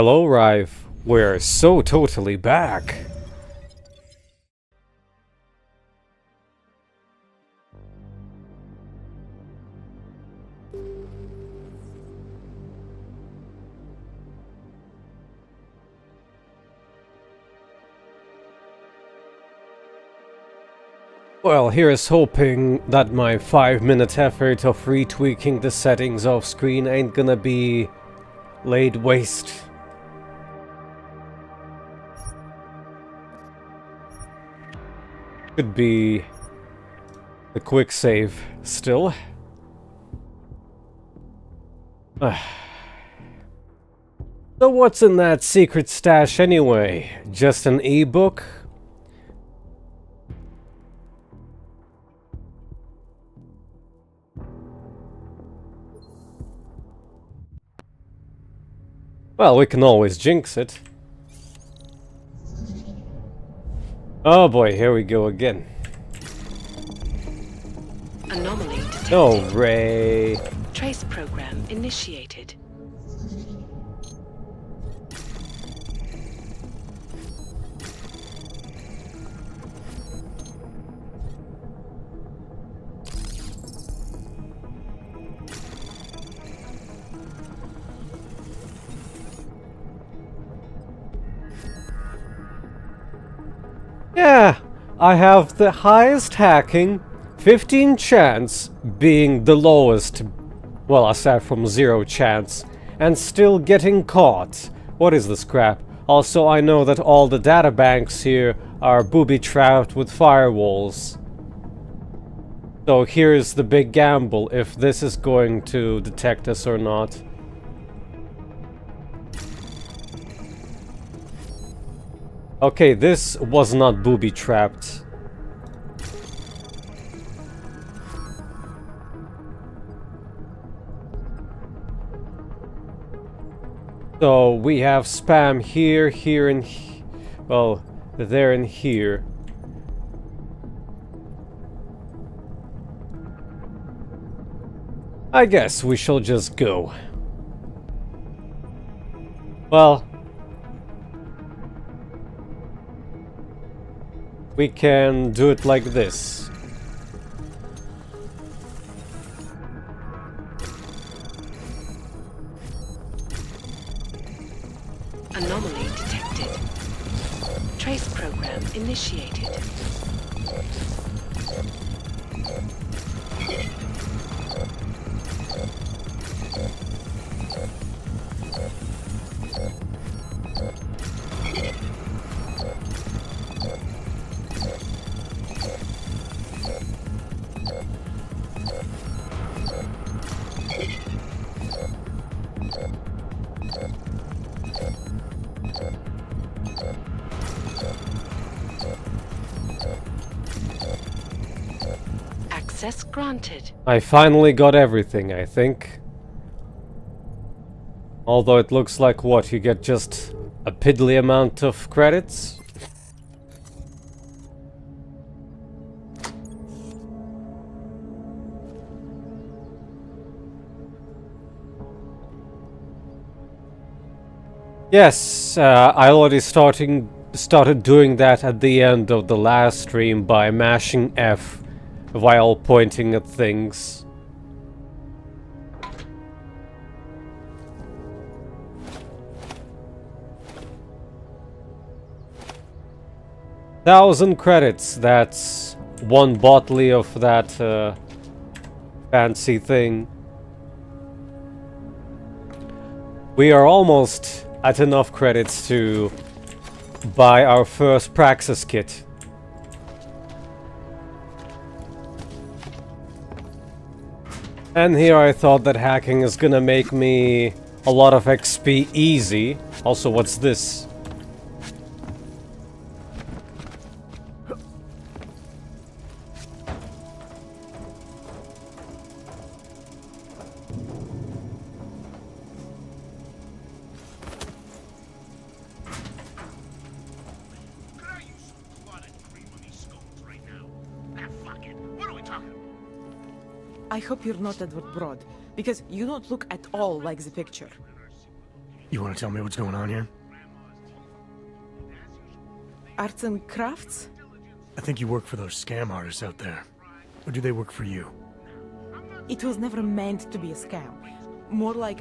Hello, Rive. We're so totally back. Well, here's hoping that my 5-minute effort of retweaking the settings off screen ain't gonna be laid waste. Could be a quick save still. So what's in that secret stash anyway? Just an ebook? Well, we can always jinx it. Oh boy, here we go again. Anomaly detected. No, Ray. Trace program initiated. Yeah, I have the highest hacking, 15 chance being the lowest, well, aside from 0 chance, and still getting caught. What is this crap? Also, I know that all the databanks here are booby-trapped with firewalls. So here's the big gamble, if this is going to detect us or not. Okay, this was not booby-trapped. So we have spam here, here, and well, there and here. I guess we shall just go. Well, we can do it like this. Anomaly detected. Trace program initiated. Access granted. I finally got everything, I think. Although it looks like what, you get just a piddly amount of credits? Yes, I already started doing that at the end of the last stream by mashing F while pointing at things. $1,000 credits, that's 1 bottle of that fancy thing. We are almost at enough credits to buy our first Praxis kit. And here I thought that hacking is gonna make me a lot of XP easy. Also, what's this? I hope you're not Edward Broad, because you don't look at all like the picture. You want to tell me what's going on here? Arts and crafts? I think you work for those scam artists out there. Or do they work for you? It was never meant to be a scam. More like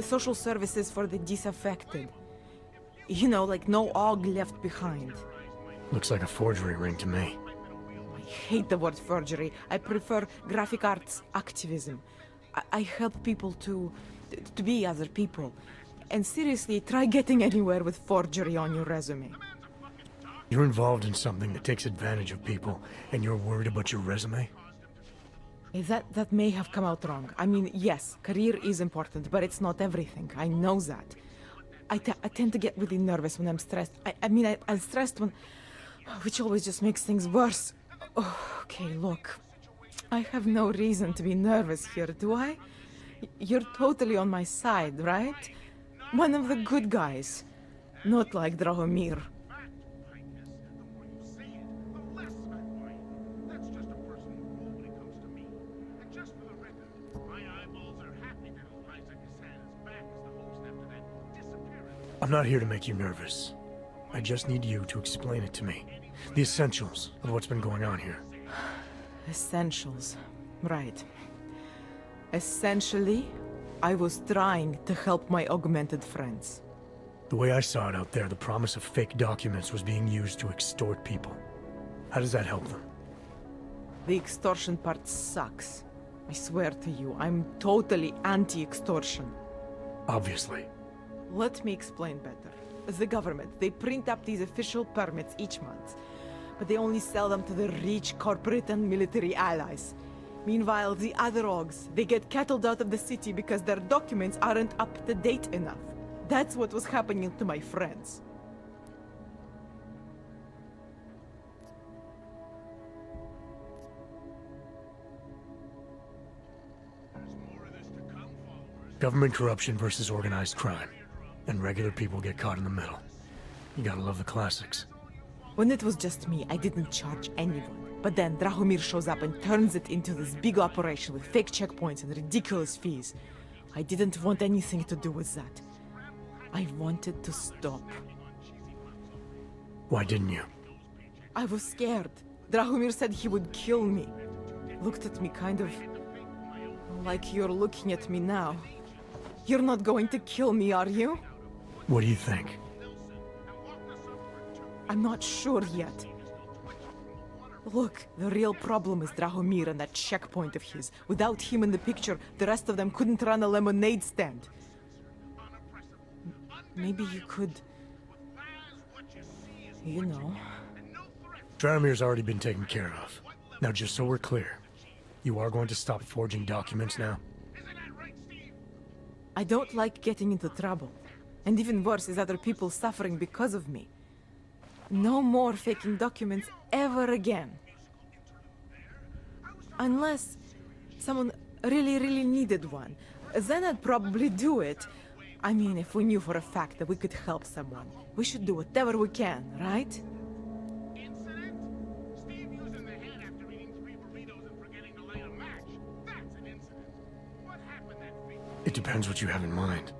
social services for the disaffected. You know, like no aug left behind. Looks like a forgery ring to me. I hate the word forgery. I prefer graphic arts activism. I help people to be other people. And seriously, try getting anywhere with forgery on your resume. You're involved in something that takes advantage of people, and you're worried about your resume? That may have come out wrong. I mean, yes, career is important, but it's not everything. I know that. I tend to get really nervous when I'm stressed. I'm stressed when... which always just makes things worse. Oh, okay, look. I have no reason to be nervous here, do I? You're totally on my side, right? One of the good guys. Not like Drahomir. I'm not here to make you nervous. I just need you to explain it to me. The essentials of what's been going on here. Essentials. Right. Essentially, I was trying to help my augmented friends. The way I saw it out there, the promise of fake documents was being used to extort people. How does that help them? The extortion part sucks. I swear to you, I'm totally anti-extortion. Obviously. Let me explain better. The government, they print up these official permits each month, but they only sell them to the rich corporate and military allies. Meanwhile, the other augs, they get cattled out of the city because their documents aren't up to date enough. That's what was happening to my friends. Government corruption versus organized crime. And regular people get caught in the middle. You gotta love the classics. When it was just me, I didn't charge anyone. But then Drahomir shows up and turns it into this big operation with fake checkpoints and ridiculous fees. I didn't want anything to do with that. I wanted to stop. Why didn't you? I was scared. Drahomir said he would kill me. Looked at me kind of... like you're looking at me now. You're not going to kill me, are you? What do you think? I'm not sure yet. Look, the real problem is Drahomir and that checkpoint of his. Without him in the picture, the rest of them couldn't run a lemonade stand. Maybe you could... you know... Drahomir's already been taken care of. Now just so we're clear, you are going to stop forging documents now? I don't like getting into trouble. And even worse is other people suffering because of me. No more faking documents ever again. Unless someone really needed one. Then I'd probably do it. I mean, if we knew for a fact that we could help someone. We should do whatever we can, right? It depends what you have in mind.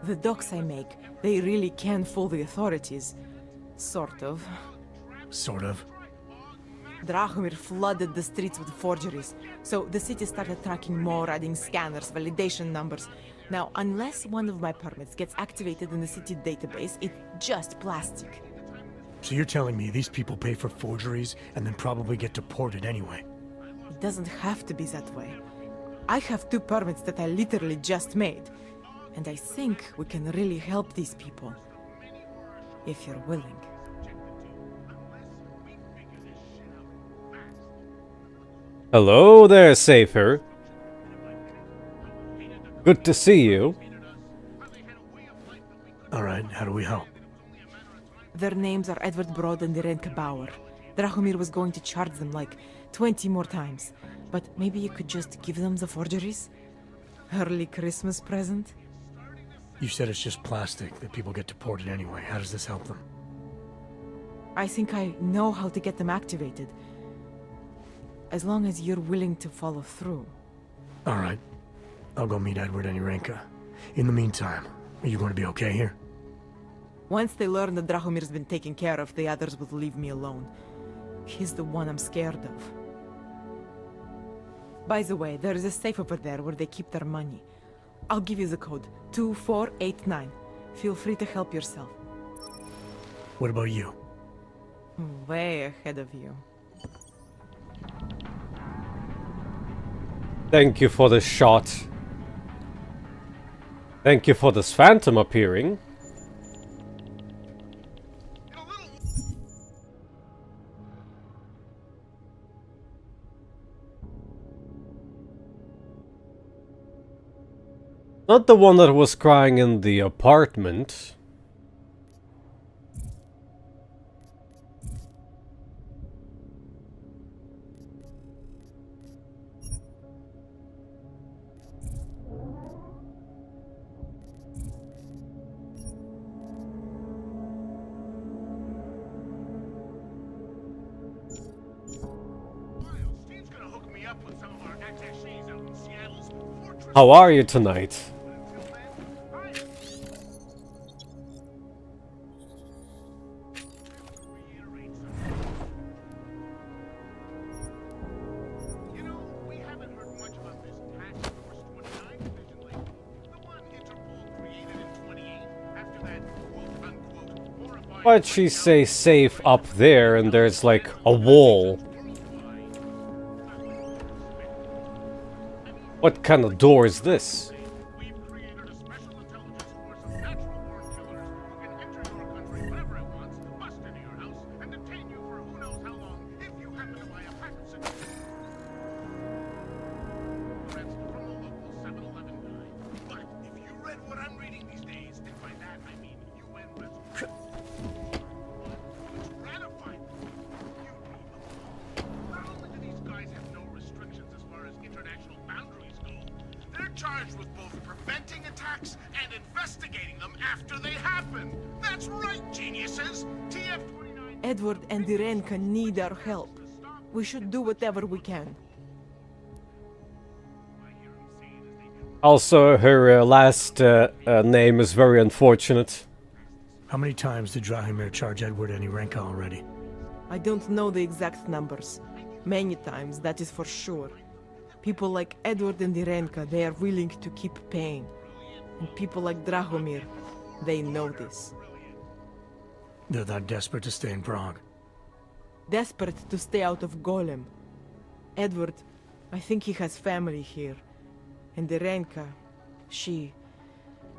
The docs I make, they really can fool the authorities. Sort of. Sort of. Drahomir flooded the streets with forgeries, so the city started tracking more, adding scanners, validation numbers. Now, unless one of my permits gets activated in the city database, it's just plastic. So you're telling me these people pay for forgeries and then probably get deported anyway? It doesn't have to be that way. I have 2 permits that I literally just made, and I think we can really help these people. If you're willing. Hello there, Safer. Good to see you. Alright, how do we help? Their names are Edward Broad and Irenka Bauer. Drahomir was going to charge them like 20 more times. But maybe you could just give them the forgeries? Early Christmas present? You said it's just plastic, that people get deported anyway. How does this help them? I think I know how to get them activated. As long as you're willing to follow through. Alright. I'll go meet Edward and Irenka. In the meantime, Are you going to be okay here? Once they learn that Drahomir's been taken care of, the others will leave me alone. He's the one I'm scared of. By the way, there is a safe over there where they keep their money. I'll give you the code. 2489. Feel free to help yourself. What about you? Way ahead of you. Thank you for the shot. Thank you for this phantom appearing. Not the one that was crying in the apartment. How are you tonight? Why'd she say safe up there and there's like a wall? What kind of door is this? Charged with both preventing attacks and investigating them after they happen. That's right, geniuses. TF-29. Edward and Irenka need our help. We should do whatever we can. Also, her last name is very unfortunate. How many times did Drahomir charge Edward and Irenka already? I don't know the exact numbers. Many times, that is for sure. People like Edward and Irenka, they are willing to keep paying. And people like Drahomir, they know this. They're that desperate to stay in Prague. Desperate to stay out of Golem. Edward, I think he has family here. And Irenka, she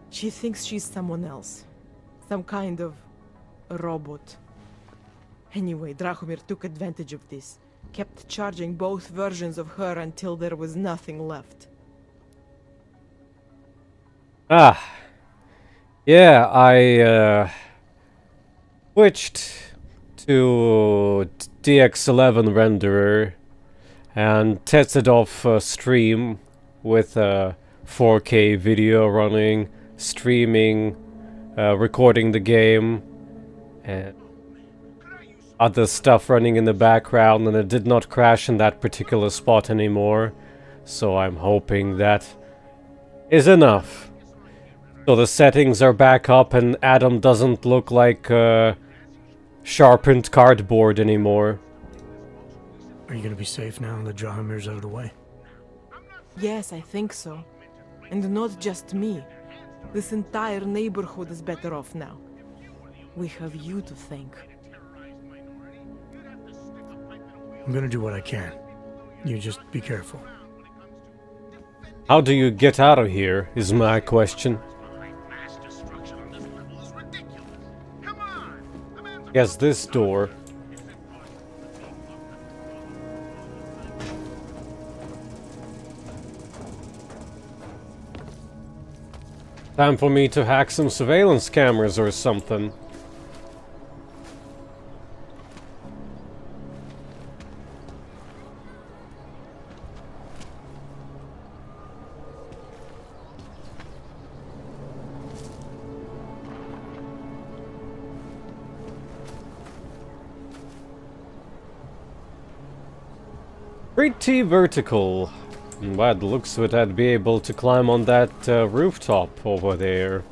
thinks she's someone else. Some kind of robot. Anyway, Drahomir took advantage of this. Kept charging both versions of her until there was nothing left. Ah. Yeah, I switched to DX11 renderer and tested off a stream with a 4K video running, streaming, recording the game, and other stuff running in the background, and it did not crash in that particular spot anymore. So I'm hoping that is enough. So the settings are back up and Adam doesn't look like sharpened cardboard anymore. Are you gonna be safe now that Drahomir's out of the way? Yes, I think so. And not just me. This entire neighborhood is better off now. We have you to thank. I'm gonna do what I can. You just be careful. How do you get out of here, is my question. Yes, this door. Time for me to hack some surveillance cameras or something. Pretty vertical. By the looks of it, I'd be able to climb on that rooftop over there.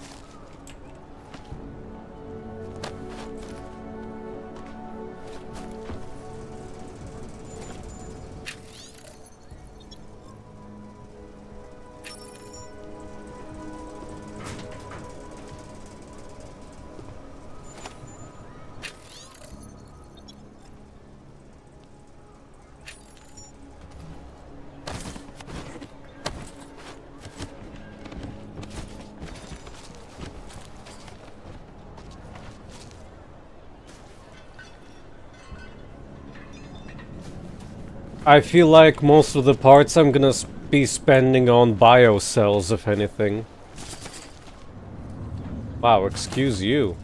I feel like most of the parts I'm gonna be spending on biocells, if anything. Wow, excuse you.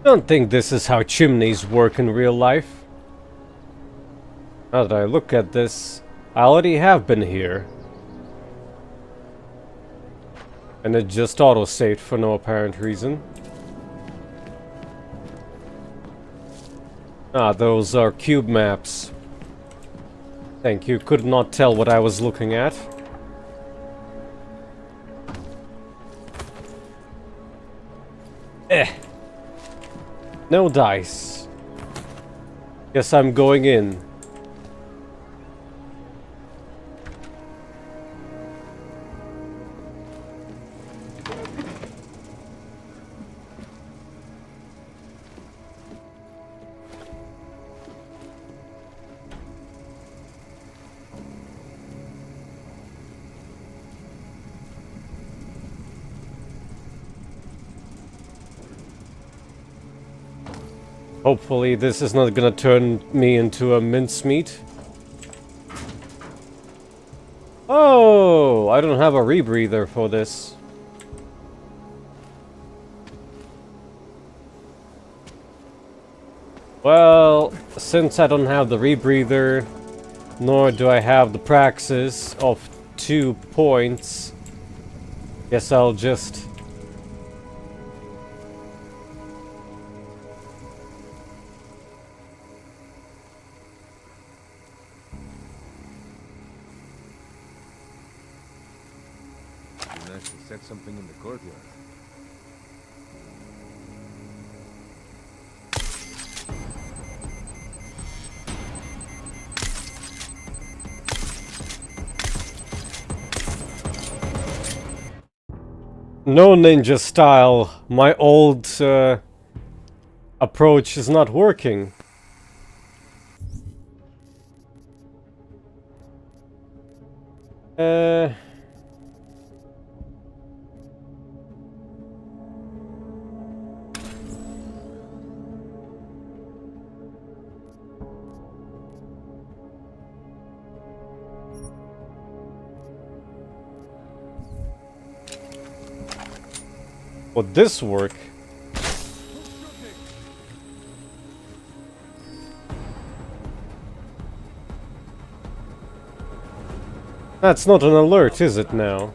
I don't think this is how chimneys work in real life. Now that I look at this, I already have been here. And it just auto-saved for no apparent reason. Ah, those are cube maps. Thank you, could not tell what I was looking at. No dice. Guess I'm going in. Hopefully this is not gonna turn me into a mincemeat. Oh, I don't have a rebreather for this. Well, since I don't have the rebreather, nor do I have the praxis of 2 points, guess I'll just... Set something in the courtyard. No ninja style. My old approach is not working. Would this work? That's not an alert, is it now?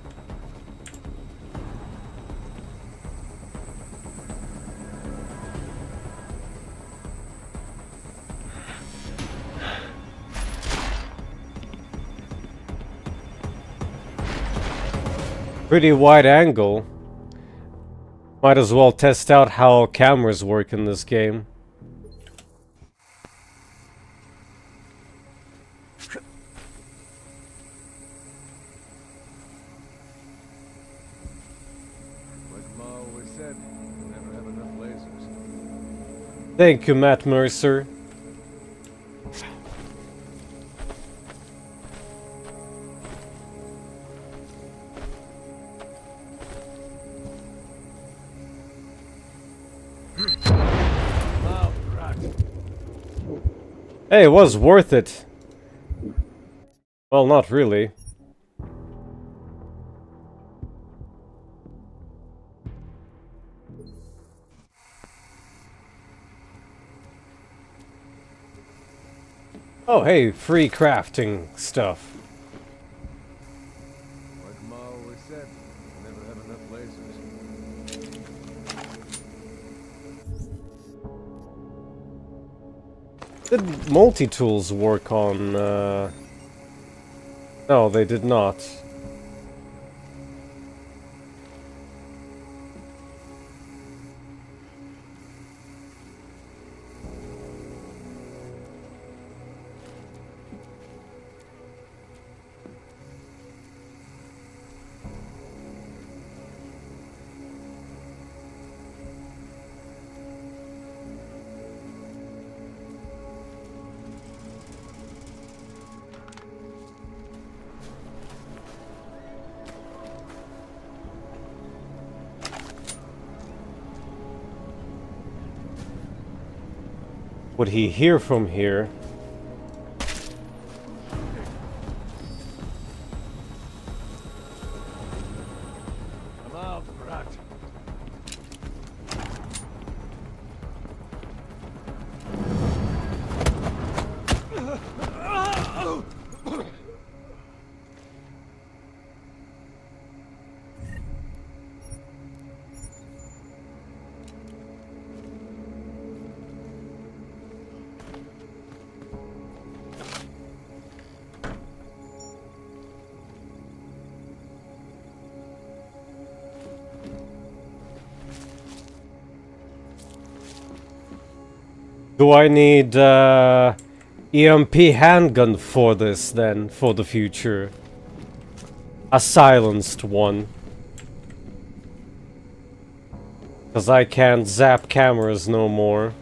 Pretty wide angle. Might as well test out how cameras work in this game. Like Ma always said, you never have enough lasers. Thank you, Matt Mercer. Hey, it was worth it. Well, not really. Oh, hey, free crafting stuff. Like Ma always said, you never have enough lasers. Did multi-tools work on, No, they did not. would he hear from here? I'm out, brat. Do I need EMP handgun for this then, for the future? A silenced one. Cause I can't zap cameras no more.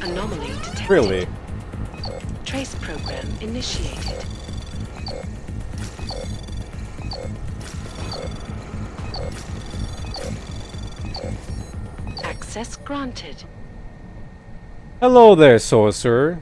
Anomaly detected. Really? Trace program initiated. Access granted. Hello there, sorcerer.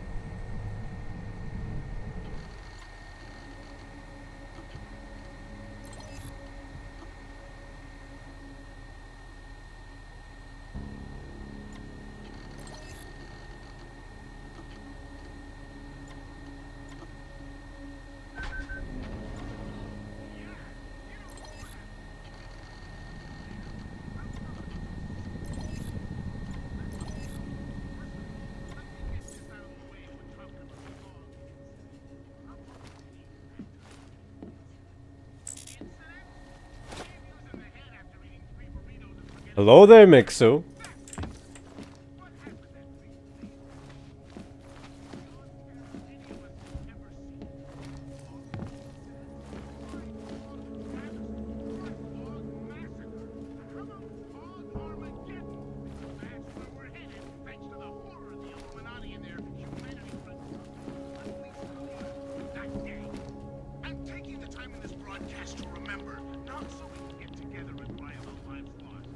Hello there, Mixo. I'm taking the time in this broadcast to remember, not so we can get together and cry about lives lost.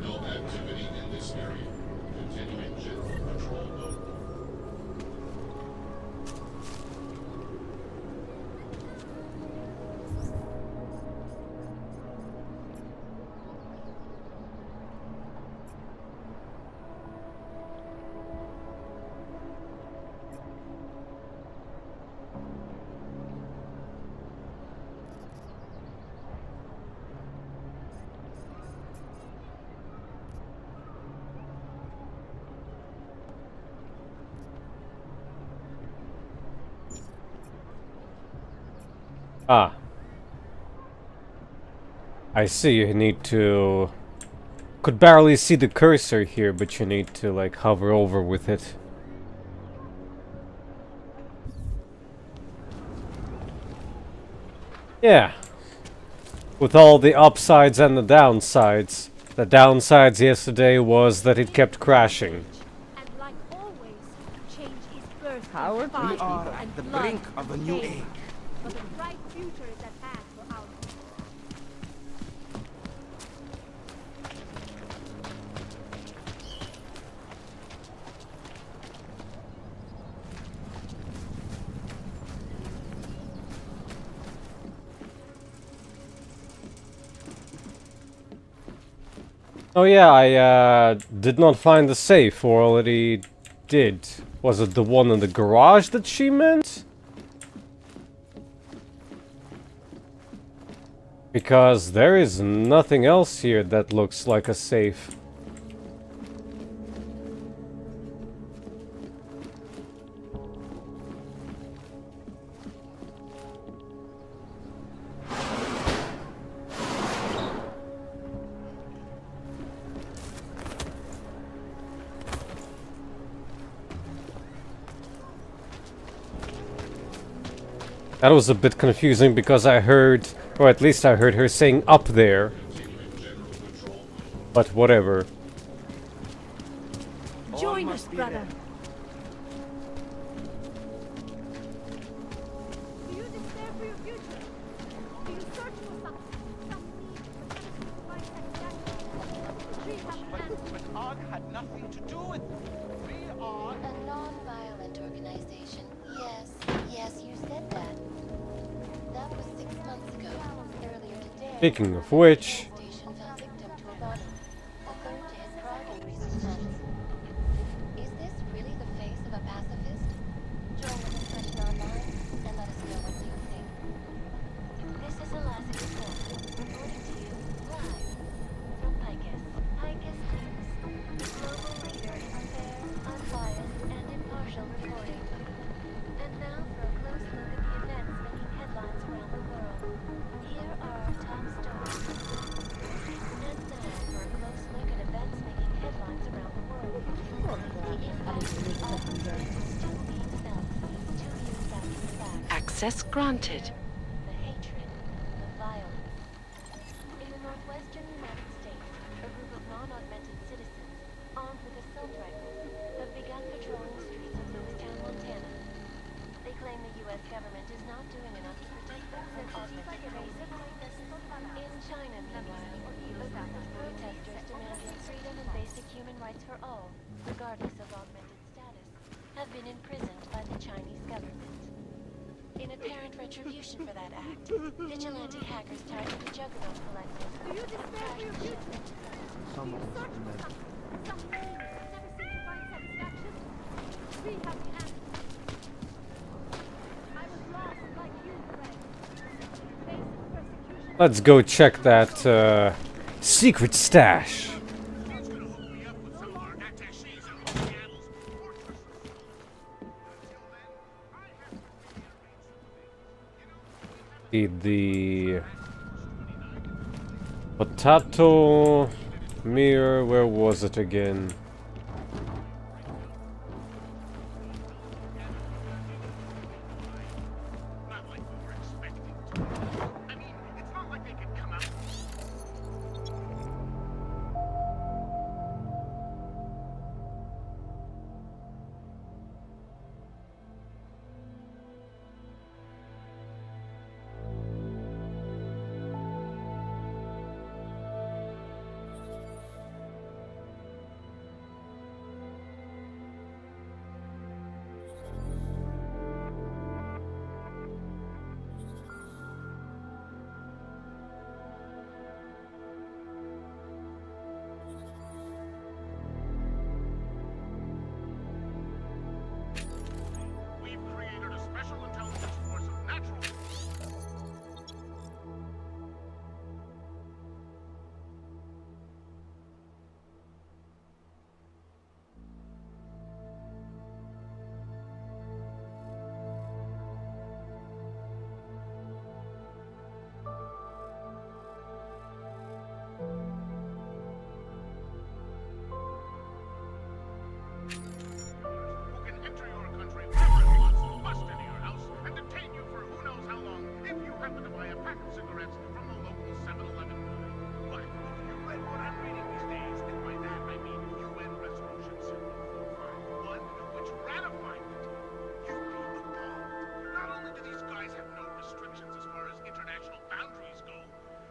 No activity in this area. Continuing general patrol mode. Ah. I see, you need to... Could barely see the cursor here, but you need to, like, hover over with it. Yeah. With all the upsides and the downsides. The downsides yesterday was that it kept crashing. And like always, change is birthed in Howard, fire We are and at the blood brink of a and new pain. age. But a bright future is at hand for our Oh yeah, I did not find the safe, or already did. Was it the one in the garage that she meant? Because there is nothing else here that looks like a safe. That was a bit confusing because I heard, or at least I heard her saying up there. But whatever. Join us, brother. Do you despair for your future? Do you search for some need for But ARG had nothing to do with it. We are A non-violent organization. Yes, you said that. That was 6 months ago. Earlier today. Speaking of which, Station fell victim to a body. The third dead Prague in recent months. Is this really the face of a pacifist? Join the discussion online and let us know what you think. This is a last report. Reporting to you live from Picus. Picus News. Global leader in fair, unbiased, and impartial reporting. And now for a close look at the events making headlines around the world. Here are our top stories. And now for a close look at events making headlines around the world. The impact of the augmentations still being felt 2 years after the fact. Access granted. The hatred, the violence. In the northwestern United States, a group of non-augmented citizens, armed with assault rifles, have begun patrolling the streets of Lewistown, Montana. They claim the U.S. government is not doing enough to protect them from augmented races. In China, meanwhile, a group of protesters demanding freedom and basic human rights for all, regardless of augmented status, have been imprisoned by the Chinese government. In apparent retribution for that act, vigilante hackers target the Juggernaut Collective. Do you despair for your future? Some of us Search for men. some need, never seem to find satisfaction? We have the answer. I was lost like you, Greg. Facing persecution. let's go check that secret stash. He's gonna hook me up with some of our attachés and Seattle's fortresses. Until then, I have to rearrange The potato mirror, where was it again? not like we were expecting. I mean, it's not like they could come out. We've created a special intelligence force of natural. Who can enter your country whenever it wants, bust into your house, and detain you for who knows how long if you happen to buy a pack of cigarettes from the local 7-Eleven. But if you read what I'm reading these days, and by that I mean UN Resolution 7451, which ratified it, you'd be appalled. Not only do these guys have no restrictions as far as international boundaries go,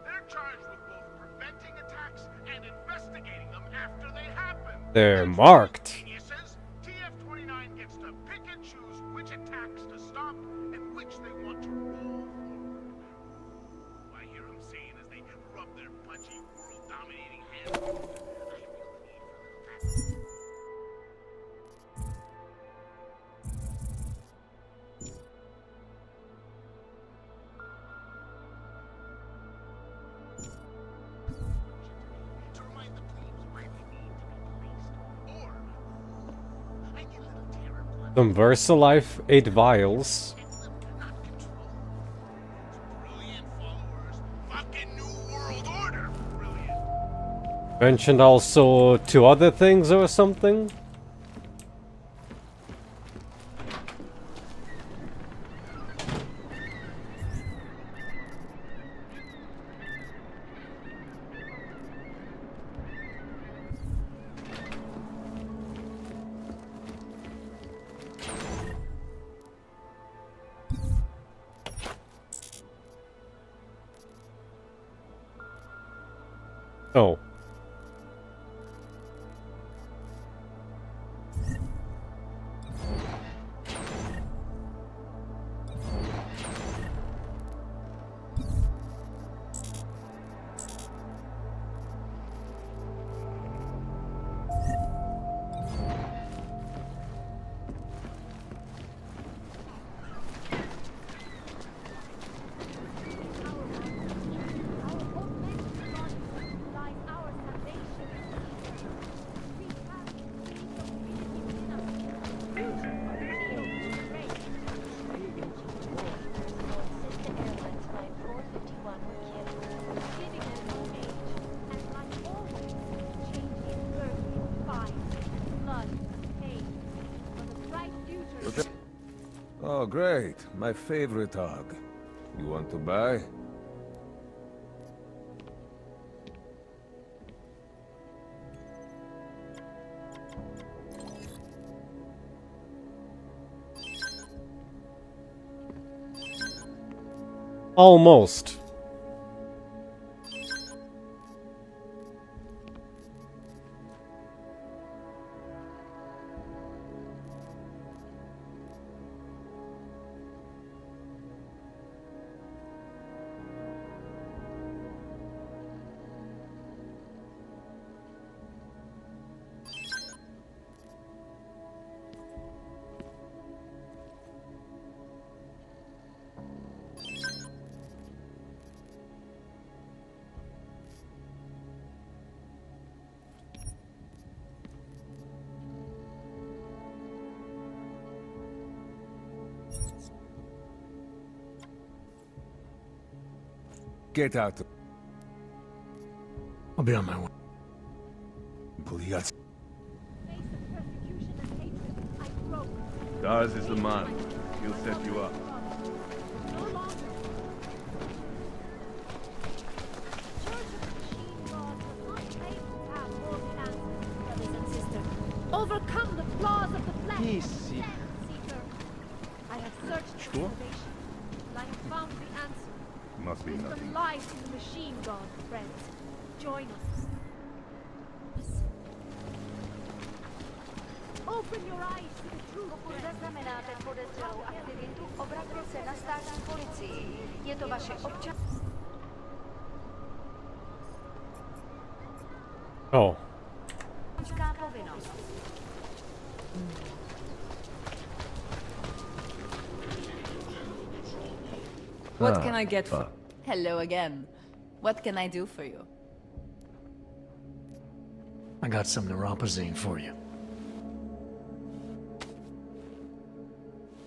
they're charged with both preventing attacks and investigating them after they happen. They're marked. Geniuses, TF-29 gets to pick and choose which attacks to stop and which they want to roll forward. Ooh, I hear them saying as they rub their pudgy world dominating handful. To remind the plebes why they need to be placed. Or I get a little terror blood. Some Versalife 8 vials. Not control. Brilliant followers. Fucking New World Order. Brilliant. Mentioned also 2 other things or something? Oh. Oh, great. My favorite hog. You want to buy? Almost. Get out. I'll be on my way. Please. Face of persecution and hatred, I broke. Daz is the man. He'll set you up. No longer. Church of Machine God was not made to have more chances, brothers and sisters. Overcome the flaws of the flesh. Easy. Seeker. I have searched for Sure. salvation, and I have found the answer. Must be Wisdom nothing. lies in the machine god, friends. Join us. Open your eyes to the truth. Pokud zaznamenáte podezřelou aktivitu, obraťte se na státní policii. Je to vaše Oh. občanská povinnost. What can I get for... Hello again. What can I do for you? I got some neuropozyne for you.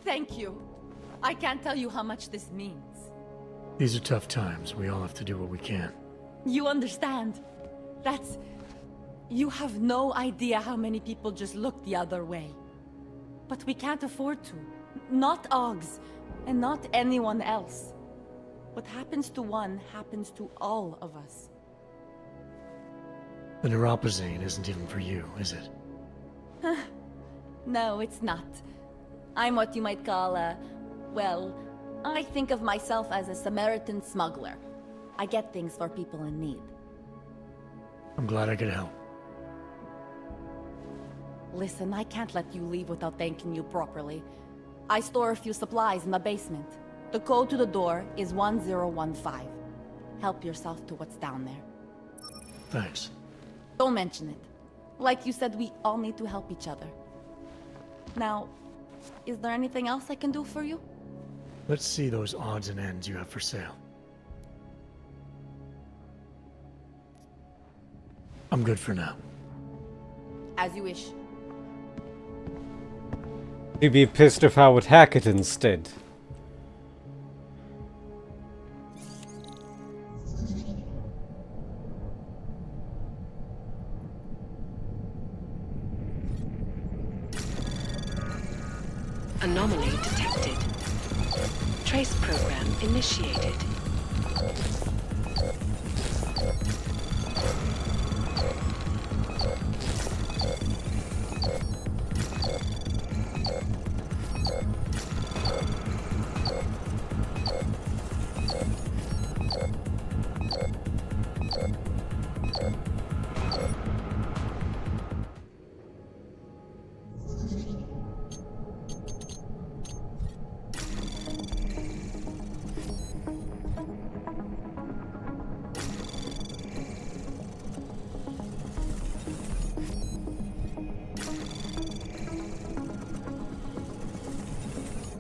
Thank you. I can't tell you how much this means. These are tough times. We all have to do what we can. You understand? That's... You have no idea how many people just look the other way. But we can't afford to. Not Augs, and not anyone else. What happens to one happens to all of us. The neuropozyne isn't even for you, is it? No, it's not. I'm what you might call a... Well, I think of myself as a Samaritan smuggler. I get things for people in need. I'm glad I could help. Listen, I can't let you leave without thanking you properly. I store a few supplies in the basement. The code to the door is 1015. Help yourself to what's down there. Thanks. Don't mention it. Like you said, we all need to help each other. Now, is there anything else I can do for you? Let's see those odds and ends you have for sale. I'm good for now. As you wish. You'd be pissed if I would hack it instead. Anomaly detected. Trace program initiated.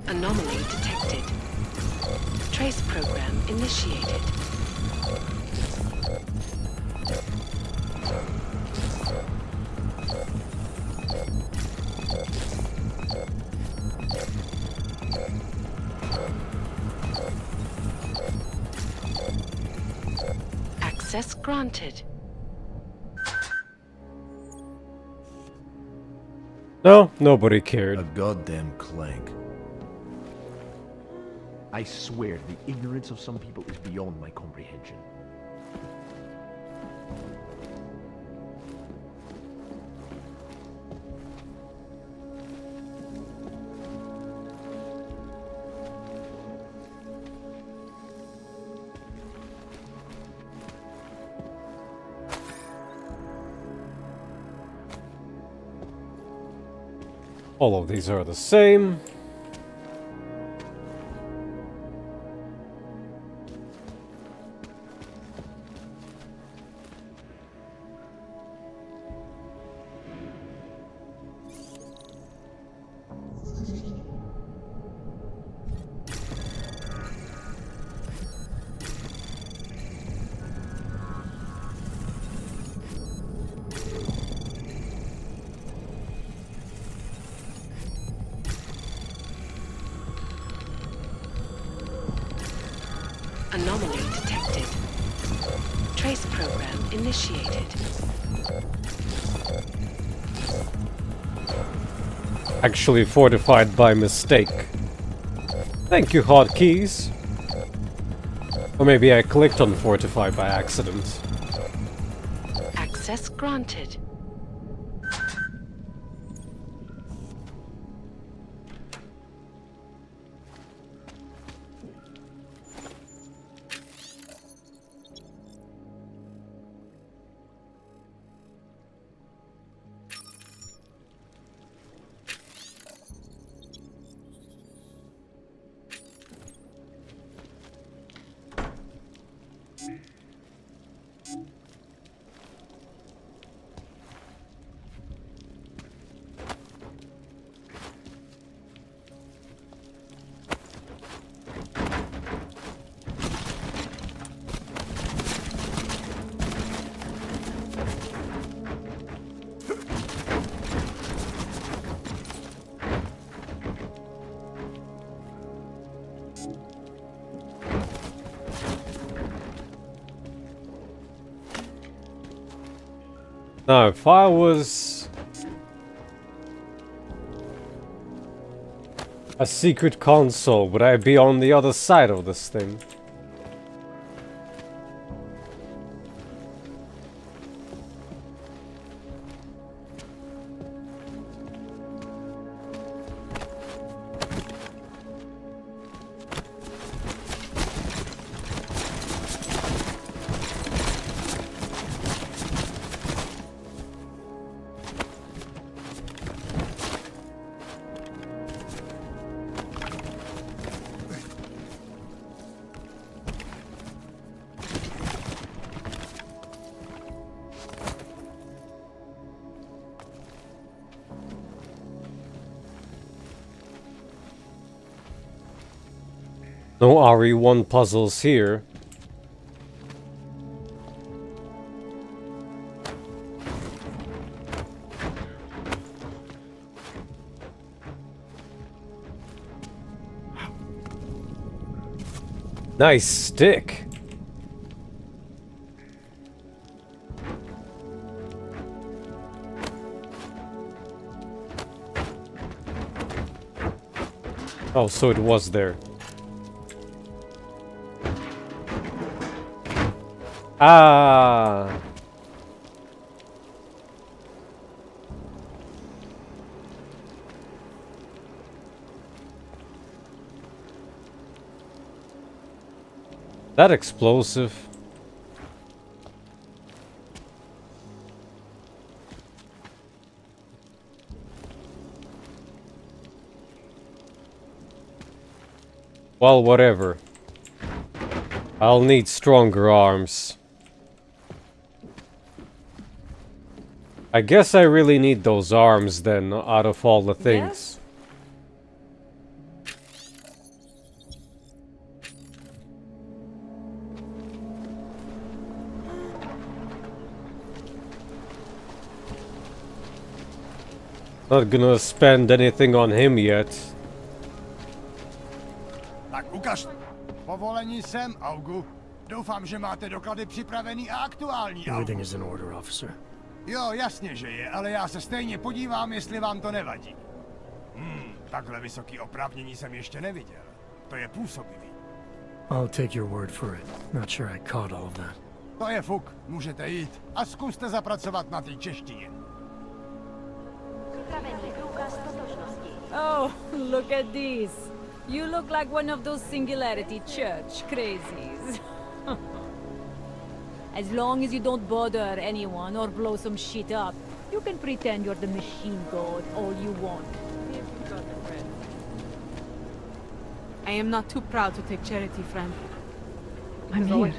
Anomaly detected. Trace program initiated. Access granted. No, nobody cared. A goddamn clank. I swear, the ignorance of some people is beyond my comprehension. All of these are the same. Anomaly detected. Trace program initiated. Actually fortified by mistake. Thank you, hotkeys. Or maybe I clicked on fortify by accident. Access granted. Now, if I was a secret console, would I be on the other side of this thing? No RE1 puzzles here. Nice stick. Oh, so it was there. Ah. That explosive. Well, whatever. I'll need stronger arms. I guess I really need those arms then, out of all the things. Not gonna spend anything on him yet. Tak ukaž. Povolení sem, Augu. Doufám, že máte doklady připravený a aktuální, Augu. Everything is in order, officer. Jo, jasně, že je, ale já se stejně podívám, jestli vám to nevadí. Takhle vysoký oprávnění jsem ještě neviděl. To je působivý. I'll take your word for it. Not sure I caught all of that. To je fuk, můžete jít a zkuste zapracovat na té češtině. Oh, look at this. You look like one of those Singularity Church crazies. As long as you don't bother anyone or blow some shit up, you can pretend you're the machine god all you want. I am not too proud to take charity, friend. I'm here.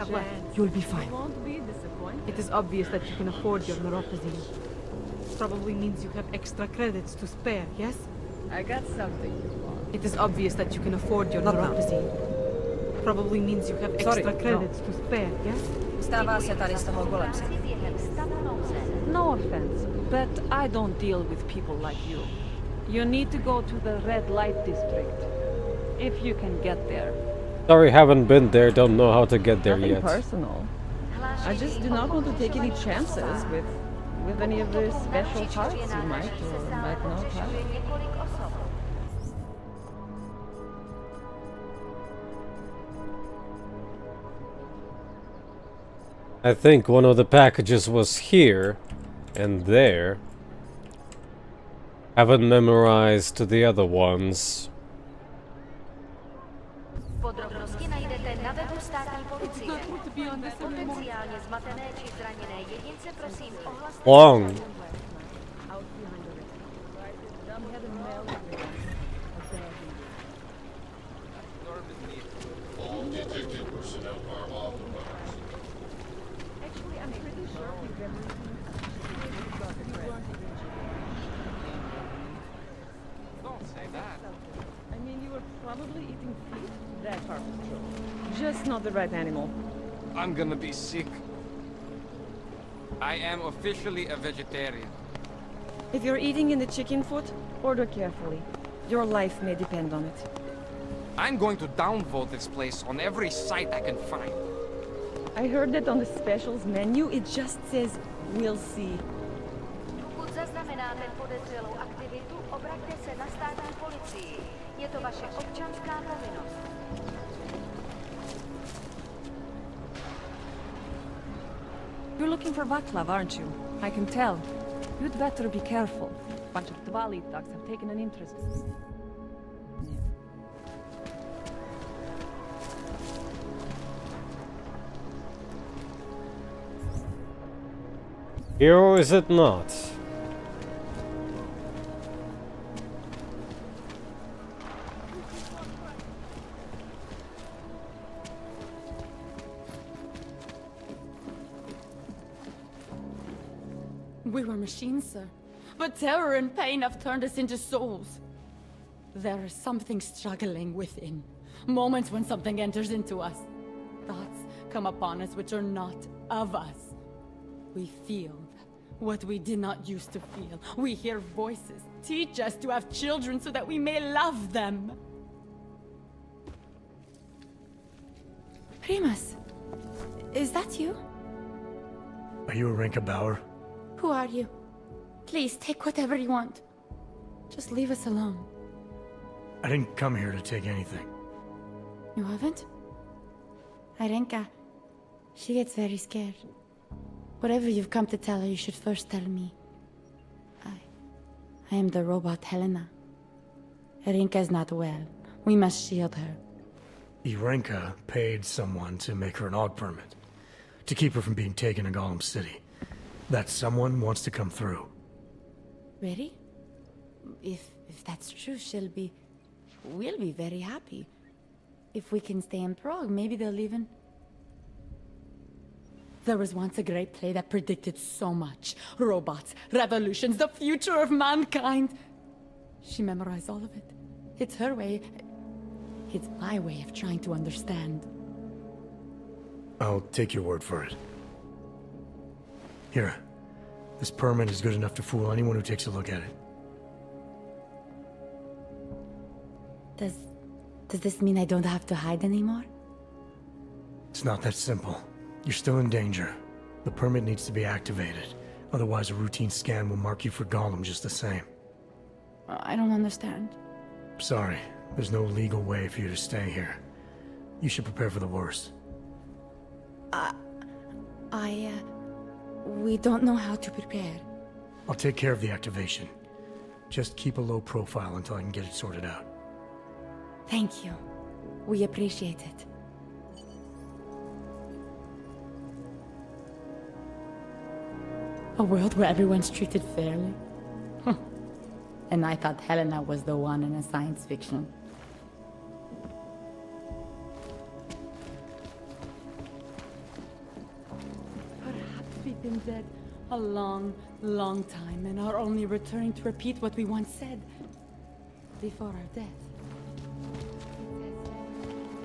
You'll be fine. Won't be disappointed. It is obvious that you can afford your neuropathy. Probably means you have extra credits to spare, yes? I got something you want. It is obvious that you can afford your neuropathy. Probably means you have extra credits to spare, yes? Stává se tady z toho golemce. No offense, but I don't deal with people like you. You need to go to the red light district. If you can get there. Sorry, haven't been there, don't know how to get there Nothing yet. personal. I just do not want to take any chances with any of the special parts you might or might not have. I think one of the packages was here and there. Haven't memorized the other ones. Podrobnosti najdete na webu státní policie. Potenciálně zmatené či zraněné jedince prosím ohlaste. Long. All detected personnel are off the premises. Actually, I'm pretty sure we've Don't say that. I mean, you were probably eating feet. That part was true. Just not the right animal. I'm gonna be sick. I am officially a vegetarian. If you're eating in the chicken foot, order carefully. Your life may depend on it. I'm going to downvote this place on every site I can find. I heard that on the specials menu, it just says, "We'll see." Pokud zaznamenáte podezřelou aktivitu, obraťte se na státní policii. Je to vaše občanská povinnost. You're looking for Vaclav, aren't you? I can tell. You'd better be careful. A bunch of Dvali thugs have taken an interest. Here or is it not? We were machines, sir. But terror and pain have turned us into souls. There is something struggling within. moments when something enters into us. Thoughts come upon us which are not of us. We feel what we did not used to feel. We hear voices teach us to have children so that we may love them. Primus, is that you? Are you Arinka Bauer? Who are you? Please, take whatever you want. Just leave us alone. I didn't come here to take anything. You haven't? Arenka, she gets very scared. Whatever you've come to tell her, you should first tell me. I am the robot Helena. Arenka is not well. We must shield her. Arinka paid someone to make her an aug permit. To keep her from being taken to Gollum City. That someone wants to come through. Really? If that's true, we'll be very happy. If we can stay in Prague, maybe they'll even... There was once a great play that predicted so much. Robots, revolutions, the future of mankind. She memorized all of it. It's her way. It's my way of trying to understand. I'll take your word for it. Here. This permit is good enough to fool anyone who takes a look at it. Does this mean I don't have to hide anymore? It's not that simple. You're still in danger. The permit needs to be activated. Otherwise, a routine scan will mark you for Gollum just the same. I don't understand. Sorry. There's no legal way for you to stay here. You should prepare for the worst. We don't know how to prepare. I'll take care of the activation. Just keep a low profile until I can get it sorted out. Thank you. We appreciate it. A world where everyone's treated fairly? And I thought Helena was the one in a science fiction. Perhaps we've been dead a long, long time and are only returning to repeat what we once said before our death.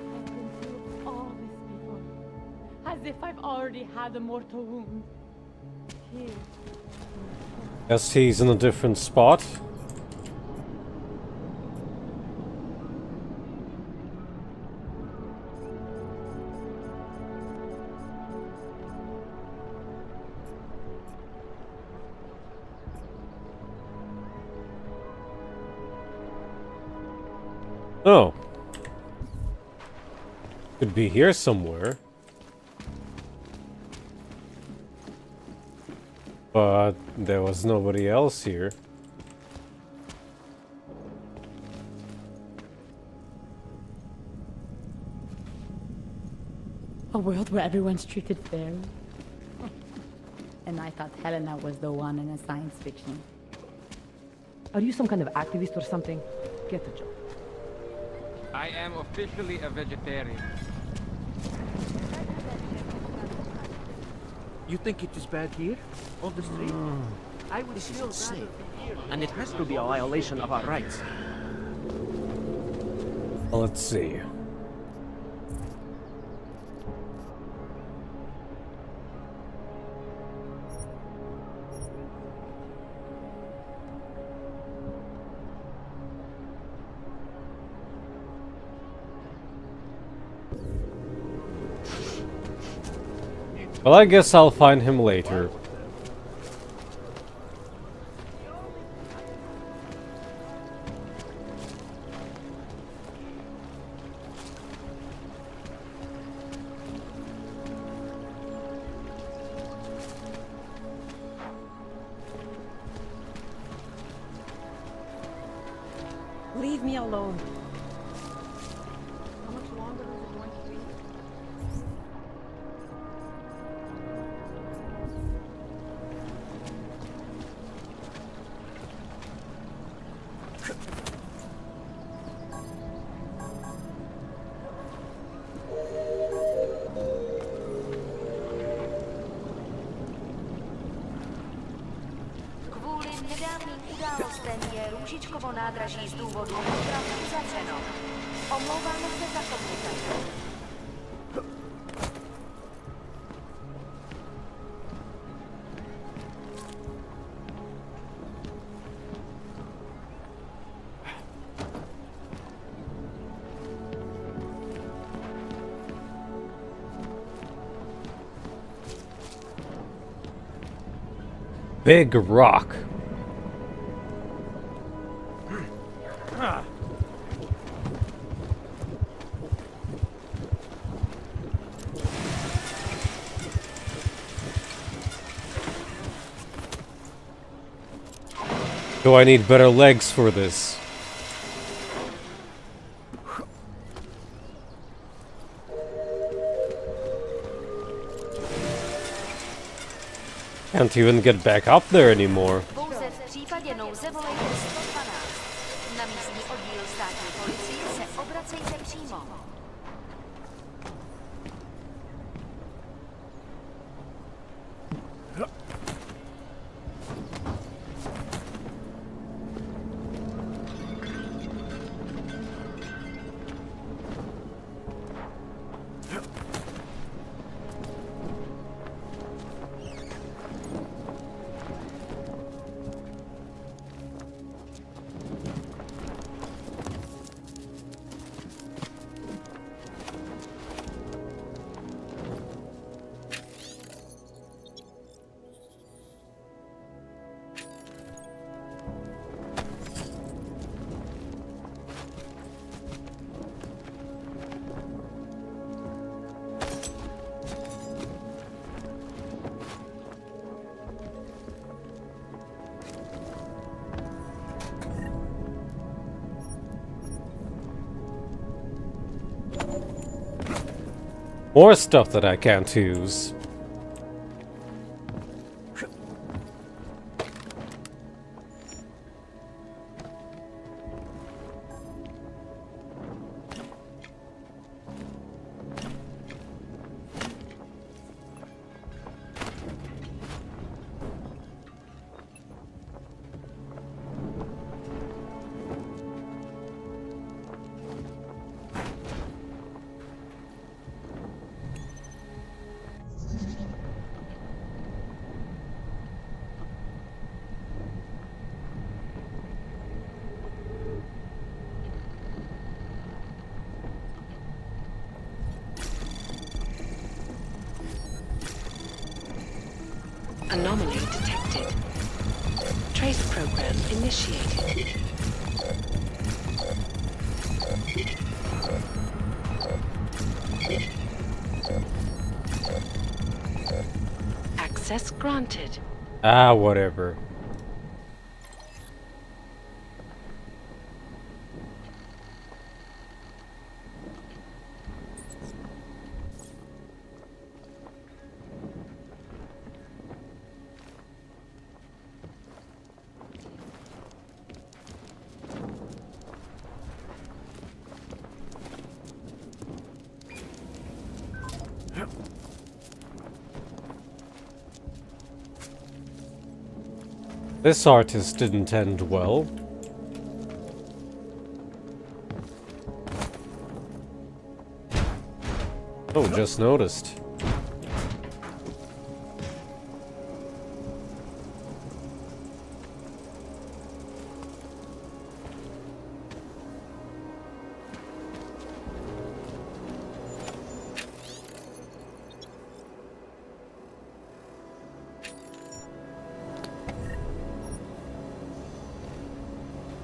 I've been through all this before, as if I've already had a mortal wound. Here. Guess he's in a different spot. Oh. Could be here somewhere. But there was nobody else here. A world where everyone's treated fairly. And I thought Helena was the one in a science fiction. Are you some kind of activist or something? Get a job. I am officially a vegetarian. You think it is bad here? On the street? I would still rather be here. And it has to be a violation of our rights. Well, let's see. Well, I guess I'll find him later. Leave me alone. How much longer is it going to be? Kvůli nedávným událostem je Růžičkovo nádraží z důvodu oprav uzavřeno. Omlouváme se za komplikace. Big rock. Do I need better legs for this? Can't even get back up there anymore. Pouze v případě nouze volejte 112. Na místní oddíl státní policie se obracejte přímo. More stuff that I can't use. Anomaly detected. Trace program initiated. Access granted. Ah, whatever. This artist didn't end well. Oh, just noticed.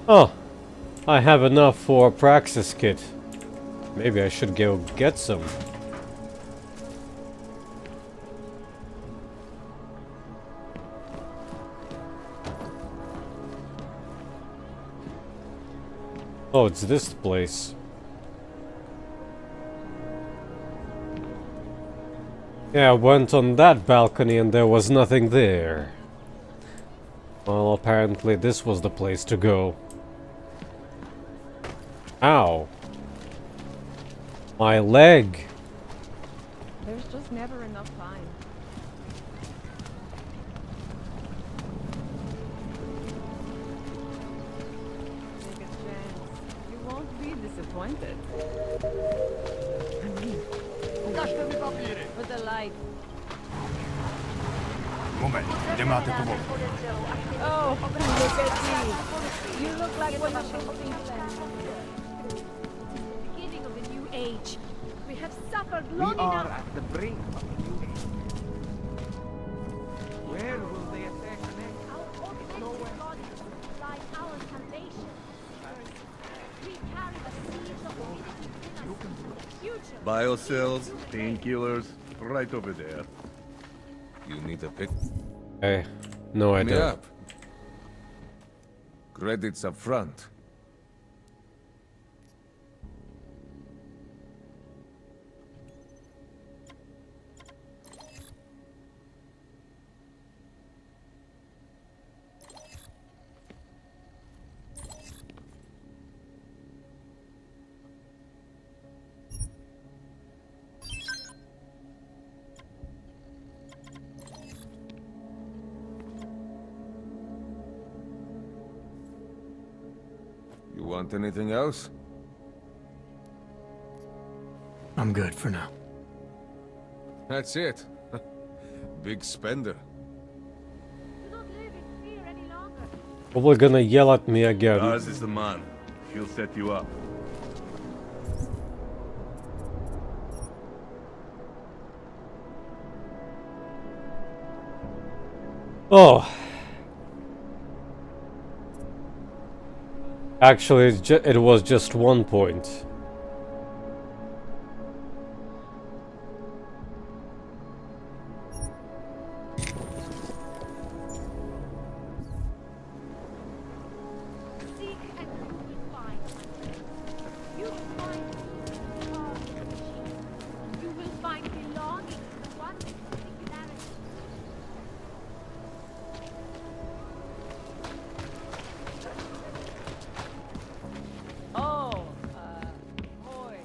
Oh, I have enough for a praxis kit. Maybe I should go get some. Oh, it's this place. Yeah, I went on that balcony and there was nothing there. Well, apparently this was the place to go. Ow. My leg. There's just never enough time. Take a chance. You won't be disappointed. disappointed. I mean, for the light. Moment, kde máte povolku? Oh, look at me. You look like one of the Beginning of a new age. We have suffered We long are enough. at the brink of a new age. Where will they attack next? Our augmented bodies supply our salvation. We carry the seeds of the future. Biocells, painkillers, right over there. You need a pick? Hey, no, I Me don't. up. Credits up front. You want anything else? I'm good for now. That's it. Big spender. Do not live in fear any longer. Probably gonna yell at me again. Ours is the man. She'll set you up. Oh. Actually, it was just 1 point. Seek and you will find. You will find peace in our machine. You will find belonging to the oneness of singularity. Oh, boy.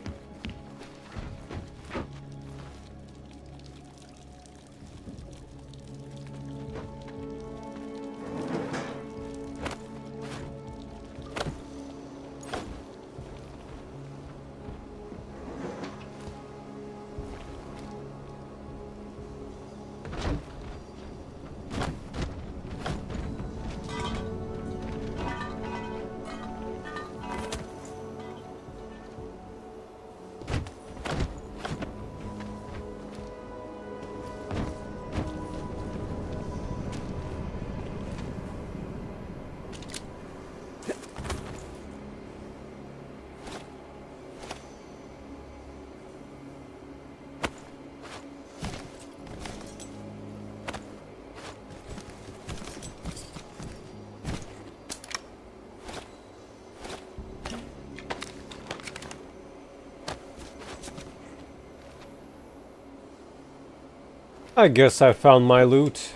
I guess I found my loot.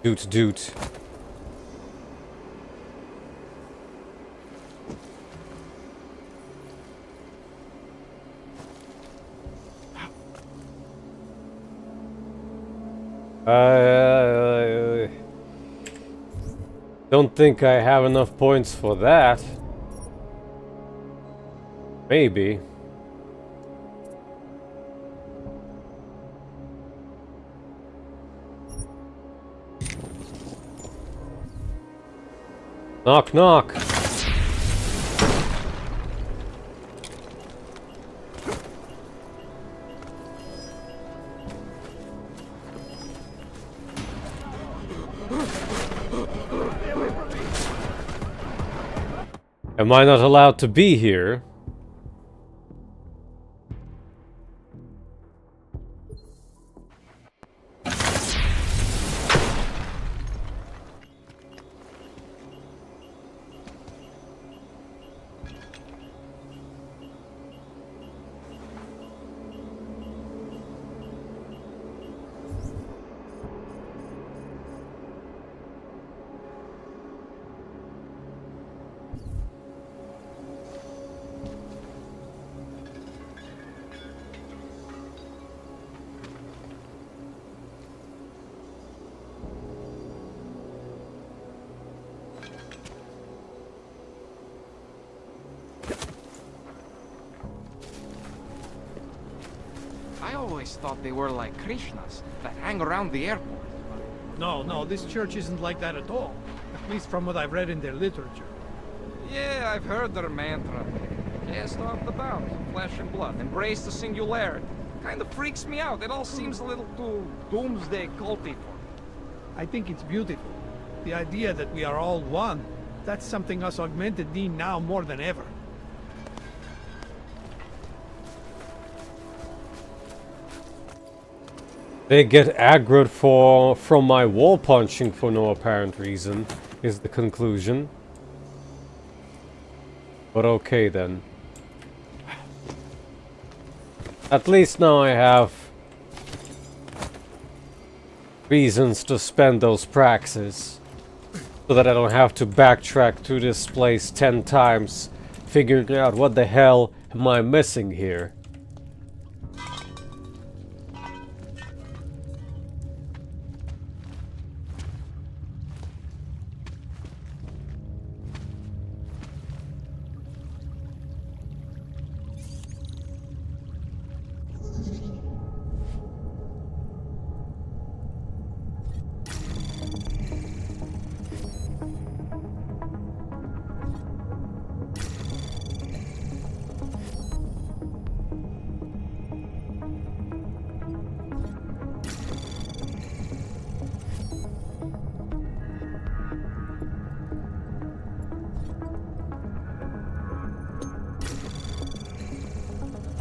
Doot. I don't think I have enough points for that. Maybe. Knock, knock. Am I not allowed to be here? always thought they were like Krishnas that hang around the airport. No, this church isn't like that at all. At least from what I've read in their literature. Yeah, I've heard their mantra. Cast off the bounds of flesh and blood. Embrace the singularity. Kind of freaks me out. It all seems a little too doomsday culty for me. I think it's beautiful. The idea that we are all one. That's something us augmented need now more than ever. They get aggroed from my wall punching for no apparent reason, is the conclusion. But okay then. At least now I have reasons to spend those praxis, so that I don't have to backtrack to this place 10 times, figuring out what the hell am I missing here.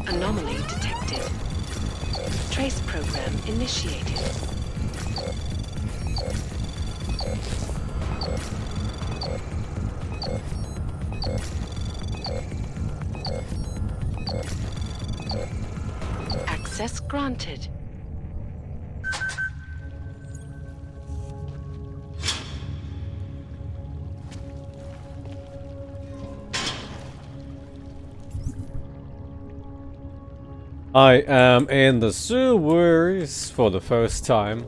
Anomaly detected. Trace program initiated. Access granted. I am in the sewers for the first time.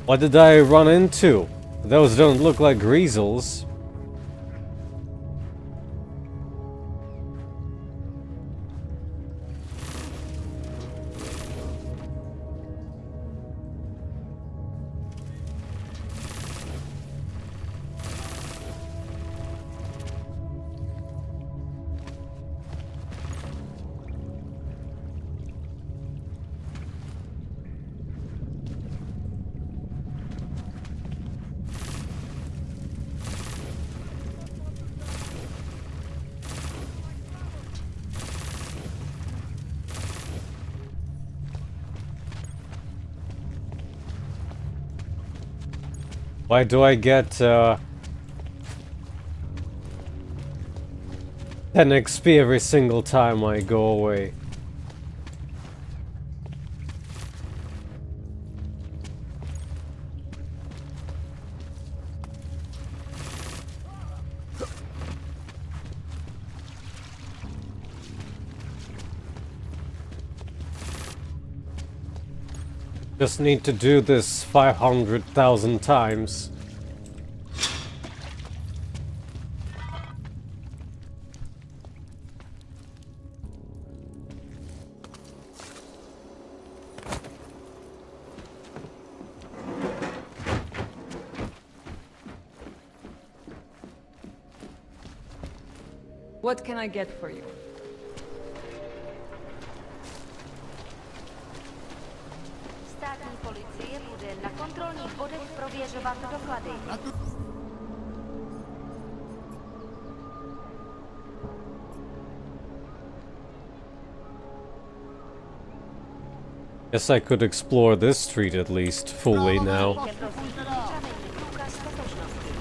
What did I run into? Those don't look like greasels. Why do I get 10 XP every single time I go away? Just need to do this 500,000 times. What can I get for you? Státní policie bude na kontrolních bodech prověřovat doklady. Guess I could explore this street at least fully now.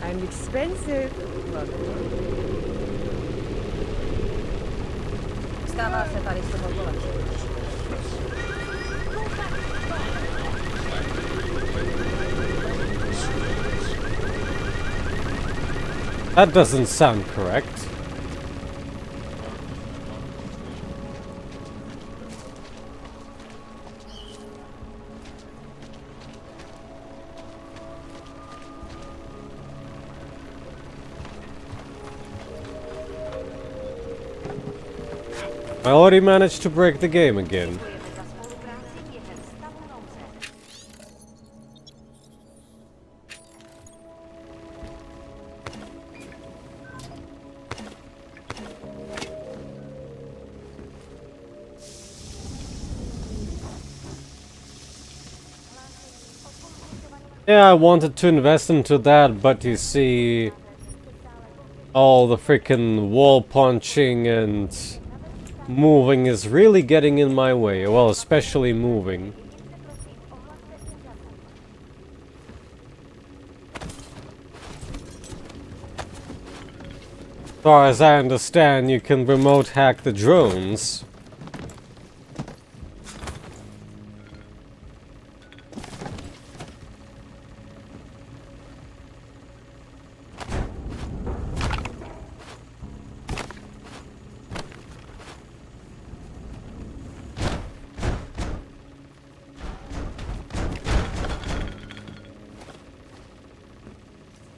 I'm expensive. Stává se tady z toho golem. That doesn't sound correct. I already managed to break the game again. Yeah, I wanted to invest into that, but you see, all the freaking wall punching and moving is really getting in my way. Well, especially moving. As far as I understand, you can remote hack the drones.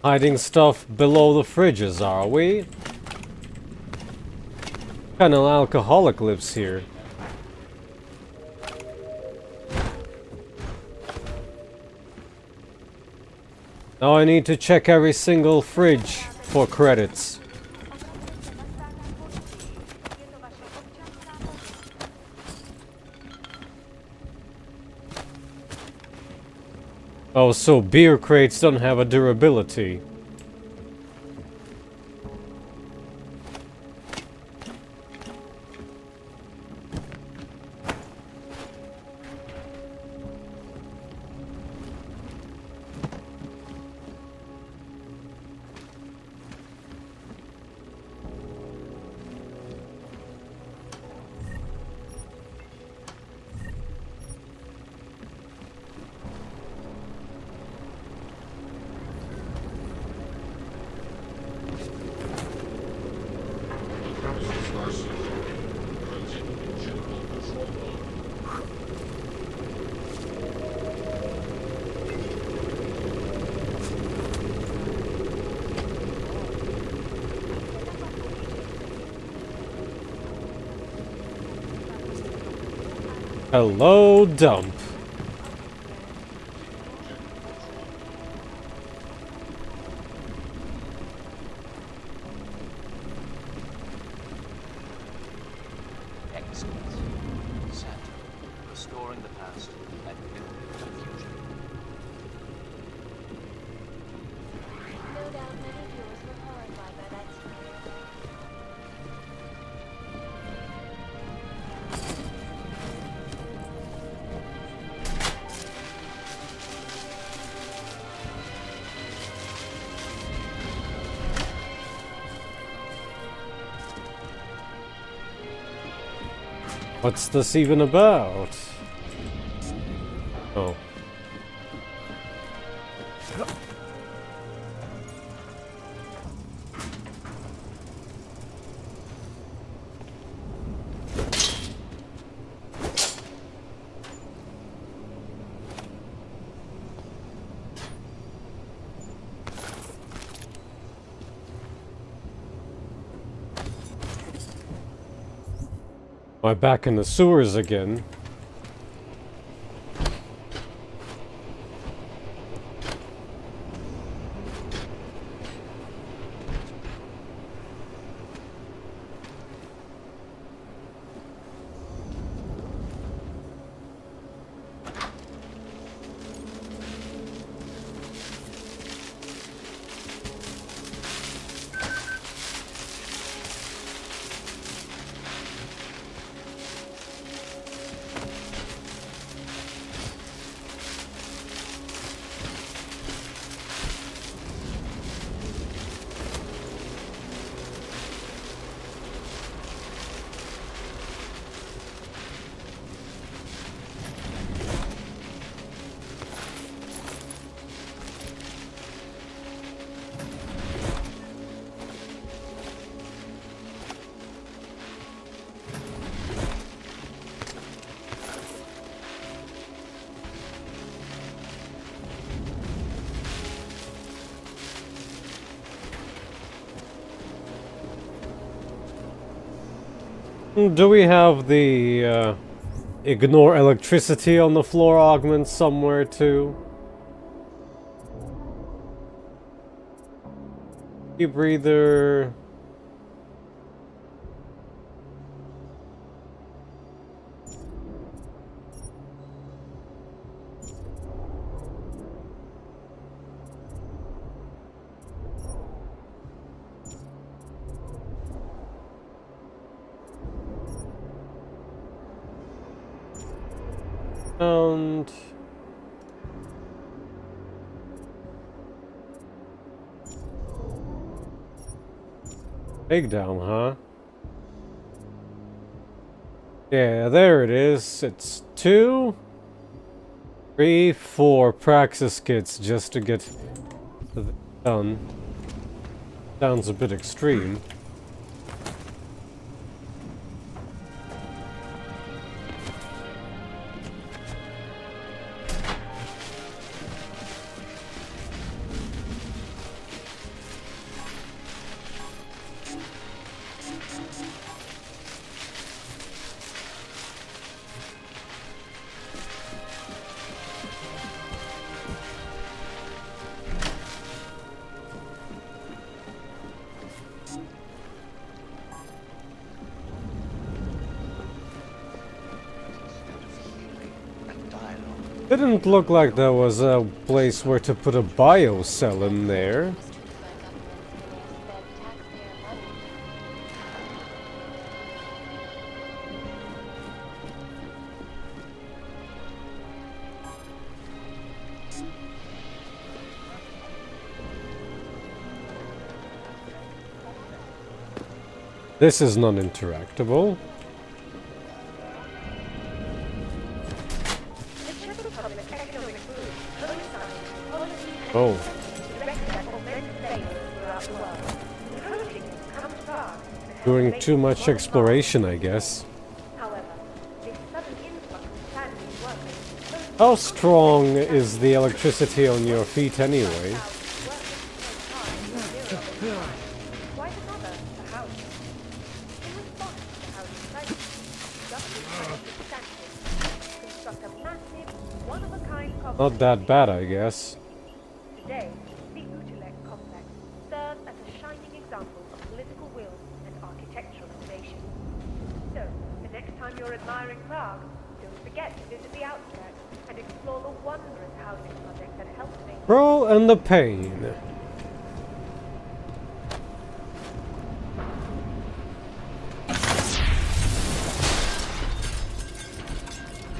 Hiding stuff below the fridges, are we? What kind of alcoholic lives here? Now I need to check every single fridge for credits. Oh, so beer crates don't have a durability. Hello, dump. Excellent. Sad. Restoring the past and building the future. No doubt many viewers were horrified by that scene. What's this even about? Oh. Am I back in the sewers again? Do we have the ignore electricity on the floor augment somewhere too? Breather. And takedown, huh? Yeah, there it is. It's 2, 3, 4 praxis kits just to get done. Sounds a bit extreme. Didn't look like there was a place where to put a bio cell in there. This is non-interactable. Oh. Doing too much exploration, I guess. How strong is the electricity on your feet anyway? Not that bad, I guess. Today, the Utrecht complex serves as a shining example of political will and architectural innovation. So, the next time you're admiring Prague, don't forget to visit the outskirts and explore the wondrous housing projects that help make... Roll and the pain.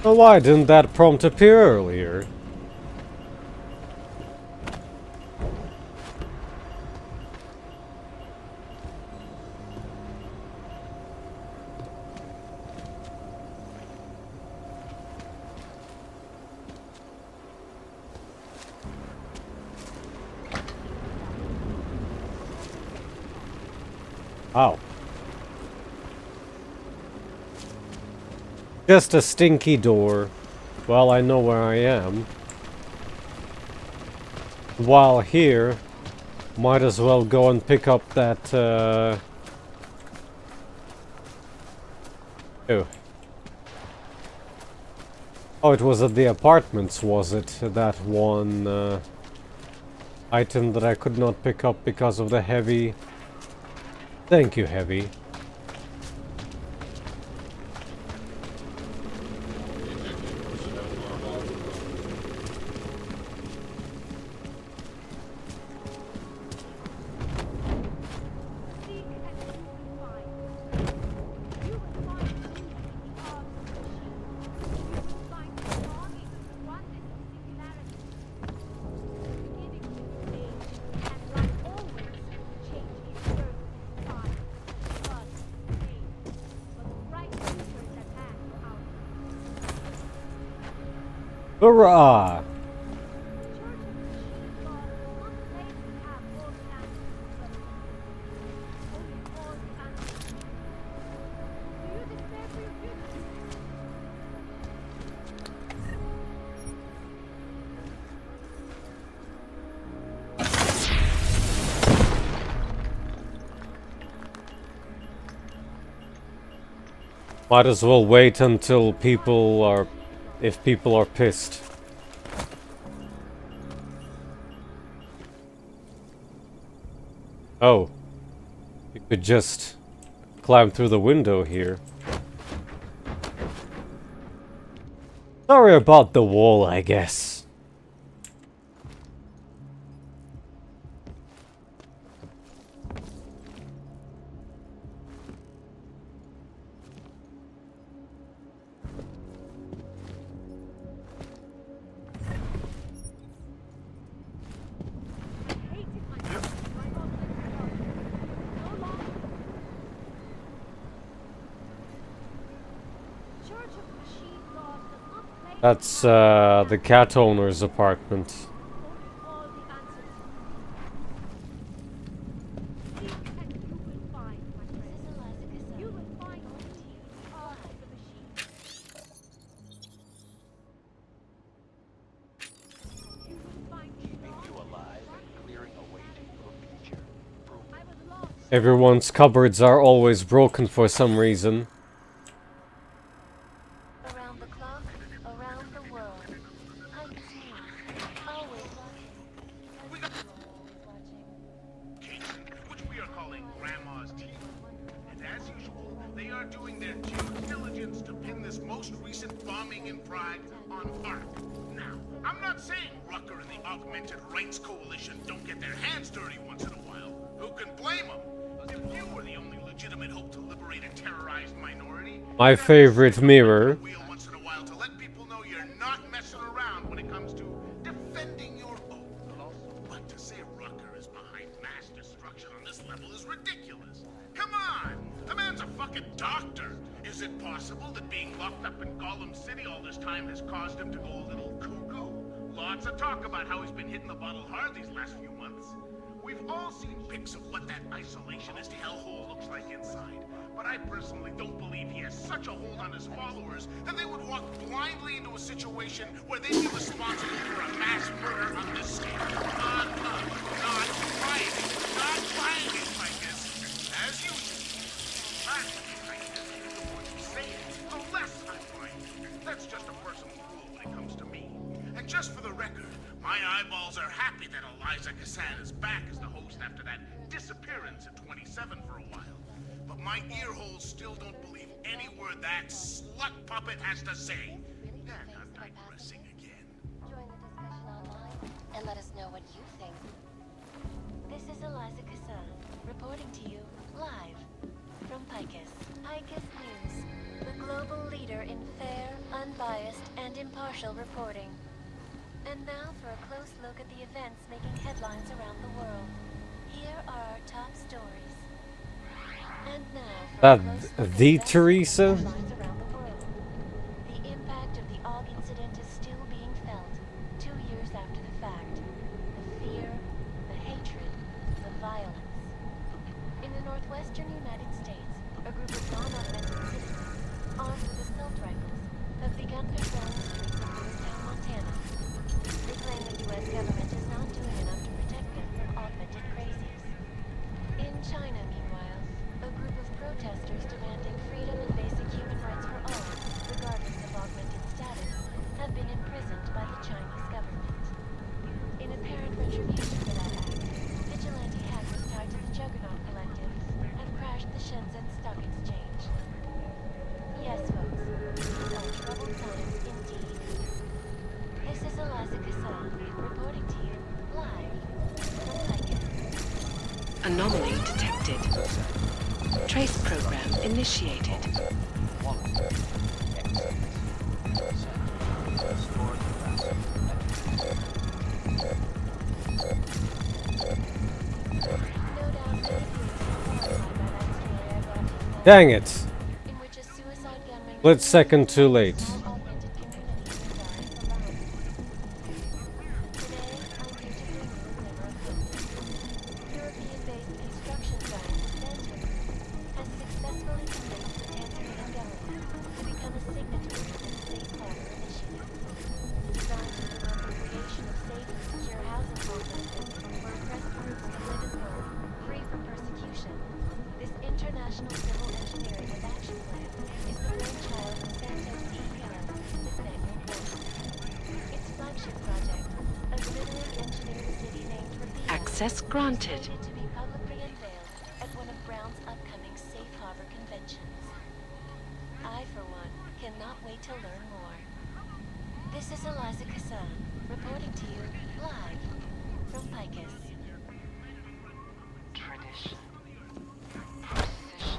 Well, why didn't that prompt appear earlier? Oh. Just a stinky door. Well, I know where I am. While here, might as well go and pick up that, Oh. Oh, it was at the apartments, was it? That one, item that I could not pick up because of the heavy... Thank you, heavy. Hurrah! Might as well wait until people are... if people are pissed. Oh. You could just climb through the window here. Sorry about the wall, I guess. That's the cat owner's apartment. Everyone's cupboards are always broken for some reason. Around the clock, around the world. Pike's News, always watching. Which we are calling Grandma's Tea. And as usual, they are doing their due diligence to pin this most recent bombing in Prague on ARC. Now, I'm not saying Rucker and the Augmented Rights Coalition don't get their hands dirty once in a while. Who can blame them? If you were the only legitimate hope to liberate a terrorized minority, My favorite mirror. once in a while to let people know you're not messing around when it comes to defending your oath. But to say Rucker is behind mass destruction on this level is ridiculous. Come on! The man's a fucking doctor! Is it possible that being locked up in Gollum City all this time has caused him to go a little cuckoo? Lots of talk about how he's been hitting the bottle hard these last few months. We've all seen pics of what that isolationist hellhole looks like inside, but I personally don't believe he has such a hold on his followers that they would walk blindly into a situation where they'd be responsible for a mass murder on this scale. Not buying it, Ficus. As usual. The more you say it, the less I'm buying it. That's just a personal rule when it comes to me. And just for the record, my eyeballs are happy that Eliza Cassan is back as the host after that disappearance at 27 for a while. But my ear holes still don't believe any word that slut puppet has to say. And I'm digressing again. Join the discussion online and let us know what you think. This is Eliza Cassan, reporting to you live from Picus. Picus News, the global leader in fair, unbiased, and impartial reporting. And now for a close look at the events making headlines around the world. Here are our top stories. And now for The Teresa? headlines around the world. The impact of the AUG incident is still being felt 2 years after the fact. The fear, the hatred, the violence. In the northwestern United States, a group of non-augmented citizens, armed with assault rifles, have begun patrolling the streets of Lewistown, Montana. They claim the U.S. government is not doing enough to protect them from augmented crazies. In China, meanwhile, a group of protesters demanding freedom and basic human rights for all, regardless of augmented status, have been imprisoned by the Chinese government. In apparent retribution for that act, vigilante hackers tied to the Juggernaut Collective have crashed the Shenzhen Stock Exchange. Yes, folks, these are troubled times indeed. This is Eliza Cassan, reporting to you, live from Picus. Anomaly detected. Trace program initiated. Dang it. Split second too late. This international civil engineering and action plan is preparing Access granted. To be publicly unveiled at one of Brown's upcoming Safe Harbor conventions. I, for one, cannot wait to learn more. This is Eliza Kassan, reporting to you live from Picus. Tradition. Precision.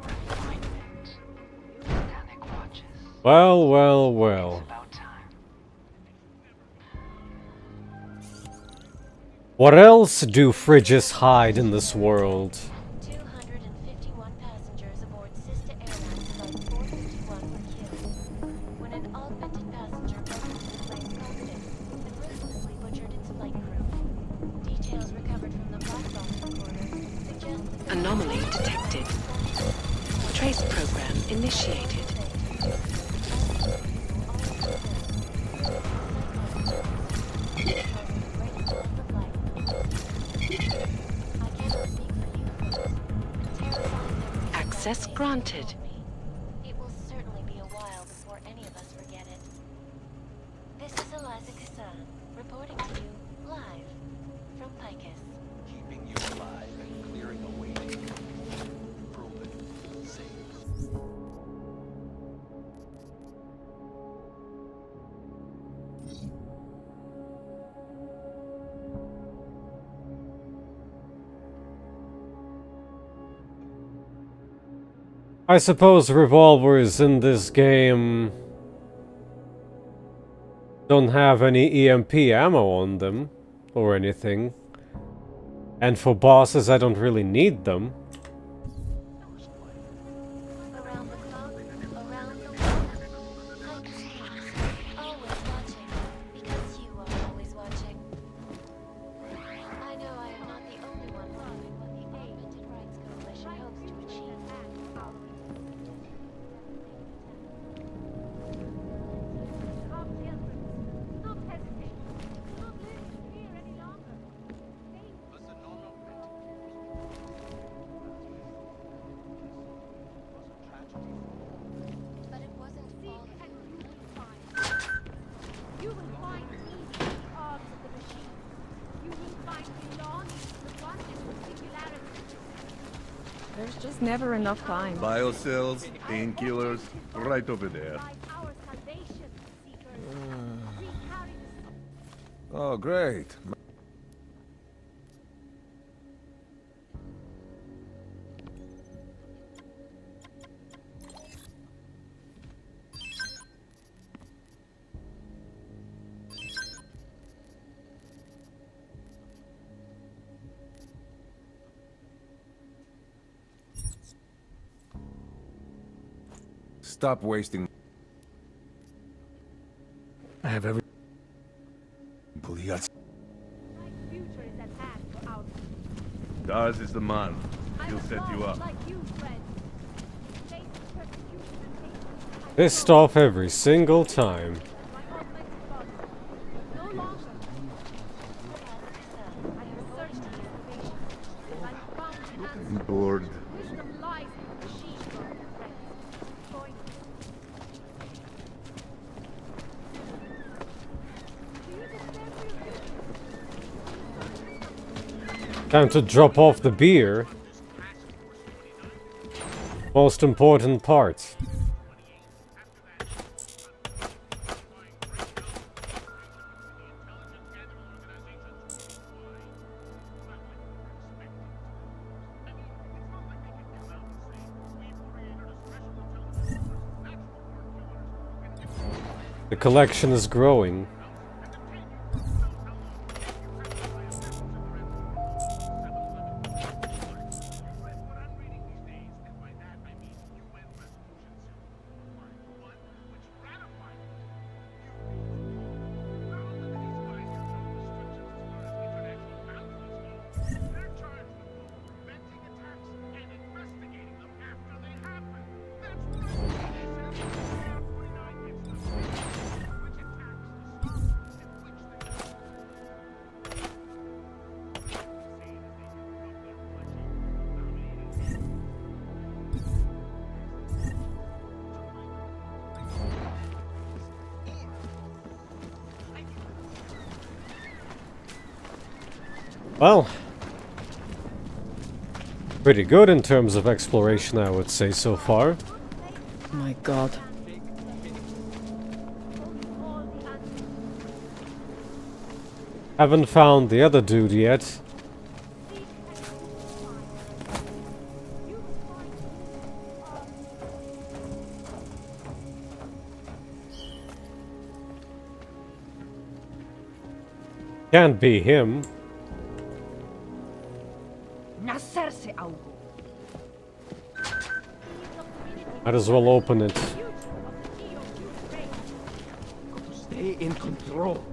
Refinement. Mechanic watches. Well, well, well. About time. What else do fridges hide in this world? 251 passengers aboard Sister Airlines Flight 451 were killed when an augmented passenger broke into the flight's cockpit and ruthlessly butchered its flight crew. Details recovered from the black box recorder suggest that Anomaly detected. Trace program initiated. Access granted. it will certainly be a while before any of us forget it. This is Eliza Kassan, reporting to you live from Picus. Keeping you alive and clearing a way to you. Proven. Safe. I suppose revolvers in this game don't have any EMP ammo on them or anything. And for bosses I don't really need them. Around the clock, around the world. Picus Games, always watching, because you are always watching. I know I am not the only one wondering what the Augmented Rights Coalition hopes to achieve. Stop hesitating. Stop living here any longer. But it wasn't all of it. You will find easy the arms of the machine. You will find belonging to the oneness of singularity. There's just never enough time. Biocells, painkillers, right over there. By our salvation, seekers. We carry the Oh, great. Stop wasting. I have every... Блядь. future is at hand for our Daz is the man. I'm He'll a set you god up. like you, friend. Face persecution and hate. Pissed off every single time. My augmented body. No longer. I have searched the information. And I found the answer. Bored. Wisdom lies in the machine, friends. Going. Do you despair for your future? Time to drop off the beer. Most important part. The collection is growing. Well, pretty good in terms of exploration, I would say, so far. My god. Haven't found the other dude yet. Can't be him. Might as well open it. Stay in control.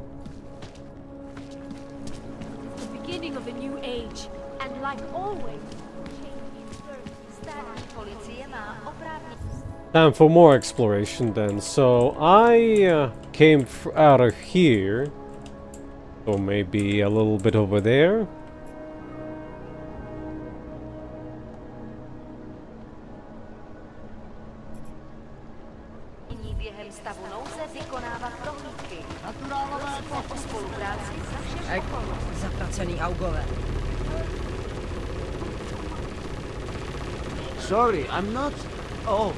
The beginning of a new age, and like always, Time for more exploration then. So I came out of here. So maybe a little bit over there. Sorry, I'm not... Oh,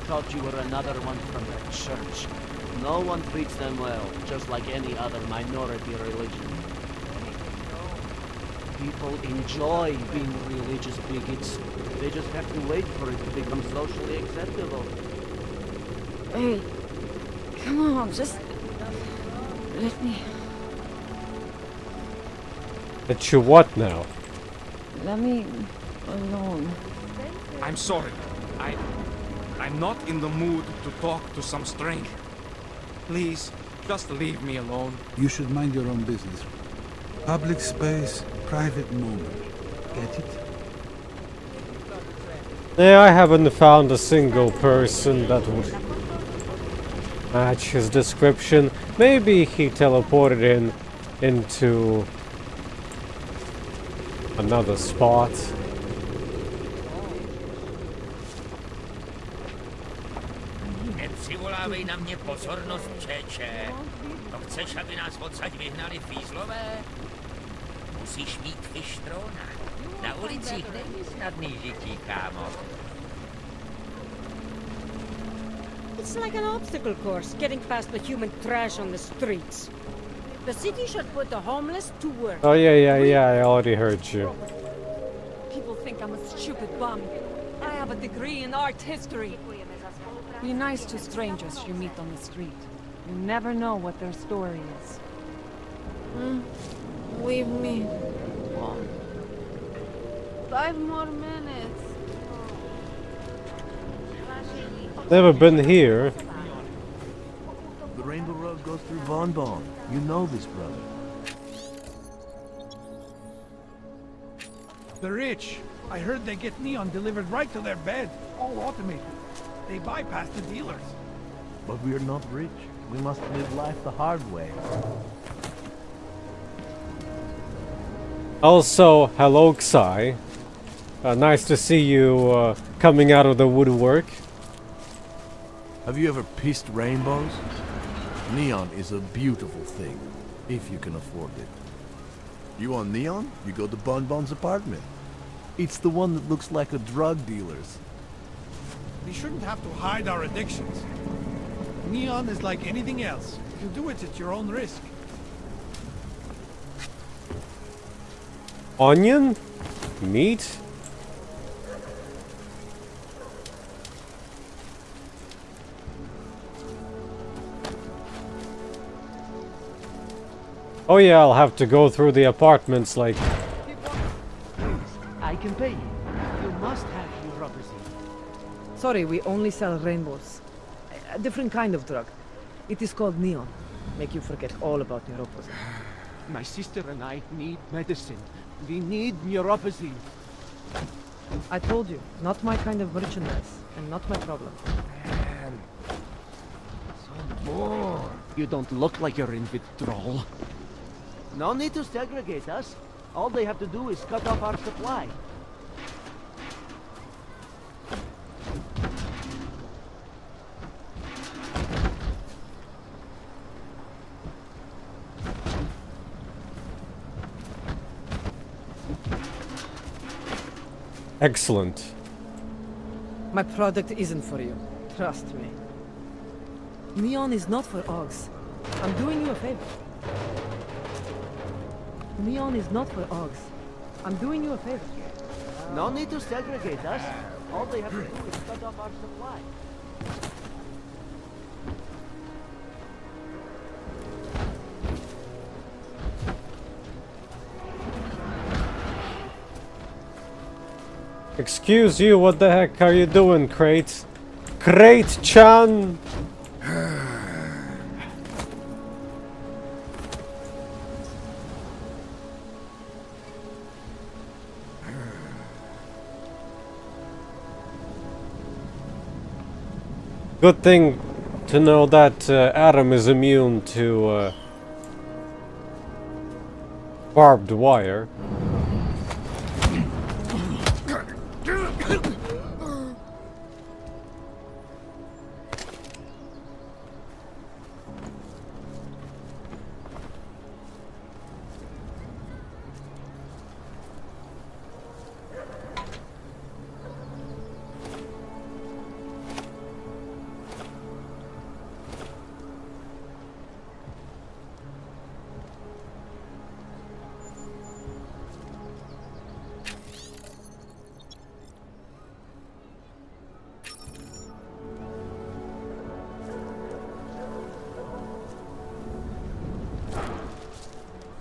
thought you were another one from the church. No one treats them well, just like any other minority religion. People enjoy being religious bigots. They just have to wait for it to become socially acceptable. Hey, come on, just... let me... Let you what now? let me alone. I'm sorry. I'm not in the mood to talk to some stranger. Please, just leave me alone. You should mind your own business. Public space, private moment. Get it? Yeah, I haven't found a single person that would match his description. Maybe he teleported into another spot. Nepřivolávej na mě pozornost, čeče. To chceš, aby nás odsaď vyhnali fízlové? Musíš mít fištrona. Na ulicích není snadný žití, kámo. It's like an obstacle course, getting past the human trash on the streets. The city should put the homeless to work. Oh yeah, I already heard you. People think I'm a stupid bum. I have a degree in art history. Be nice to strangers you meet on the street. You never know what their story is. Leave me. 5 more minutes. Never been here. The Rainbow Road goes through Bon Bon. You know this, brother. The rich. I heard they get neon delivered right to their bed. All automated. They bypass the dealers. But we are not rich. We must live life the hard way. Also, hello Xai. Nice to see you coming out of the woodwork. Have you ever pissed rainbows? Neon is a beautiful thing, if you can afford it. You want neon? You go to Bon Bon's apartment. It's the one that looks like a drug dealer's. We shouldn't have to hide our addictions. Neon is like anything else. You do it at your own risk. Onion? Meat? Oh yeah, I'll have to go through the apartments like... I can pay you. You must have neuropathy. Sorry, we only sell rainbows. A different kind of drug. It is called neon. Make you forget all about neuropathy. My sister and I need medicine. We need neuropathy. I told you, not my kind of merchandise, and not my problem. Man, some more. You don't look like you're in withdrawal. No need to segregate us. All they have to do is cut off our supply. Excellent. My product isn't for you. Trust me. Neon is not for Augs. I'm doing you a favor. Neon is not for Augs. I'm doing you a favor. No need to segregate us. All they have to do is cut off our supply. Excuse you, what the heck are you doing, Crate? Crate-chan! Good thing to know that Adam is immune to barbed wire.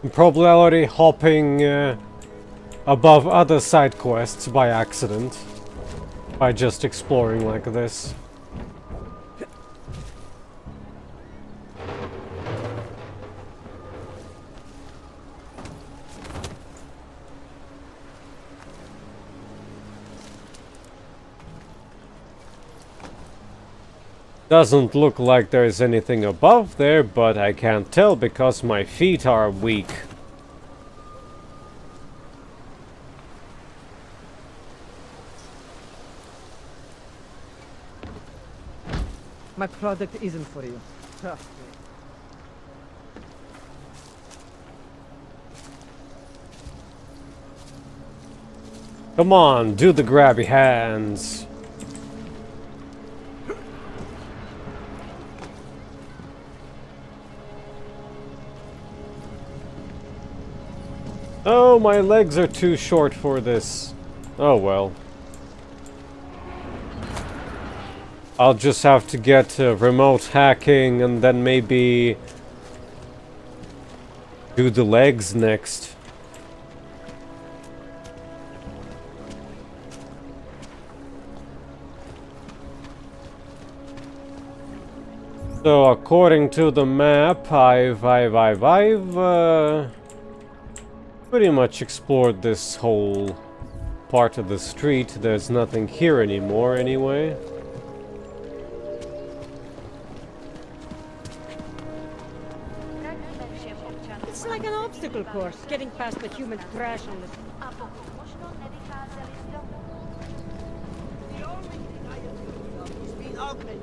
I'm probably already hopping above other side quests by accident, by just exploring like this. Doesn't look like there's anything above there, but I can't tell because my feet are weak. My product isn't for you. Trust me. Come on, do the grabby hands. Oh, my legs are too short for this. Oh well. I'll just have to get remote hacking and then maybe do the legs next. So according to the map, I've pretty much explored this whole part of the street. There's nothing here anymore anyway. It's like an obstacle course, getting past the human trash on the... The only thing I am thinking of is being augmented.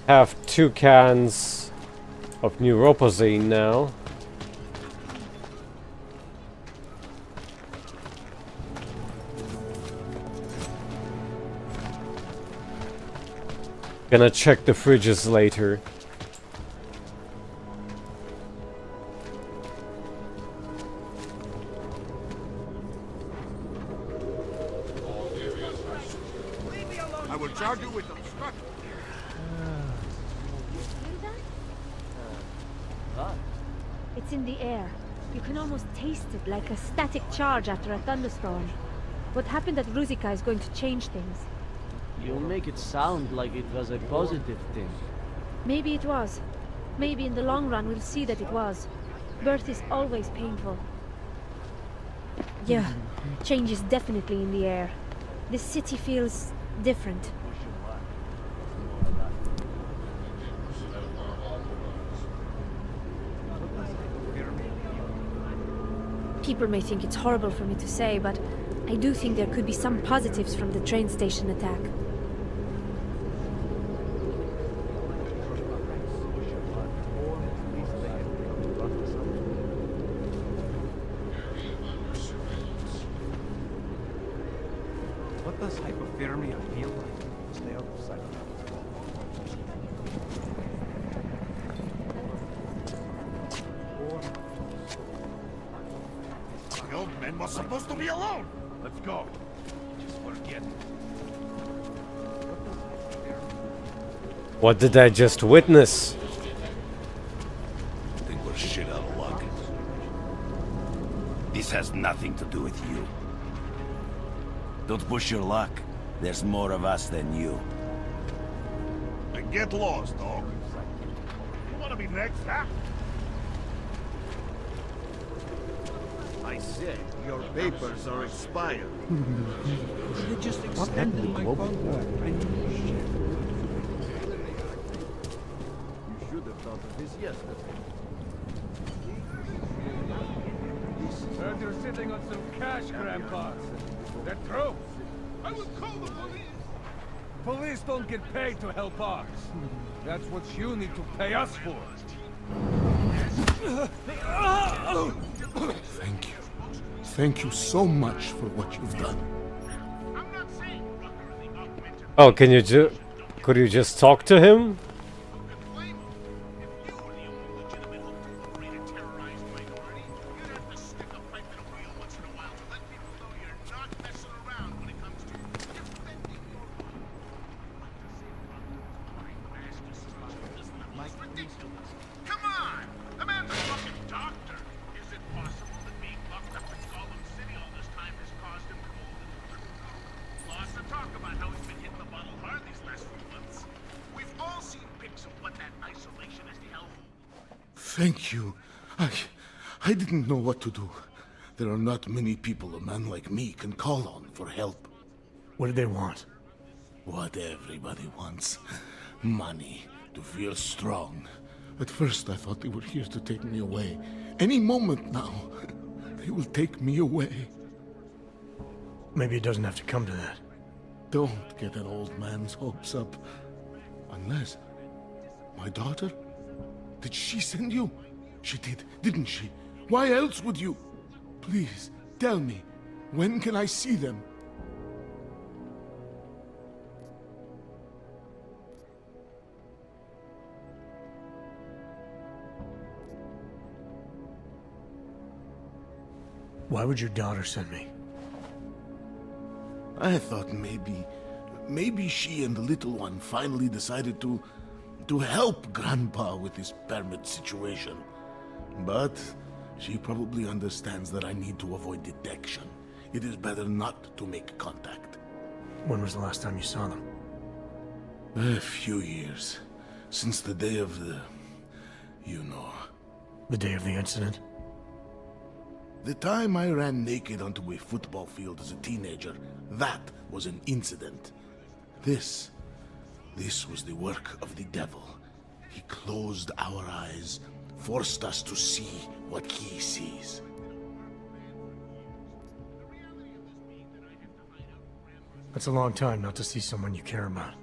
Have 2 cans of neuropozyne now. Gonna check the fridges later. I will charge you with obstruction. It's in the air. You can almost taste it like a static charge after a thunderstorm. What happened at Ruzika is going to change things. You make it sound like it was a positive thing. Maybe it was. Maybe in the long run we'll see that it was. Birth is always painful. Yeah, change is definitely in the air. This city feels different. People may think it's horrible for me to say, but I do think there could be some positives from the train station attack. What does hypothermia feel like? Stay out of sight. The old man was supposed to be alone. Let's go. Just forget it. What did I just witness? I think we're shit out of luck. This has nothing to do with you. Don't push your luck. There's more of us than you. Then get lost, dog. You wanna be next, huh? I said, your papers are expired. They just extended my contract. I knew shit. You should have thought of this yesterday. Heard you're sitting on some cash, Grandpa. That true? I will call the police. Police don't get paid to help us. That's what you need to pay us for. Thank you. Thank you so much for what you've done. Oh, could you just talk to him? Come on! The man's a fucking doctor. Is it possible that being locked up in Gotham City all this time has caused him to go? Lots of talk about how he's been hitting the bottle hard these last few months. We've all seen pics of what that isolation has held. Thank you. I didn't know what to do. There are not many people a man like me can call on for help. What did they want? What everybody wants. Money. To feel strong. At first I thought they were here to take me away. Any moment now, they will take me away. Maybe it doesn't have to come to that. Don't get an old man's hopes up. Unless... My daughter? Did she send you? She did, didn't she? Why else would you? Please, tell me. When can I see them? Why would your daughter send me? I thought maybe she and the little one finally decided to help Grandpa with his permit situation. But she probably understands that I need to avoid detection. It is better not to make contact. When was the last time you saw them? A few years. Since the day of the... you know. The day of the incident? The time I ran naked onto a football field as a teenager, that was an incident. This was the work of the devil. He closed our eyes, forced us to see what he sees. That's a long time not to see someone you care about.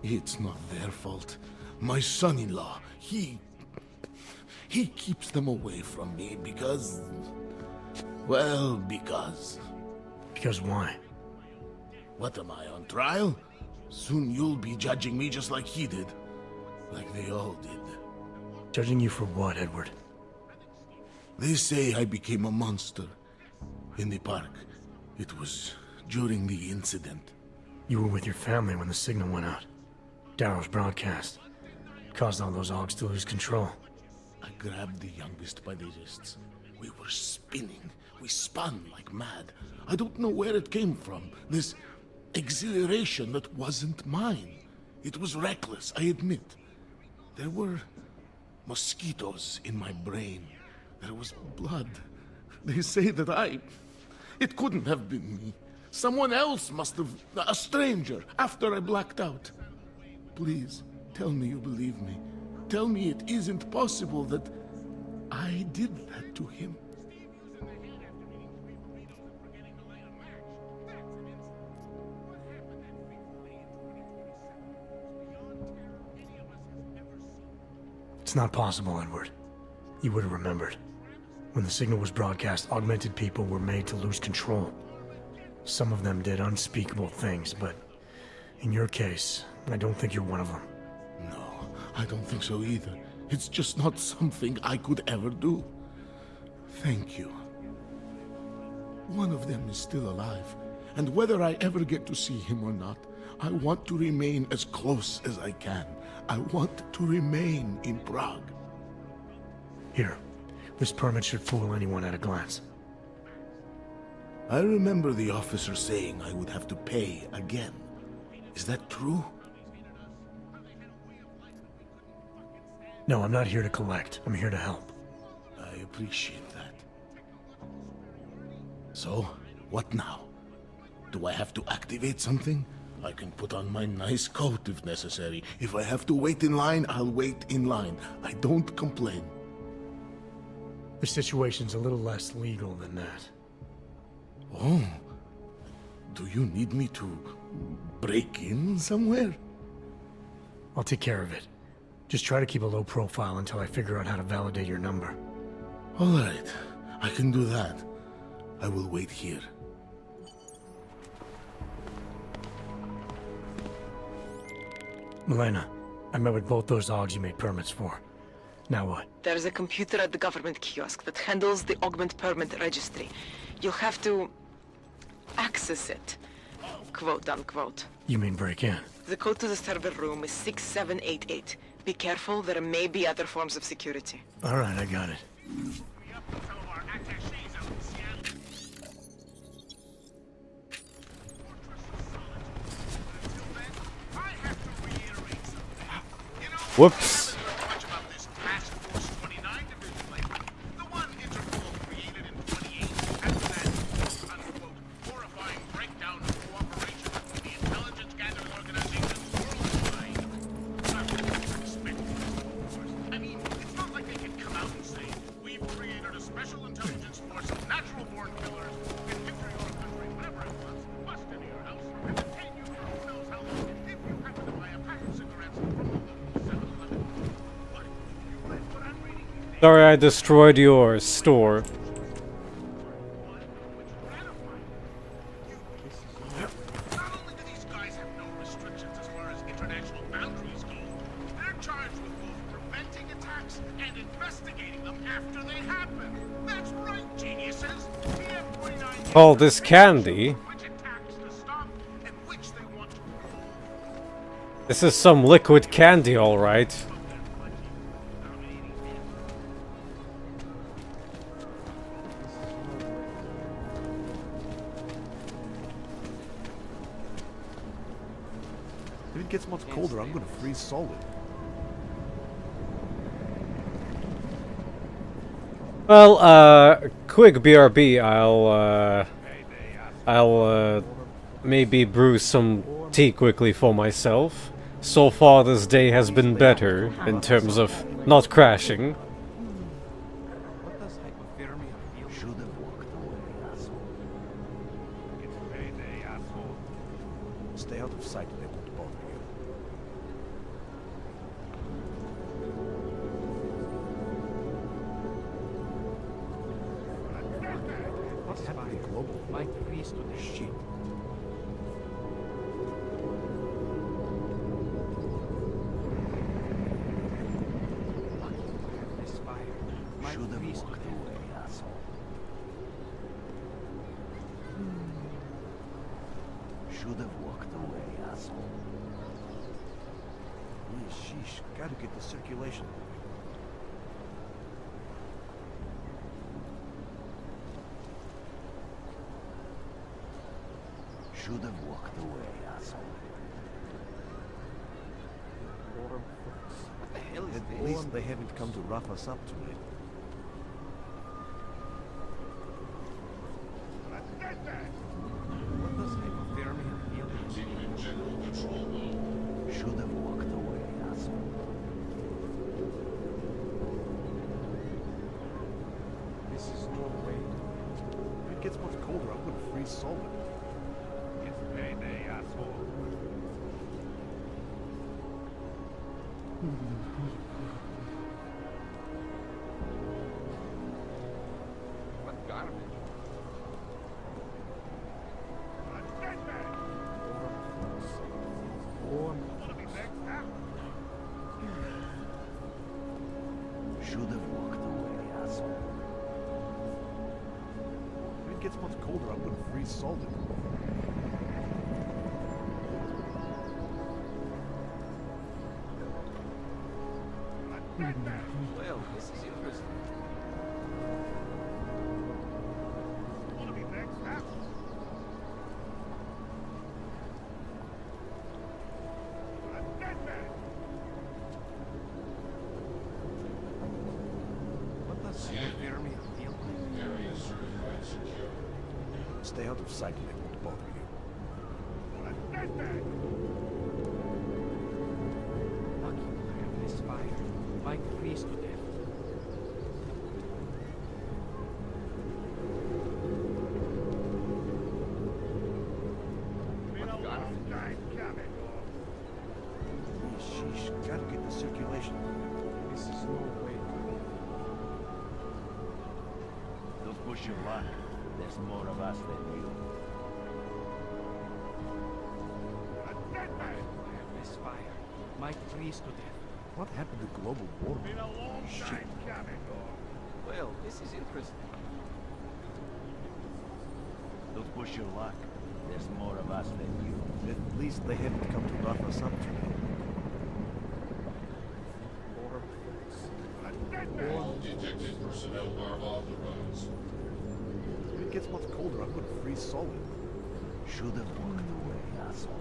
It's not their fault. My son-in-law, he keeps them away from me because... well, because... Because why? What am I, on trial? Soon you'll be judging me just like he did. Like they all did. Judging you for what, Edward? They say I became a monster. In the park. It was during the incident. You were with your family when the signal went out. Darrow's broadcast. Caused all those Augs to lose control. I grabbed the youngest by the wrists. We were spinning. We spun like mad. I don't know where it came from. This exhilaration that wasn't mine. It was reckless, I admit. There were mosquitoes in my brain. There was blood. They say that it couldn't have been me. Someone else must have... a stranger, after I blacked out. Please, tell me you believe me. Tell me it isn't possible that I did that to him. It's not possible, Edward. You would have remembered. When the signal was broadcast, augmented people were made to lose control. Some of them did unspeakable things, but in your case, I don't think you're one of them. No, I don't think so either. It's just not something I could ever do. Thank you. One of them is still alive, and whether I ever get to see him or not, I want to remain as close as I can. I want to remain in Prague. Here, this permit should fool anyone at a glance. I remember the officer saying I would have to pay again. Is that true? No, I'm not here to collect. I'm here to help. I appreciate that. So, what now? Do I have to activate something? I can put on my nice coat if necessary. If I have to wait in line, I'll wait in line. I don't complain. The situation's a little less legal than that. Oh. Do you need me to break in somewhere? I'll take care of it. Just try to keep a low profile until I figure out how to validate your number. All right. I can do that. I will wait here. Milena, I met with both those augs you made permits for. Now what? There's a computer at the government kiosk that handles the augment permit registry. You'll have to access it, quote unquote. You mean break in? The code to the server room is 6788. Be careful, there may be other forms of security. Alright, I got it. Whoops. Sorry I destroyed your store. Call this candy. This is some liquid candy, alright. If it gets much colder, I'm gonna freeze solid. Well, quick BRB, I'll maybe brew some tea quickly for myself. So far this day has been better in terms of not crashing. What does hypothermia feel? Should have walked away, asshole. It's payday, asshole. Stay out of sight, they won't bother you. What's happening? Global. Might freeze to the shit. This fire might Should have freeze to walked death. away, asshole. Should have walked away, asshole. Yeah, sheesh, gotta get the circulation moving. Should have walked away, asshole. What the hell is At this? least they haven't come to rough us up tonight. What does hypothermia feel like? Should have walked away, asshole. This is no way. If it gets much colder, I'm gonna freeze solid. It's payday, asshole. Should have walked away, asshole. If it gets much colder, I'm gonna freeze solid. Well, this is interesting. Wanna be next, huh? A dead man! What does hypothermia feel like? Area certified secure. Stay out of sight and it won't bother you. A dead man! Lucky I have this fire. Might freeze to death. Been a long time coming. Sheesh, gotta get the circulation. This is no way. Don't push your luck. There's more of us than you. A dead man! I have this fire. Might freeze to death. What happened to global warming? Been a long time coming. Well, this is interesting. Don't push your luck. There's more of us than you. At least they haven't come to rough us up today. A dead man! All detected personnel are authorized. If it gets much colder, I'm gonna freeze solid. Should have walked away, asshole.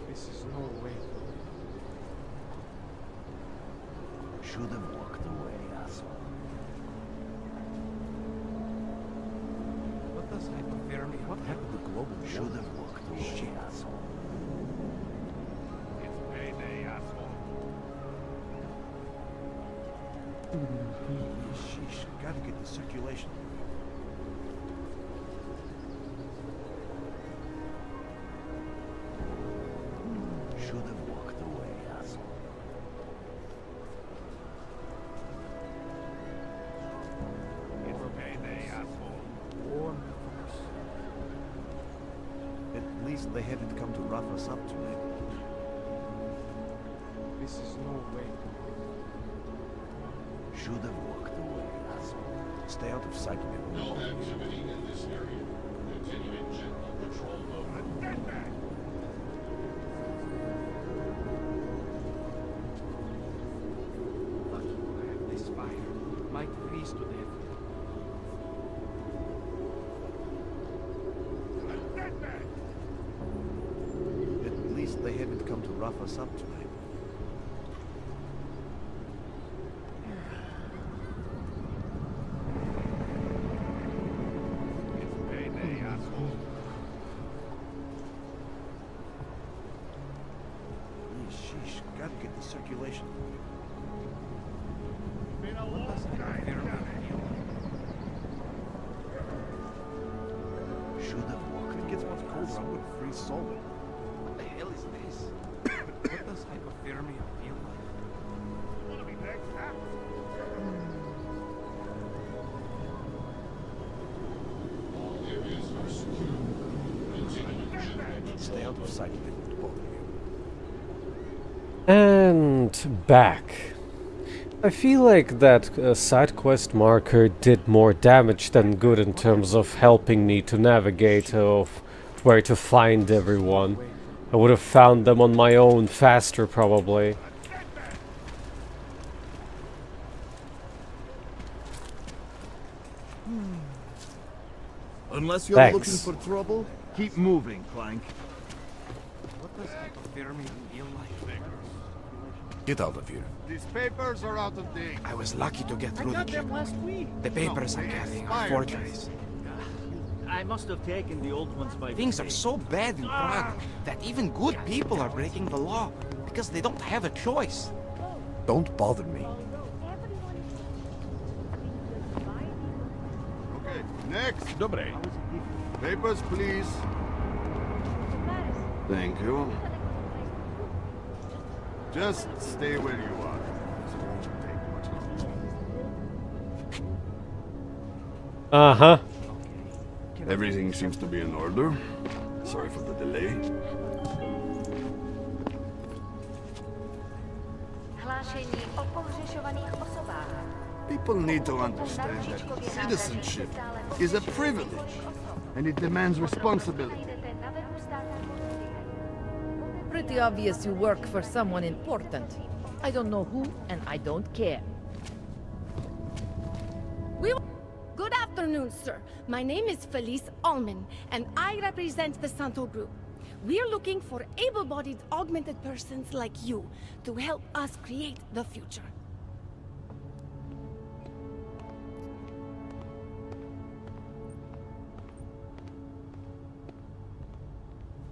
This is no way. Should have walked away, asshole. What does hypothermia? What happened to global Should warming? have walked away, asshole. It's payday, asshole. Sheesh, gotta get the circulation. Should have walked away, asshole. It's payday, asshole. At least they haven't come to rough us up tonight. This is no way. Should have walked away, asshole. Stay out of sight and it No won't bother you. activity in this area. Continuing general patrol mode. A dead man! Lucky I have this fire. Might freeze to death. A dead man! At least they haven't come to rough us up tonight. It's payday, asshole. Sheesh, gotta get the circulation. Been a long time coming. Should have walked If it gets much colder, I'm gonna freeze solid. What the hell is this? What does hypothermia feel like? Wanna be next, huh? All areas are secure. Continuing general Stay out of sight and it won't bother you. And back. I feel like that side quest marker did more damage than good in terms of helping me to navigate of where to find everyone. I would have found them on my own faster probably. Unless you're Thanks. looking for trouble, keep moving, Clank. What does hypothermia feel like? Get out of here. These papers are out of date. I was lucky to get through the queue. last week. The papers I'm carrying are forgeries. I must have taken the old ones by Things are so bad in Prague that even good people are breaking the law because they don't have a choice. Don't bother me. Okay, next. Dobre. Papers, please. Thank you. Just stay where you are. This won't take much longer. Uh-huh. Everything seems to be in order. Sorry for the delay. prohlášení o pohřešovaných osobách. People need to understand that citizenship is a privilege, and it demands responsibility. Pretty obvious you work for someone important. I don't know who, and I don't care. Good afternoon, sir. My name is Felice Allman, and I represent the Santo Group. We're looking for able-bodied augmented persons like you to help us create the future.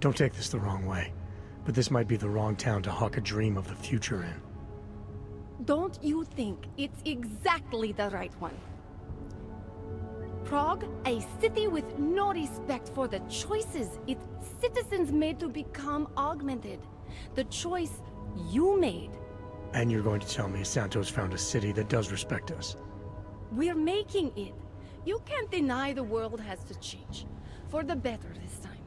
Don't take this the wrong way, but this might be the wrong town to hawk a dream of the future in. Don't you think it's exactly the right one? Prague, a city with no respect for the choices its citizens made to become augmented. The choice you made. And you're going to tell me Santos found a city that does respect us. We're making it. You can't deny the world has to change. For the better this time.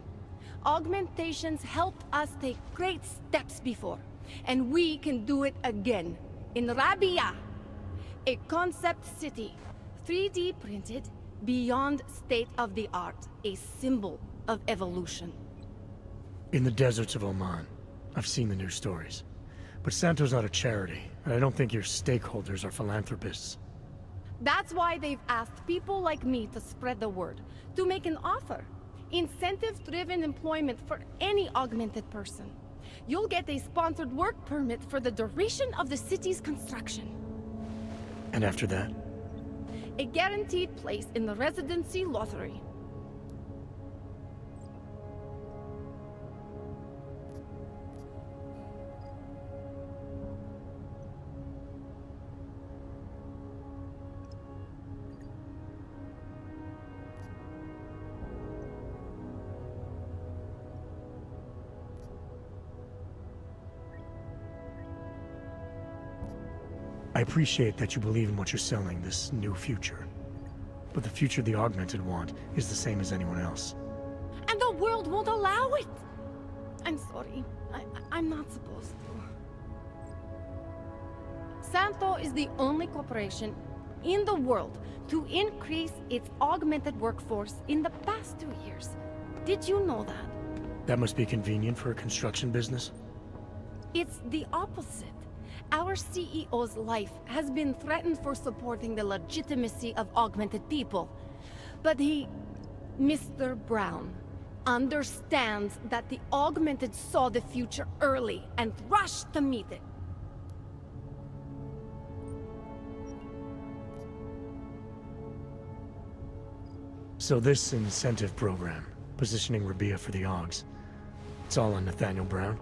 Augmentations helped us take great steps before. And we can do it again. In Rabia. A concept city. 3D printed. Beyond state-of-the-art, a symbol of evolution. In the deserts of Oman. I've seen the news stories. But Santo's not a charity, and I don't think your stakeholders are philanthropists. That's why they've asked people like me to spread the word, to make an offer. Incentive-driven employment for any augmented person. You'll get a sponsored work permit for the duration of the city's construction. And after that? A guaranteed place in the residency lottery. I appreciate that you believe in what you're selling, this new future. But the future the Augmented want is the same as anyone else. And the world won't allow it! I'm sorry. I'm not supposed to. Santo is the only corporation in the world to increase its augmented workforce in the past 2 years. Did you know that? That must be convenient for a construction business. It's the opposite. Our CEO's life has been threatened for supporting the legitimacy of augmented people. But he, Mr. Brown, understands that the augmented saw the future early and rushed to meet it. So this incentive program, positioning Rabia for the Augs, it's all on Nathaniel Brown?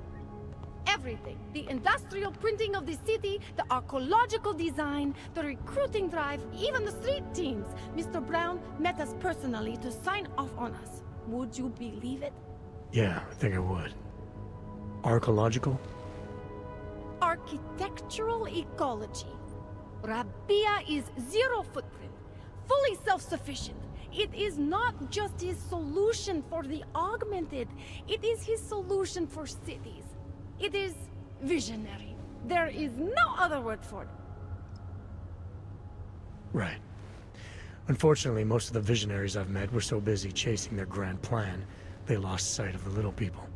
Everything. The industrial printing of the city, the archaeological design, the recruiting drive, even the street teams. Mr. Brown met us personally to sign off on us. Would you believe it? Yeah, I think I would. Archaeological? Architectural ecology. Rabia is zero footprint, fully self-sufficient. It is not just his solution for the augmented, it is his solution for cities. It is visionary. There is no other word for it. Right. Unfortunately, most of the visionaries I've met were so busy chasing their grand plan, they lost sight of the little people.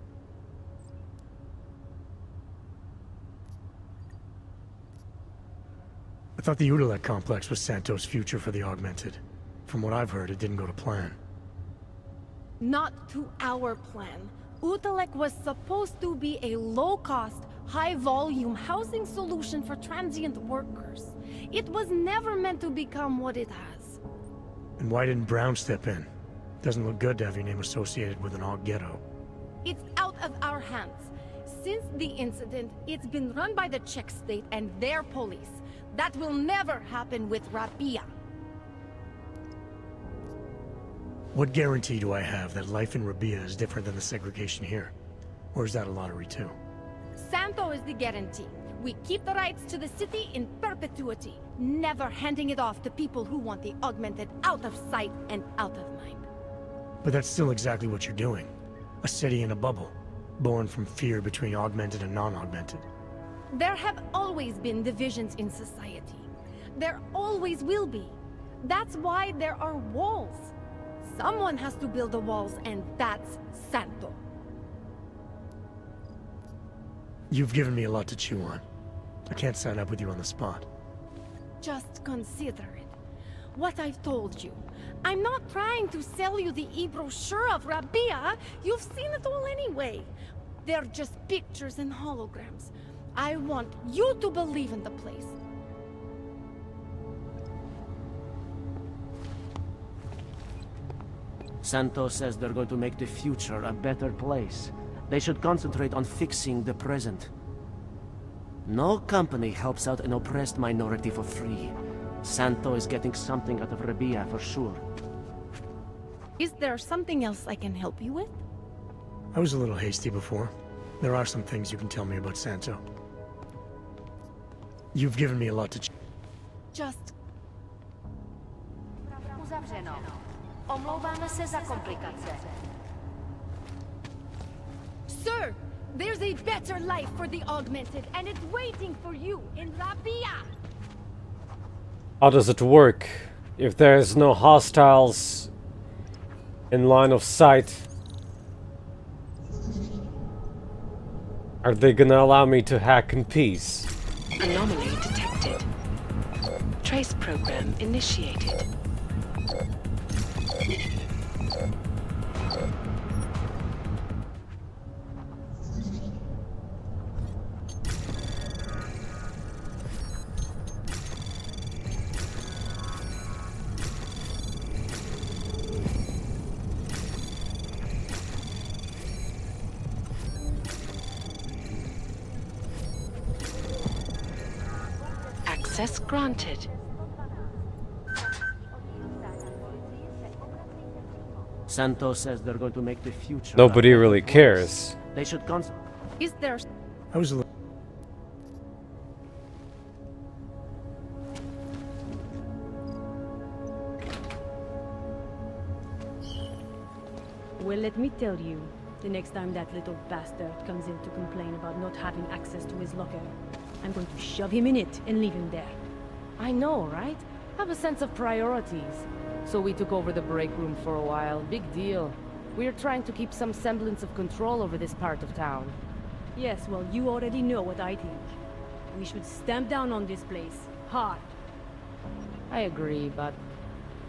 I thought the Udalek complex was Santos' future for the Augmented. From what I've heard, it didn't go to plan. Not to our plan. Utalek was supposed to be a low-cost, high-volume housing solution for transient workers. It was never meant to become what it has. And why didn't Brown step in? Doesn't look good to have your name associated with an Aug ghetto. It's out of our hands. Since the incident, it's been run by the Czech state and their police. That will never happen with Rabia. What guarantee do I have that life in Rabia is different than the segregation here? Or is that a lottery too? Santo is the guarantee. We keep the rights to the city in perpetuity, never handing it off to people who want the augmented out of sight and out of mind. But that's still exactly what you're doing. A city in a bubble, born from fear between augmented and non-augmented. There have always been divisions in society. There always will be. That's why there are walls. Someone has to build the walls, and that's Santo. You've given me a lot to chew on. I can't sign up with you on the spot. Just consider it. What I've told you. I'm not trying to sell you the e-brochure of Rabia. You've seen it all anyway. They're just pictures and holograms. I want you to believe in the place. Santo says they're going to make the future a better place. They should concentrate on fixing the present. No company helps out an oppressed minority for free. Santo is getting something out of Rabia for sure. Is there something else I can help you with? I was a little hasty before. There are some things you can tell me about Santo. You've given me a lot to Just... Uzavřeno. Omlouváme se za komplikace. Sir, there's a better life for the augmented, and it's waiting for you in Rabia! How does it work? If there's no hostiles in line of sight, are they gonna allow me to hack in peace? Anomaly detected. Trace program initiated. Access granted. Santo says they're going to make the future. Nobody really cares. They should Is there... I was a little... Well, let me tell you, the next time that little bastard comes in to complain about not having access to his locker, I'm going to shove him in it and leave him there. I know, right? Have a sense of priorities. So we took over the break room for a while. Big deal. We're trying to keep some semblance of control over this part of town. Yes, well, you already know what I think. We should stamp down on this place. Hard. I agree, but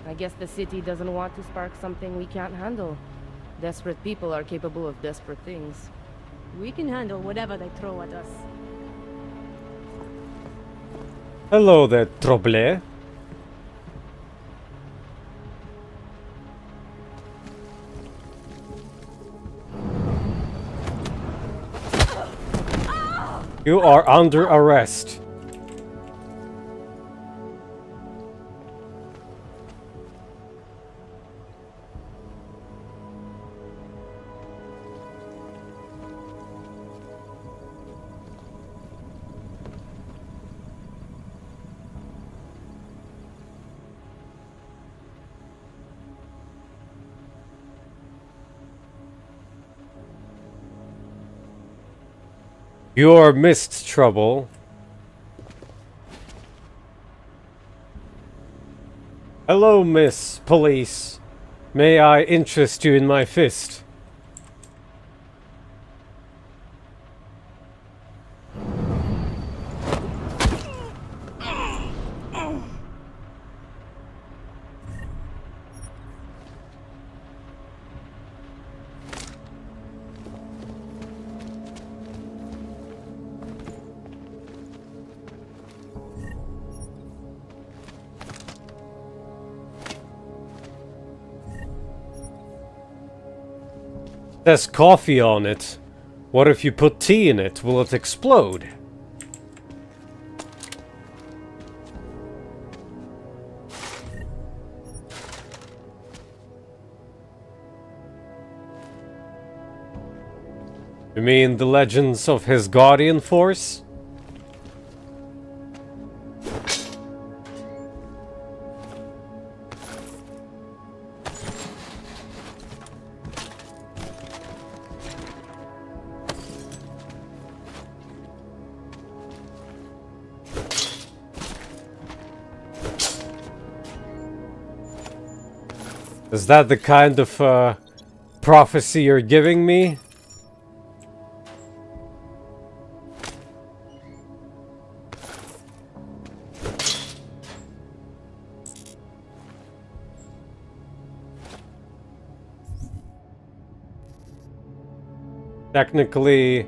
I guess the city doesn't want to spark something we can't handle. Desperate people are capable of desperate things. We can handle whatever they throw at us. Hello there, Trouble. You are under arrest. You're missed, Trouble. Hello, Miss Police. May I interest you in my fist? There's coffee on it. What if you put tea in it? Will it explode? You mean the legends of his guardian force? Is that the kind of prophecy you're giving me? Technically,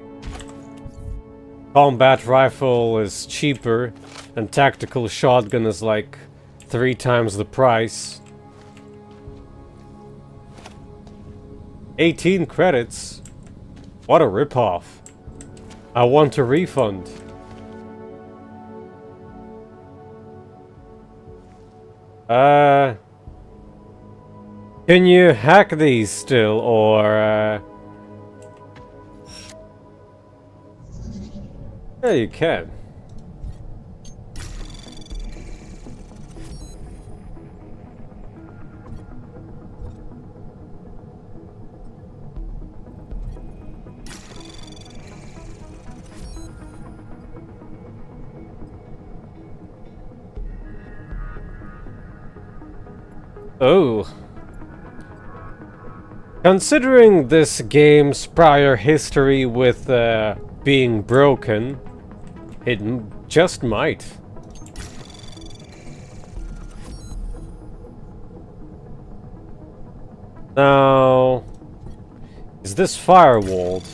combat rifle is cheaper, and tactical shotgun is like 3 times the price. 18 credits? What a ripoff. I want a refund. Can you hack these still, or yeah, you can. Oh. Considering this game's prior history with being broken, it just might. Now, is this firewalled?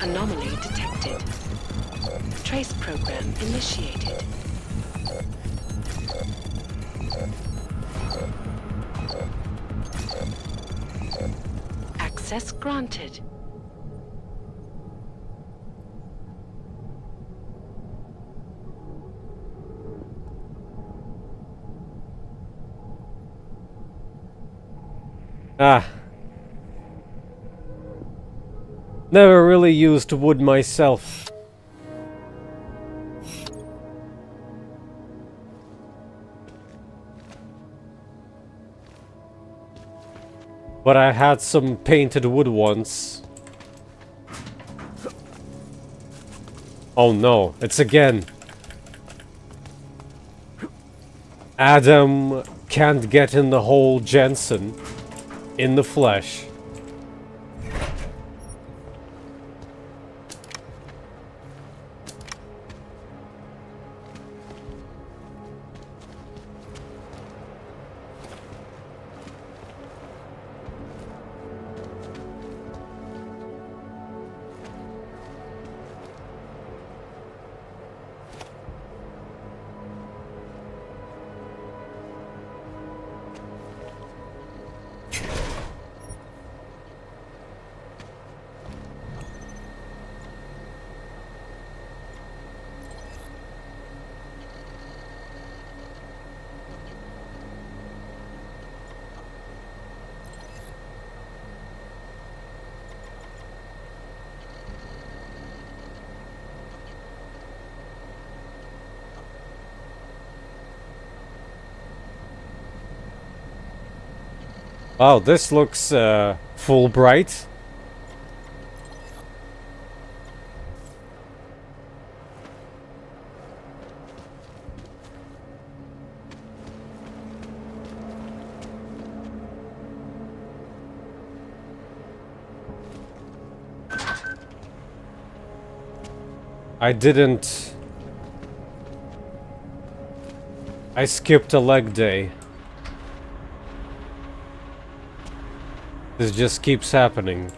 Anomaly detected. Trace program initiated. Access granted. Ah. Never really used wood myself. But I had some painted wood once. Oh no, it's again. Adam can't get in the hole Jensen in the flesh. Wow, this looks full bright. I skipped a leg day. This just keeps happening.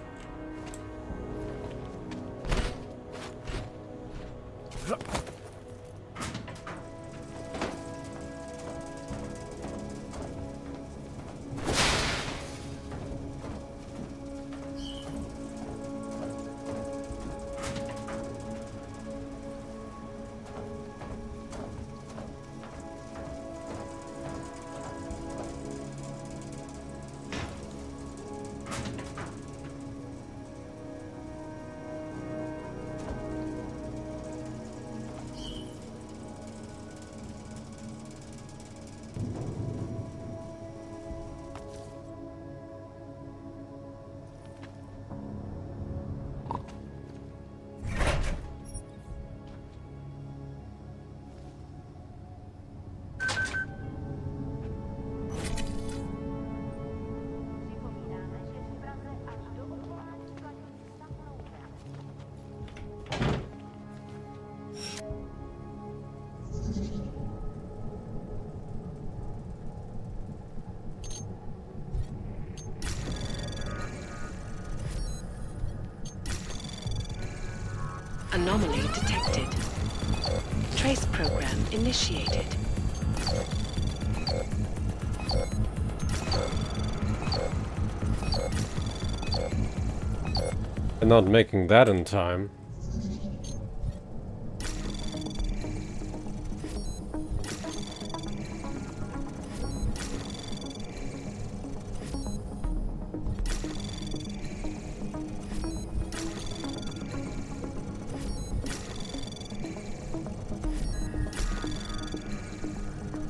Anomaly detected. Trace program initiated. And not making that in time.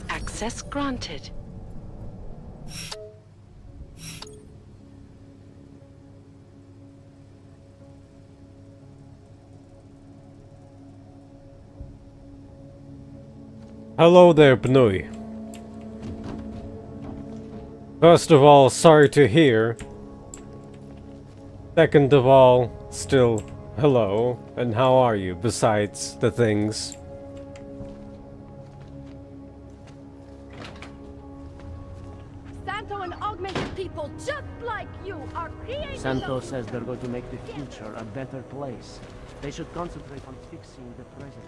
Access granted. Hello there, Bnui. First of all, sorry to hear. Second of all, still hello, and how are you, besides the things? Santo and augmented people just like you are creating... Santo says they're going to make the future a better place. They should concentrate on fixing the present.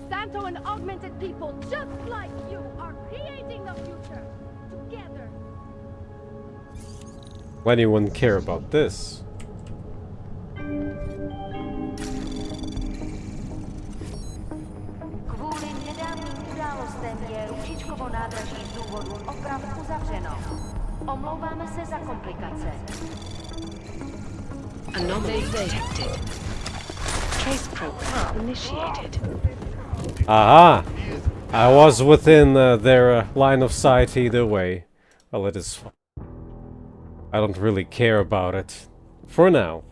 Santo and augmented people just like you are creating the future together. Why do anyone care about this? Kvůli nedávným událostem je Ručičkovo nádraží z důvodu oprav uzavřeno. Omlouváme se za komplikace. Anomaly detected. Trace program initiated. Aha! I was within their line of sight either way. Well, it is fine. I don't really care about it. For now.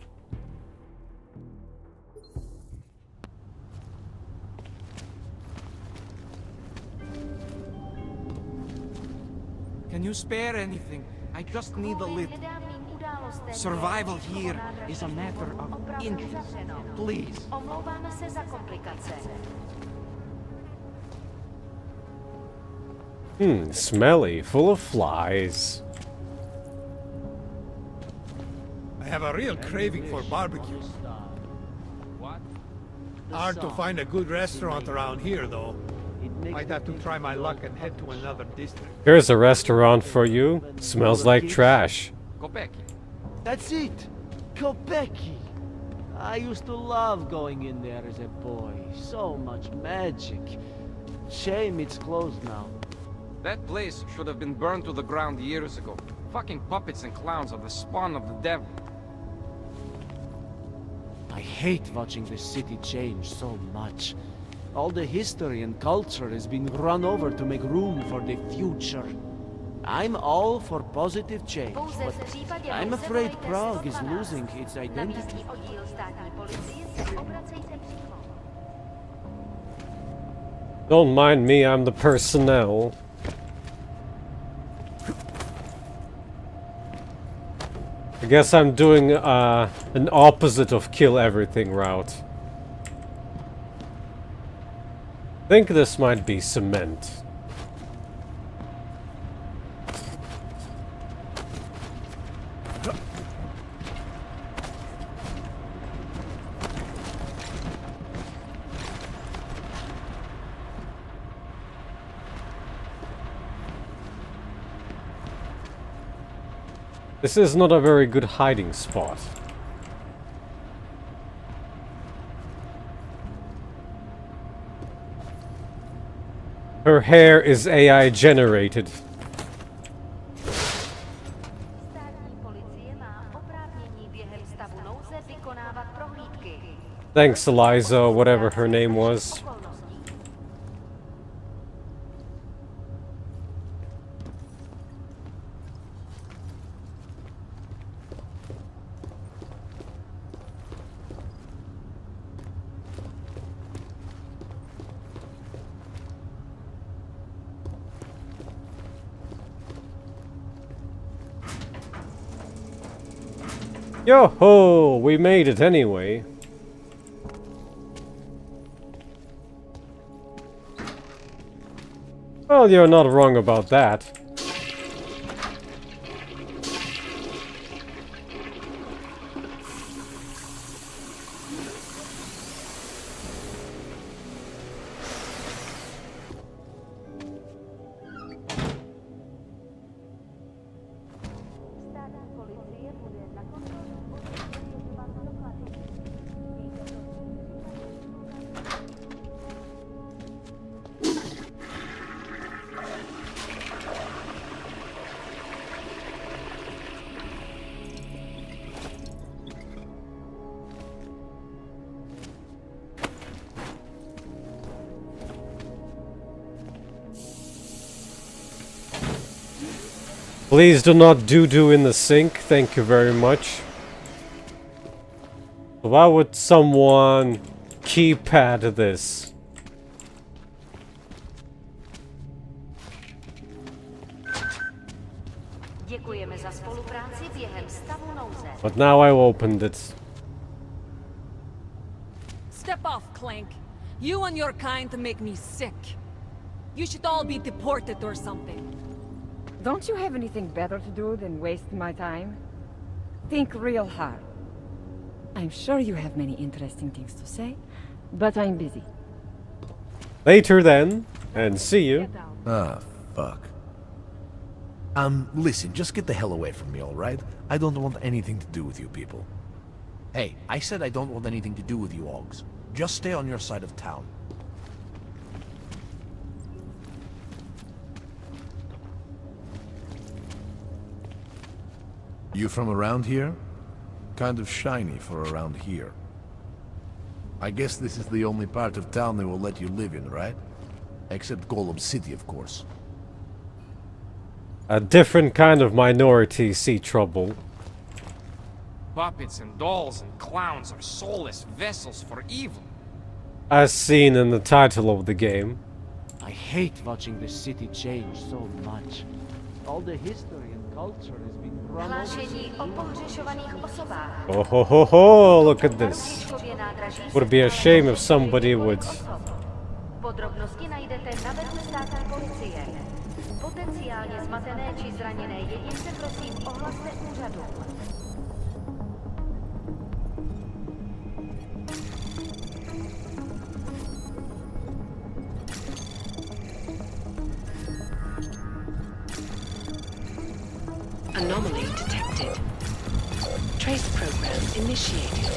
Can you spare anything? I just need a little. Survival here is a matter of inches. Please. Omlouváme se za komplikace. Smelly, full of flies. I have a real craving for barbecue. Hard to find a good restaurant around here, though. Might have to try my luck and head to another district. Here's a restaurant for you. Smells like trash. Kopeki. That's it! Kopeki! I used to love going in there as a boy. So much magic. Shame it's closed now. That place should have been burned to the ground years ago. Fucking puppets and clowns are the spawn of the devil. I hate watching the city change so much. All the history and culture has been run over to make room for the future. I'm all for positive change, but I'm afraid Prague is losing its identity. Don't mind me, I'm the personnel. I guess I'm doing an opposite of kill everything route. I think this might be cement. This is not a very good hiding spot. Her hair is AI generated. Thanks, Eliza, whatever her name was. Yo-ho! We made it anyway. Well, you're not wrong about that. Please do not doo-doo in the sink, thank you very much. Why would someone keypad this? Děkujeme za spolupráci během stavu nouze. But now I opened it. Step off, Clank. You and your kind make me sick. You should all be deported or something. Don't you have anything better to do than waste my time? Think real hard. I'm sure you have many interesting things to say, but I'm busy. Later then, and see you. Ah, fuck. Listen, just get the hell away from me, alright? I don't want anything to do with you people. Hey, I said I don't want anything to do with you, Augs. Just stay on your side of town. You from around here? Kind of shiny for around here. I guess this is the only part of town they will let you live in, right? Except Golem City, of course. A different kind of minority see trouble. Puppets and dolls and clowns are soulless vessels for evil. As seen in the title of the game. I hate watching the city change so much. All the history and culture has been Hlášení o pohřešovaných osobách. Oh ho ho ho, look at this. Would be a shame if somebody would. Podrobnosti najdete na webu státní policie. Potenciálně zmatené či zraněné jedince prosím ohlaste úřadu. Anomaly detected. Trace program initiated.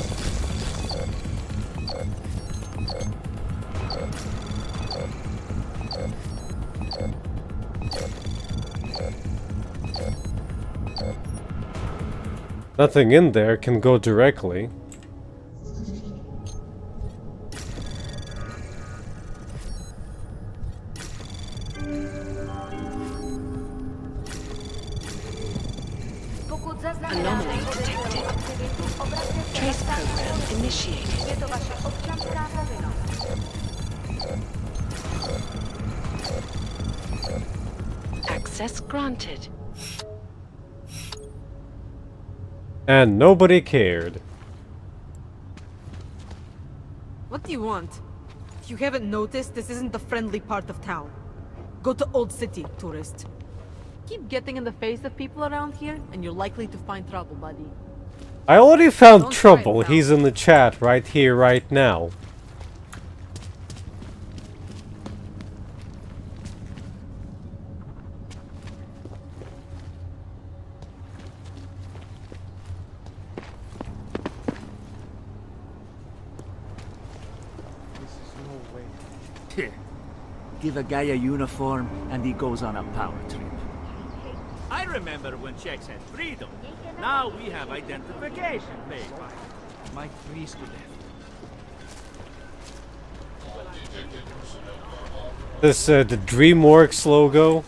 Nothing in there can go directly. Anomaly detected. Trace program initiated. Je to vaše občanská povinnost. Access granted. And nobody cared. What do you want? If you haven't noticed, this isn't the friendly part of town. Go to Old City, tourist. Keep getting in the face of people around here, and you're likely to find trouble, buddy. I already found trouble. He's in the chat right here, right now. Give a guy a uniform and he goes on a power trip. I remember when Czechs had freedom. Now we have identification papers. Might freeze to death. This the DreamWorks logo.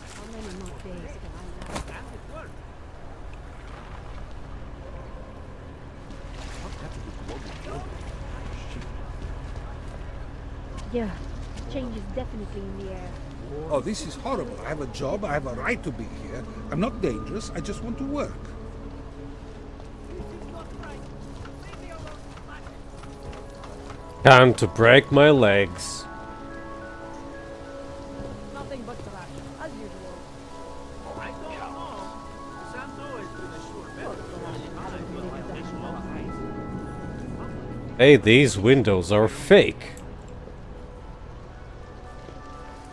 Yeah, change is definitely in the air. Oh, this is horrible. I have a job, I have a right to be here. I'm not dangerous, I just want to work. Time to break my legs. Nothing but trash, as usual. I don't know. Santo has been a sure bet. Hey, these windows are fake.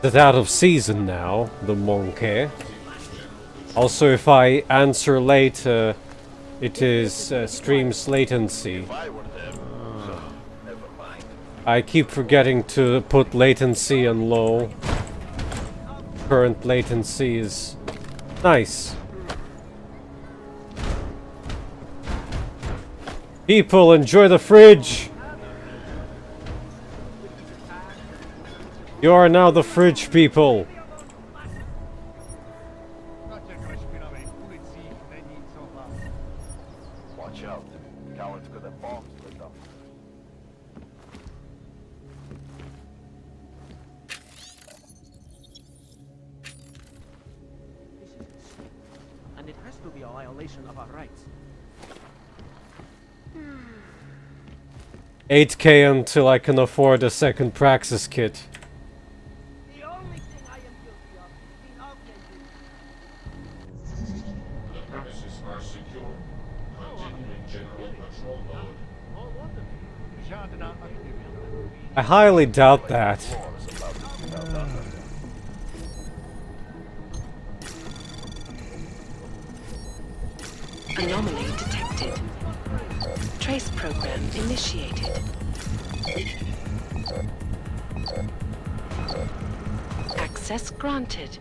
It's out of season now, the monkey. Also, if I answer late, it is stream's latency. I keep forgetting to put latency on low. Current latency is nice. People, enjoy the fridge! You are now the fridge people. violation of our rights. 8K until I can afford a second Praxis kit. Premises are secure. Continuing general patrol mode. I highly doubt that. Anomaly detected. Trace program initiated. Access granted.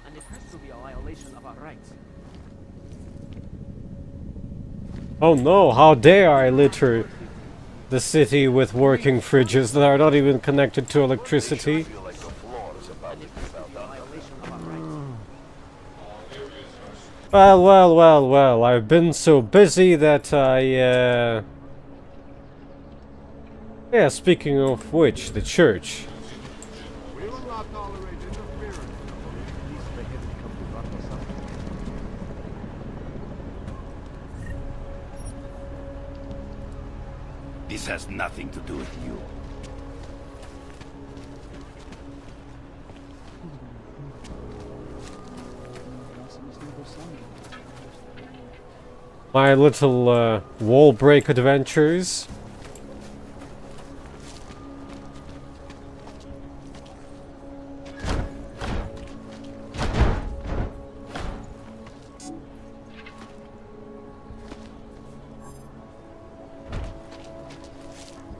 And it has to be a violation of our rights. Oh no, how dare I litter the city with working fridges that are not even connected to electricity. Well, I've been so busy that I, Yeah, speaking of which, the church. This has nothing to do with you. My little wall break adventures.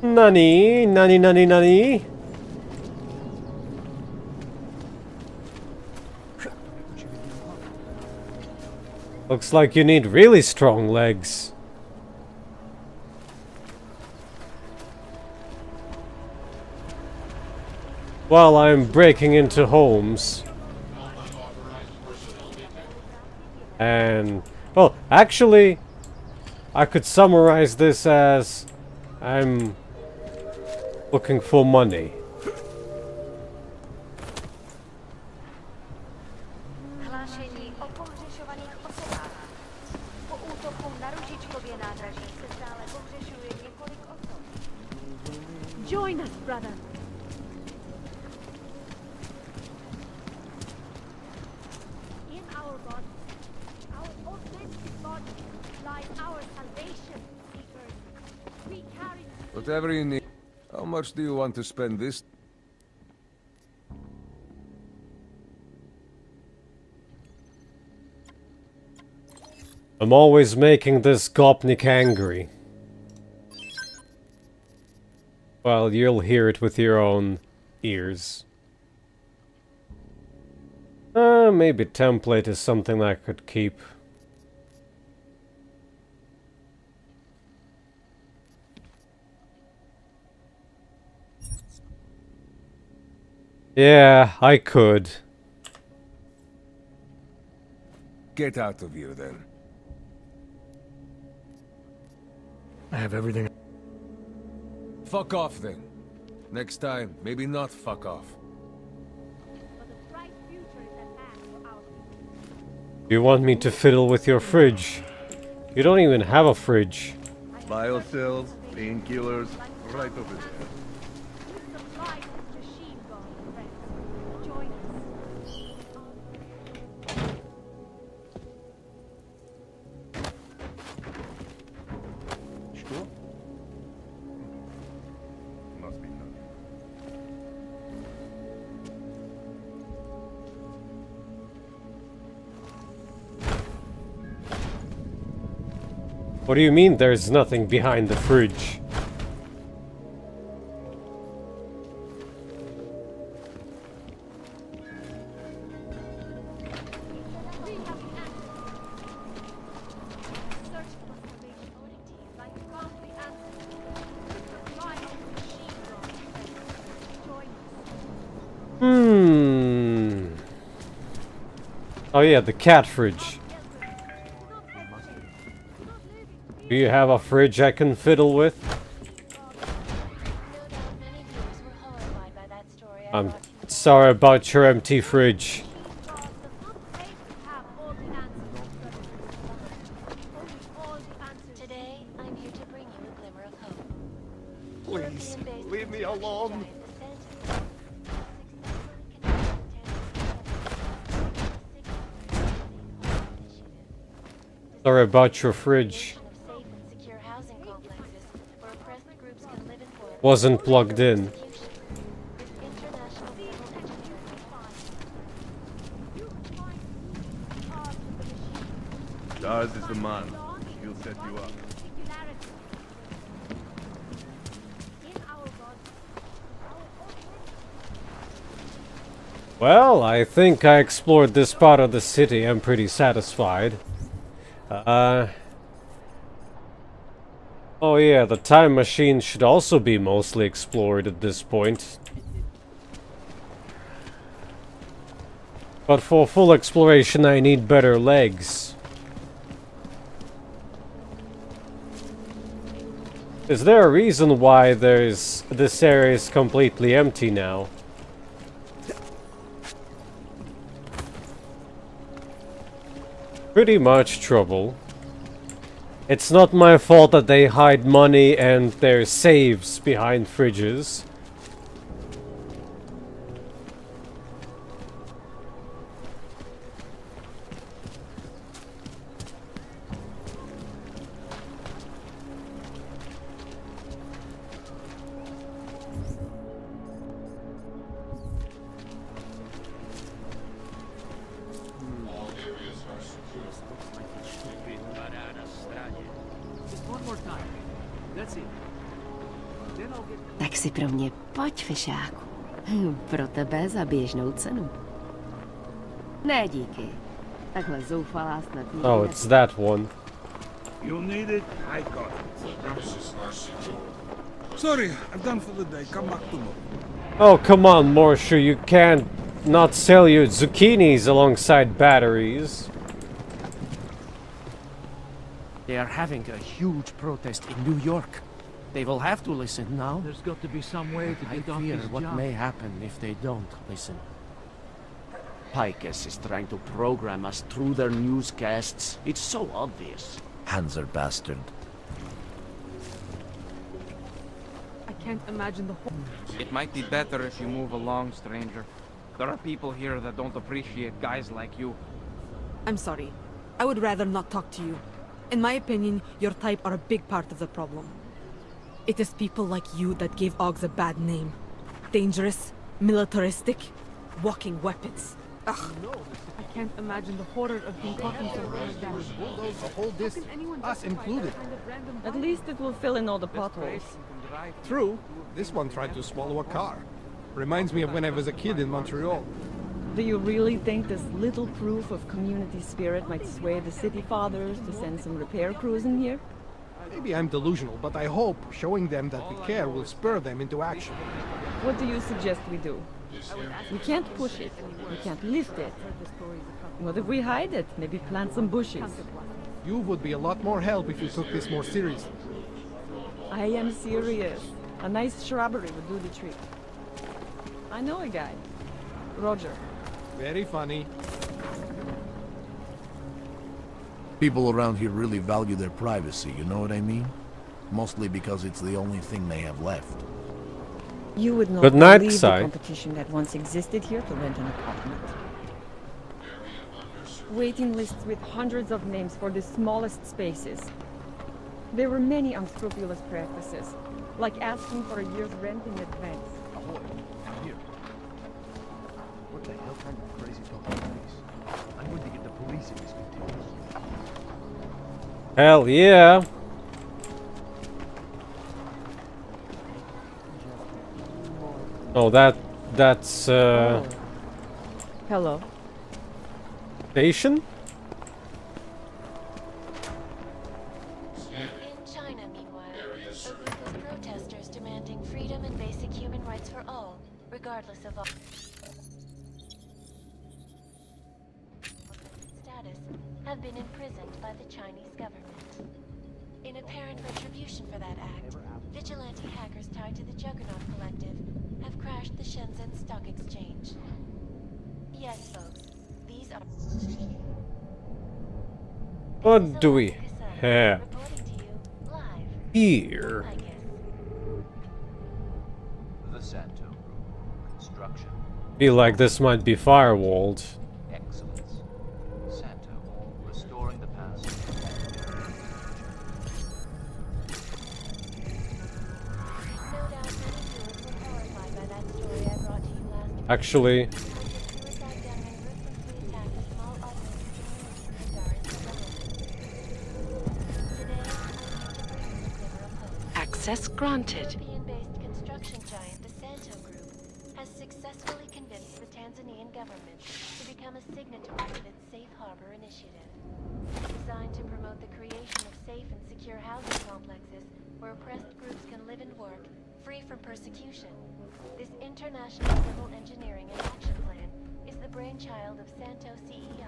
Nani. Looks like you need really strong legs. While I'm breaking into homes. And, well, actually, I could summarize this as I'm looking for money. Hlášení o pohřešovaných osobách. Po útoku na Ružičkově nádraží se stále pohřešuje několik osob. Join us, brother. In our body, our authentic body, lies our salvation, seekers. We carry Whatever you need. How much do you want to spend this? I'm always making this Gopnik angry. Well, you'll hear it with your own ears. Maybe template is something I could keep. Yeah, I could. Get out of here then. I have everything. Fuck off then. Next time, maybe not fuck off. You want me to fiddle with your fridge? You don't even have a fridge. Biocells, painkillers, right over there. What do you mean there's nothing behind the fridge? Oh yeah, the cat fridge. Do you have a fridge I can fiddle with? Sorry about your empty fridge. Today, I'm here to bring you a glimmer of hope. Please, leave me alone. Sorry about your fridge. Wasn't plugged in. Daz is the man. He'll set you up. Well, I think I explored this part of the city. I'm pretty satisfied. Oh yeah, the time machine should also be mostly explored at this point. But for full exploration I need better legs. Is there a reason why this area is completely empty now? Pretty much trouble. It's not my fault that they hide money and their saves behind fridges. Tak si pro mě pojď, fešáku. Pro tebe za běžnou cenu. Ne, díky. Takhle zoufalá snad nikdy. Oh, it's that one. You need it, I got it. Sorry, I'm done for the day. Come back tomorrow. Oh, come on, Morshu, you can't not sell your zucchinis alongside batteries. They are having a huge protest in New York. They will have to listen now. There's got to be some way to I get off fear this what job. may happen if they don't listen. Pikes is trying to program us through their newscasts. It's so obvious. Hands are bastard. I can't imagine the whole... It might be better if you move along, stranger. There are people here that don't appreciate guys like you. I'm sorry. I would rather not talk to you. In my opinion, your type are a big part of the problem. It is people like you that gave Augs a bad name. Dangerous, militaristic, walking weapons. Ugh. I can't imagine the horror of being caught in something like that. The whole distance, us included. At least it will fill in all the potholes. True, this one tried to swallow a car. Reminds me of when I was a kid in Montreal. Do you really think this little proof of community spirit might sway the city fathers to send some repair crews in here? Maybe I'm delusional, but I hope showing them that we care will spur them into action. What do you suggest we do? We can't push it. We can't lift it. What if we hide it? Maybe plant some bushes. You would be a lot more help if you took this more seriously. I am serious. A nice shrubbery would do the trick. I know a guy. Roger. Very funny. People around here really value their privacy, you know what I mean? Mostly because it's the only thing they have left. You would not Good night, believe the Sai. competition that once existed here to rent an apartment. Waiting lists with hundreds of names for the smallest spaces. There were many unscrupulous practices, like asking for a year's rent in advance. Ahoy, I'm here. What the hell kind of crazy talk is this? I'm going to get the police if this continues. Hell yeah. Oh, that's Hello. Station? In China, meanwhile, a group of protesters demanding freedom and basic human rights for all, regardless of status, have been imprisoned by the Chinese government. In apparent retribution for that act, vigilante hackers tied to the Juggernaut Collective have crashed crashed the Shenzhen Stock Exchange. Yes, folks, these are... What do we have here? The Santo Group. Construction. Feel like this might be firewalled. Excellence. Santo. Restoring the past. No doubt many viewers were horrified by that story I brought to you last week. Actually, Access granted. European-based construction giant, the Santo Group, has successfully convinced the Tanzanian government to become a signatory of its Safe Harbor initiative, designed to promote the creation of safe and secure housing complexes where oppressed groups can live and work free from persecution. This international civil engineering and action plan is the brainchild of Santo CEO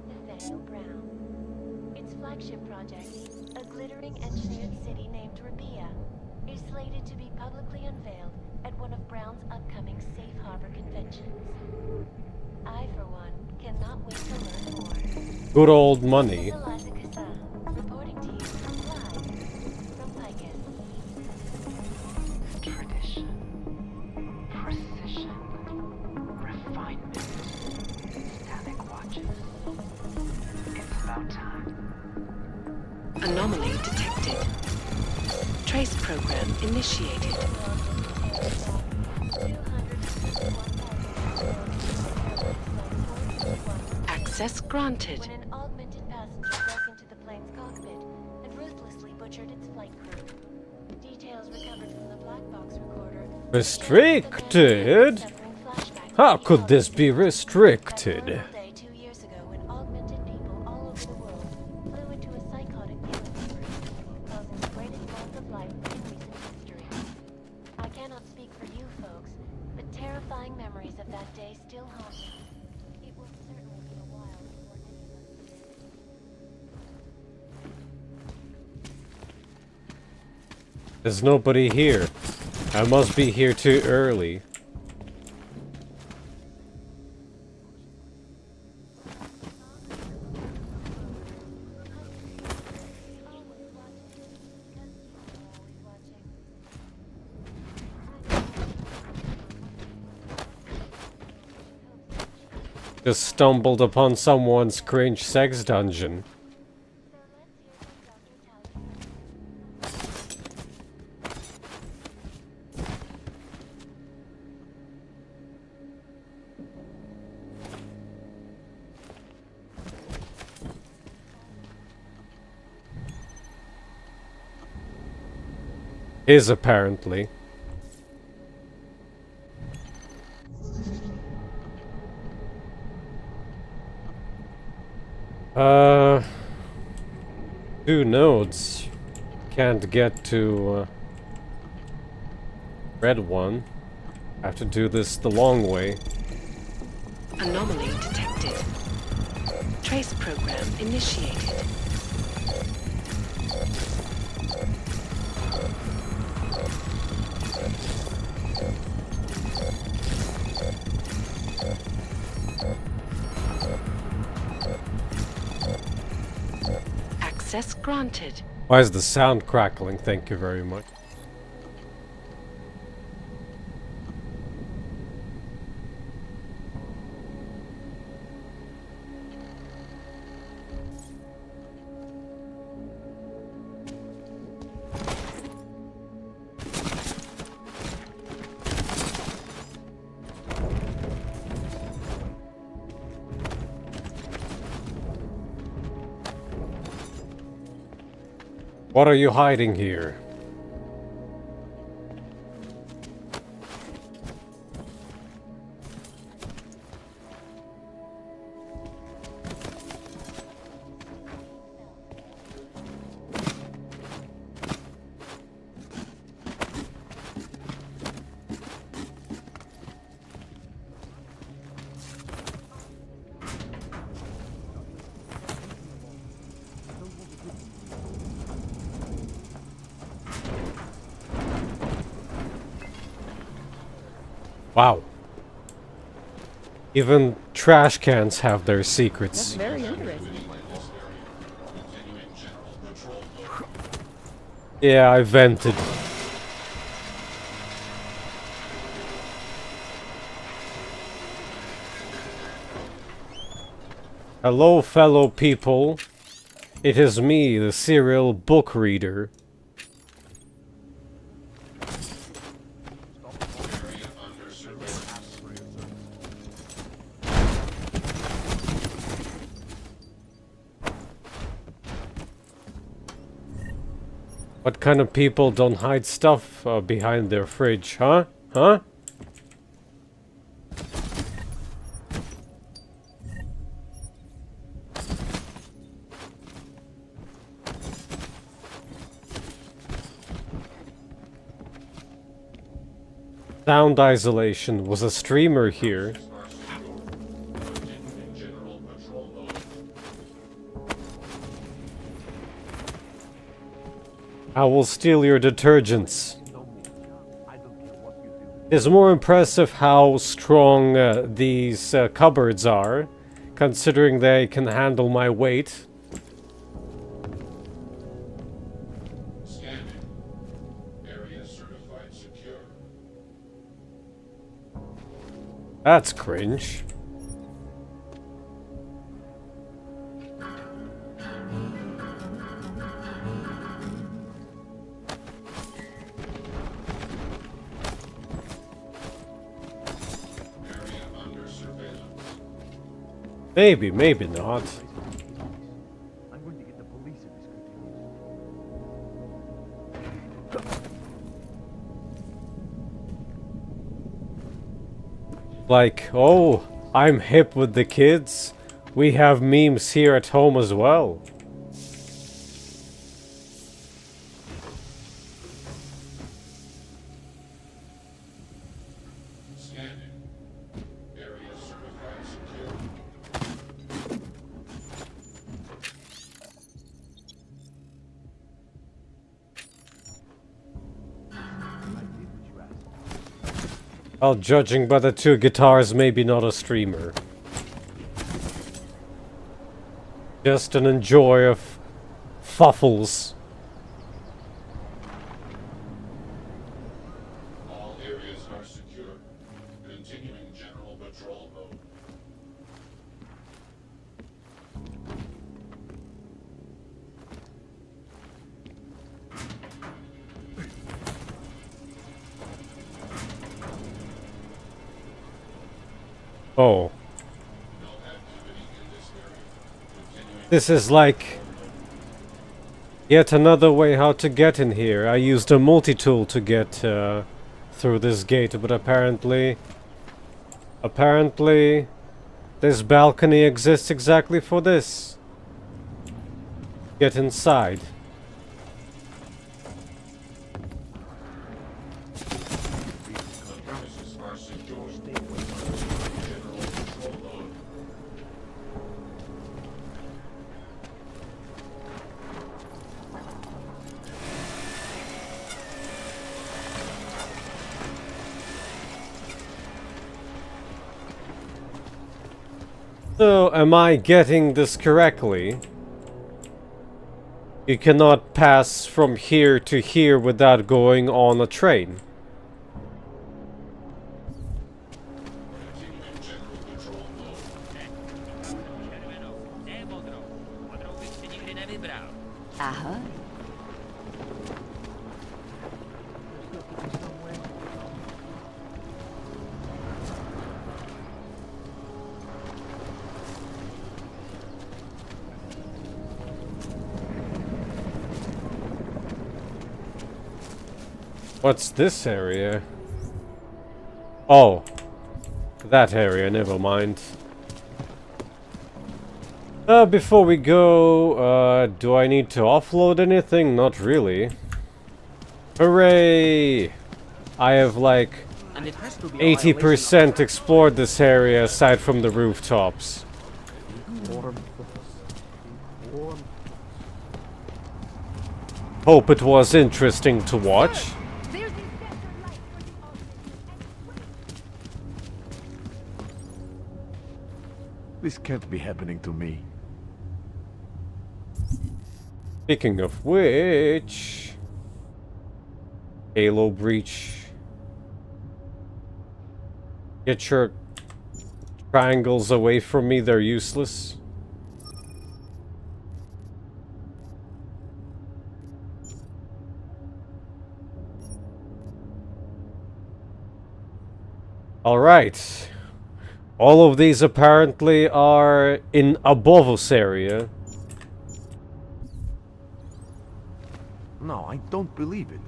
Nathaniel Brown. Its flagship project, a glittering engineered city named Rabia, is slated to be publicly unveiled at one of Brown's upcoming Safe Harbor conventions. I, for one, cannot wait to learn more. good old money. Reporting to you live from Picus. Tradition, precision, refinement, static watches. It's about time. Anomaly detected. Trace program initiated. Access granted. When an augmented passenger broke into the plane's cockpit and ruthlessly butchered its flight crew. Details recovered from the black box recorder. Restricted? How could this be restricted? There's nobody here. I must be here too early. Just stumbled upon someone's cringe sex dungeon. Is apparently. Two nodes. Can't get to red one. Have to do this the long way. Anomaly detected. Trace program initiated. Access granted. Why is the sound crackling? Thank you very much. What are you hiding here? Wow. Even trash cans have their secrets. That's very interesting. Yeah, I vented. Hello, fellow people. It is me, the serial book reader. What kind of people don't hide stuff behind their fridge, huh? Huh? Sound isolation. Was a streamer here? I will steal your detergents. It's more impressive how strong these cupboards are, considering they can handle my weight. That's cringe. Maybe, maybe not. I'm going to get the police if this continues. Like, oh, I'm hip with the kids. We have memes here at home as well. Well, judging by the two guitars, maybe not a streamer. Just an enjoyer of fuffles. All areas are secure. Continuing general patrol mode. Oh. This is like yet another way how to get in here. I used a multi-tool to get through this gate, but apparently this balcony exists exactly for this. Get inside. So, am I getting this correctly? You cannot pass from here to here without going on a train. Aha. What's this area? Oh. That area, never mind. Before we go, do I need to offload anything? Not really. Hooray! I have like 80% explored this area aside from the rooftops. Hope it was interesting to watch. This can't be happening to me. Speaking of which... Halo breach. Get your triangles away from me, they're useless. Alright. All of these apparently are in a Boboscus area. No, I don't believe it.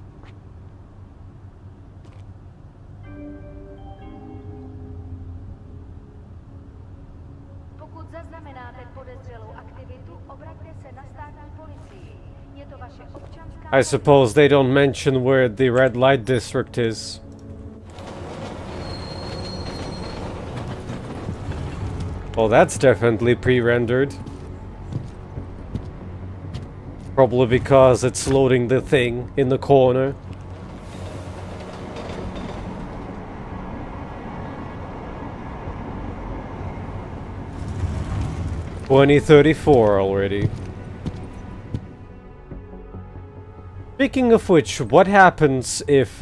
Pokud zaznamenáte podezřelou aktivitu, obraťte se na státní policii. Je to vaše občanská... I suppose they don't mention where the red light district is. Oh, that's definitely pre-rendered. Probably because it's loading the thing in the corner. $2034 already. Speaking of which, what happens if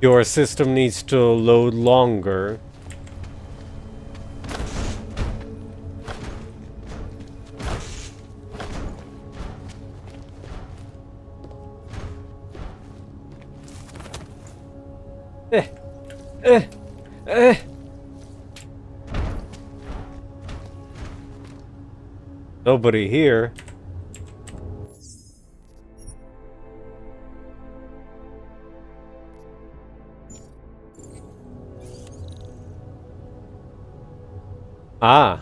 your system needs to load longer? Nobody here. Ah.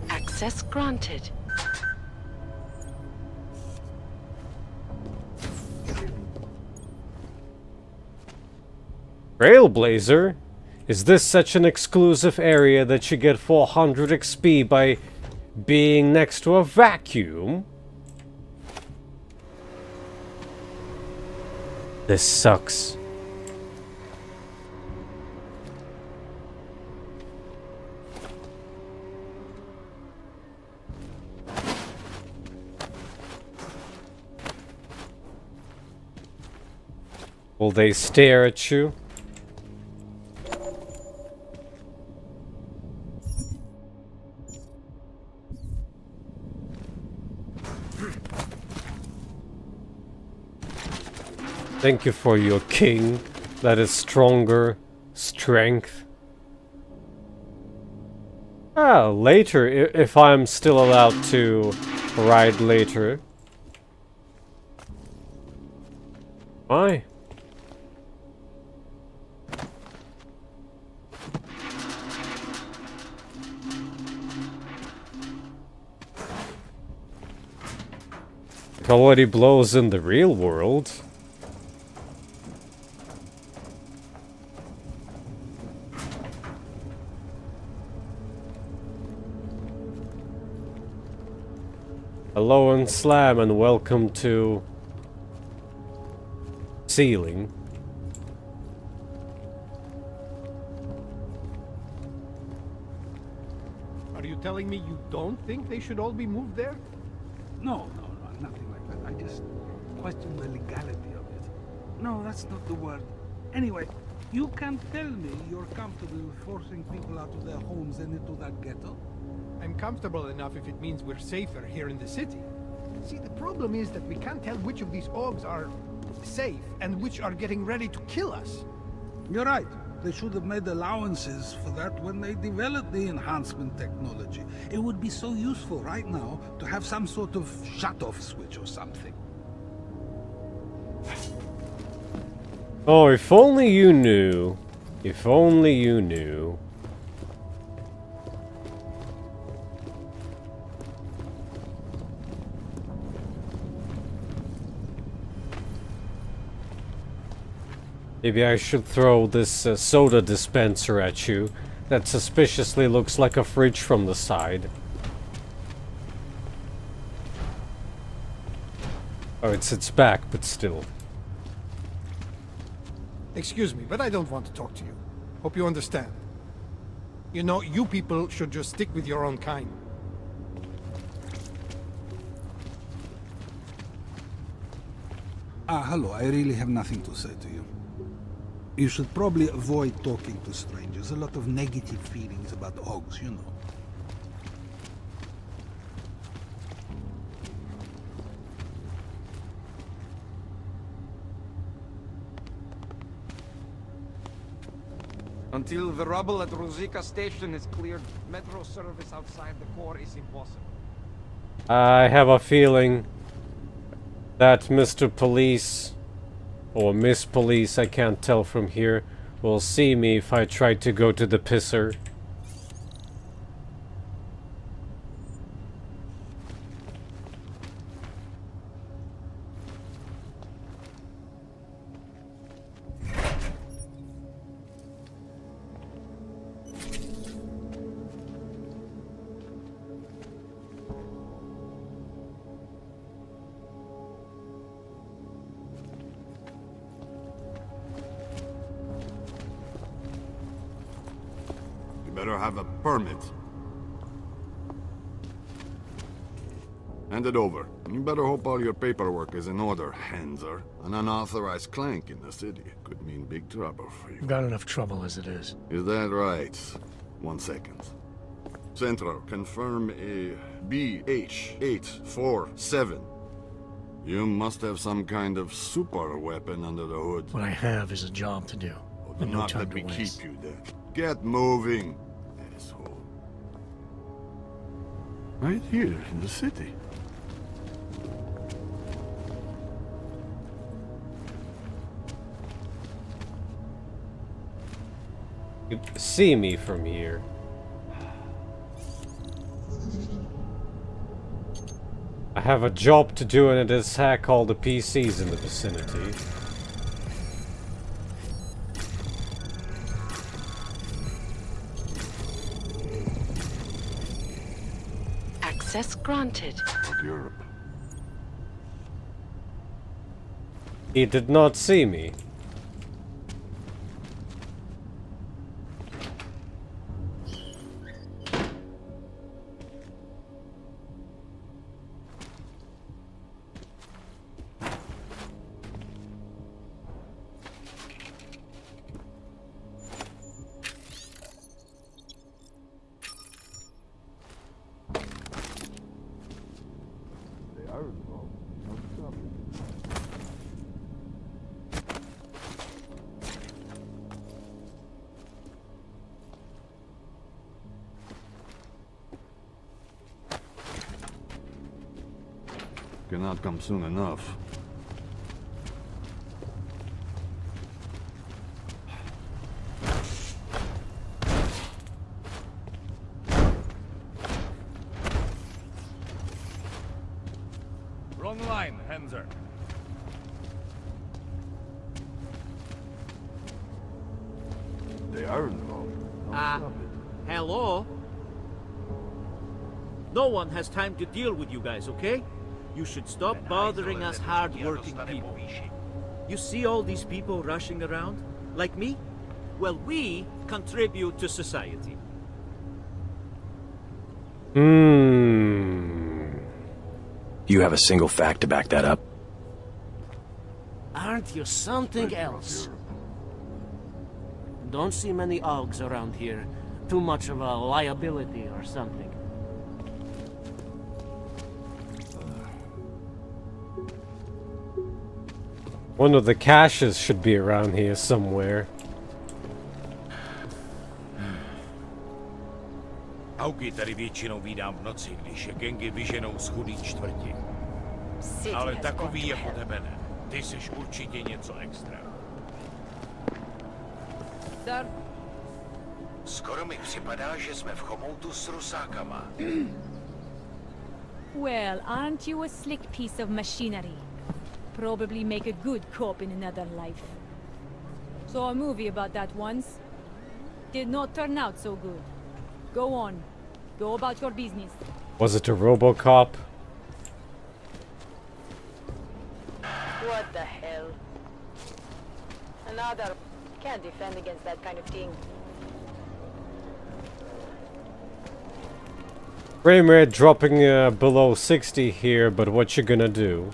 Access granted. Trailblazer? Is this such an exclusive area that you get 400 XP by being next to a vacuum? This sucks. Will they stare at you? Thank you for your king. That is stronger strength. Ah, later, if I'm still allowed to ride later. Why? It already blows in the real world. Hello and slam and welcome to ceiling. Are you telling me you don't think they should all be moved there? No, nothing like that. I just question the legality of it. No, that's not the word. Anyway, you can't tell me you're comfortable with forcing people out of their homes and into that ghetto? I'm comfortable enough if it means we're safer here in the city. See, the problem is that we can't tell which of these augs are safe and which are getting ready to kill us. You're right. They should have made allowances for that when they developed the enhancement technology. It would be so useful right now to have some sort of shut-off switch or something. Oh, if only you knew. If only you knew. Maybe I should throw this soda dispenser at you. That suspiciously looks like a fridge from the side. Oh, it's its back, but still. Excuse me, but I don't want to talk to you. Hope you understand. You know, you people should just stick with your own kind. Hello, I really have nothing to say to you. You should probably avoid talking to strangers. A lot of negative feelings about Augs, you know. Until the rubble at Ruzika station is cleared, metro service outside the core is impossible. I have a feeling that Mr. Police, or Miss Police, I can't tell from here, will see me if I try to go to the pisser. Better have a permit. Hand it over. You better hope all your paperwork is in order, Hanser. An unauthorized clank in the city could mean big trouble for you. You've got enough trouble as it is. Is that right? 1 second. Central, confirm a BH-847. You must have some kind of super weapon under the hood. What I have is a job to do. And no Not time that we to waste. keep you there. Get moving, asshole. Right here in the city. You can see me from here. I have a job to do, and it is hack all the PCs in the vicinity. Access granted. Europe. He did not see me. Cannot come soon enough. Wrong line, Hanser. They are involved. Hello? No one has time to deal with you guys, okay? You should stop bothering us hard-working people. You see all these people rushing around? Like me? Well, we contribute to society. You have a single fact to back that up? Aren't you something else? Don't see many Augs around here. Too much of a liability or something. One of the caches should be around here somewhere. Augy tady většinou vídám v noci, když je gangy vyženou z chudý čtvrti. Ale takový jako tebe ne. Ty jsi určitě něco extra. sir? Skoro mi připadá, že jsme v chomoutu s rusákama. Well, aren't you a slick piece of machinery? Probably make a good cop in another life. Saw a movie about that once. Did not turn out so good. Go on. Go about your business. Was it a RoboCop? What the hell? Another can't defend against that kind of thing. Frame rate dropping below 60 here, but what you gonna do?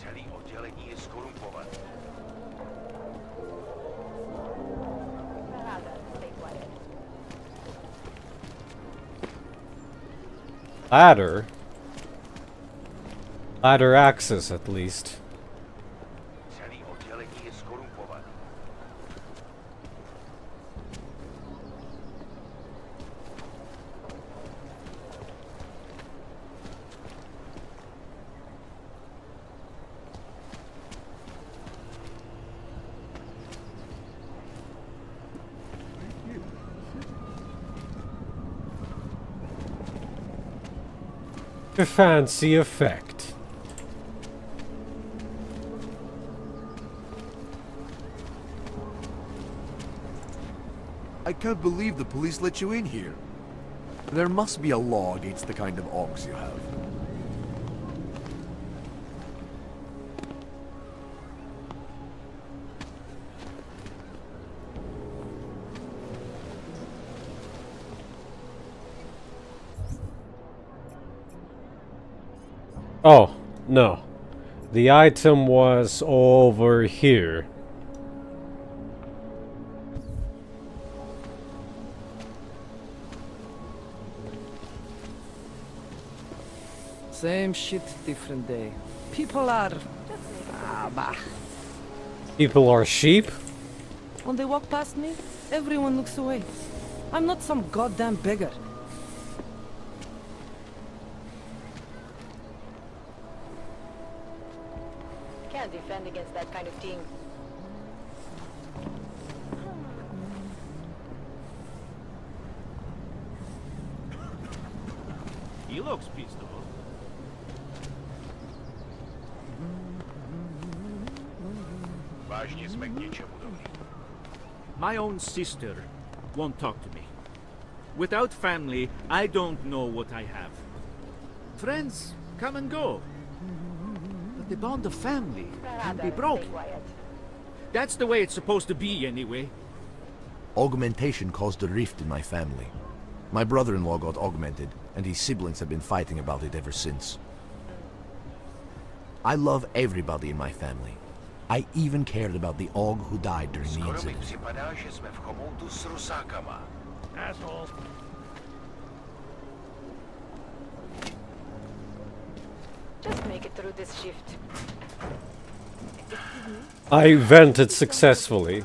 Celý oddělení je skorumpované. Ladder? Ladder access, at least. Celý oddělení je skorumpované. A fancy effect. I can't believe the police let you in here. There must be a law against the kind of augs you have. Oh, no. The item was over here. Same shit, different day. People are... bah. People are sheep? When they walk past me, everyone looks away. I'm not some goddamn beggar. Can't defend against that kind of thing. He looks peaceable. Vážně jsme k něčemu dobrý. My own sister won't talk to me. Without family, I don't know what I have. Friends come and go. But the bond of family can be broken. That's the way it's supposed to be, anyway. Augmentation caused a rift in my family. My brother-in-law got augmented, and his siblings have been fighting about it ever since. I love everybody in my family. I even cared about the aug who died during the Skoro mi incident. připadá, že jsme v chomoutu s rusákama. Asshole. Just make it through this shift. I vented successfully.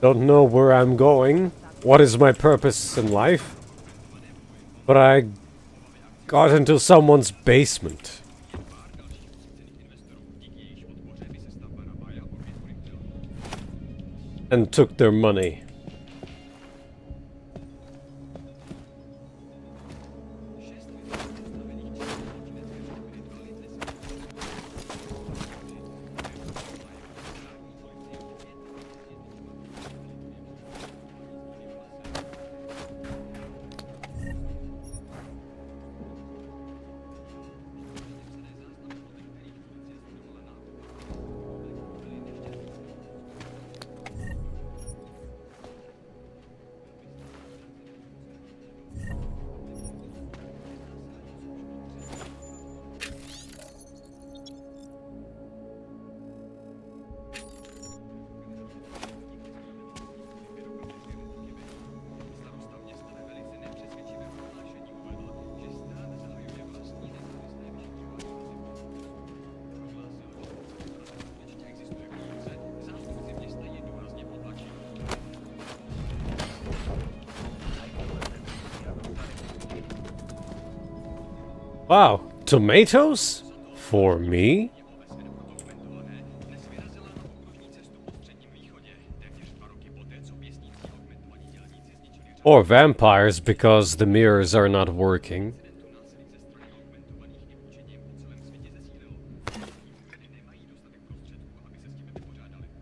Don't know where I'm going. What is my purpose in life? But I got into someone's basement. And took their money. Wow, tomatoes? For me? Or vampires, because the mirrors are not working.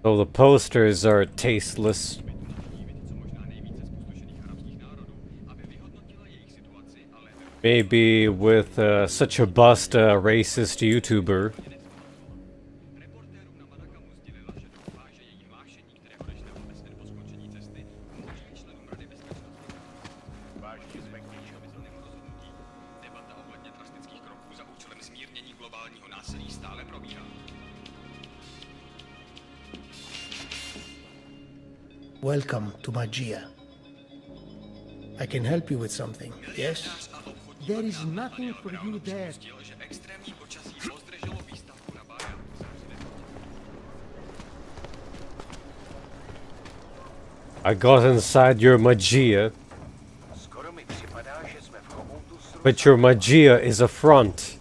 So the posters are tasteless. Maybe with such a bust racist YouTuber. Welcome to Magia. I can help you with something, yes? There is nothing for you there. I got inside your Magia. But your Magia is a front.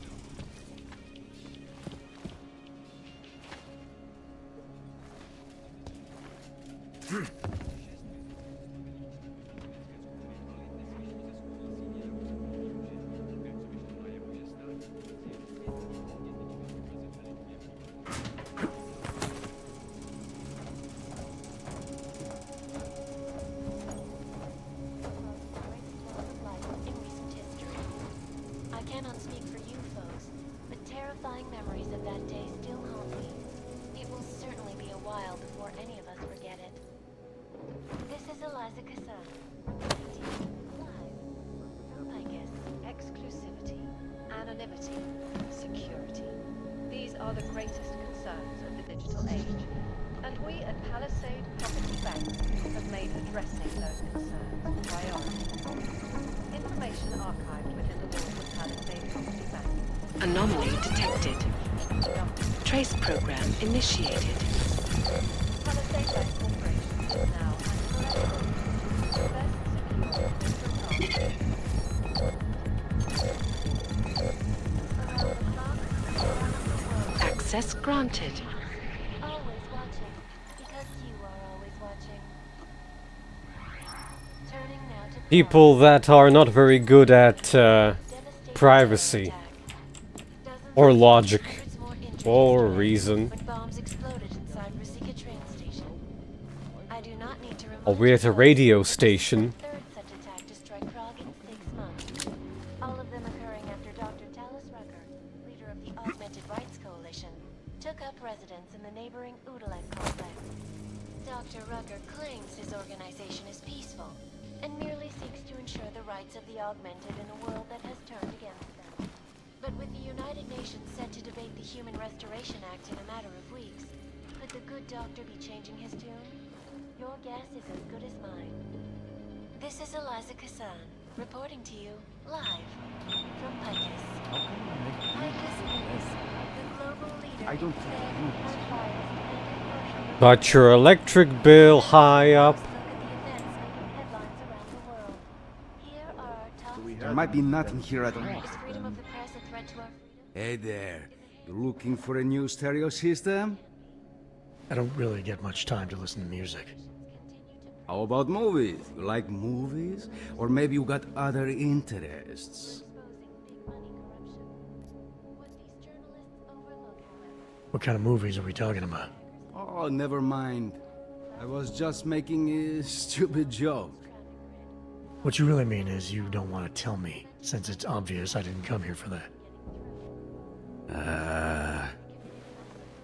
Anomaly detected. Trace program initiated. Access granted. Always watching, because you are always watching. Turning now to People that are not very good at privacy. Or logic. Or reason. Or we're at a radio station. all of them occurring after Dr. Tallis Rucker, leader of the Augmented Rights Coalition, took up residence in the neighboring Udalek complex. Dr. Rucker claims his organization is peaceful and merely seeks to ensure the rights of the augmented in a world that has turned against them. But with the United Nations set to debate the Human Restoration Act in a matter of weeks, could the good doctor be changing his tune? Your guess is as good as mine. This is Eliza Kassan, reporting to you live from Picus. Picus is the global leader in Got your electric bill high up. There might be nothing here at all. Hey there, you looking for a new stereo system? I don't really get much time to listen to music. How about movies? You like movies? Or maybe you got other interests? What kind of movies are we talking about? Oh, never mind. I was just making a stupid joke. What you really mean is you don't want to tell me, since it's obvious I didn't come here for that.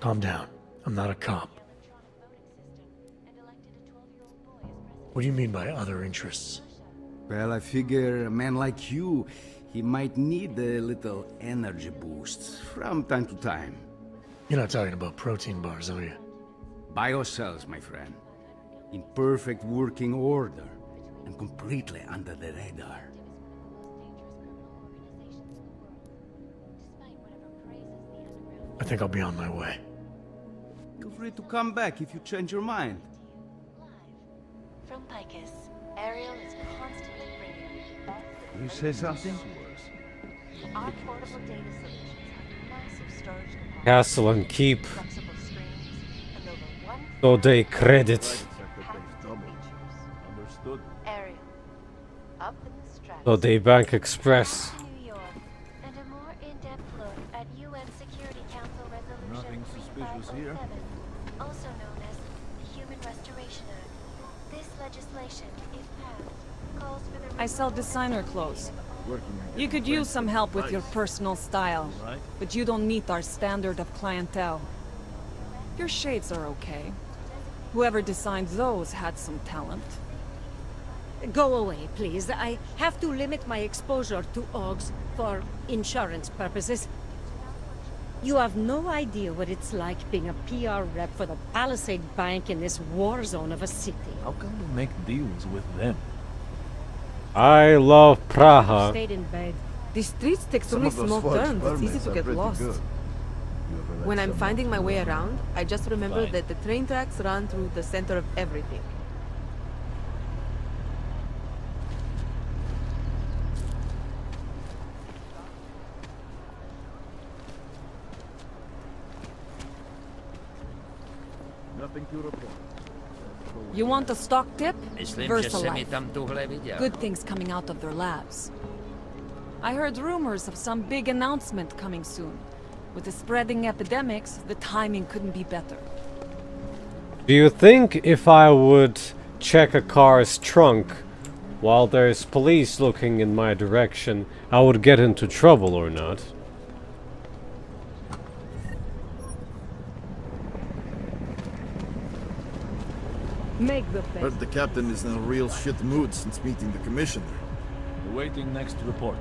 Calm down. I'm not a cop. What do you mean by other interests? Well, I figure a man like you, he might need a little energy boost from time to time. You're not talking about protein bars, are you? Biocells, my friend. In perfect working order and completely under the radar. I think I'll be on my way. Feel free to come back if you change your mind. From Picus, Ariel is constantly bringing You say something? our portable data solutions have massive storage capacity, Castle and keep. flexible screens, and over 1 So they credit. Understood. Ariel, up in the stratosphere. So the Bank Express. New York, and a more in-depth look at UN Security Council Resolution Nothing suspicious here. 3507, also known as the Human Restoration Act. This legislation, if passed, calls for the I sell designer clothes. Working You could use some help with your personal style, Right. but you don't meet our standard of clientele. Your shades are okay. Whoever designed those had some talent. Go away, please. I have to limit my exposure to Augs for insurance purposes. You have no idea what it's like being a PR rep for the Palisade Bank in this war zone of a city. How can we make deals with them? I love Praha. Stayed in bed. These streets take so Some many of those small forged turns, it's easy permits to are get pretty lost. good. You ever let When I'm someone finding my do way that? around, I just remember Fine. that the train tracks run through the center of everything. Nothing to report. You want a stock tip? Myslím, že Versalife. se mi tam tuhle viděl. Good things coming out of their labs. I heard rumors of some big announcement coming soon. With the spreading epidemics, the timing couldn't be better. Do you think if I would check a car's trunk while there's police looking in my direction, I would get into trouble or not? Make the best. Heard the captain is in a real shit mood since meeting the commissioner. Awaiting next report.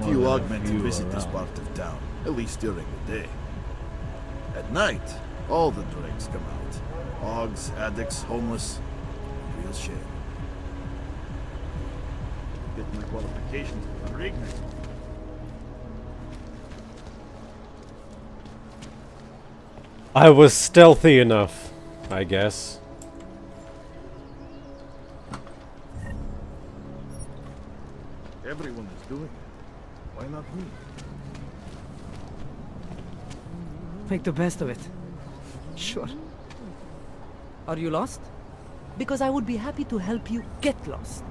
Few augmented visit this part of town, at least during the day. At night, all the dregs come out. Augs, addicts, homeless. Real shame. Get my qualifications for ignorant. I was stealthy enough, I guess. Everyone is doing it. Why not me? Make the best of it. Sure. Are you lost? Because I would be happy to help you get lost.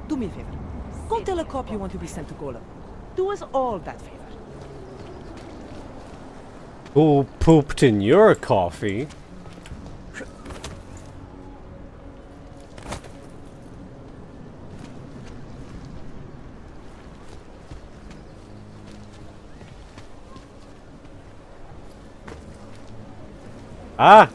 Do me a favor. Go tell a cop you want to be sent to Golem. Do us all that favor. Who pooped in your coffee? Ah!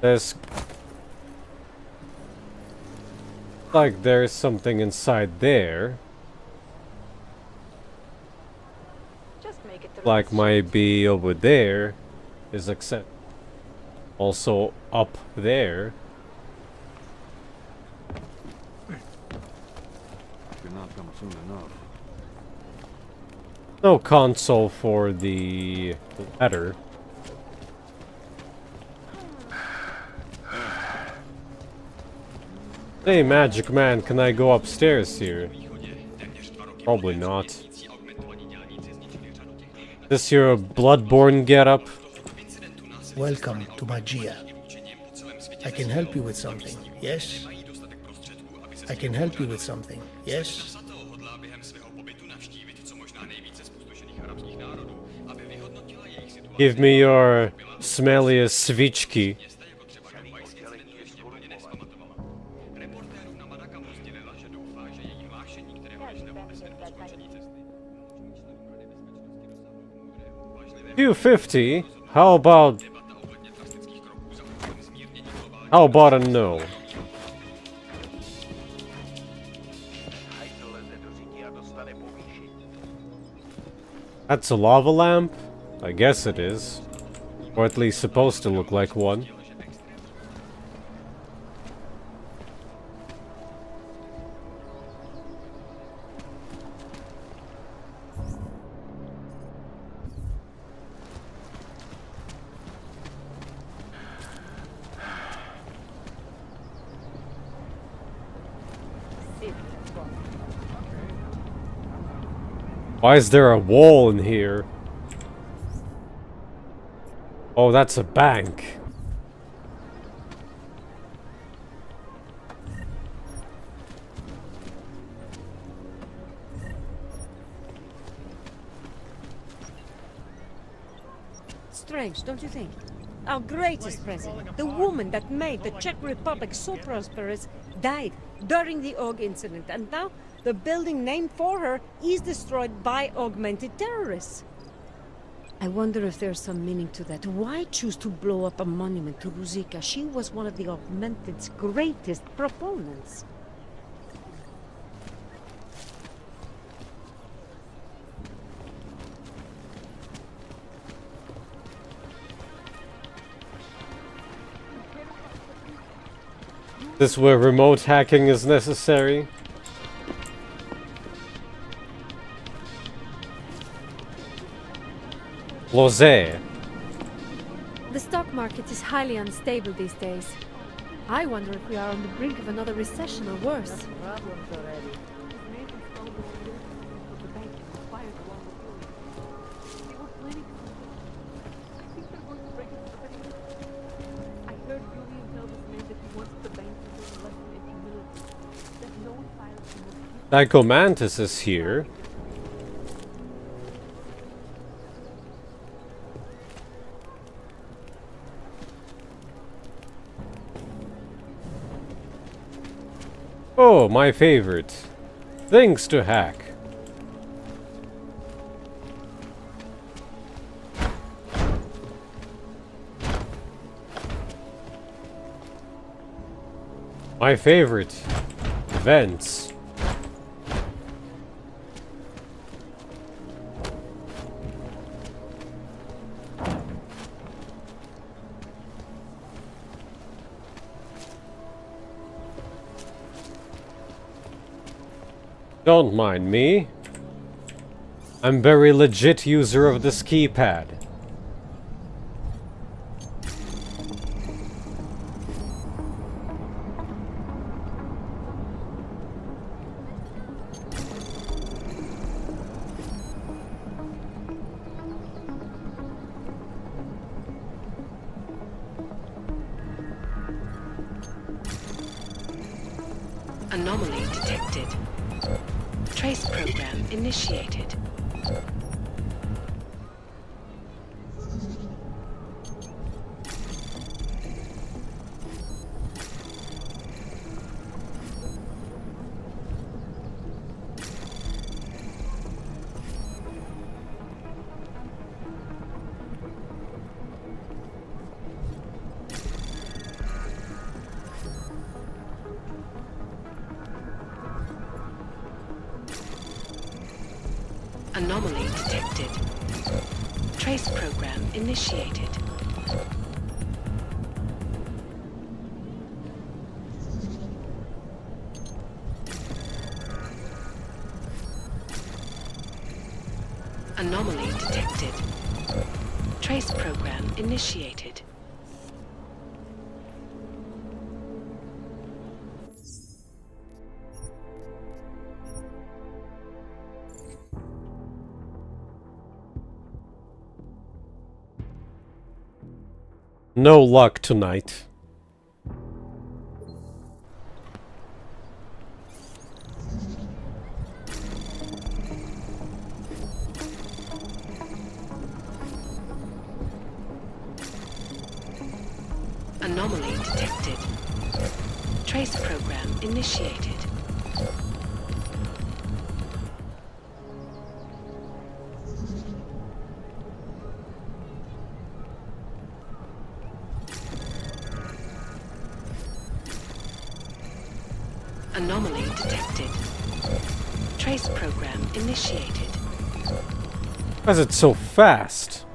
There's... like there's something inside there. Just make it through Like this maybe over there is accept. Also up there. Could not come soon enough. No console for the ladder. Hey, Magic Man, can I go upstairs here? Probably not. This your Bloodborne getup? Welcome to Magia. I can help you with something, yes? I can help you with something, yes? Give me your smelliest svichki. $250? How about a no? That's a lava lamp? I guess it is. Or at least supposed to look like one. Why is there a wall in here? Oh, that's a bank. Strange, don't you think? Our greatest president, the woman that made the Czech Republic so prosperous, died during the Aug incident, and now the building named for her is destroyed by augmented terrorists. I wonder if there's some meaning to that. Why choose to blow up a monument to Ruzicka? She was one of the Augmented's greatest proponents. This is where remote hacking is necessary. Lozé. The stock market is highly unstable these days. I wonder if we are on the brink of another recession or worse. Psychomantis is here. Oh, my favorite. Things to hack. My favorite. Vents. Don't mind me. I'm very legit user of this keypad. Anomaly detected. Trace program initiated. Anomaly detected. Trace program initiated. Anomaly detected. Trace program initiated. No luck tonight. Anomaly detected. Trace program initiated. Anomaly detected. Trace program initiated. Why is it so fast?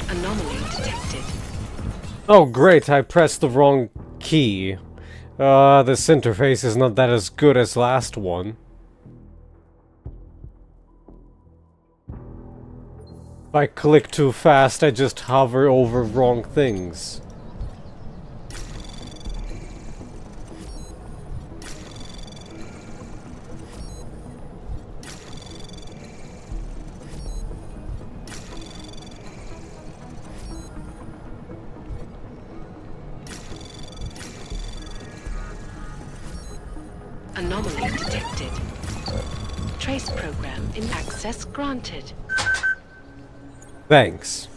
Anomaly detected. Oh great, I pressed the wrong key. This interface is not that as good as last one. If I click too fast, I just hover over wrong things. detected. Trace program in access granted. Thanks.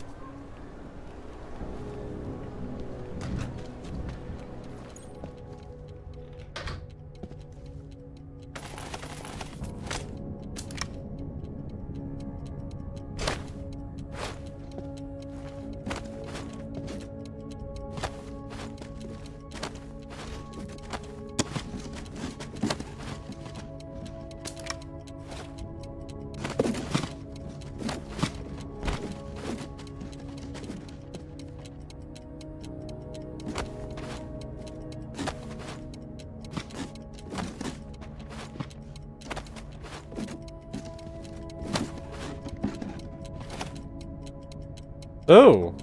Oh.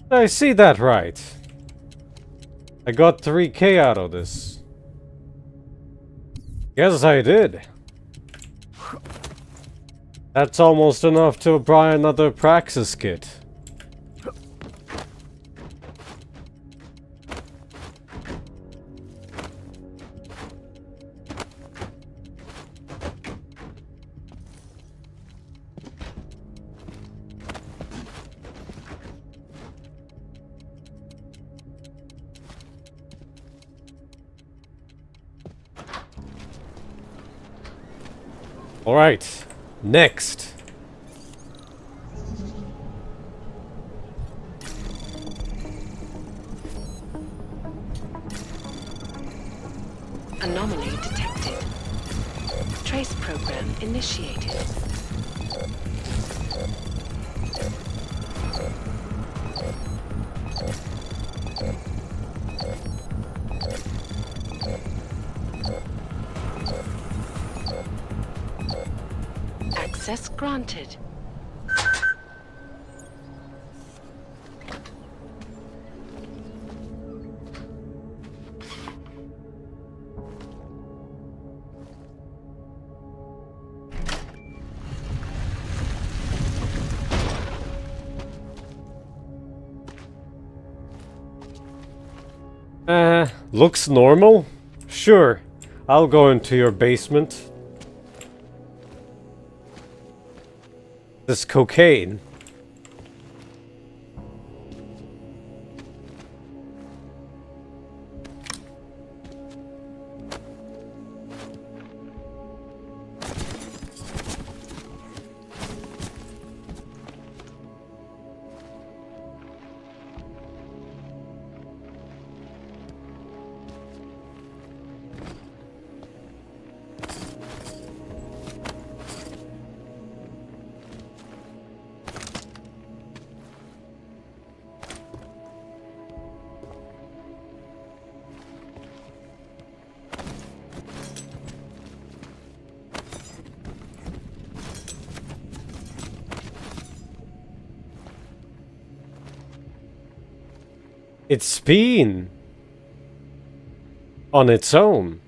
I see that right. I got 3K out of this. Yes, I did. That's almost enough to buy another Praxis kit. Alright, next. Anomaly detected. Trace program initiated. Access granted. Looks normal? Sure, I'll go into your basement. This cocaine. It's been on its own.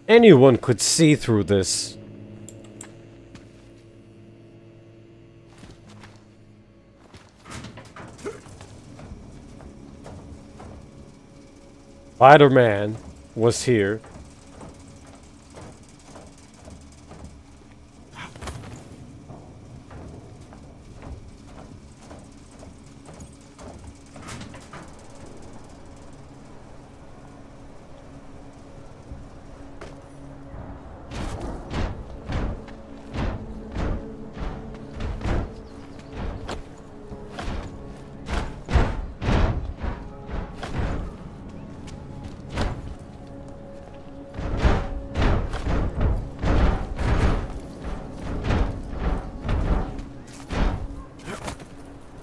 Anyone could see through this. Spider-Man was here.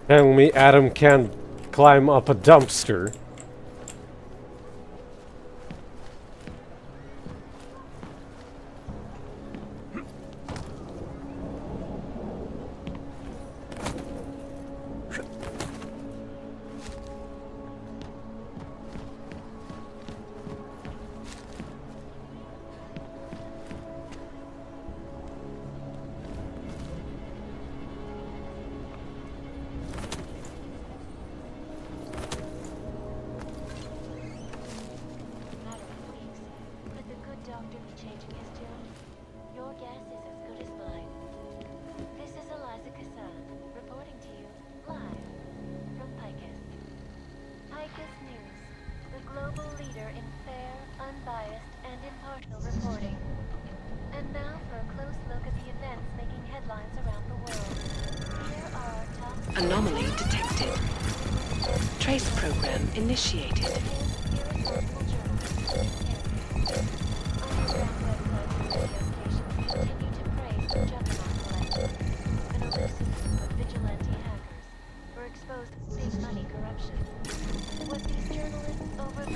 Telling me Adam can't climb up a dumpster. Anomaly detected. Trace program initiated.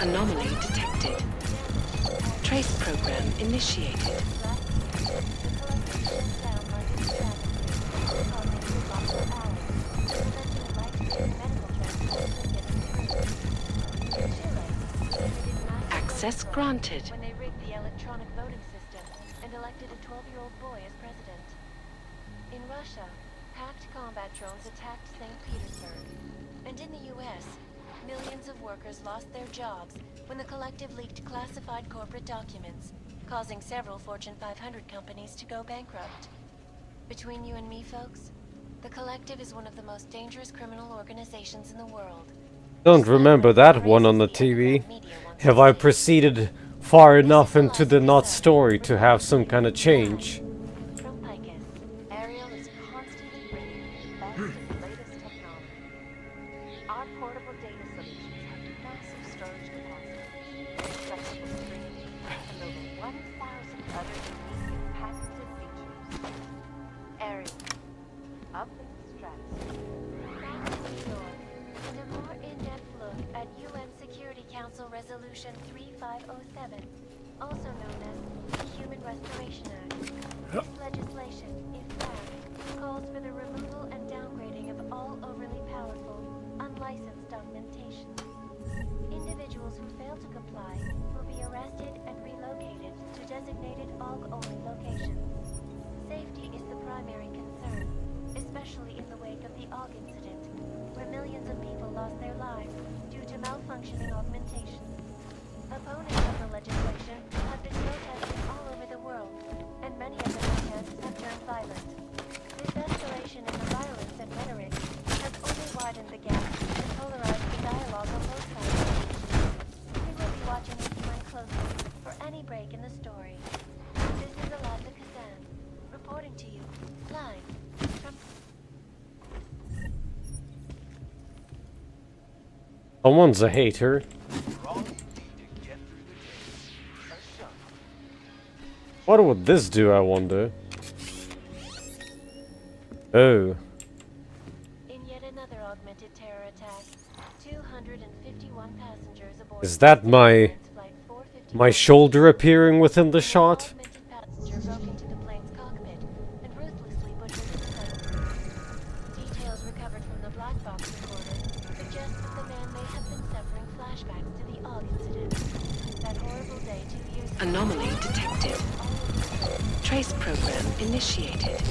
Anomaly detected. Trace program initiated. Access granted. When they rigged the electronic voting system and elected a 12-year-old boy as president. In Russia, hacked combat drones attacked St. Petersburg. And in the US, millions of workers lost their jobs when the collective leaked classified corporate documents, causing several Fortune 500 companies to go bankrupt. Between you and me, folks, the collective is one of the most dangerous criminal organizations in the world. Don't remember that one on the TV. Have I proceeded far enough into the not story to have some kind of change? Resolution 3507, also known as the Human Restoration Act. This legislation, if passed, calls for the removal and downgrading of all overly powerful, unlicensed augmentations. Individuals who fail to comply will be arrested and relocated to designated AUG-only locations. Safety is the primary concern, especially in the wake of the AUG incident, where millions of people lost their lives due to malfunctioning augmentations. Opponents of the legislation have been protesting all over the world, and many of the protests have turned violent. This escalation in the violence and rhetoric has only widened the gap and polarized the dialogue on both sides. We will be watching this one closely for any break in the story. This is Eliza Kazan, reporting to you, live from... Someone's a hater. What would this do, I wonder? Oh. In yet another augmented terror attack, 251 passengers aboard. Is that my shoulder appearing within the shot? Passenger broke into the plane's cockpit and ruthlessly butchered its pilot. Details recovered from the black box recorder suggest that the man may have been suffering flashbacks to the AUG incident. That horrible day 2 years ago. Anomaly detected. Trace program initiated.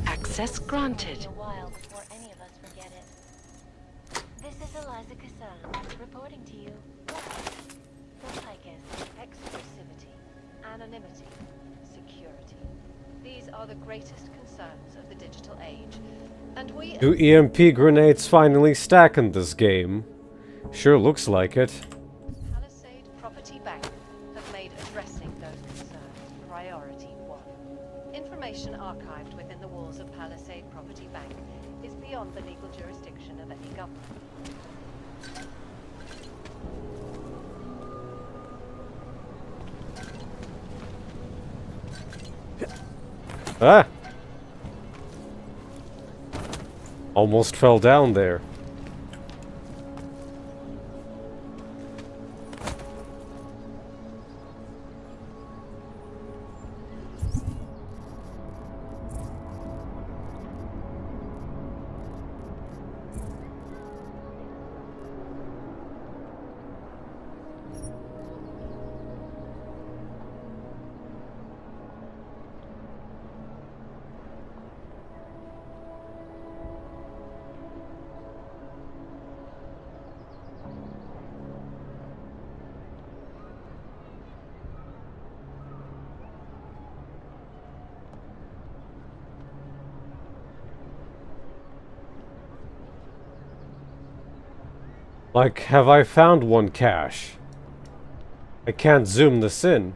Access granted. This is Eliza Kazan, reporting to you from Picus. Exclusivity, anonymity, security. These are the greatest concerns of the digital age. And we... Do EMP grenades finally stack in this game? Sure looks like it. Palisade Property Bank have made addressing those concerns priority 1. Information archived within the walls of Palisade Property Bank is beyond the legal jurisdiction of any government. Ah! Almost fell down there. Like, have I found one cache? I can't zoom this in.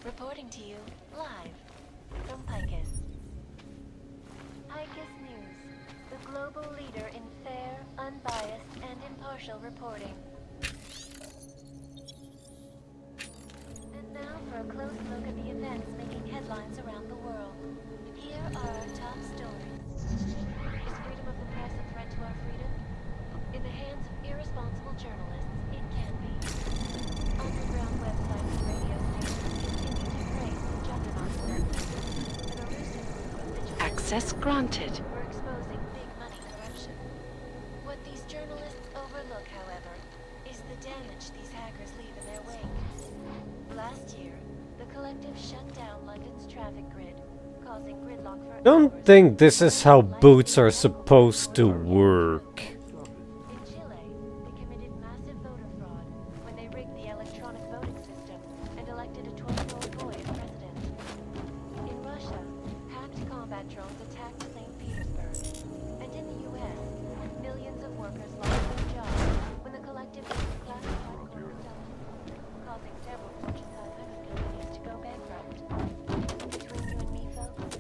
Reporting to you live from Picus. Picus News, the global leader in fair, unbiased, and impartial reporting. And now for a close look at the events making headlines around the world. Here are our top stories. Is freedom of the press a threat to our freedom? In the hands of irresponsible journalists, it can be. Underground websites and radio stations continue to praise the juggernaut websites. An elusive group of vigilantes Access granted. for exposing big money corruption. What these journalists overlook, however, is the damage these hackers leave in their wake. Last year, the collective shut down London's traffic grid, causing gridlock for Don't think this is how boots are supposed to work. In Chile, they committed massive voter fraud when they rigged the electronic voting system and elected a 12-year-old boy as president. In Russia, hacked combat drones attacked St. Petersburg. And in the US, millions of workers lost their jobs when the collective used classified corporate documents, causing several Fortune 500 companies to go bankrupt. Between you and me, folks,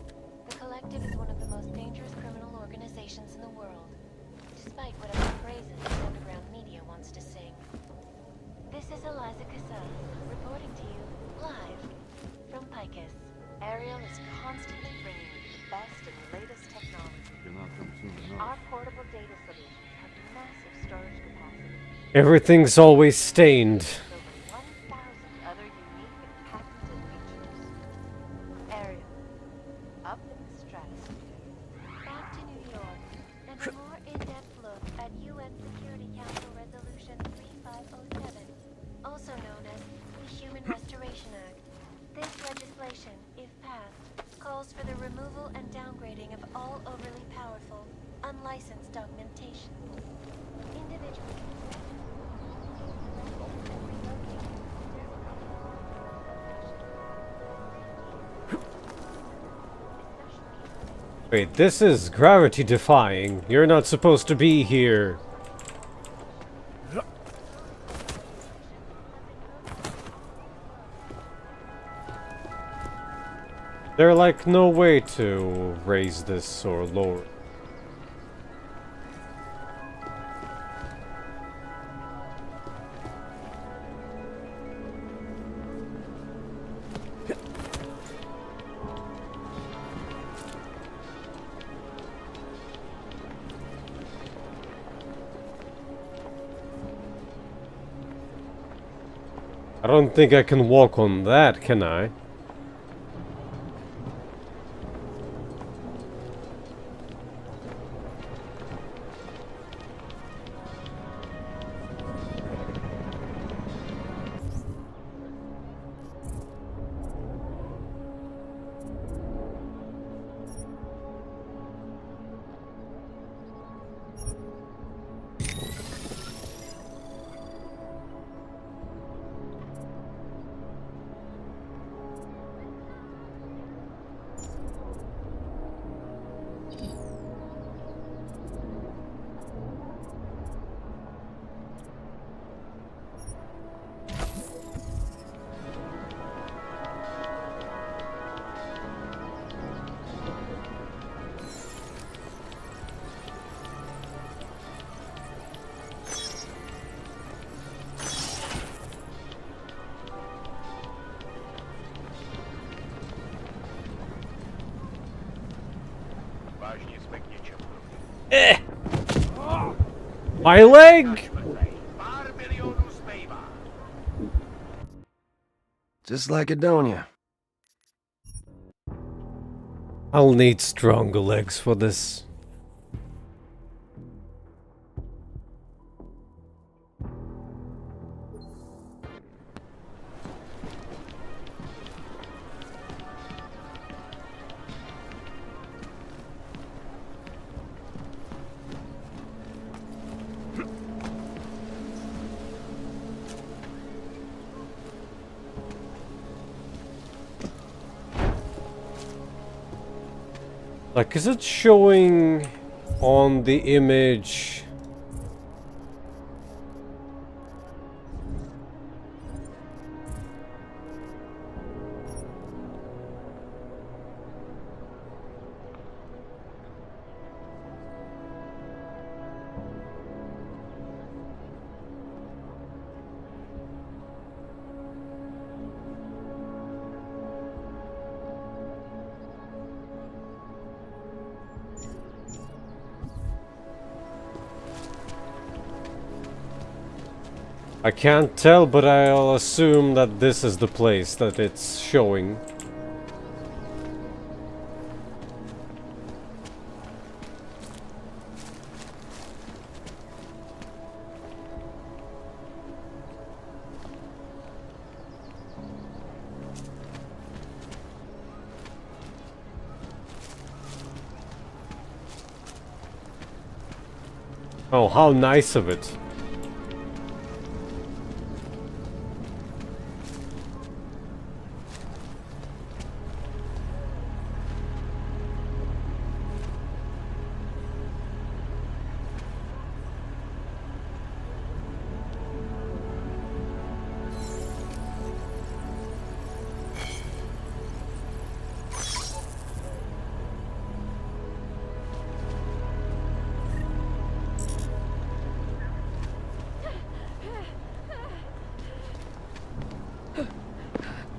the collective is one of the most dangerous criminal organizations in the world, despite whatever phrases the underground media wants to sing. This is Eliza Casal, reporting to you live from Picus. Ariel is constantly bringing you the best and latest technology. Our portable data solutions have massive storage capacity. Everything's always stained. Over 1,000 other unique and patented features. Ariel, up in the stratosphere. Back to New York, and a more in-depth look at UN Security Council Resolution 3507, also known as the Human Restoration Act. This legislation, if passed, calls for the removal and downgrading of all overly powerful, unlicensed augmentations. Individuals Wait, this is gravity defying. You're not supposed to be here. There's like no way to raise this or lower. I don't think I can walk on that, can I? My leg! Just like Adonia. I'll need stronger legs for this. Like, is it showing on the image? I can't tell, but I'll assume that this is the place that it's showing. Oh, how nice of it.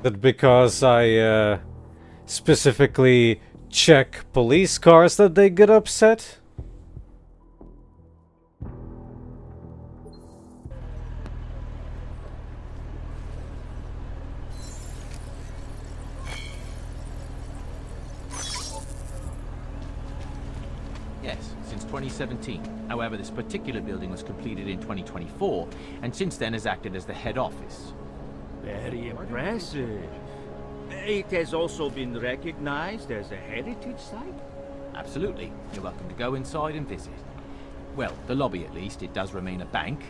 That because I specifically check police cars that they get upset? Yes, since 2017. However, this particular building was completed in 2024, and since then has acted as the head office. Very impressive. It has also been recognized as a heritage site? Absolutely. You're welcome to go inside and visit. Well, the lobby at least, it does remain a bank.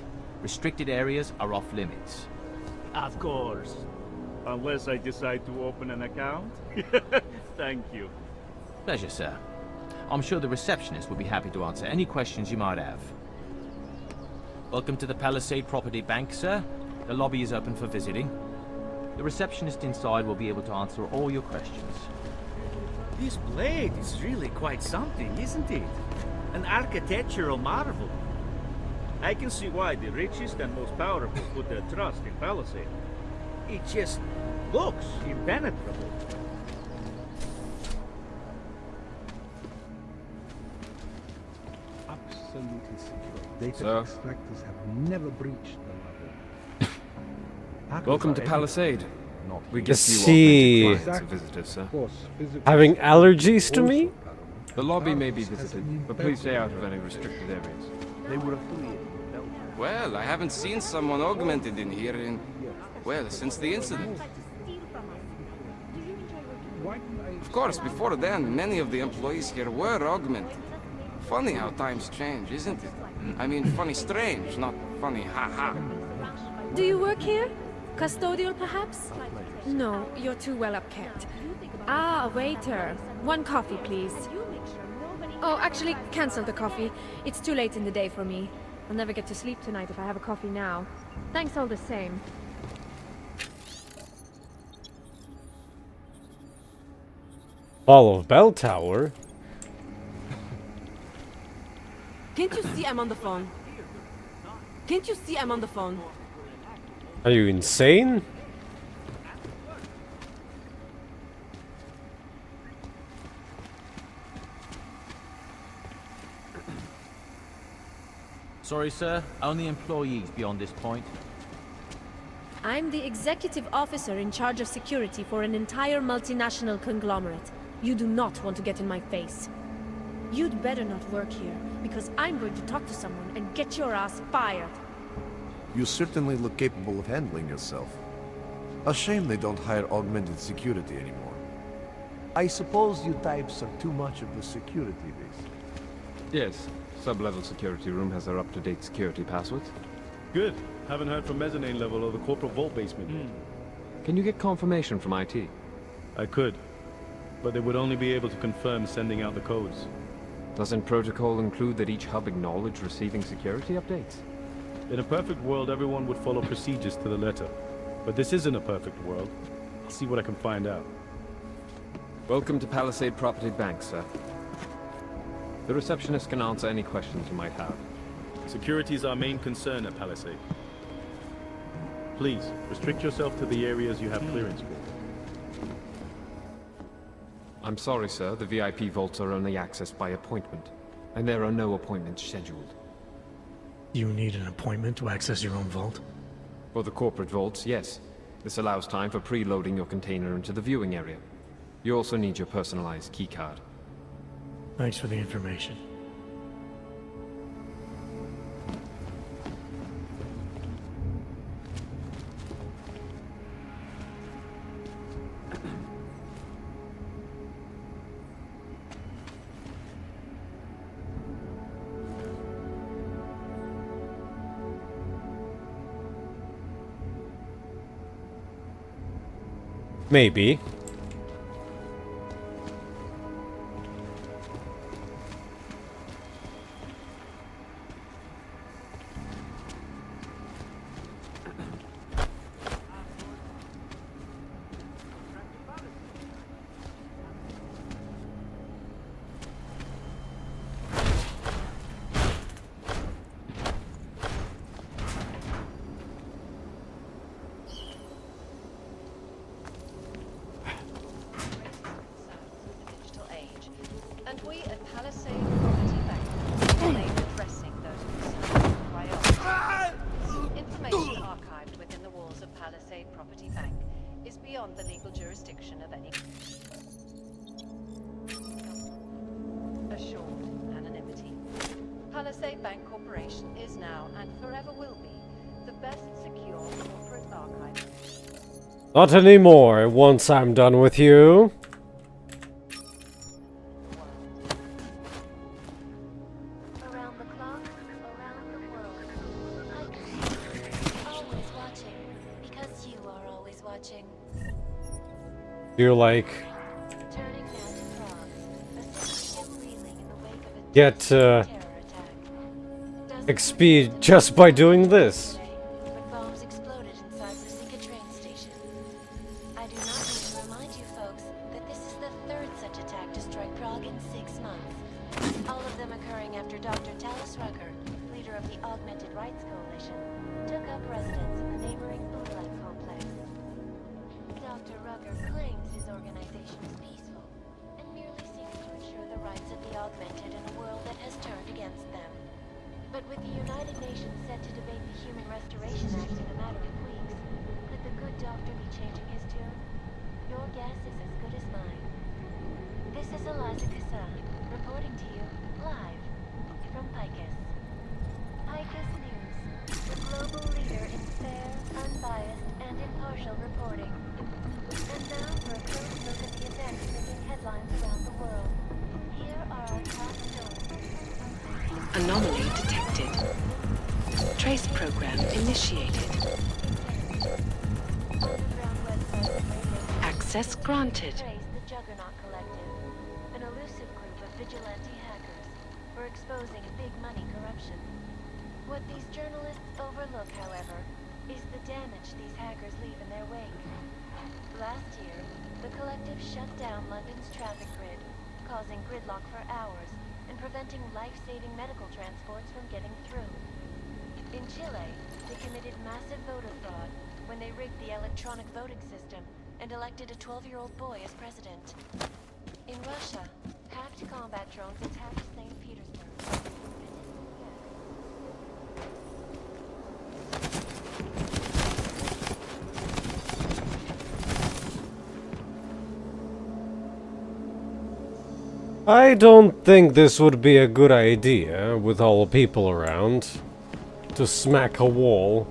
Restricted areas are off limits. Of course. Unless I decide to open an account. Thank you. Pleasure, sir. I'm sure the receptionist will be happy to answer any questions you might have. Welcome to the Palisade Property Bank, sir. The lobby is open for visiting. The receptionist inside will be able to answer all your questions. This blade is really quite something, isn't it? An architectural marvel. I can see why the richest and most powerful put their trust in Palisade. It just looks impenetrable. Absolutely secure. Data Sir? extractors have never breached the level. Welcome to Palisade. We Is get he you clients to visit us, sir. having allergies to me? The lobby may be visited, but please stay out of any restricted areas. They were affiliated. Well, I haven't seen someone augmented in here in, well, since the incident. Of course, before then, many of the employees here were augmented. Funny how times change, isn't it? I mean, funny strange, not funny ha-ha. Do you work here? Custodial, perhaps? No, you're too well upkept. Ah, waiter. One coffee, please. Oh, actually, cancel the coffee. It's too late in the day for me. I'll never get to sleep tonight if I have a coffee now. Thanks all the same. Hall of Bell Tower? Can't you see I'm on the phone? Can't you see I'm on the phone? Are you insane? Sorry, sir. Only employees beyond this point. I'm the executive officer in charge of security for an entire multinational conglomerate. You do not want to get in my face. You'd better not work here, because I'm going to talk to someone and get your ass fired. You certainly look capable of handling yourself. A shame they don't hire augmented security anymore. I suppose you types are too much of the security beast. Yes. Sub-level security room has their up-to-date security passwords. Good. Haven't heard from mezzanine level or the corporate vault basement yet. Can you get confirmation from IT? I could, but they would only be able to confirm sending out the codes. Doesn't protocol include that each hub acknowledge receiving security updates? In a perfect world, everyone would follow procedures to the letter. But this isn't a perfect world. I'll see what I can find out. Welcome to Palisade Property Bank, sir. The receptionist can answer any questions you might have. Security is our main concern at Palisade. Please, restrict yourself to the areas you have clearance for. I'm sorry, sir. The VIP vaults are only accessed by appointment, and there are no appointments scheduled. You need an appointment to access your own vault? For the corporate vaults, yes. This allows time for preloading your container into the viewing area. You also need your personalized keycard. Thanks for the information. Maybe. And we at Palisade Property Bank are aimed at addressing those concerns with priority. Information archived within the walls of Palisade Property Bank is beyond the legal jurisdiction of any assured anonymity. Palisade Bank Corporation is now and forever will be the best secure corporate archive. Not anymore, once I'm done with you. You like get XP just by doing this. Bombs exploded inside Brasica train station. I do not need to remind you folks that this is the third such attack to strike Prague in 6 months. All of them occurring after Dr. Talis Rucker, leader of the Augmented Rights Coalition, took up residence in the neighboring Ulan complex. Dr. Rucker claims his organization is peaceful and merely seeks to ensure the rights of the augmented in a world that has turned against them. But with the United Nations set to debate the Human Restoration Act in a matter of weeks, could the good doctor be changing his tune? Your guess is as good as mine. This is Eliza Kassan, reporting to you, live, from Picus. Picus News, the global leader in fair, unbiased, and impartial reporting. And now for a close look at the events making headlines around the world. Here are our top stories. Anomaly detected. Trace program initiated. Access granted. The Juggernaut Collective, an elusive group of vigilante hackers, for exposing big money corruption. What these journalists overlook, however, is the damage these hackers leave in their wake. Last year, the collective shut down London's traffic grid, causing gridlock for hours and preventing life-saving medical transports from getting through. In Chile, they committed massive voter fraud when they rigged the electronic voting system and elected a 12-year-old boy as president. In Russia, hacked combat drones attacked St. Petersburg. I don't think this would be a good idea, with all the people around, to smack a wall.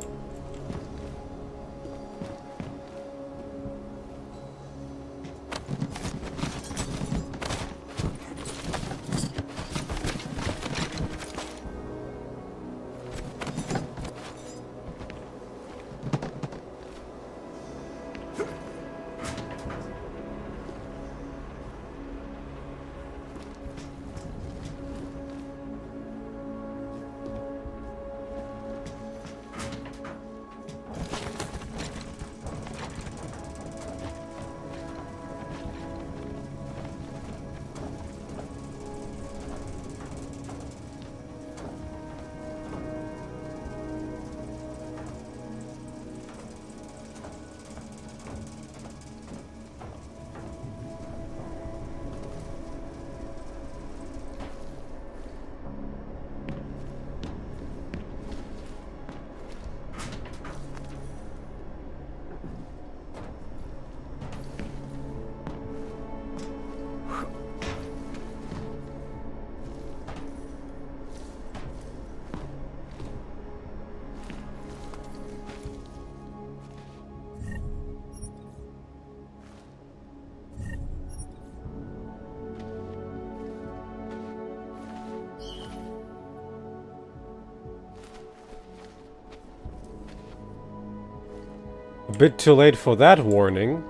A bit too late for that warning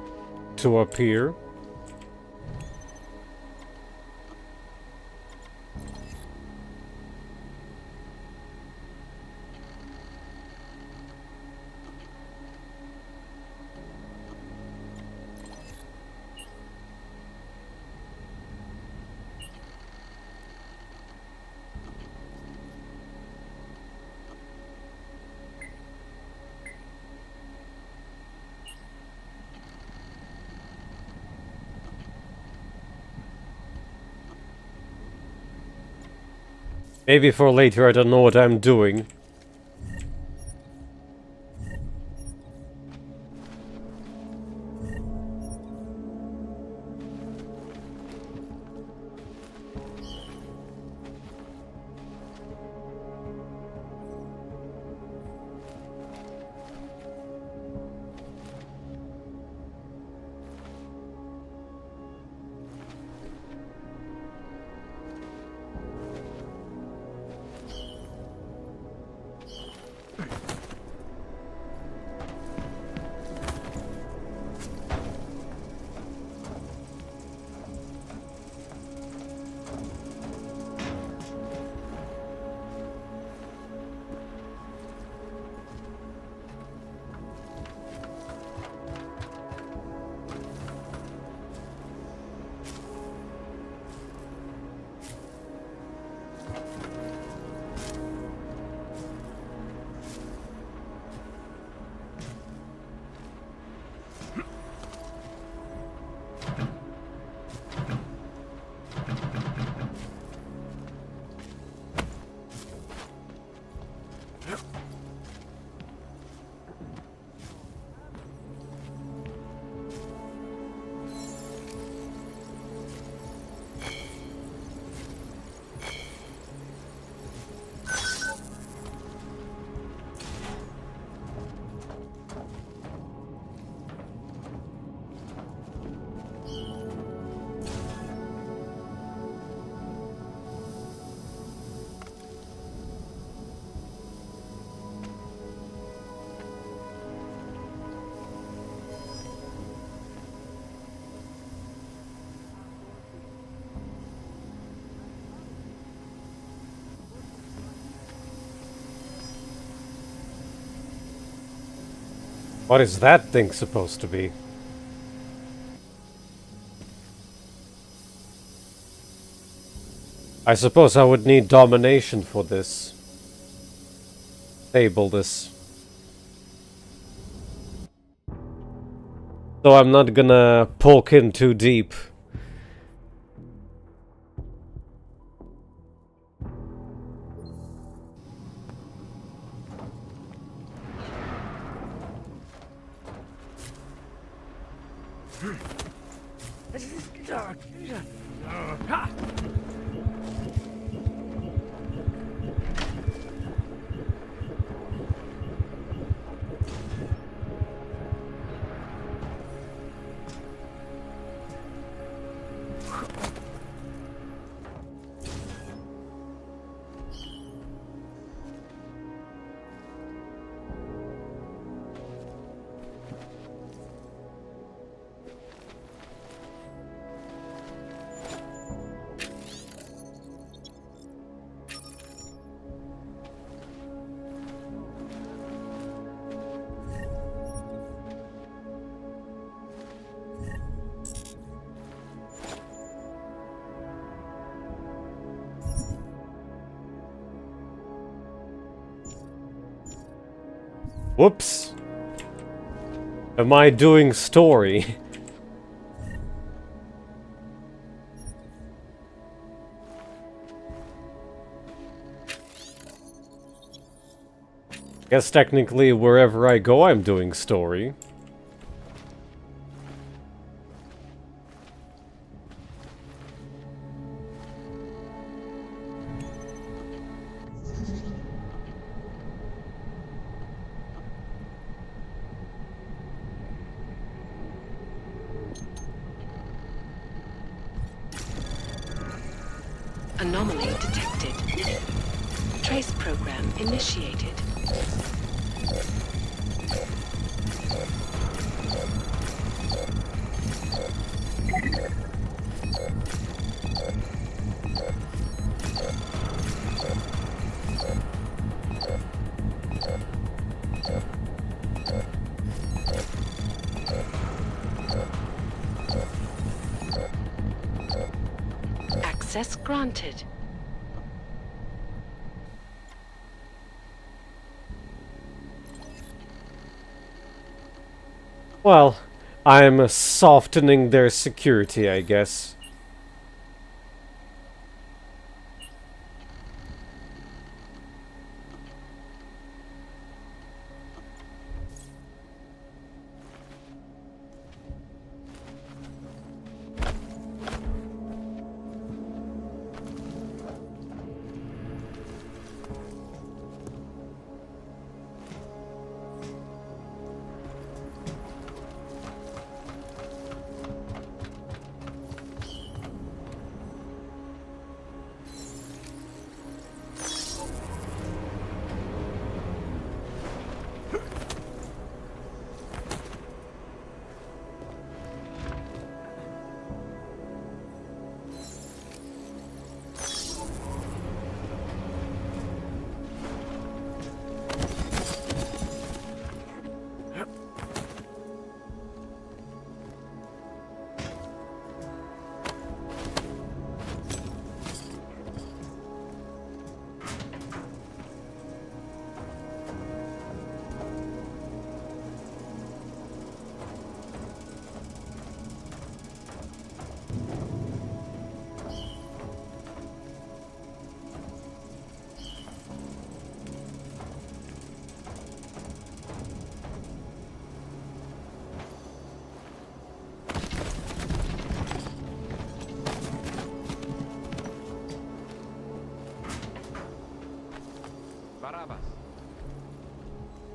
to appear. Maybe for later, I don't know what I'm doing. What is that thing supposed to be? I suppose I would need domination for this. Table this. So I'm not gonna poke in too deep. Whoops. Am I doing story? Guess technically wherever I go I'm doing story. Anomaly detected. Trace program initiated. Access granted. Well, I'm softening their security, I guess.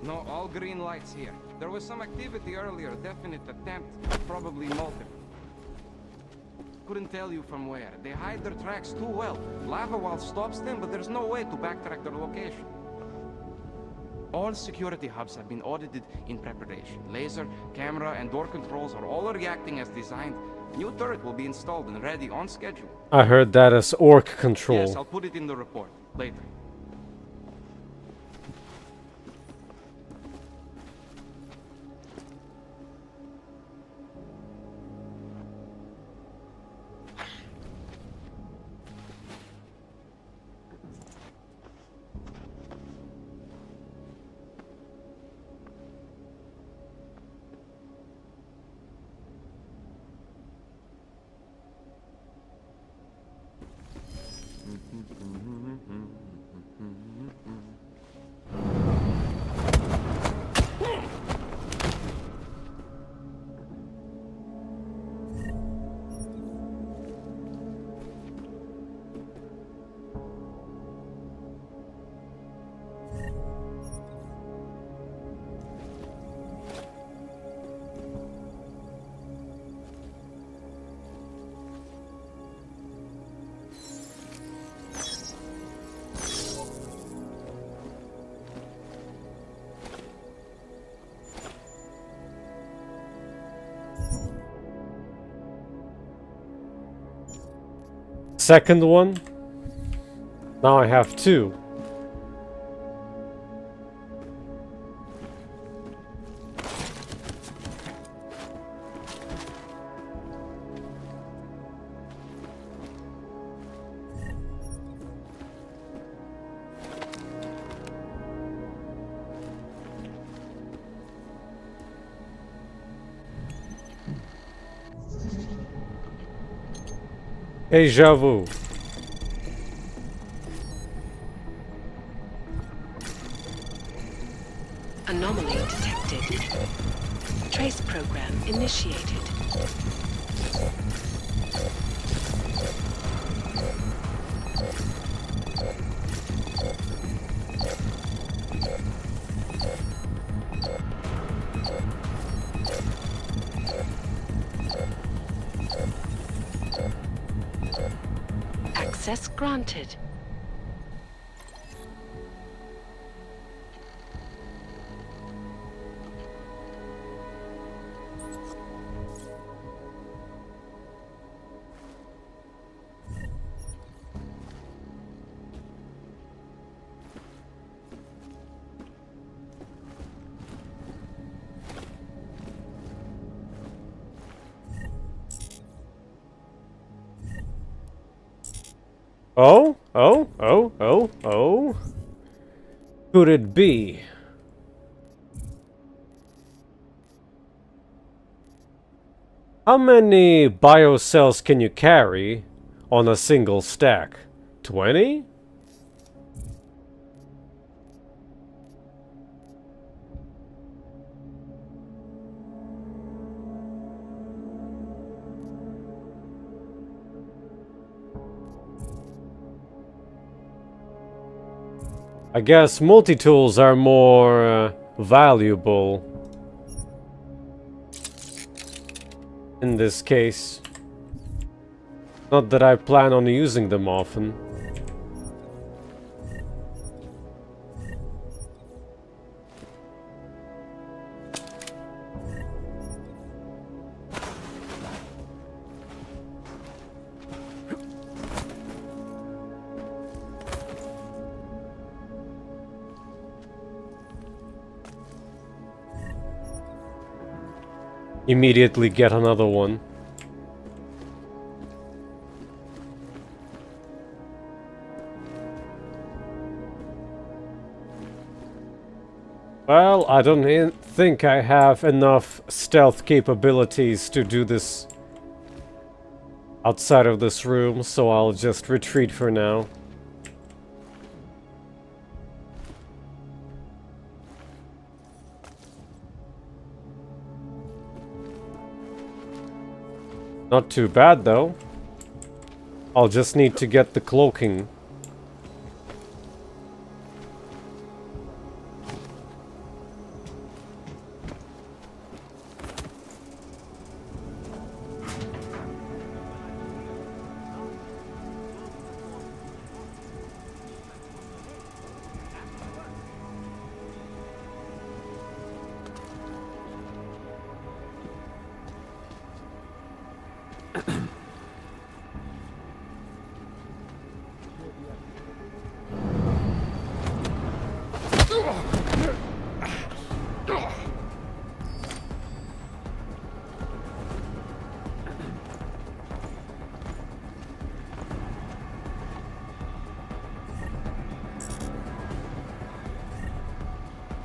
No, all green lights here. There was some activity earlier, definite attempt, probably multiple. Couldn't tell you from where. They hide their tracks too well. Lava wall stops them, but there's no way to backtrack their location. All security hubs have been audited in preparation. Laser, camera, and door controls are all reacting as designed. New turret will be installed and ready on schedule. I heard that as orc control. Yes, I'll put it in the report later. Second one. Now I have two. Deja vu. Anomaly detected. Trace program initiated. Access granted. Oh. Could it be? How many biocells can you carry on a single stack? 20? I guess multi-tools are more valuable in this case. Not that I plan on using them often. Immediately get another one. Well, I don't think I have enough stealth capabilities to do this outside of this room, so I'll just retreat for now. Not too bad, though. I'll just need to get the cloaking.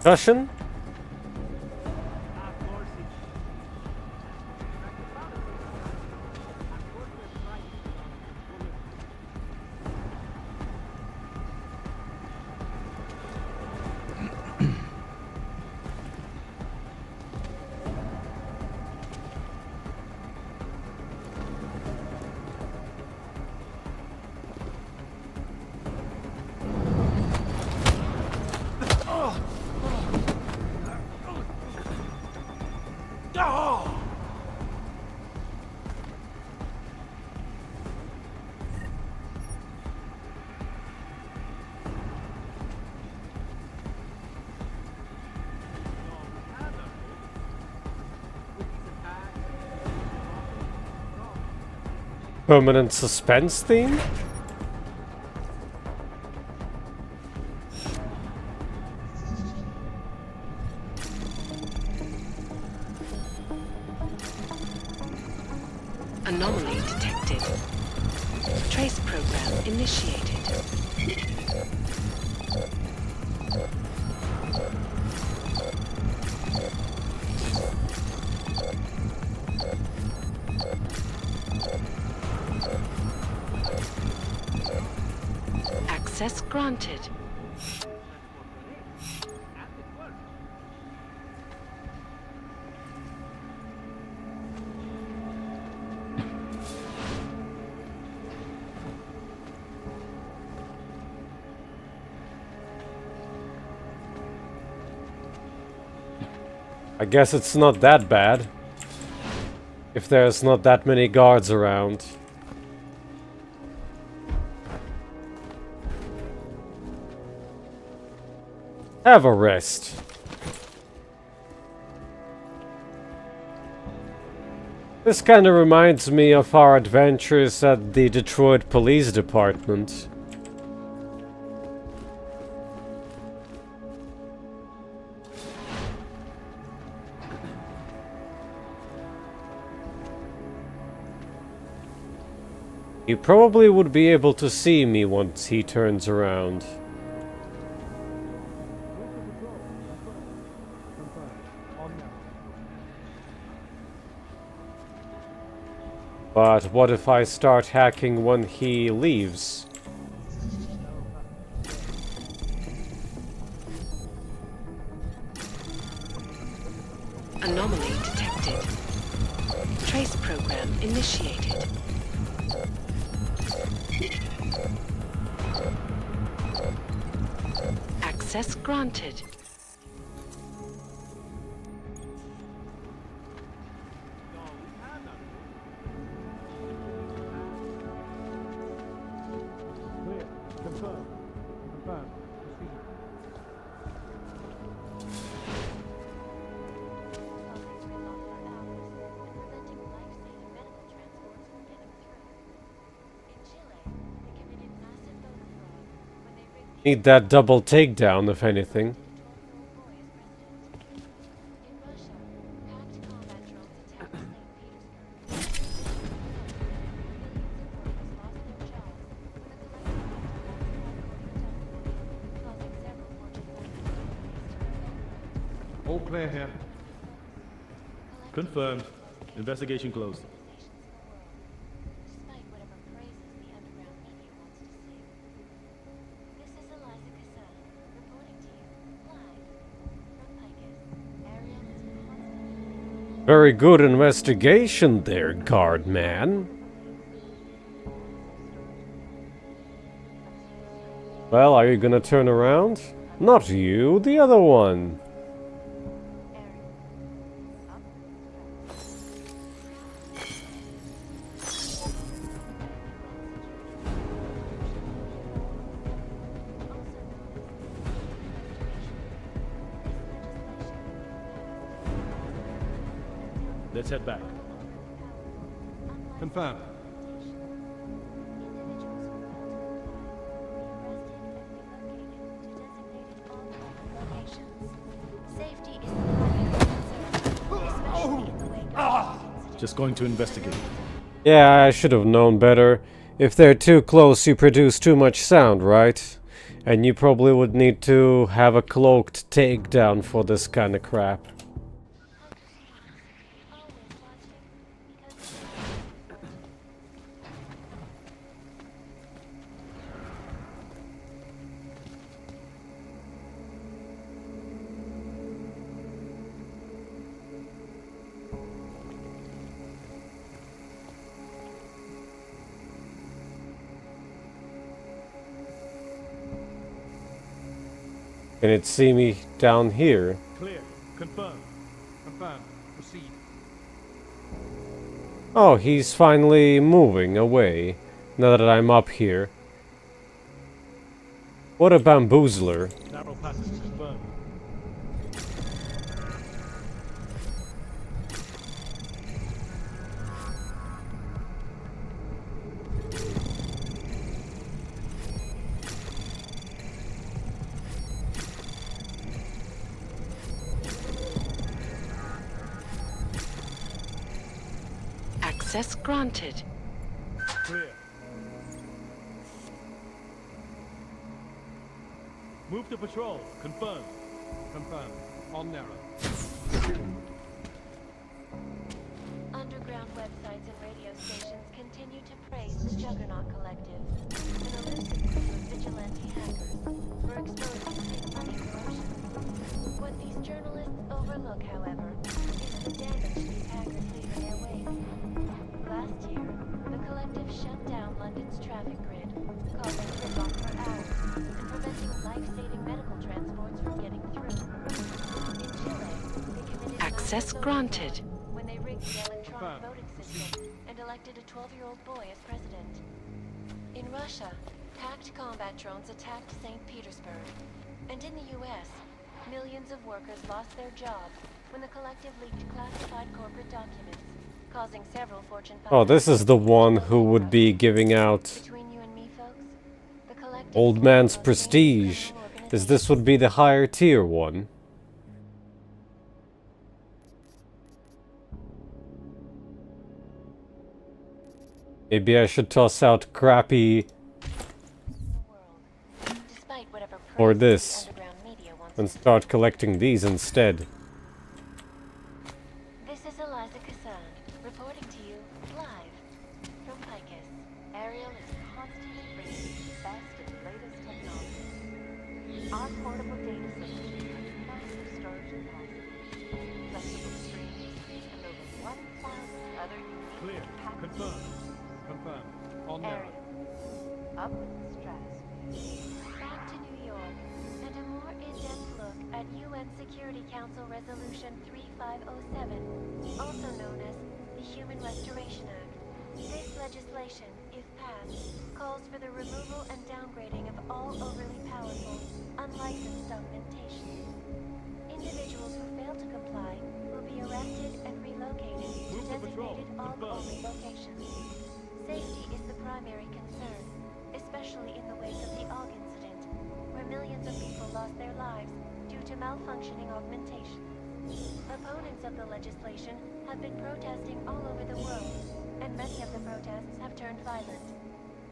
Russian? Permanent suspense theme? Anomaly detected. Trace program initiated. Access granted. I guess it's not that bad. If there's not that many guards around. Have a rest. This kind of reminds me of our adventures at the Detroit Police Department. He probably would be able to see me once he turns around. But what if I start hacking when he leaves? Anomaly detected. Trace program initiated. Access granted. Need that double takedown, if anything. All clear here. Confirmed. Investigation closed. Very good investigation there, guard man. Well, are you gonna turn around? Not you, the other one. Let's head back. Confirmed. Just going to investigate. Yeah, I should have known better. If they're too close, you produce too much sound, right? And you probably would need to have a cloaked takedown for this kind of crap. Can it see me down here? Clear. Confirmed. Confirmed. Proceed. Oh, he's finally moving away, now that I'm up here. What a bamboozler. Narrow passage confirmed. Access granted. Clear. Move to patrol. Confirmed. Confirmed. On narrow. Underground websites and radio stations continue to praise the Juggernaut Collective, an elusive group of vigilante hackers, for exposing fake money corruption. What these journalists overlook, however, is the damage these hackers leave in their wake. Last year, the Collective shut down London's traffic grid, causing gridlock for hours, and preventing life-saving medical transports from getting through. In Chile, they committed Access granted. when they rigged the electronic voting system and elected a 12-year-old boy as president. In Russia, hacked combat drones attacked St. Petersburg. And in the US, millions of workers lost their jobs when the Collective leaked classified corporate documents, causing several Fortune 500... Oh, this is the one who would be giving out Between you and me, folks, the Collective... Old Man's Prestige. This would be the higher tier one. Maybe I should toss out crappy or this and start collecting these instead. This is Eliza Cassan, reporting to you live from Picus. Ariel is constantly bringing you the best and latest technology. Our portable data center has massive storage capacity, flexible streams, and over 1,000 other unique Clear. Confirm. Confirm. On now. Up in the stratosphere. Back to New York, and a more in-depth look at UN Security Council Resolution 3507, also known as the Human Restoration Act. This legislation, if passed, calls for the removal and downgrading of all overly powerful, unlicensed augmentations. Individuals who fail to comply will be arrested and relocated to designated aug-only locations. Safety is the primary concern, especially in the wake of the aug incident, where millions of people lost their lives due to malfunctioning augmentations. Opponents of the legislation have been protesting all over the world, and many of the protests have turned violent.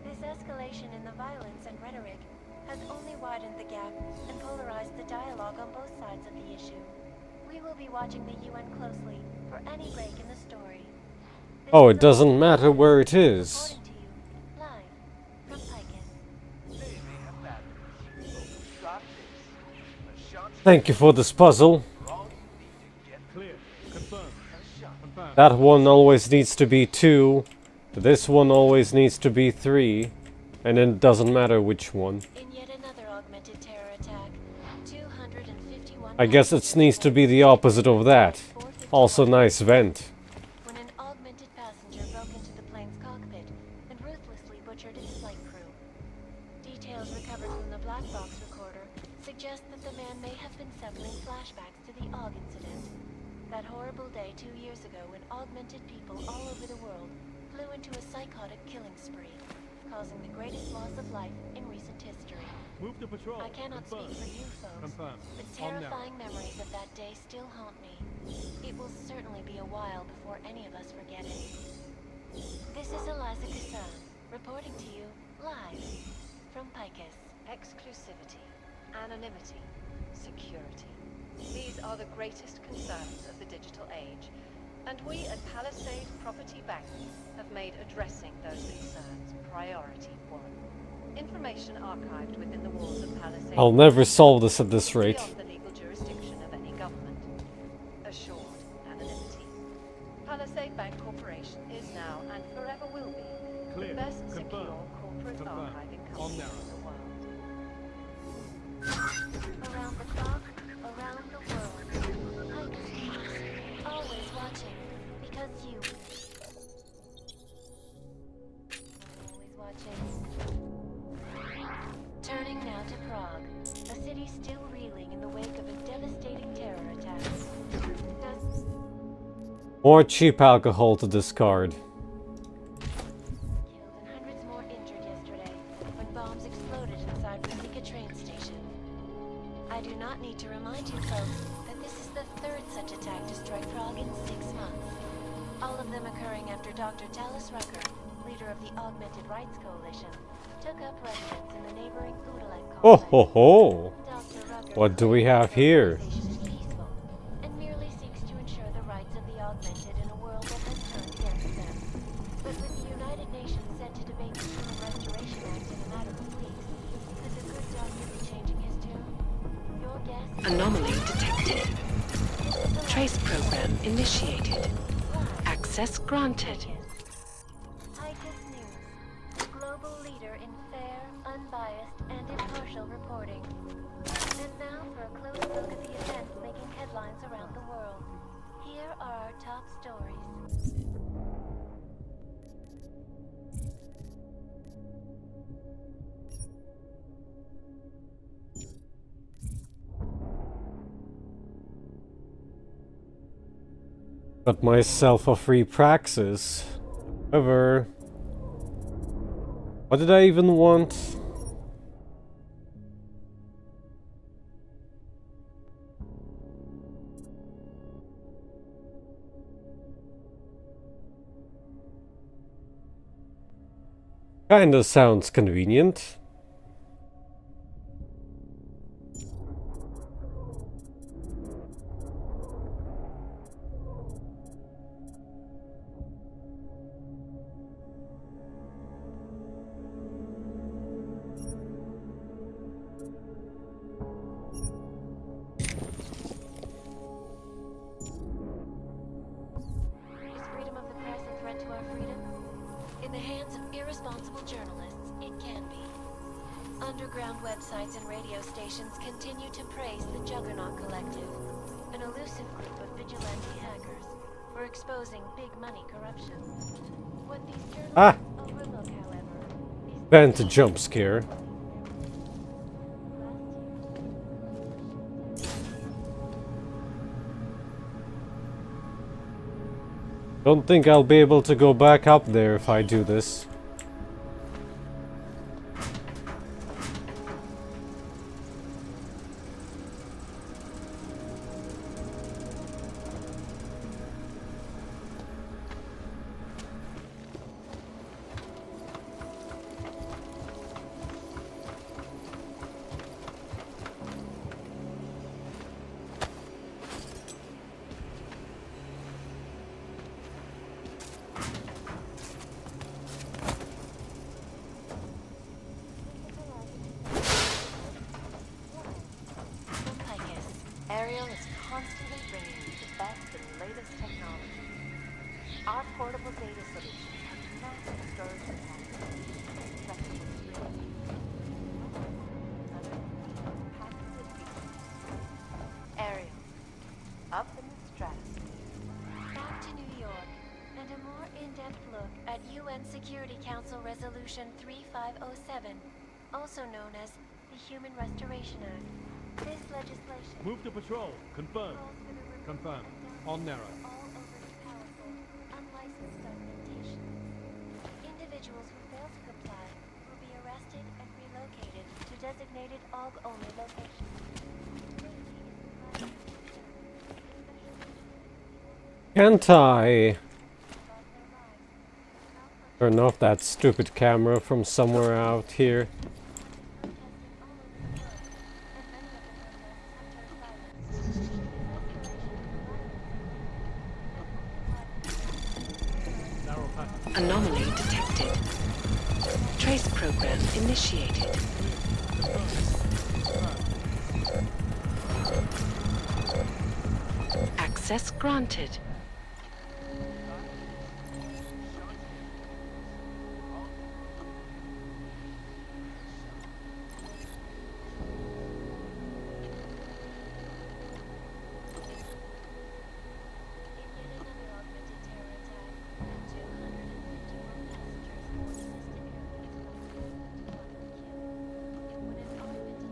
This escalation in the violence and rhetoric has only widened the gap and polarized the dialogue on both sides of the issue. We will be watching the UN closely for any break in the story. Oh, it doesn't matter where it is. Thank you for this puzzle. That one always needs to be 2. This one always needs to be 3. And it doesn't matter which one. I guess it needs to be the opposite of that. Also nice vent. When an augmented passenger broke into the plane's cockpit and ruthlessly butchered its flight crew. Details recovered from the black box recorder suggest that the man may have been suffering flashbacks to the aug incident. That horrible day 2 years ago when augmented people all over the world flew into a psychotic killing spree, causing the greatest loss of life in recent history. Move to patrol. I cannot speak for you folks, but terrifying memories of that day still haunt me. It will certainly be a while before any of us forget it. This is Eliza Cassan, reporting to you live from Picus. Exclusivity, anonymity, security. These are the greatest concerns of the digital age, and we at Palisade Property Bank have made addressing those concerns priority 1. Information archived within the walls of Palisade... I'll never solve this at this rate. ...beyond the legal jurisdiction of any government. Assured anonymity. Palisade Bank Corporation is now and forever will be the best secure corporate archiving company in the world. Around the clock, around the world. Always watching, because you... Always watching. Turning now to Prague, a city still reeling in the wake of a devastating terror attack. More cheap alcohol to discard. Killed and hundreds more injured yesterday when bombs exploded inside Překážka train station. I do not need to remind you folks that this is the 3rd such attack to strike Prague in 6 months. All of them occurring after Dr. Talis Rucker, leader of the Augmented Rights Coalition, took up residence in the neighboring Udalek complex. Oh ho ho! What do we have here? And merely seeks to ensure the rights of the augmented in a world that has turned against them. Anomaly detected. Trace program initiated. Access granted. Icus News, global leader in fair, unbiased, and impartial reporting. And now for a close look at the events making headlines around the world. Here are our top stories. Got myself a free praxis. However, what did I even want? Kinda sounds convenient. Underground websites and radio stations continue to praise the Juggernaut Collective, an elusive group of vigilante hackers, for exposing big money corruption. What these journalists overlook, however, is Bent jump scare. Don't think I'll be able to go back up there if I do this. Security Council Resolution 3507, also known as the Human Restoration Act. This legislation... Move to patrol. Confirmed. Confirmed. On narrow. All over its powerful, unlicensed augmentations. Individuals who fail to comply will be arrested and relocated to designated AUG-only locations. Can't I turn off that stupid camera from somewhere out here? Anomaly detected. Trace program initiated. Access granted.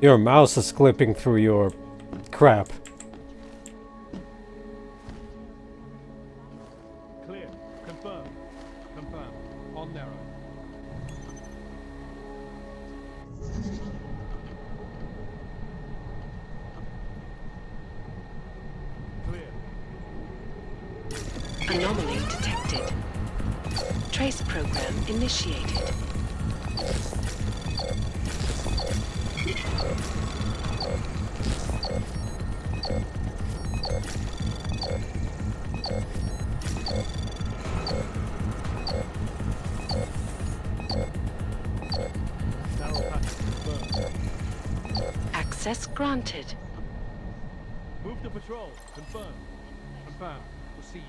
Your mouse is clipping through your crap. Clear. Confirmed. Confirmed. On narrow. Clear. Anomaly detected. Trace program initiated. Access granted. Move to patrol. Confirm. Confirm. Proceed.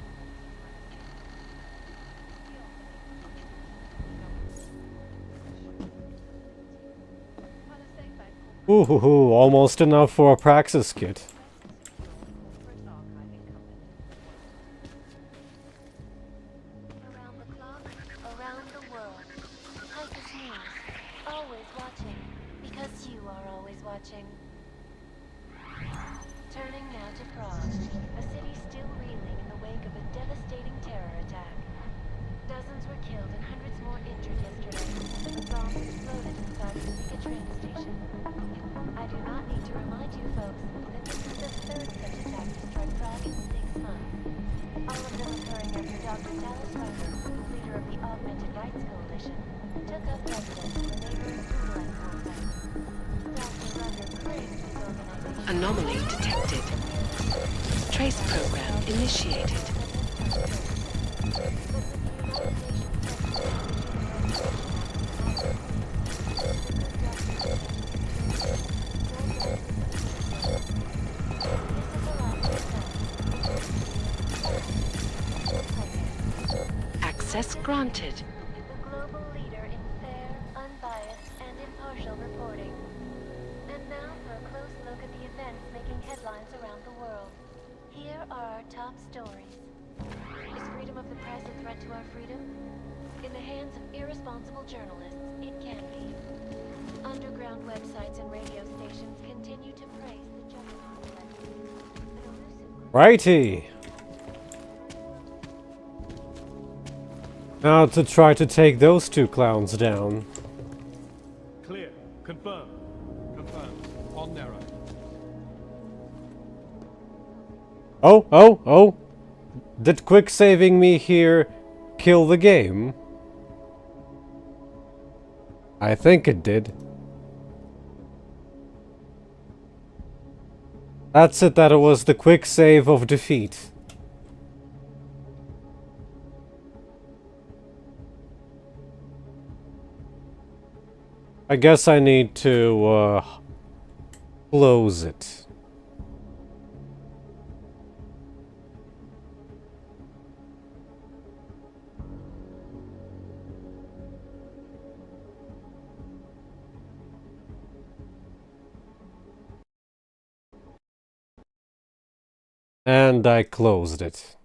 Ooh, almost enough for a Praxis kit. Around the clock, around the world. Titus News, always watching, because you are always watching. Turning now to Prague, a city still reeling in the wake of a devastating terror attack. Dozens were killed and hundreds more injured yesterday as a bomb exploded inside the Przekážka train station. I do not need to remind you folks that this is the third such attack to strike Prague in 6 months. All of them occurring after Dr. Dallas Rucker, leader of the Augmented Rights Coalition, took up residence in the neighboring Gulag complex. Dr. Rucker claimed his organization... Anomaly detected. Trace program initiated. Access granted. The global leader in fair, unbiased, and impartial reporting. And now for a close look at the events making headlines around the world. Here are our top stories. Is freedom of the press a threat to our freedom? In the hands of irresponsible journalists, it can be. Underground websites and radio stations continue to praise the juggernaut. Righty. Now to try to take those two clowns down. Clear. Confirm. Confirmed. On narrow. Oh. Did quick saving me here kill the game? I think it did. That's it, that it was the quick save of defeat. I guess I need to close it. And I closed it.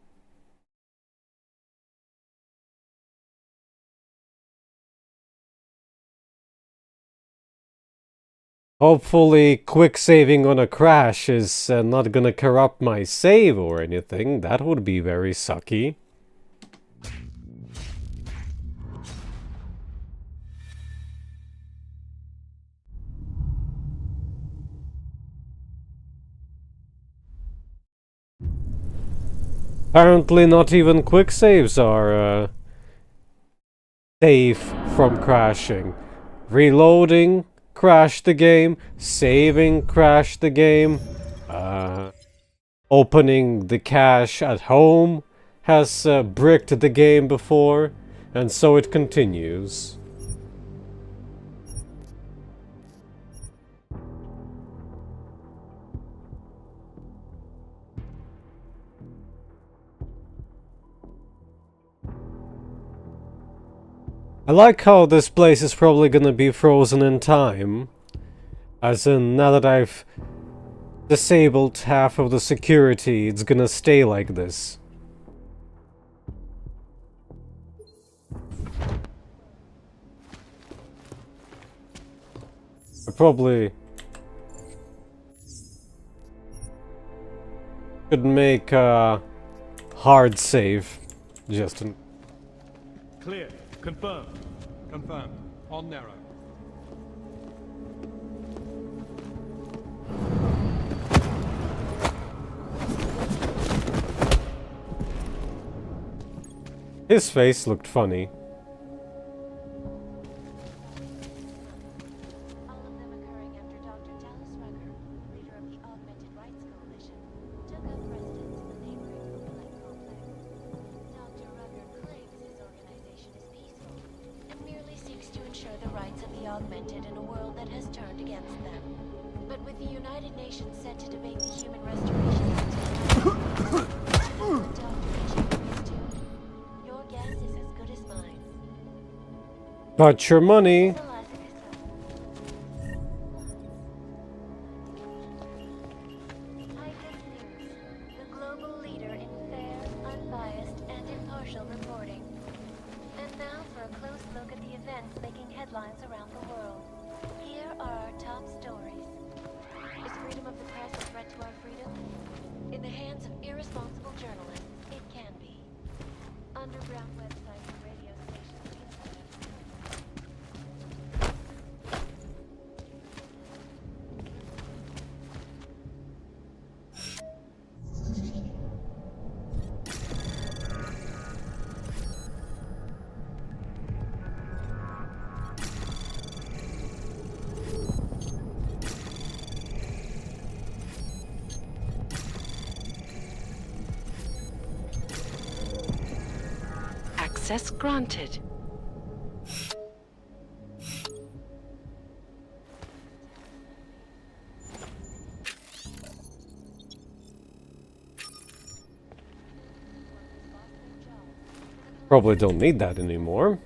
Hopefully, quick saving on a crash is not gonna corrupt my save or anything. That would be very sucky. Apparently not even quick saves are safe from crashing. Reloading, crash the game. Saving, crash the game. Opening the cache at home has bricked the game before, and so it continues. I like how this place is probably gonna be frozen in time. As in, now that I've disabled half of the security, it's gonna stay like this. I probably could make a hard save, just in... Clear. Confirmed. Confirmed. On narrow. His face looked funny. All of them occurring after Dr. Dallas Rucker, leader of the Augmented Rights Coalition, took up residence in the neighboring Gulag complex. Dr. Rucker claims his organization is peaceful and merely seeks to ensure the rights of the augmented in a world that has turned against them. But with the United Nations set to debate the human restoration Got your money. Access granted. Probably don't need that anymore.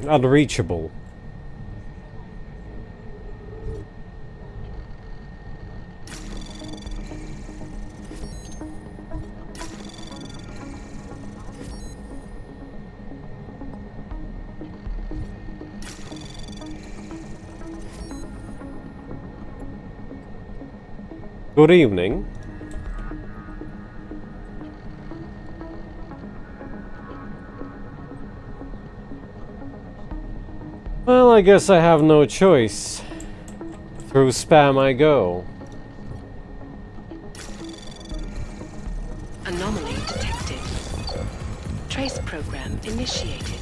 Unreachable. Good evening. Well, I guess I have no choice. Through spam I go. Anomaly detected. Trace program initiated.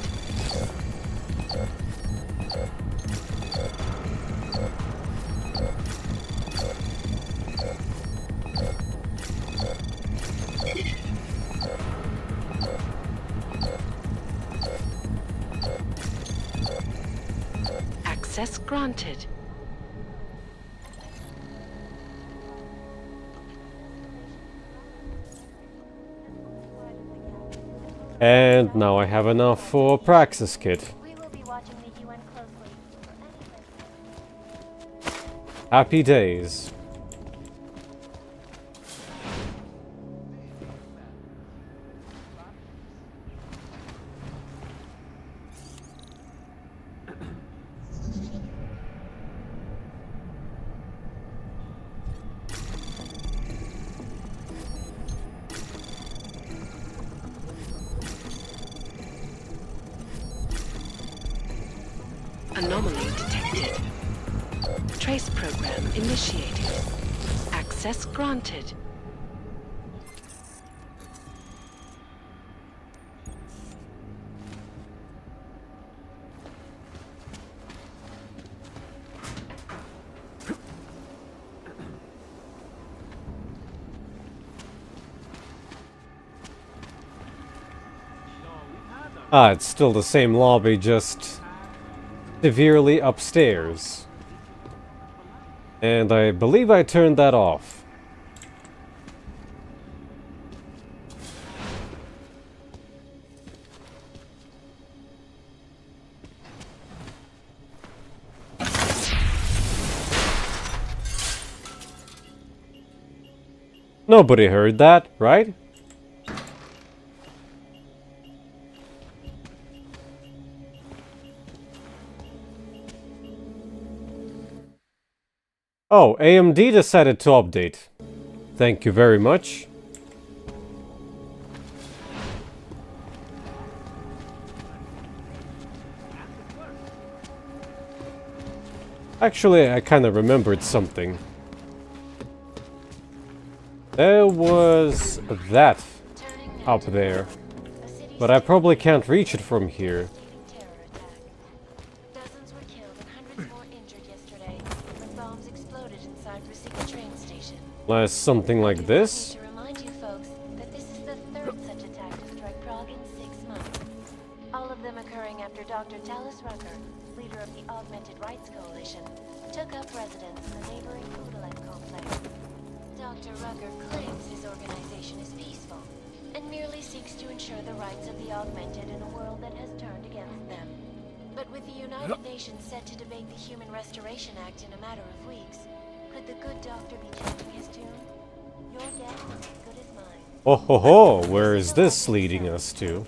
Access granted. And now I have enough for Praxis kit. Happy days. Anomaly detected. Trace program initiated. Access granted. Ah, it's still the same lobby, just severely upstairs. And I believe I turned that off. Nobody heard that, right? Oh, AMD decided to update. Thank you very much. Actually, I kind of remembered something. There was that up there, but I probably can't reach it from here. Unless something like this? To remind you folks that this is the third such attack to strike Prague in 6 months. All of them occurring after Dr. Talis Rucker, leader of the Augmented Rights Coalition, took up residence in the neighboring Oodalite complex. Dr. Rucker claims his organization is peaceful and merely seeks to ensure the rights of the augmented in a world that has turned against them. But with the United Nations set to debate the Human Restoration Act in a matter of weeks, could the good doctor be changing his tune? Your guess is as good as mine. Oh ho ho, where is this leading us to?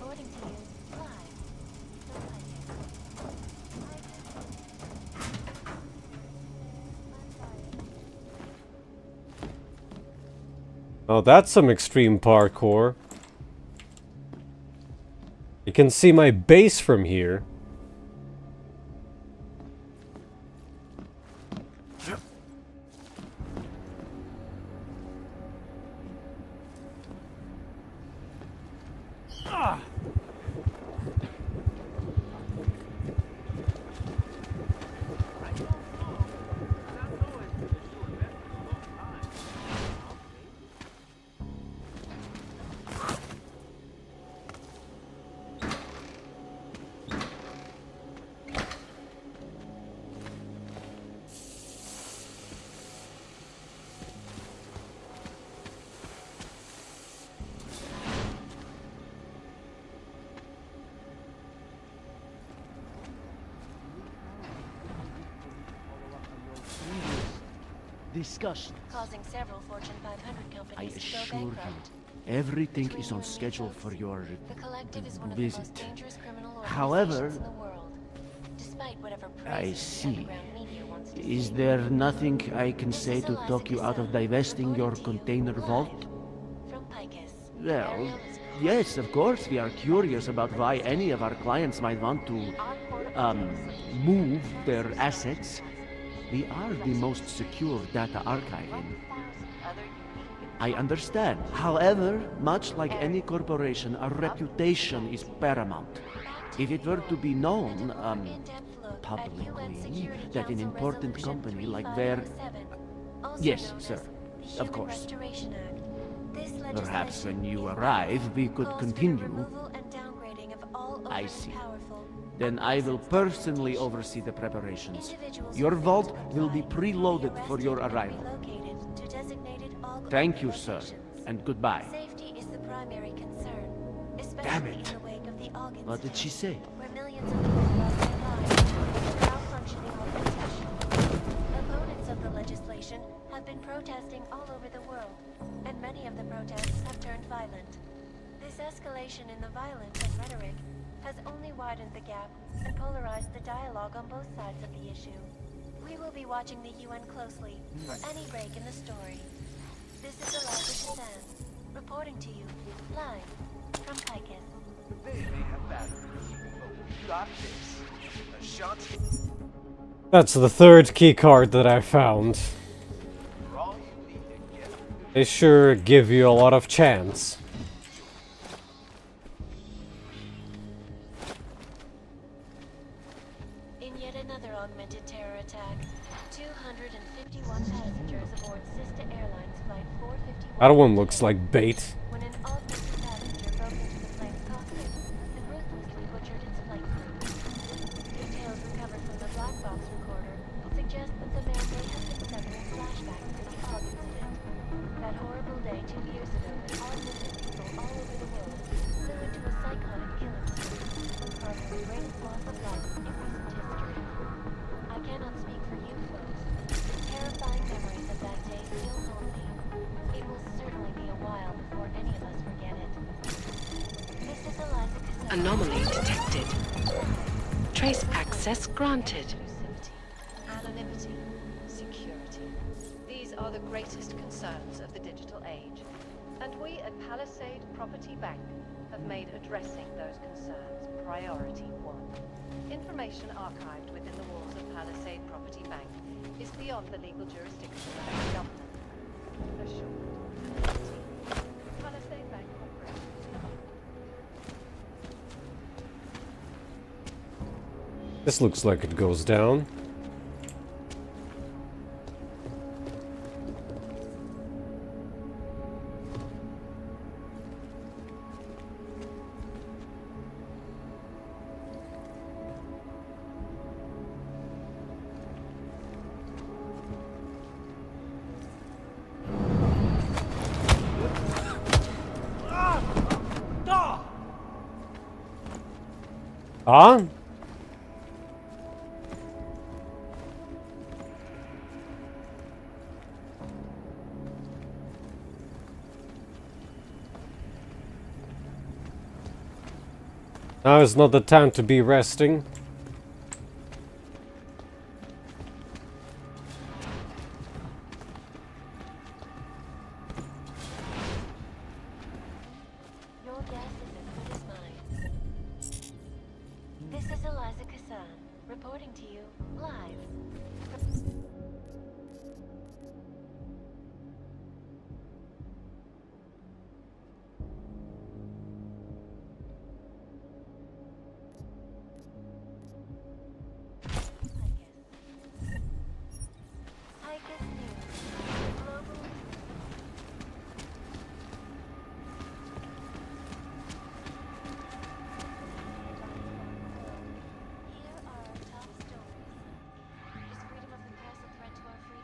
Oh, that's some extreme parkour. You can see my base from here. Discussions. Causing several Fortune 500 I companies to assure go you, bankrupt. everything is on schedule for your The Collective is one of the most visit. dangerous criminal However, organizations in the world. Despite whatever I praises the see. underground media wants to Is see. there nothing I can say to talk you out of divesting your container vault? Well, yes, of course, we are curious about why any of our clients might want to, move their assets. We are the most secure data archiving. I understand. However, much like any corporation, our reputation is paramount. If it were to be known, publicly, that an important company like their... Yes, sir. Of course. Perhaps when you arrive, we could continue. I see. Then I will personally oversee the preparations. Your vault will be preloaded for your arrival. Thank you, sir, and goodbye. Safety is the primary concern, Damn especially it. in the wake of the August What did she say? where millions of people lost their lives to malfunctioning augmentation. Opponents of the legislation have been protesting all over the world, and many of the protests have turned violent. This escalation in the violence and rhetoric has only widened the gap and polarized the dialogue on both sides of the issue. We will be watching the UN closely for any break in the story. This is Laffetie, reporting to you, live from Picus. They may have batteries, but we got this. A shot. That's the third keycard that I found. They sure give you a lot of chance. In yet another augmented terror attack, 251 passengers aboard Sister Airlines Flight 451 That one looks like bait. when an augmented passenger broke into the plane's cockpit and ruthlessly butchered its flight crew. Details recovered from the black box recorder suggest that the man may have been suffering flashbacks to the AUG incident. That horrible day 2 years ago when augmented people all over the world flew into a psychotic killing spree, causing the greatest loss of life in recent history. I cannot speak for you folks, but terrifying memories of that day still haunt me. It will certainly be a while before any of us forget it. This is Eliza Cassell. Anomaly detected. Trace access granted. Anonymity, security. These are the greatest concerns of the digital age. And we at Palisade Property Bank have made addressing those concerns priority one. Information archived within the walls of Palisade Property Bank is beyond the legal jurisdiction of the government. Assured. Palisade Bank operates. This looks like it goes down. Ah? Now is not the time to be resting.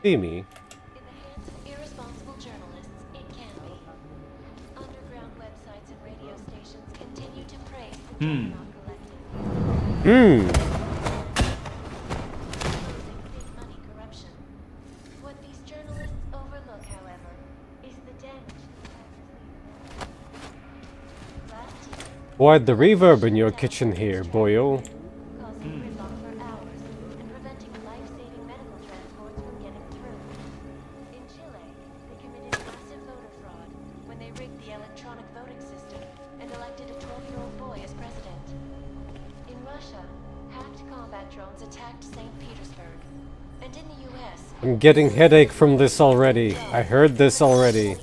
See me. Irresponsible journalists, it can be. Underground websites and radio stations continue to praise the Juggernaut Collective. Big money corruption. What these journalists overlook, however, is the damage. Last year, Why'd the reverb in your kitchen here, boyo? I'm getting headache from this already. I heard this already.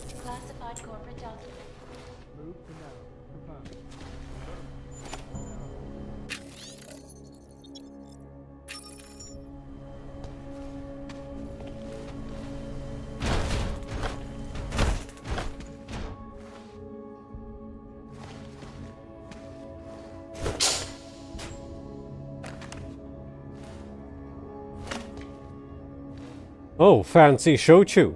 Oh, fancy shochu.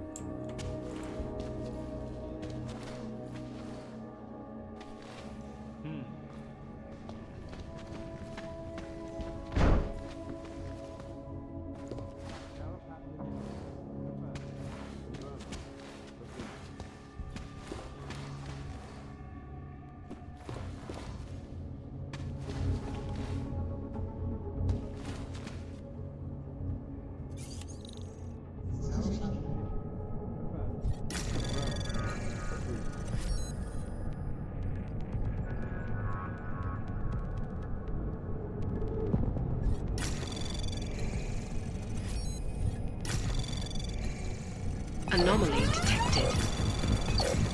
Anomaly detected.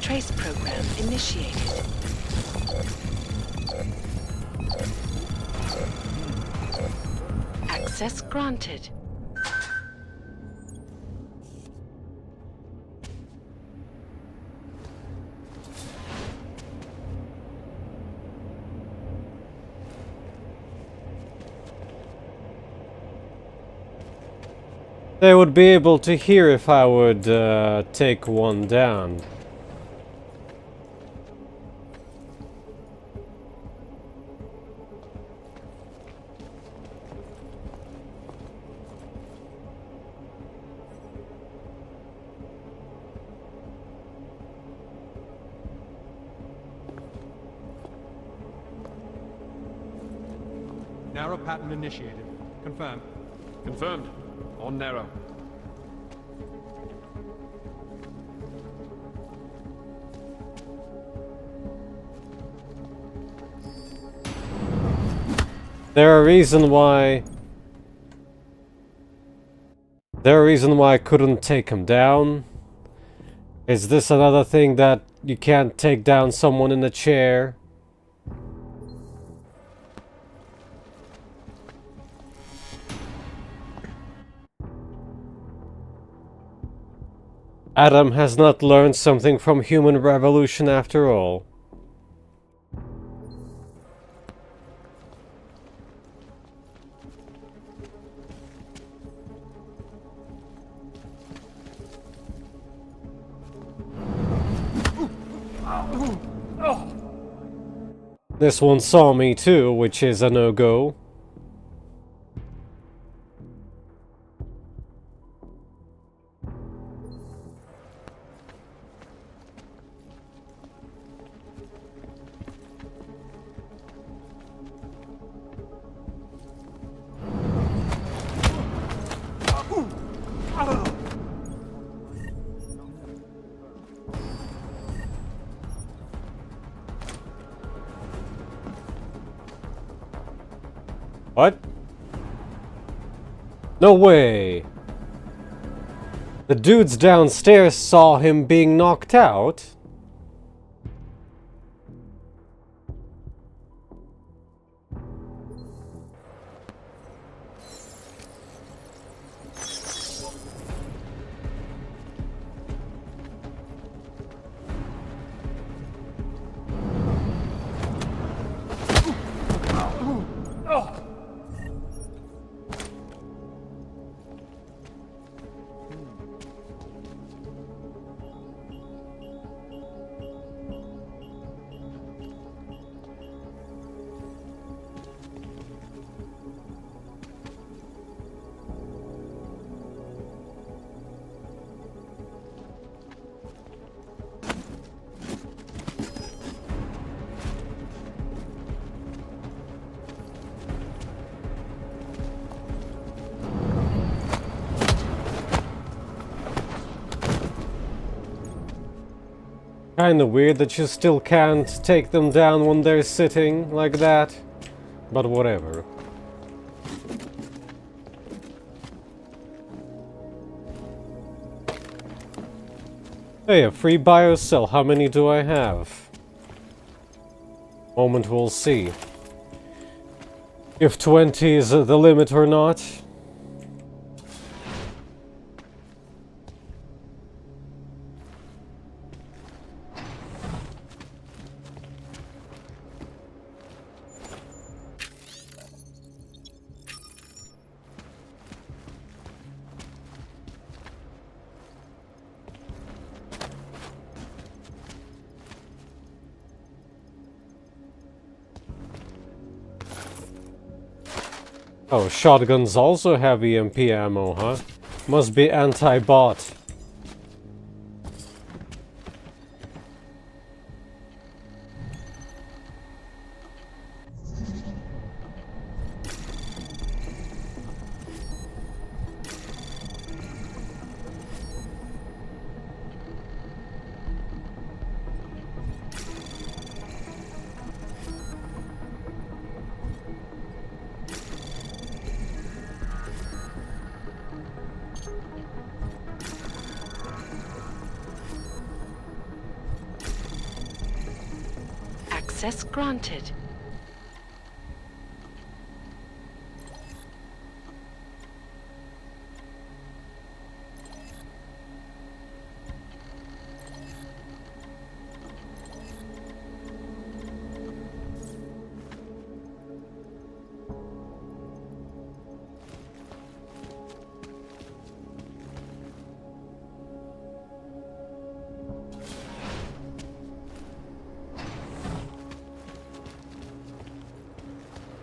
Trace program initiated. Access granted. They would be able to hear if I would take one down. Narrow pattern initiated. Confirmed. Confirmed. On narrow. There a reason why I couldn't take him down? Is this another thing that you can't take down someone in a chair? Adam has not learned something from human revolution after all. This one saw me too, which is a no-go. What? No way! The dudes downstairs saw him being knocked out? Kinda weird that you still can't take them down when they're sitting like that, but whatever. Hey, a free buy or sell, how many do I have? Moment we'll see. If 20 is the limit or not. Oh, shotguns also have EMP ammo, huh? Must be anti-bot. Access granted.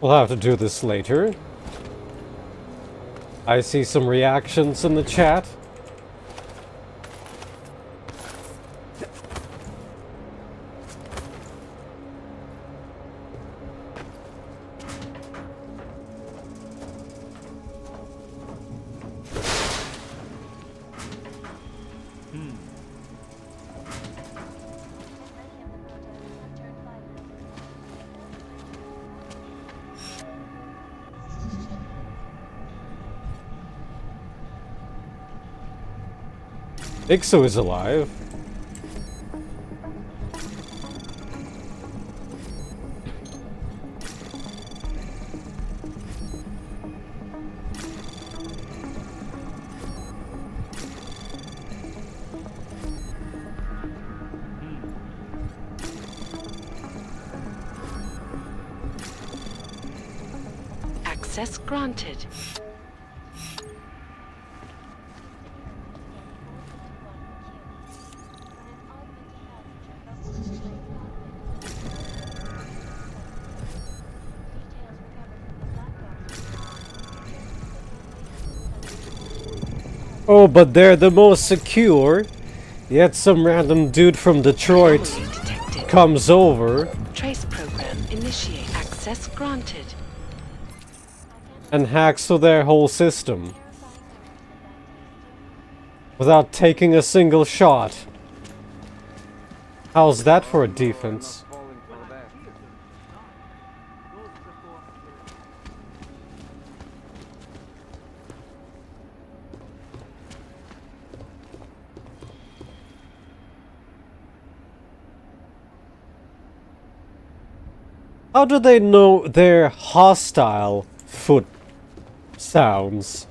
We'll have to do this later. I see some reactions in the chat. Ixo is alive. Access granted. Oh, but they're the most secure. Yet some random dude from Detroit comes over. Trace program initiate. Access granted. And hacks to their whole system. Without taking a single shot. How's that for a defense? How do they know their hostile foot sounds?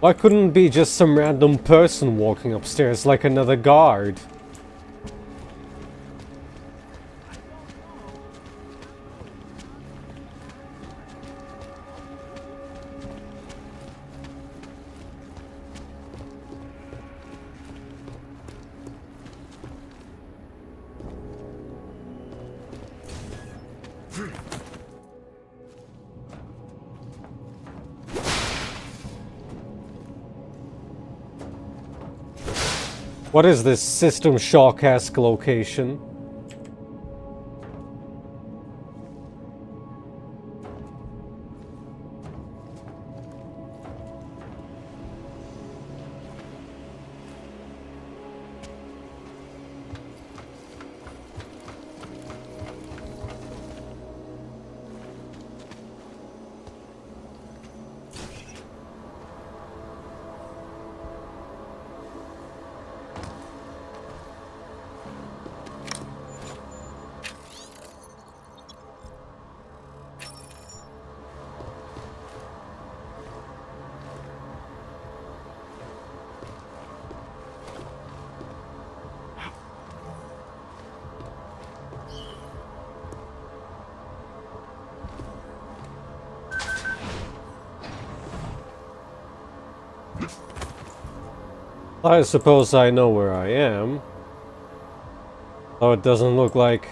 Why couldn't it be just some random person walking upstairs like another guard? What is this System Shock-esque location? I suppose I know where I am. Though it doesn't look like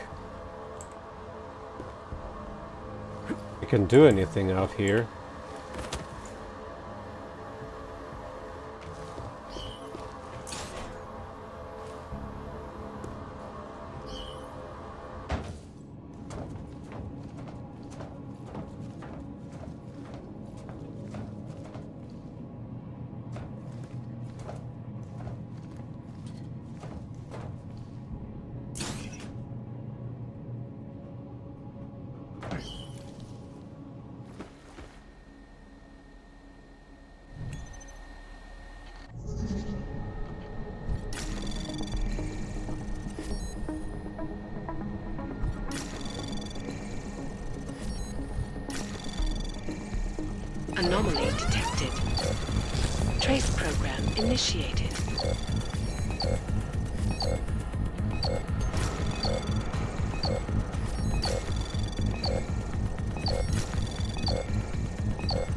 I can do anything out here. Anomaly detected. Trace program initiated.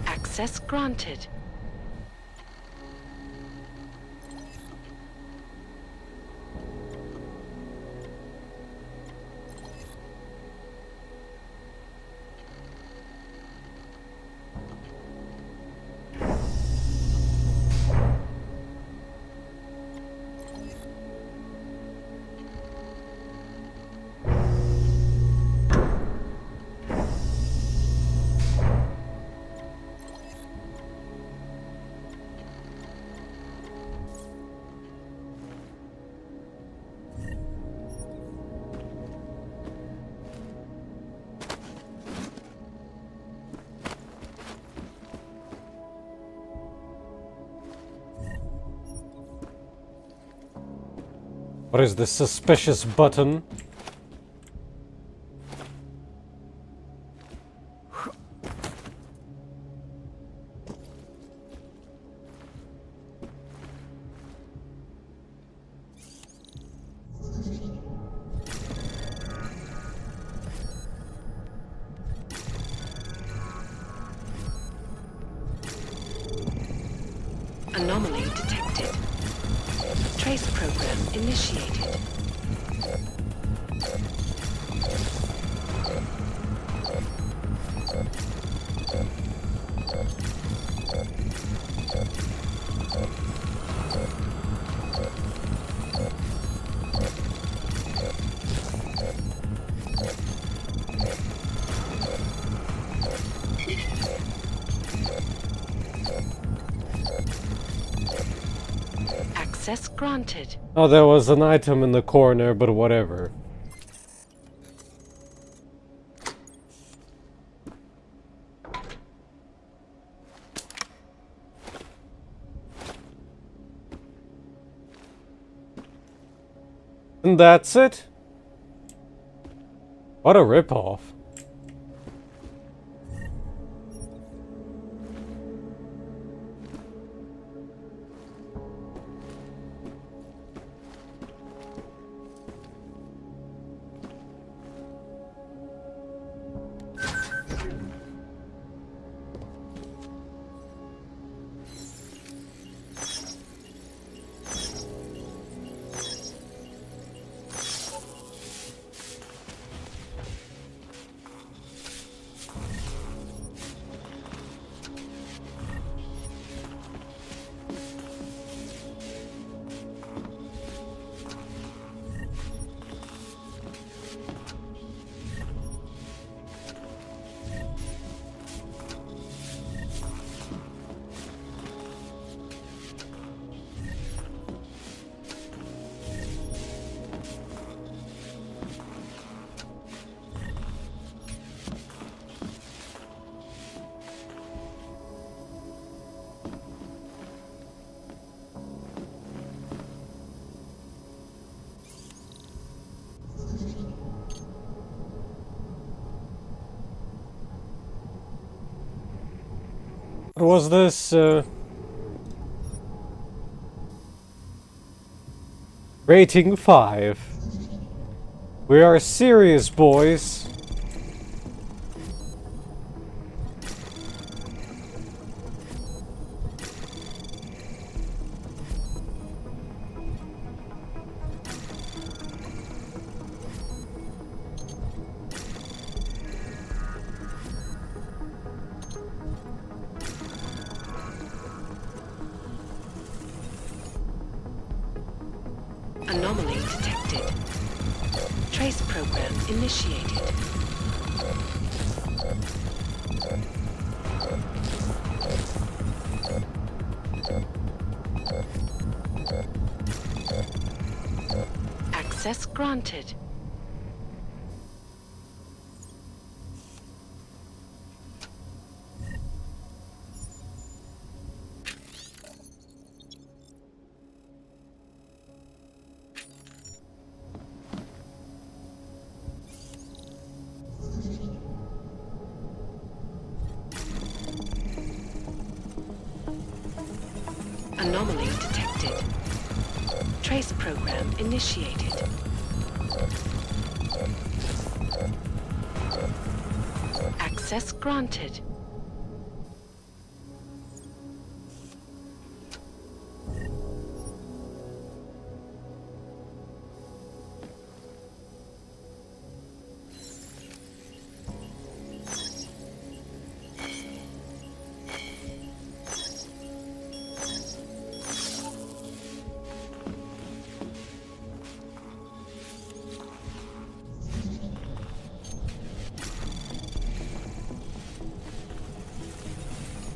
Access granted. What is this suspicious button? Anomaly detected. Trace program initiated. Access granted. Oh, there was an item in the corner, but whatever. And that's it? What a ripoff. What was this? Rating 5. We are serious, boys. Anomaly detected. Trace program initiated. Access granted. Anomaly detected. Trace program initiated. Access granted.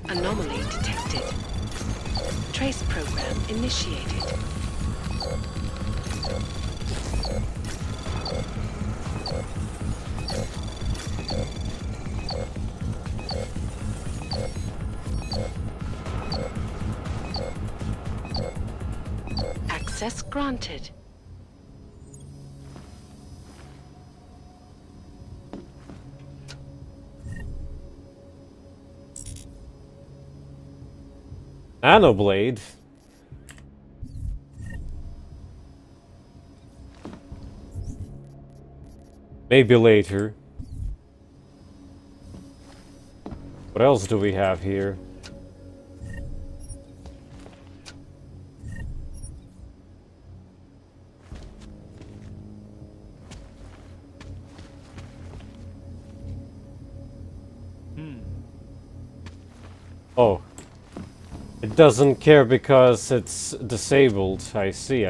Anomaly detected. Trace program initiated. Access granted. Nanoblade? Maybe later. What else do we have here? Oh. It doesn't care because it's disabled. I see.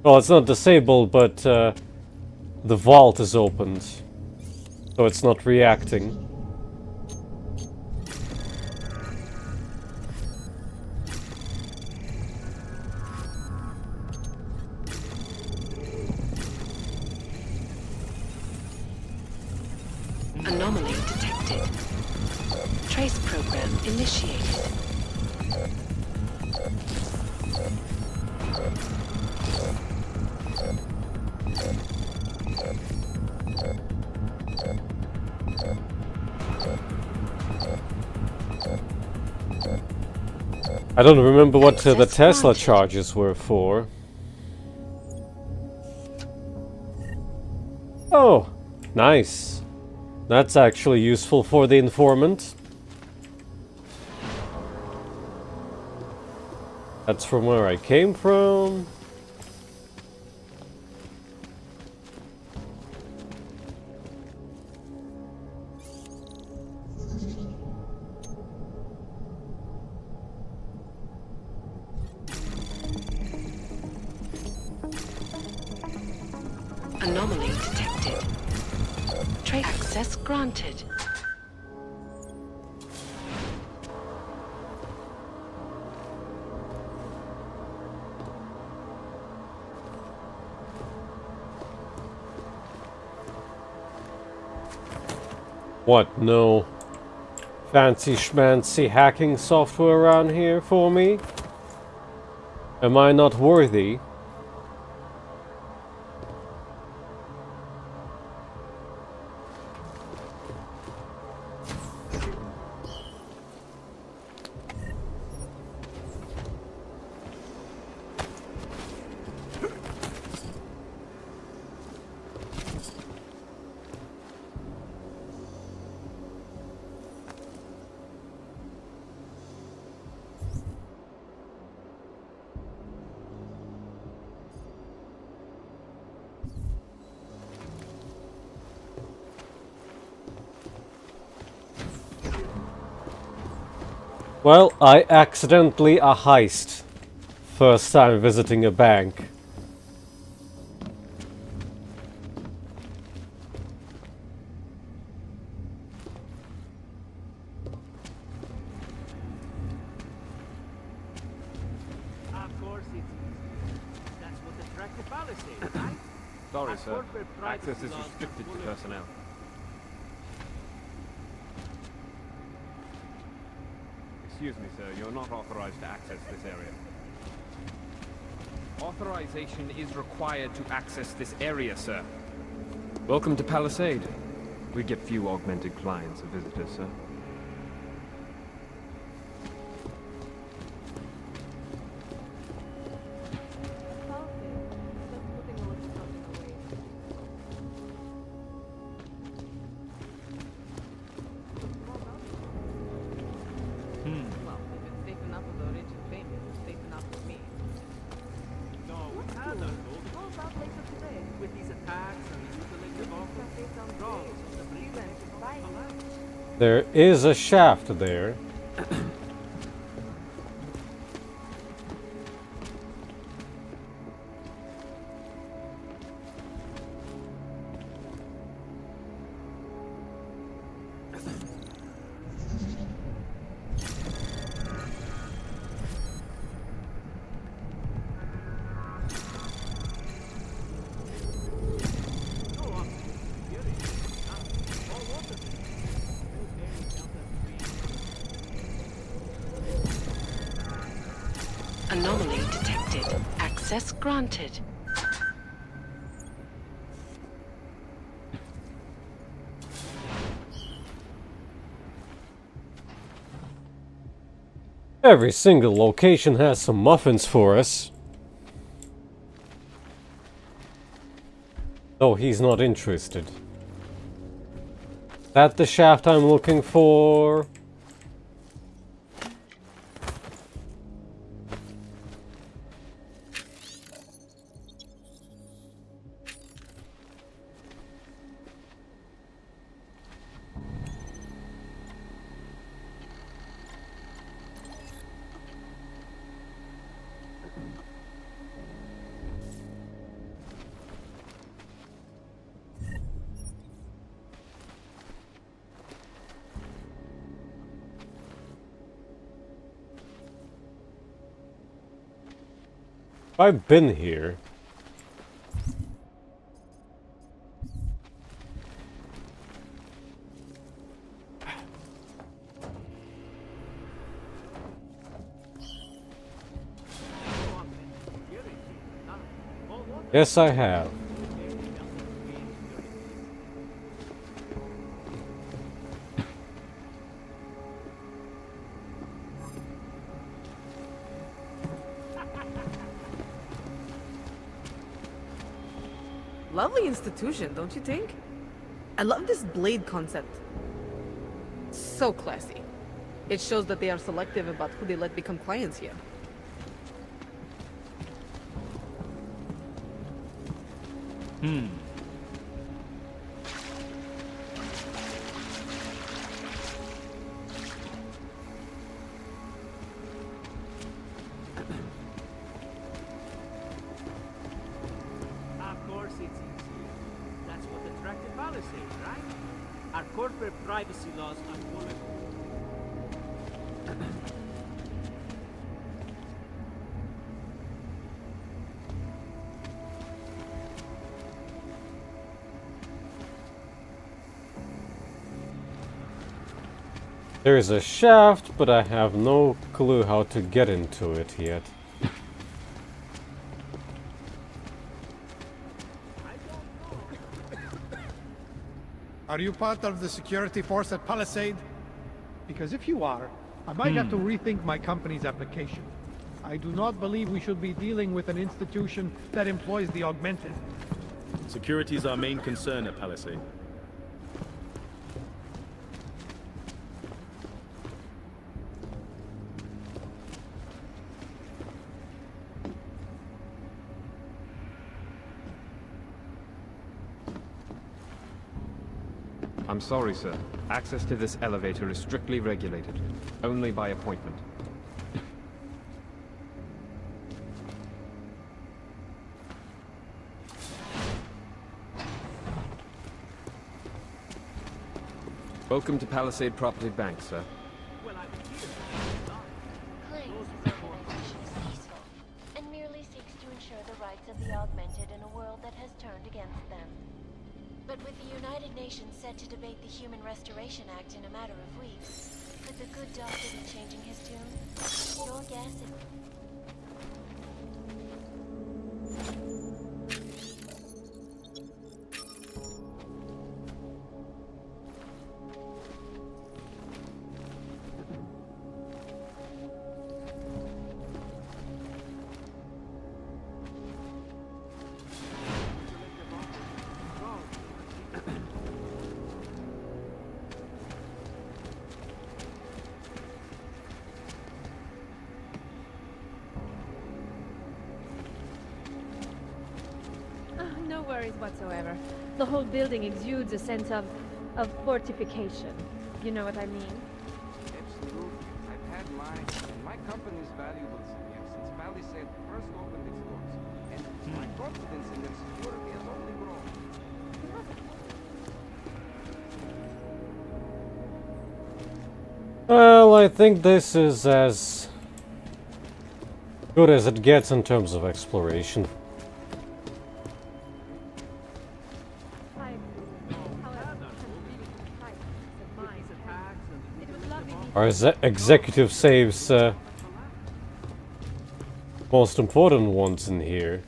Well, it's not disabled, but the vault is opened. So it's not reacting. Anomaly detected. Trace program initiated. I don't remember what the Tesla charges were for. Oh, nice. That's actually useful for the informant. That's from where I came from. Anomaly detected. Trace access granted. What, no fancy schmancy hacking software around here for me? Am I not worthy? Well, I accidentally a heist. First time visiting a bank. Of course that's what attracted Palisade, right? Sorry, sir. Access is restricted to personnel. Excuse me, sir. You're not authorized to access this area. Authorization is required to access this area, sir. Welcome to Palisade. We get few augmented clients or visitors, sir. There is a shaft there. Anomaly detected. Access granted. Every single location has some muffins for us. Though he's not interested. That the shaft I'm looking for? I've been here. Yes, I have. Lovely institution, don't you think? I love this blade concept. So classy. It shows that they are selective about who they let become clients here. Of course it's easy. That's what attracted Palisade, right? Our corporate privacy laws are one of There is a shaft, but I have no clue how to get into it yet. Are you part of the security force at Palisade? Because if you are, I might have to rethink my company's application. I do not believe we should be dealing with an institution that employs the augmented. Security is our main concern at Palisade. I'm sorry, sir. Access to this elevator is strictly regulated. Only by appointment. Welcome to Palisade Property Bank, sir. Claims his organization is peaceful and merely seeks to ensure the rights of the augmented in a world that has turned against them. But with the United Nations set to debate the Human Restoration Act in a matter of weeks, could the good doctor be changing his tune? Your guess is... No worries whatsoever. The whole building exudes a sense of fortification. You know what I mean? Absolutely. I've had mine, and my company's valuables here since Palisade first opened its doors. And my confidence in their security has only grown. Well, I think this is as good as it gets in terms of exploration. Our executive saves most important ones in here.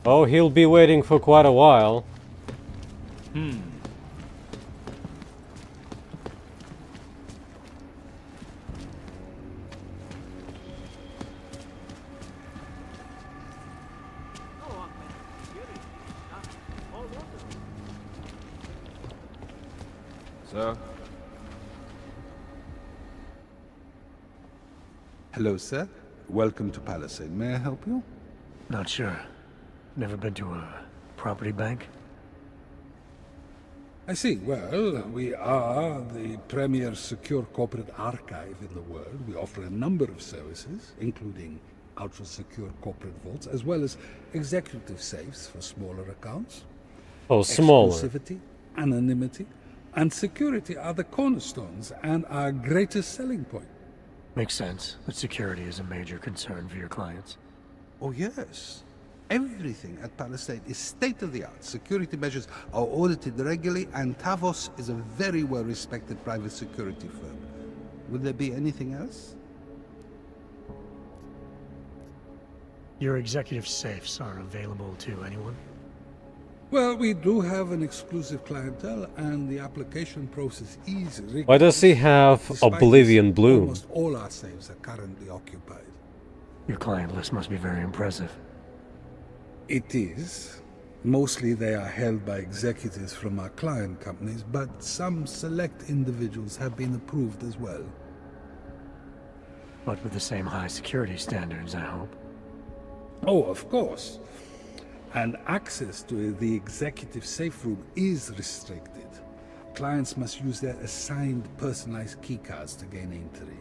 Oh, he'll be waiting for quite a while. Sir? Hello, sir. Welcome to Palisade. May I help you? Not sure. Never been to a property bank? I see. Well, we are the premier secure corporate archive in the world. We offer a number of services, including ultra-secure corporate vaults, as well as executive safes for smaller accounts. Oh, smaller. Exclusivity, anonymity, and security are the cornerstones and our greatest selling point. Makes sense that security is a major concern for your clients. Oh, yes. Everything at Palisade is state-of-the-art. Security measures are audited regularly, and Tavos is a very well-respected private security firm. Would there be anything else? Your executive safes are available to anyone? Well, we do have an exclusive clientele, and the application process is rigorous. Why does he have Despite Oblivion this, Blue? Almost all our safes are currently occupied. Your client list must be very impressive. It is. Mostly they are held by executives from our client companies, but some select individuals have been approved as well. But with the same high security standards, I hope. Oh, of course. And access to the executive safe room is restricted. Clients must use their assigned personalized keycards to gain entry.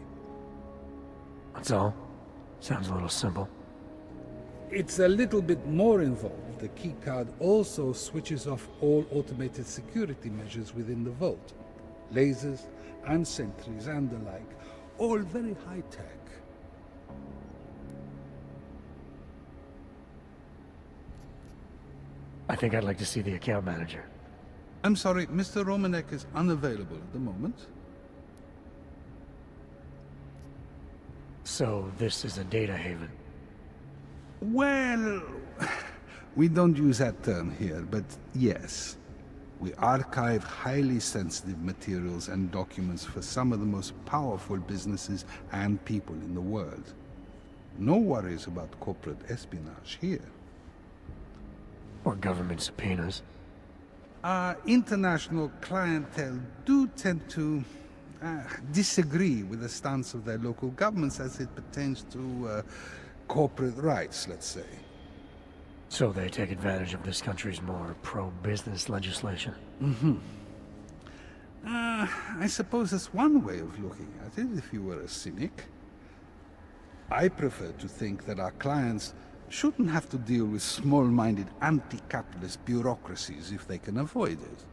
That's all? Sounds a little simple. It's a little bit more involved. The keycard also switches off all automated security measures within the vault. Lasers and sentries and the like. All very high-tech. I think I'd like to see the account manager. I'm sorry, Mr. Romanek is unavailable at the moment. So, this is a data haven? Well, we don't use that term here, but yes. We archive highly sensitive materials and documents for some of the most powerful businesses and people in the world. No worries about corporate espionage here. Or government subpoenas. Our international clientele do tend to disagree with the stance of their local governments as it pertains to corporate rights, let's say. So they take advantage of this country's more pro-business legislation? Mm-hmm. I suppose that's one way of looking at it, if you were a cynic. I prefer to think that our clients shouldn't have to deal with small-minded anti-capitalist bureaucracies if they can avoid it.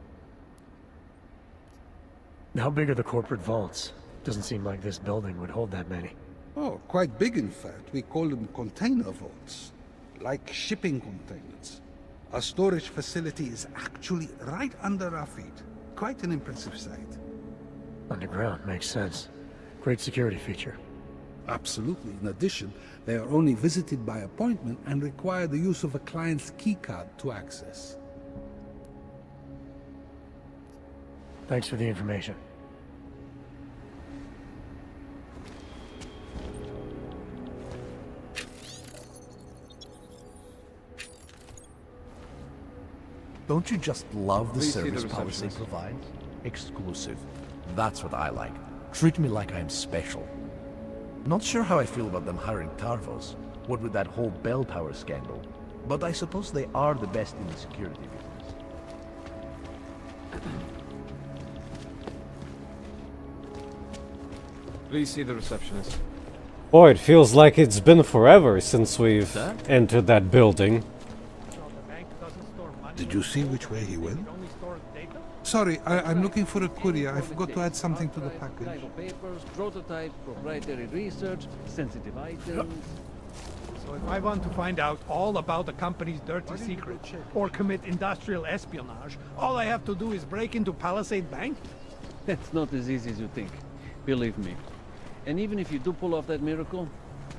How big are the corporate vaults? Doesn't seem like this building would hold that many. Oh, quite big in fact. We call them container vaults. Like shipping containers. Our storage facility is actually right under our feet. Quite an impressive sight. Underground, makes sense. Great security feature. Absolutely. In addition, they are only visited by appointment and require the use of a client's keycard to access. Thanks for the information. Don't you just love the Please see service the Palisade receptionist. provides? Exclusive. That's what I like. Treat me like I'm special. Not sure how I feel about them hiring Tarvos, what with that whole bell tower scandal. But I suppose they are the best in the security business. Please see the receptionist. Boy, it feels like it's been forever since we've entered that building. Did you see which way he went? Sorry, I'm looking for a courier. I forgot to add something to the package. Papers, prototypes, proprietary research, sensitive items. So if I want to find out all about the company's dirty secrets or commit industrial espionage, all I have to do is break into Palisade Bank? That's not as easy as you think. Believe me. And even if you do pull off that miracle,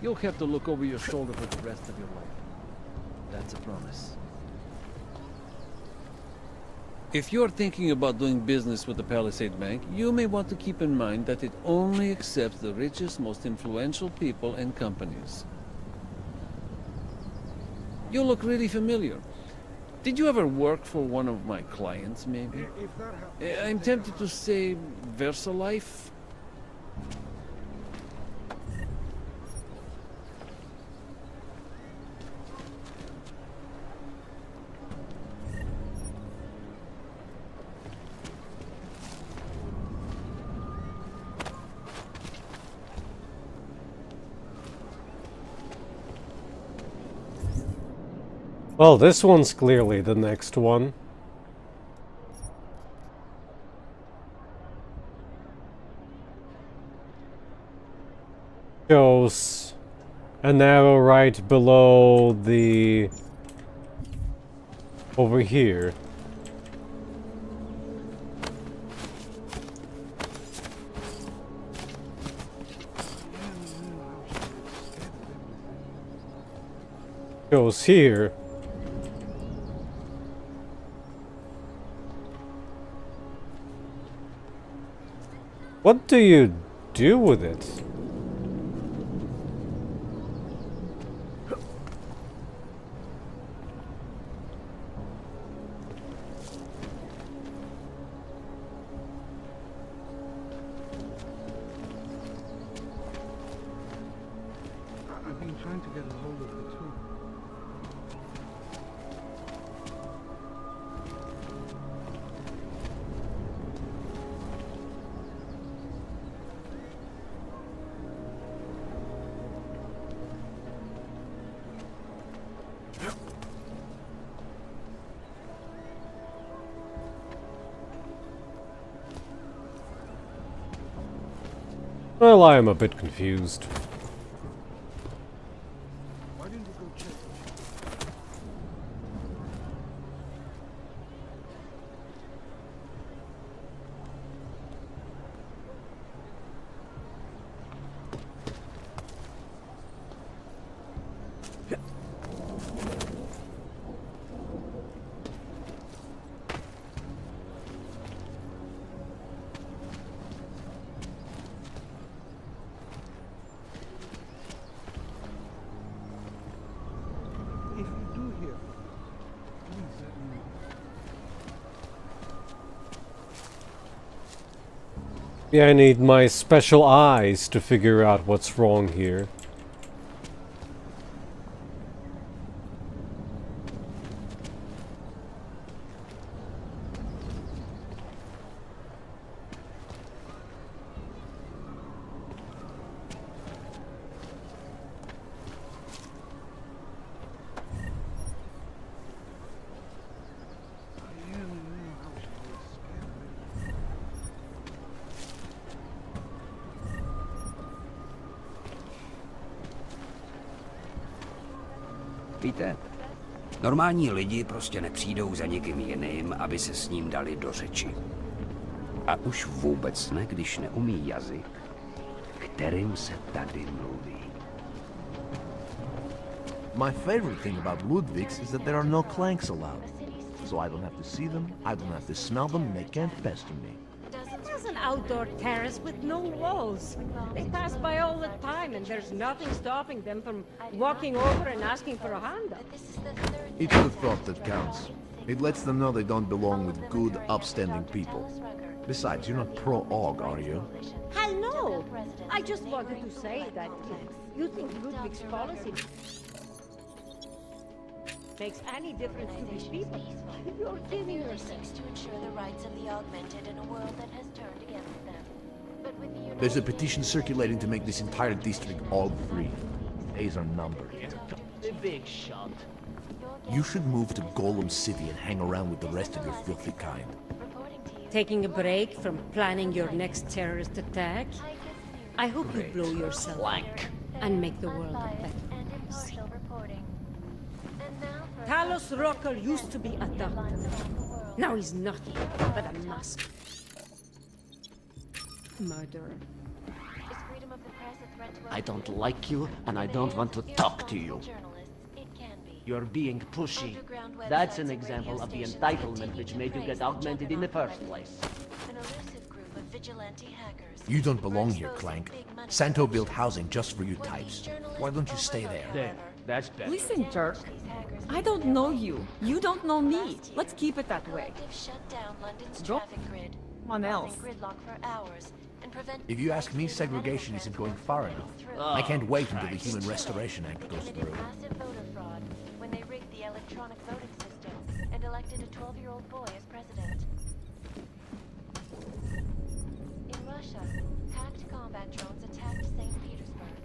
you'll have to look over your shoulder for the rest of your life. That's a promise. If you're thinking about doing business with the Palisade Bank, you may want to keep in mind that it only accepts the richest, most influential people and companies. You look really familiar. Did you ever work for one of my clients, maybe? I'm tempted to say VersaLife. Well, this one's clearly the next one. Shows an arrow right below the... over here. Goes here. What do you do with it? I've been trying to get a hold of the two. Well, I am a bit confused. Why didn't you go check? If you do hear, please let me know. Yeah, I need my special eyes to figure out what's wrong here. Víte, normální lidi prostě nepřijdou za někým jiným, aby se s ním dali do řeči. A už vůbec ne, když neumí jazyk, kterým se tady mluví. My favorite thing about Ludwig's is that there are no clanks allowed. So I don't have to see them, I don't have to smell them, and they can't pester me. It's an outdoor terrace with no walls. They pass by all the time and there's nothing stopping them from walking over and asking for a hand up. It's the thought that counts. It lets them know they don't belong with good, upstanding people. Besides, you're not pro-AUG, are you? Hell no! I just wanted to say that you think Ludwig's policy makes any difference to these people. You're kidding yourself. To ensure the rights of the augmented in a world that has turned against them. But with the There's a petition circulating to make this entire district AUG-free. Days are numbered. The big shot. You should move to Golem City and hang around with the rest of your filthy kind. Taking a break from planning your next terrorist attack? I hope you blow yourself blank and make the world a better place. Talos Rocker used to be a doctor. Now he's nothing but a mask. Murderer. I don't like you, and I don't want to talk to you. You're being pushy. That's an example of the entitlement which made you get augmented in the first place. You don't belong here, Clank. Santo built housing just for you types. Why don't you stay there? There, that's better. Listen, jerk. I don't know you. You don't know me. Let's keep it that way. Go on else. If you ask me, segregation isn't going far enough. I can't wait until the Human Restoration Act goes through. When they rigged the electronic voting system and elected a 12-year-old boy as president. In Russia, hacked combat drones attacked St. Petersburg.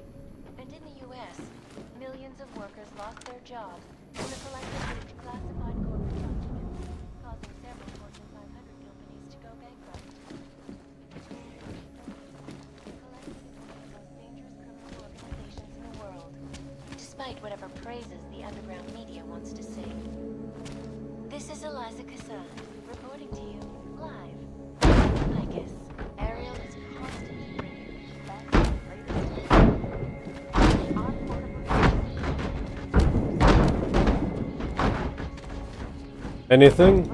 And in the US, millions of workers lost their jobs when the collective leaked classified corporate documents, causing several Fortune 500 companies to go bankrupt. Despite whatever praises the underground media wants to sing. This is Eliza Kassan, reporting to you, live. I guess Ariel is constantly bringing you the best and latest. Our portable Anything?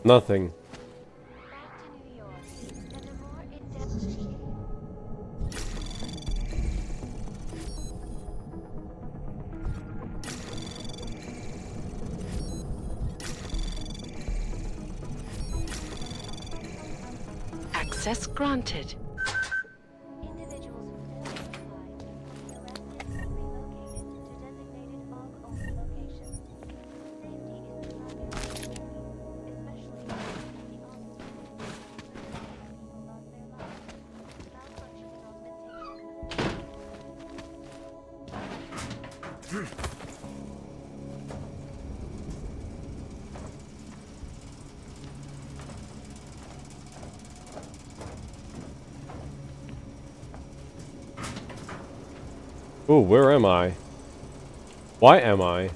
Nothing. Access granted. Ooh, where am I? Why am I?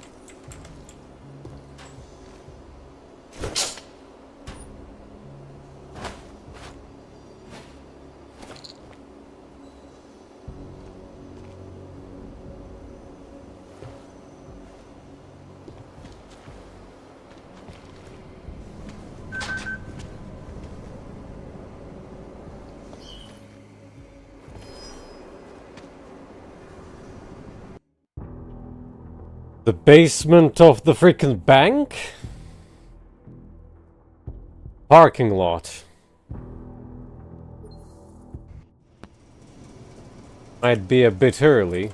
The basement of the freaking bank? Parking lot. Might be a bit early.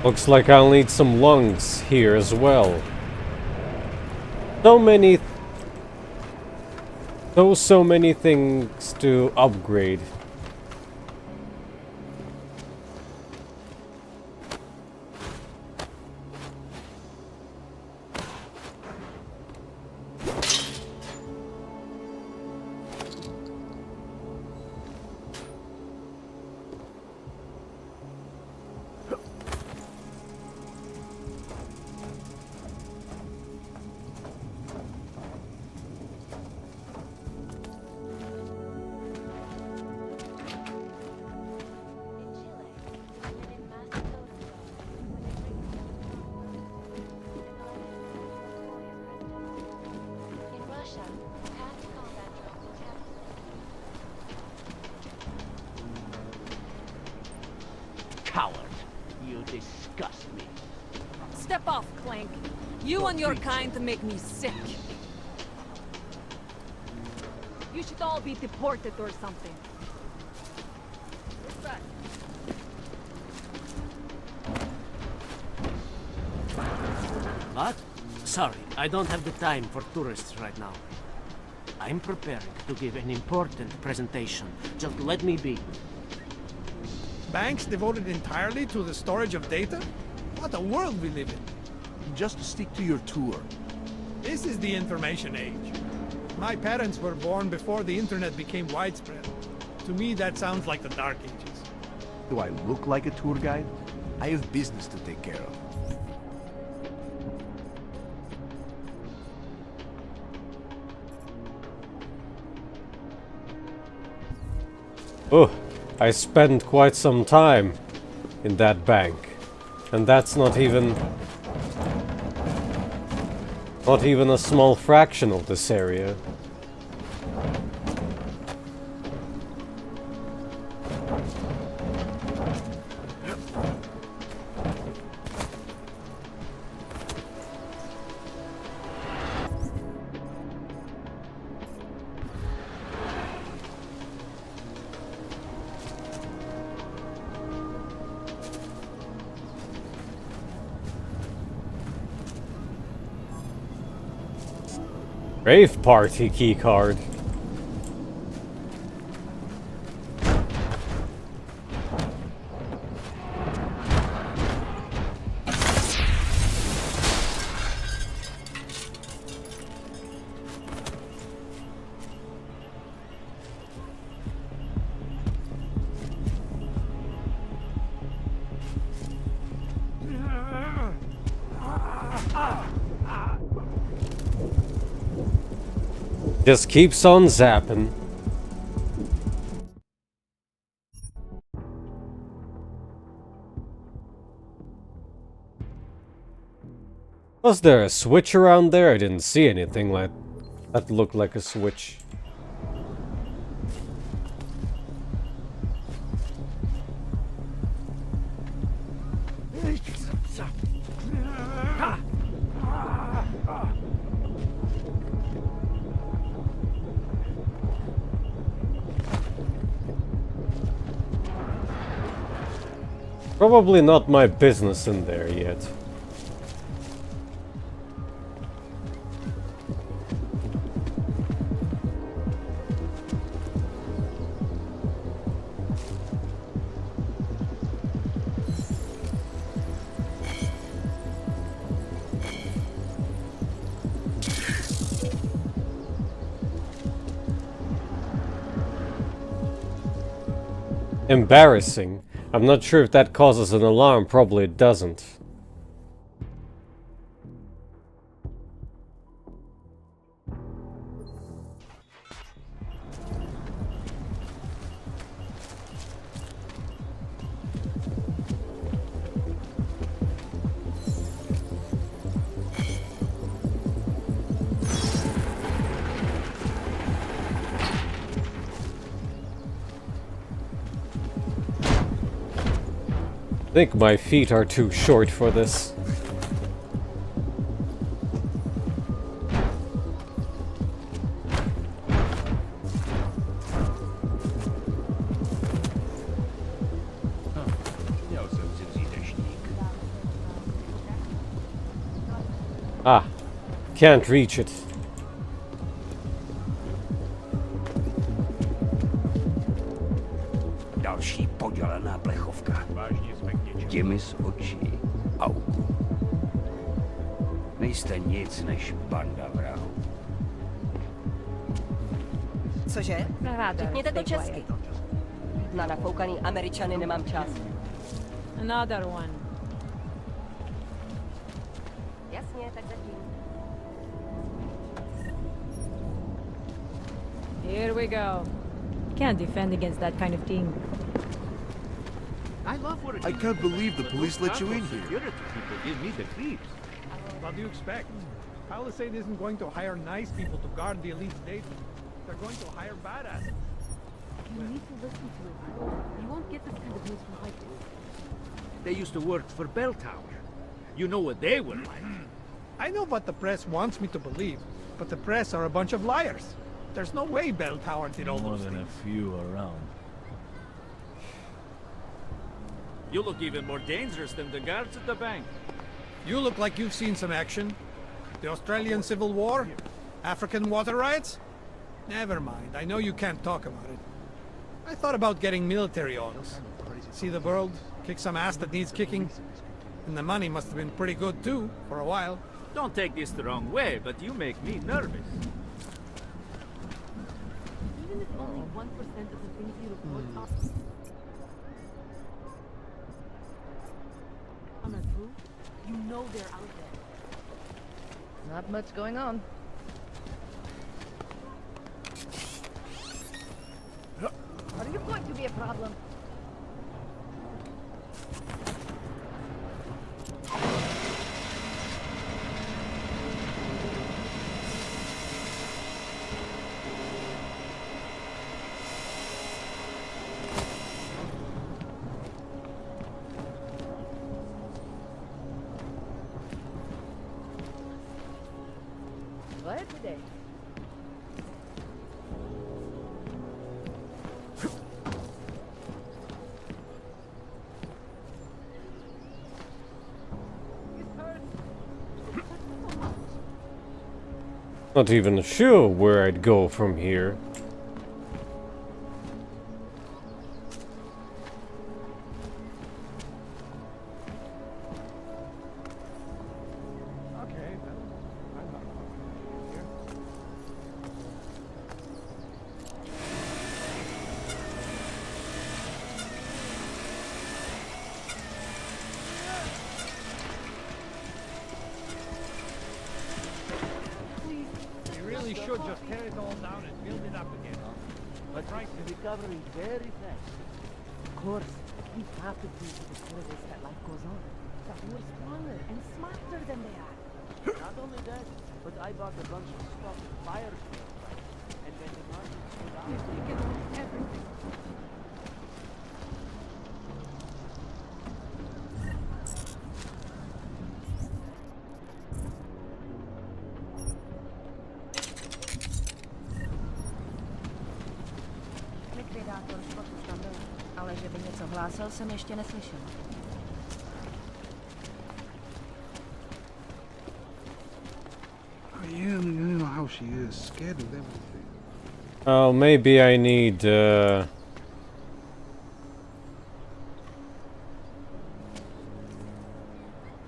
Looks like I'll need some lungs here as well. So many things to upgrade. Coward, you disgust me. Step off, Clank. You and your kind make me sick. You should all be deported or something. What's that? What? Sorry, I don't have the time for tourists right now. I'm preparing to give an important presentation. Just let me be. Banks devoted entirely to the storage of data? What a world we live in. Just stick to your tour. This is the information age. My parents were born before the internet became widespread. To me, that sounds like the Dark Ages. Do I look like a tour guide? I have business to take care of. Oh, I spent quite some time in that bank. And that's not even a small fraction of this area. Rave party keycard. Just keeps on zapping. Was there a switch around there? I didn't see anything like that looked like a switch. Probably not my business in there yet. Embarrassing. I'm not sure if that causes an alarm, probably it doesn't. I think my feet are too short for this. Ah, can't reach it. Další podělaná plechovka. Těmi z očí. Augu. Nejste nic než banda vrahů. Cože? Řekněte to česky. Na nafoukaný Američany nemám čas. Another one. Jasně, tak zatím. Here we go. Can't defend against that kind of thing. I can't believe the police let you in here. Security people give me the creeps. What do you expect? Palisade isn't going to hire nice people to guard the elite's data. They're going to hire badasses. You need to listen to it. You won't get this kind of news from high school. They used to work for Bell Tower. You know what they were like. I know what the press wants me to believe, but the press are a bunch of liars. There's no way Bell Tower did all those things. More than a few around. You look even more dangerous than the guards at the bank. You look like you've seen some action. The Australian Civil War? African water riots? Never mind, I know you can't talk about it. I thought about getting military augs. See the world, kick some ass that needs kicking. And the money must have been pretty good too, for a while. Don't take this the wrong way, but you make me nervous. Even if only 1% of the things you report are true, you know they're out there. Not much going on. Are you going to be a problem? Today. Not even sure where I'd go from here. Should just tear it all down and build it up again. But it's recovering very fast. Of course, we have to do with the service that life goes on. But we're stronger and smarter than they are. Not only that, but I bought a bunch of stuff fire and when the market stood out, we can do everything. Ale že by něco hlásil, jsem ještě neslyšel. Oh, yeah, you know how she is, scared of everything. Oh, maybe I need,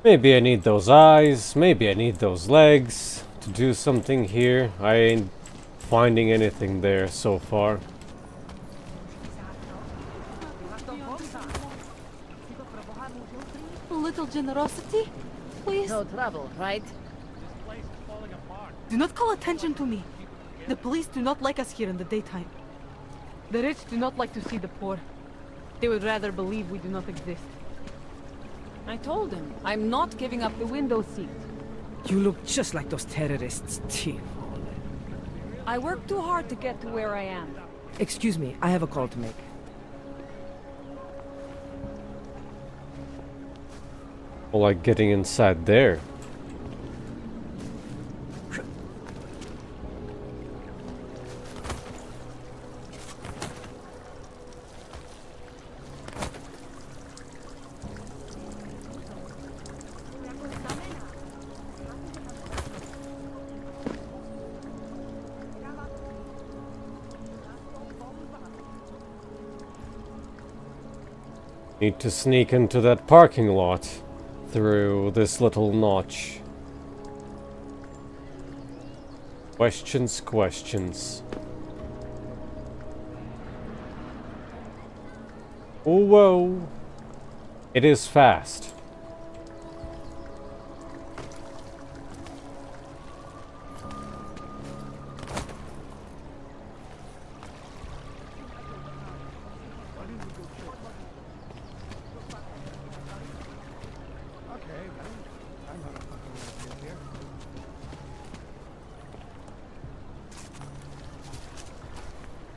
maybe I need those eyes, maybe I need those legs to do something here. I ain't finding anything there so far. Little generosity, please? No trouble, right? Do not call attention to me. The police do not like us here in the daytime. The rich do not like to see the poor. They would rather believe we do not exist. I told him, I'm not giving up the window seat. You look just like those terrorists, too. I worked too hard to get to where I am. Excuse me, I have a call to make. Well, like getting inside there. Need to sneak into that parking lot through this little notch. Questions, questions. Oh, whoa. It is fast.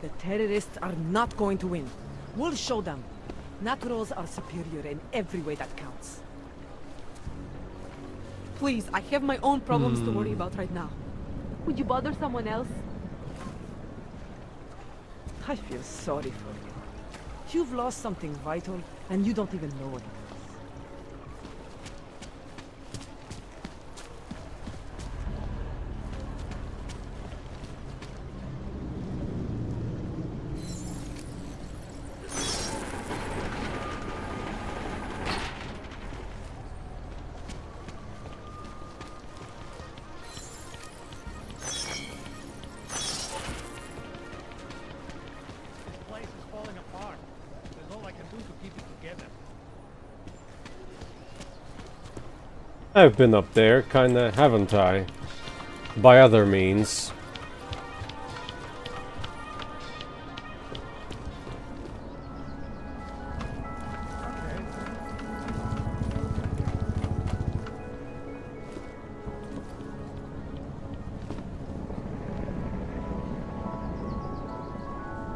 The terrorists are not going to win. We'll show them. Naturals are superior in every way that counts. Please, I have my own problems to worry about right now. Would you bother someone else? I feel sorry for you. You've lost something vital, and you don't even know it. I've been up there, kinda, haven't I? By other means.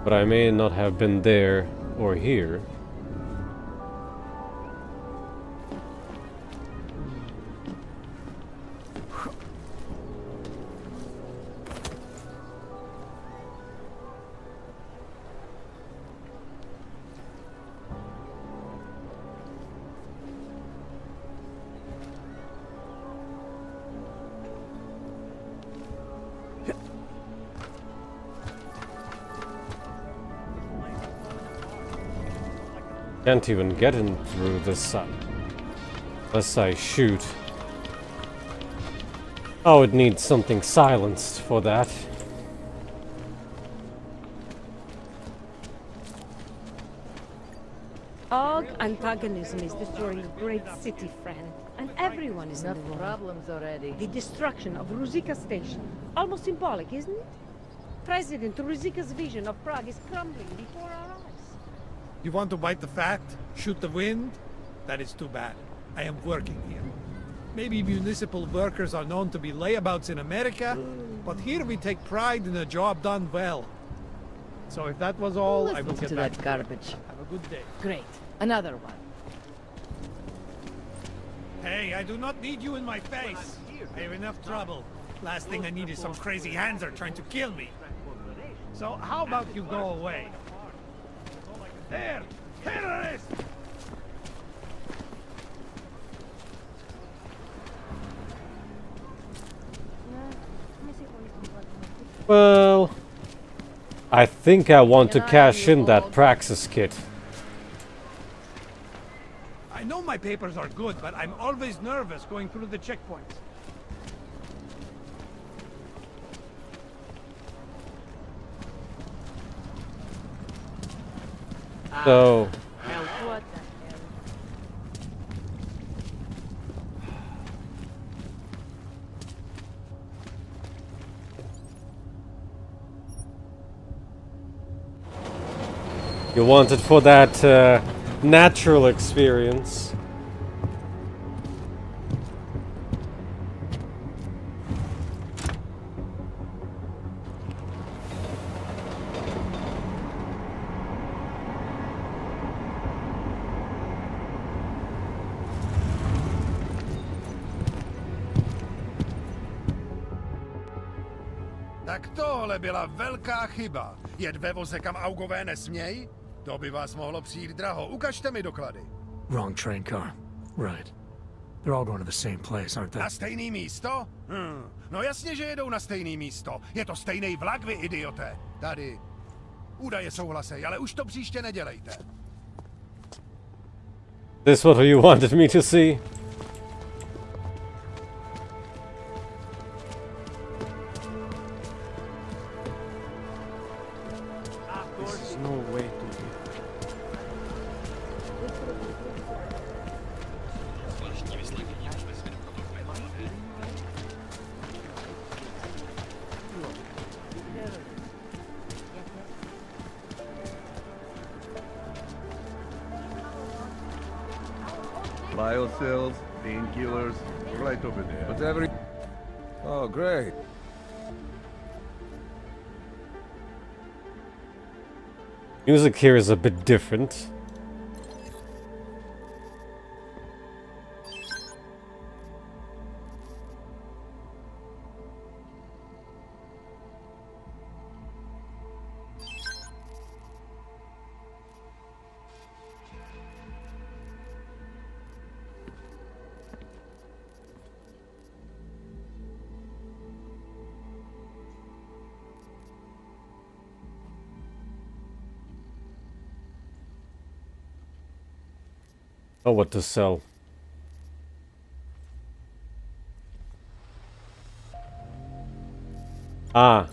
But I may not have been there or here. Can't even get in through this unless I shoot. Oh, it needs something silenced for that. Antagonism is destroying a great city, friend, and everyone is in the wrong. Problems already. The destruction of Ruzicka Station. Almost symbolic, isn't it? President Ruzicka's vision of Prague is crumbling before our eyes. You want to bite the fact? Shoot the wind? That is too bad. I am working here. Maybe municipal workers are known to be layabouts in America, but here we take pride in a job done well. So if that was all, I will get to back that garbage. Have a good day. Great. Another one. Hey, I do not need you in my face. I have enough trouble. Last thing I need is some crazy hands are trying to kill me. So how about you go away? There! Terrorist! Well, I think I want to cash in that Praxis kit. I know my papers are good, but I'm always nervous going through the checkpoints. So... What the hell? You want it for that natural experience. Tak tohle byla velká chyba. Jet ve voze, kam augové nesměj? To by vás mohlo přijít draho. Ukažte mi doklady. Wrong train car. Right. They're all going to the same place, aren't they? Na stejný místo? No jasně, že jedou na stejný místo. Je to stejný vlak, vy idioté. Tady. Údaje souhlasej, ale už to příště nedělejte. This what you wanted me to see? There's no way to do it. Biocells, painkillers, right over there. Whatever. Oh, great. Music here is a bit different. Oh, what to sell? Ah.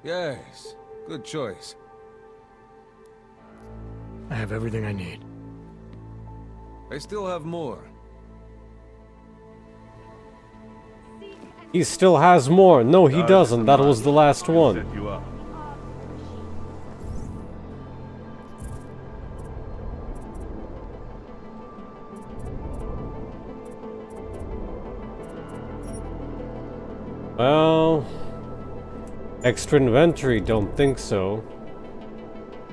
Yes, good choice. I have everything I need. I still have more. He still has more. No, he doesn't. That was the last one. Well, extra inventory, don't think so.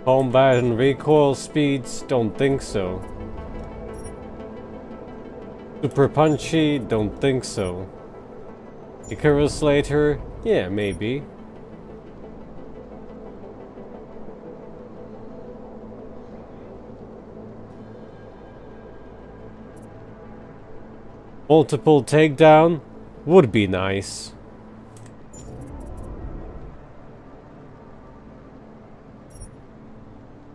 Combat and recoil speeds, don't think so. Super punchy, don't think so. Icarus later, yeah, maybe. Multiple takedown would be nice.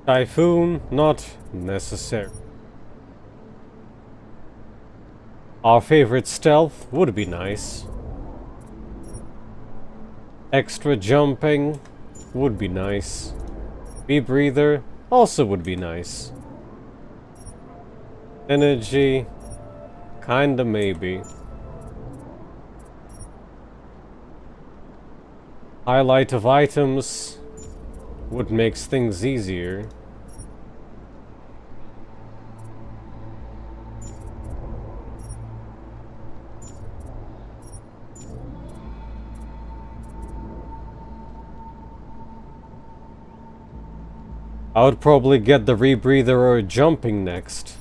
Typhoon, not necessary. Our favorite stealth would be nice. Extra jumping would be nice. Rebreather also would be nice. Energy, kinda maybe. Highlight of items would make things easier. I would probably get the rebreather or jumping next.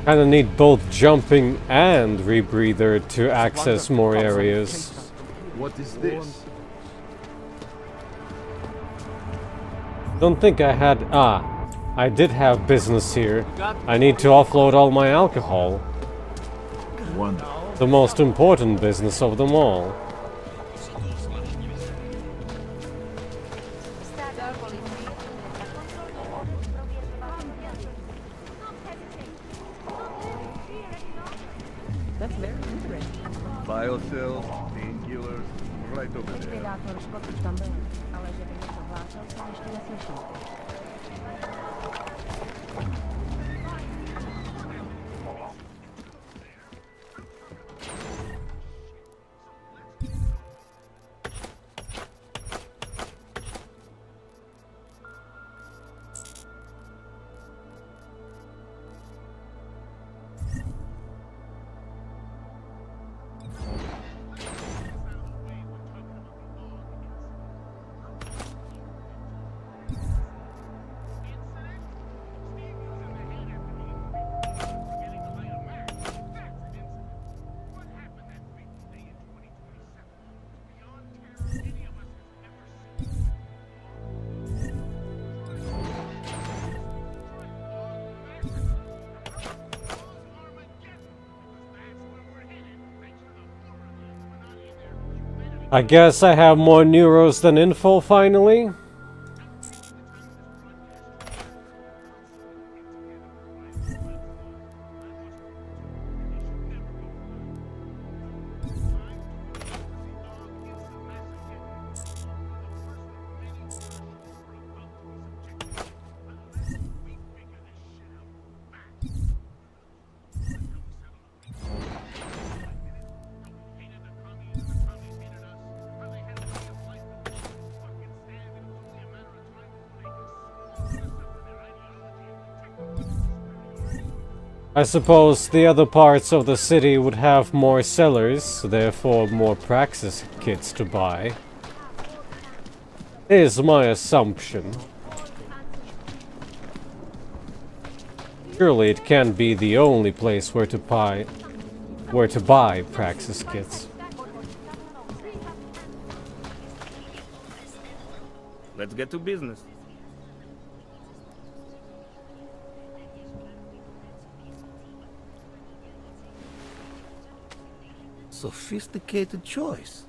Kinda need both jumping and rebreather to access more areas. What is this? Don't think I had... I did have business here. I need to offload all my alcohol. Wonderful. The most important business of them all. That's very interesting. Biocells, painkillers, right over there. I guess I have more neuros than info finally. I suppose the other parts of the city would have more sellers, therefore more Praxis kits to buy. Is my assumption. Surely it can't be the only place where to buy Praxis kits. Let's get to business. Sophisticated choice.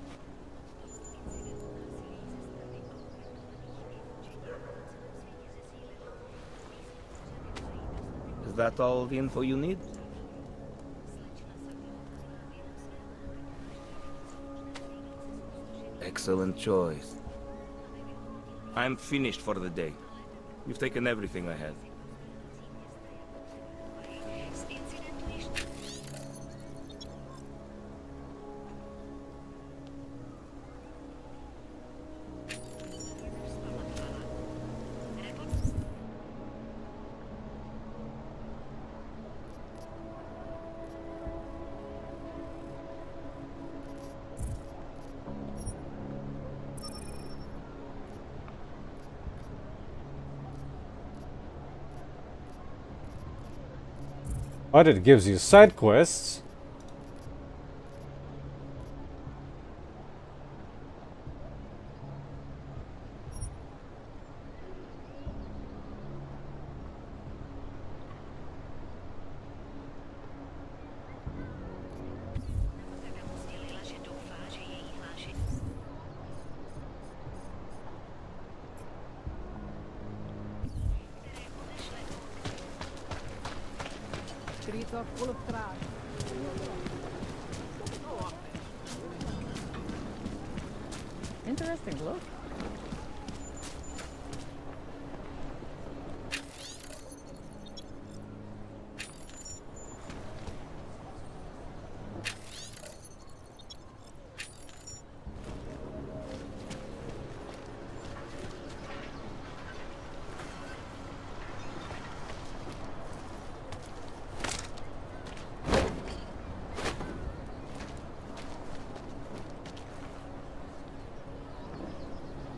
Is that all the info you need? Excellent choice. I'm finished for the day. You've taken everything I had. But it gives you side quests. Streets are full of trash. Interesting look.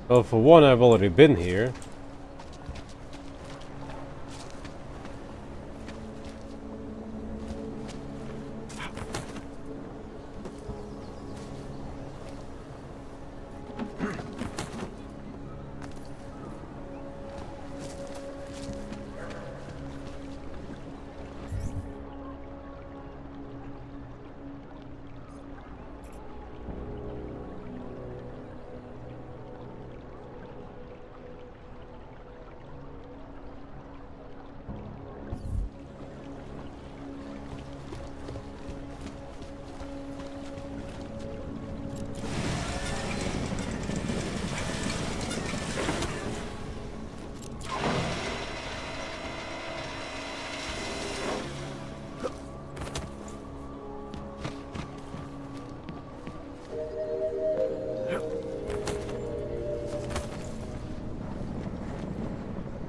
Well, for one, I've already been here.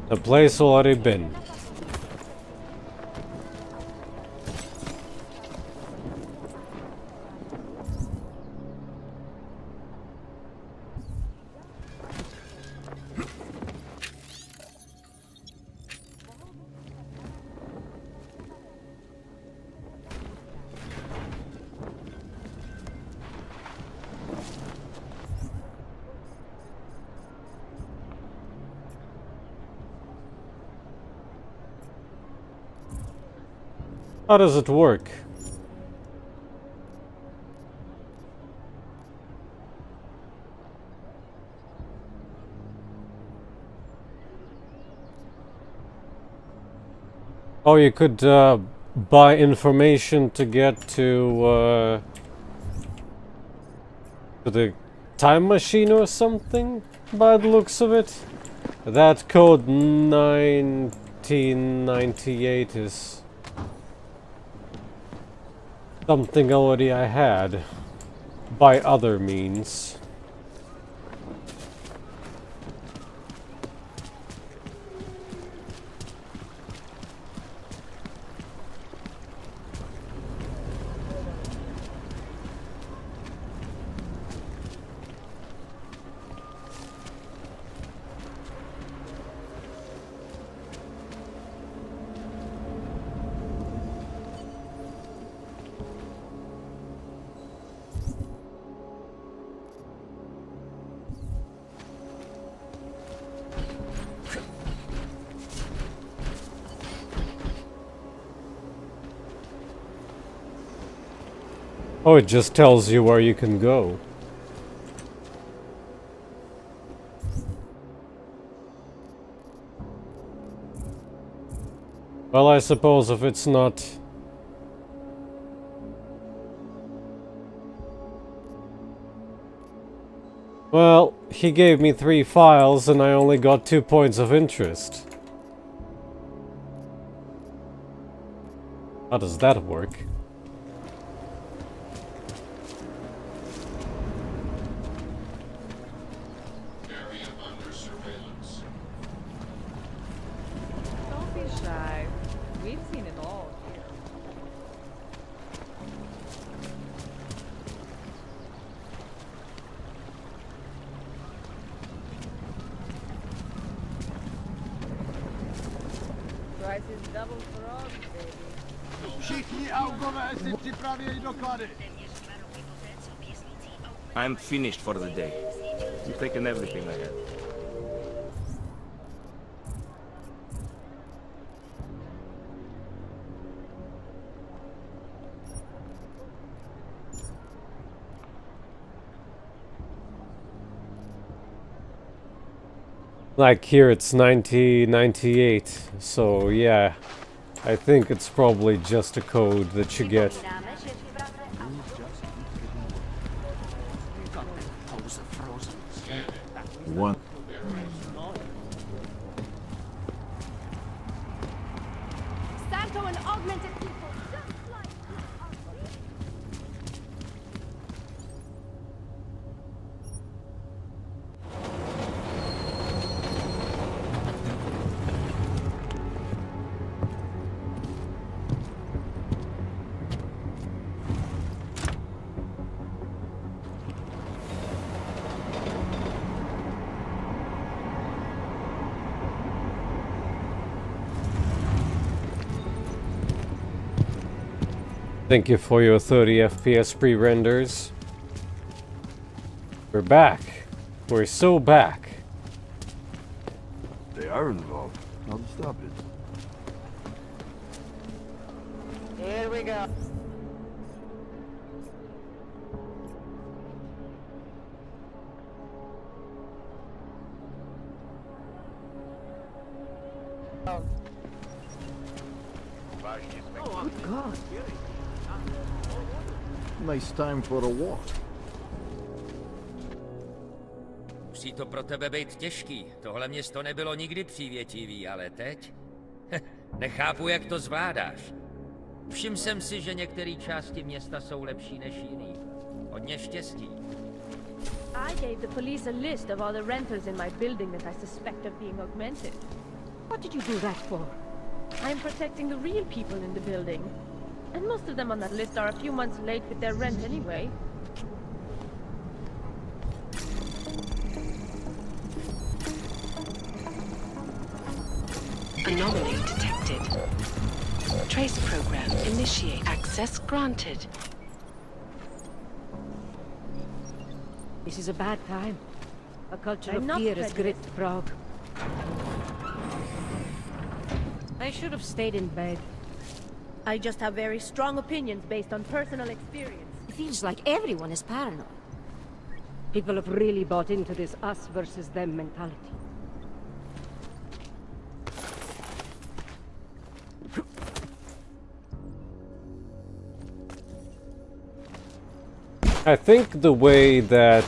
The place already been. How does it work? Oh, you could buy information to get to the time machine or something, by the looks of it. That code 1998 is something already I had by other means. Oh, it just tells you where you can go. Well, I suppose if it's not... Well, he gave me 3 files and I only got 2 points of interest. How does that work? Všichni augové si připravějí doklady. I'm finished for the day. You've taken everything I had. Like here it's 1998, so yeah, I think it's probably just a code that you get. One. Santo and augmented people, just like Thank you for your 30 FPS pre-renders. We're back. We're so back. They are involved. I'll stop it. Here we go. Good God. Nice time for a walk. Musí to pro tebe být těžký. Tohle město nebylo nikdy přívětivý, ale teď? Nechápu, jak to zvládáš. Všiml jsem si, že některé části města jsou lepší než jiný. Hodně štěstí. I gave the police a list of all the renters in my building that I suspect of being augmented. What did you do that for? I'm protecting the real people in the building. And most of them on that list are a few months late with their rent anyway. Anomaly detected. Trace program initiate. Access granted. This is a bad time. A culture I'm of not fear has prejudiced. gripped Prague. I should have stayed in bed. I just have very strong opinions based on personal experience. It feels like everyone is paranoid. People have really bought into this us versus them mentality. I think the way that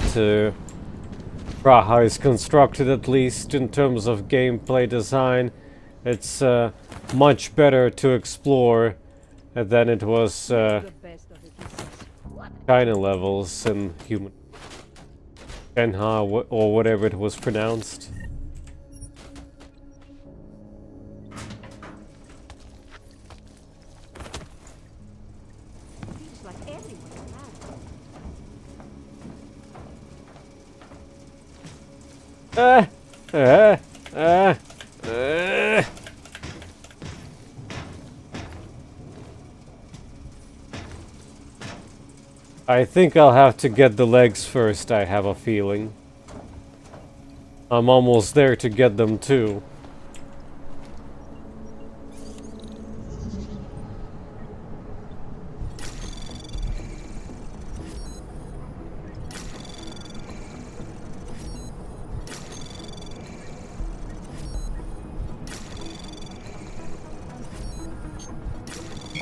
Praha is constructed, at least in terms of gameplay design, it's much better to explore than it was China levels in human Shenha or whatever it was pronounced. I think I'll have to get the legs first, I have a feeling. I'm almost there to get them too.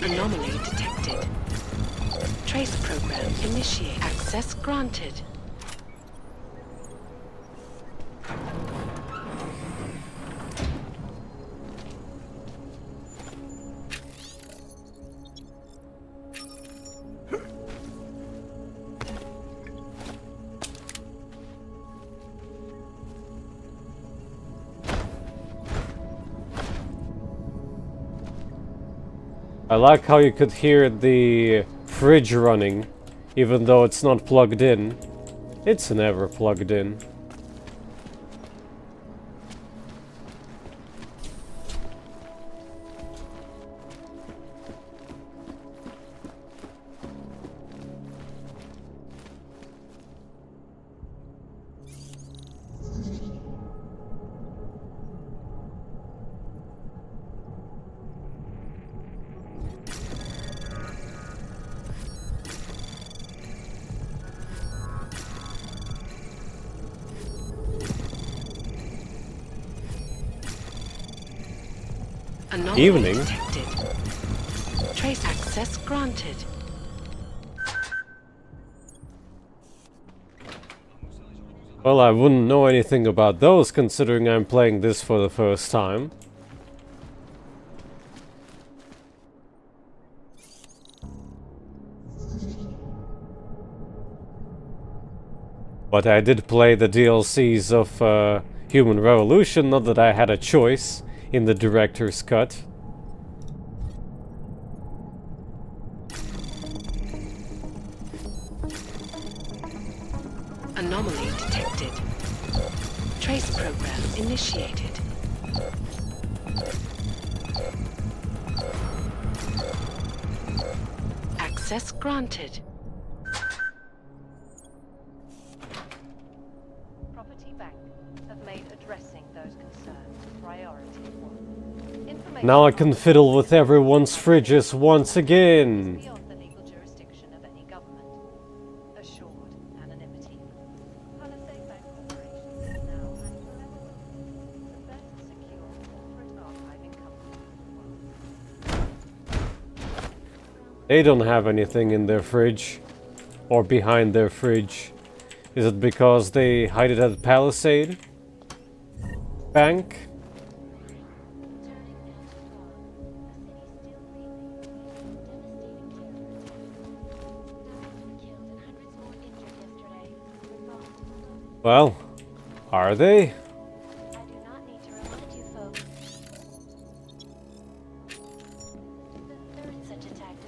Anomaly detected. Trace program initiate. Access granted. I like how you could hear the fridge running, even though it's not plugged in. It's never plugged in. Anomaly Evening. detected. Trace access granted. Well, I wouldn't know anything about those considering I'm playing this for the first time. But I did play the DLCs of Human Revolution, not that I had a choice in the director's cut. Anomaly detected. Trace program initiated. Access granted. Property Bank have made addressing those concerns a priority one. Information Now I can fiddle with everyone's fridges once again. beyond the legal jurisdiction of any government. Assured anonymity. Palisade Bank Corporation is now the best secure corporate archiving company in the world. They don't have anything in their fridge. Or behind their fridge. Is it because they hide it at Palisade Bank? Well, are they?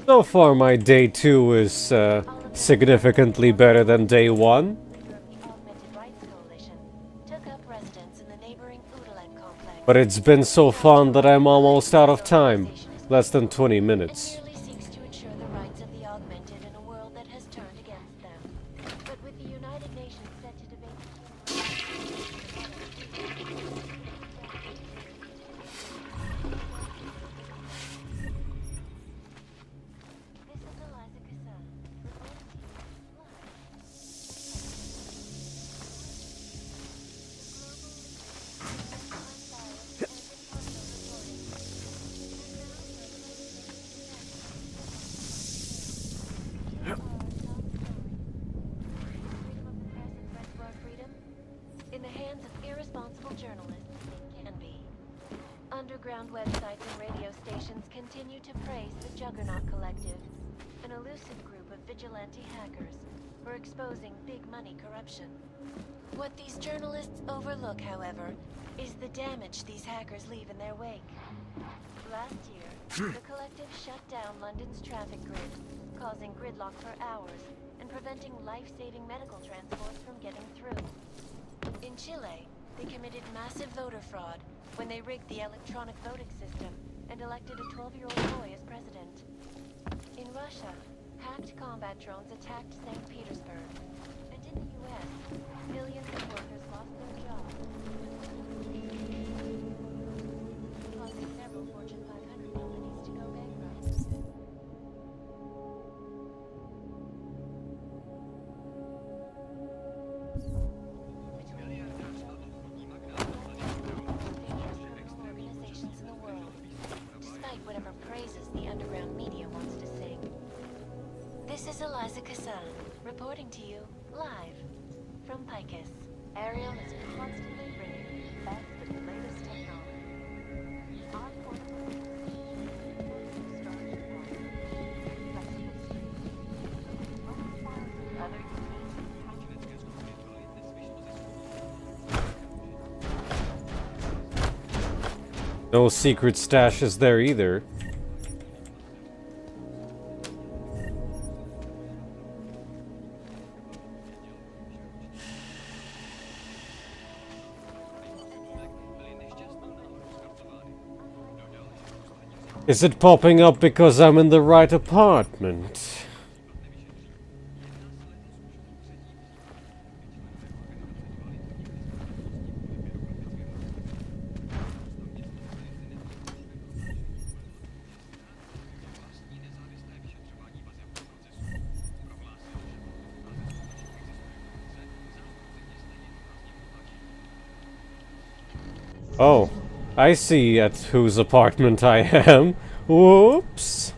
So far my day 2 is significantly better than day 1. But it's been so fun that I'm almost out of time. Less than 20 minutes. In the hands of irresponsible journalists, it can be. Underground websites and radio stations continue to praise the Juggernaut Collective, an elusive group of vigilante hackers for exposing big money corruption. What these journalists overlook, however, is the damage these hackers leave in their wake. Last year, the collective shut down London's traffic grid, causing gridlock for hours and preventing life-saving medical transports from getting through. In Chile, they committed massive voter fraud when they rigged the electronic voting system and elected a 12-year-old boy as president. In Russia, hacked combat drones attacked St. Petersburg. And in the US, millions of workers lost their jobs, causing several Fortune 500 companies to go bankrupt. Organizations in the world, despite whatever praises the underground media wants to sing. This is Eliza Kassan, reporting to you live from Picus. Ariel is constantly bringing you back with the latest technology. No secret stashes there either. Is it popping up because I'm in the right apartment? Oh, I see at whose apartment I am. Whoops.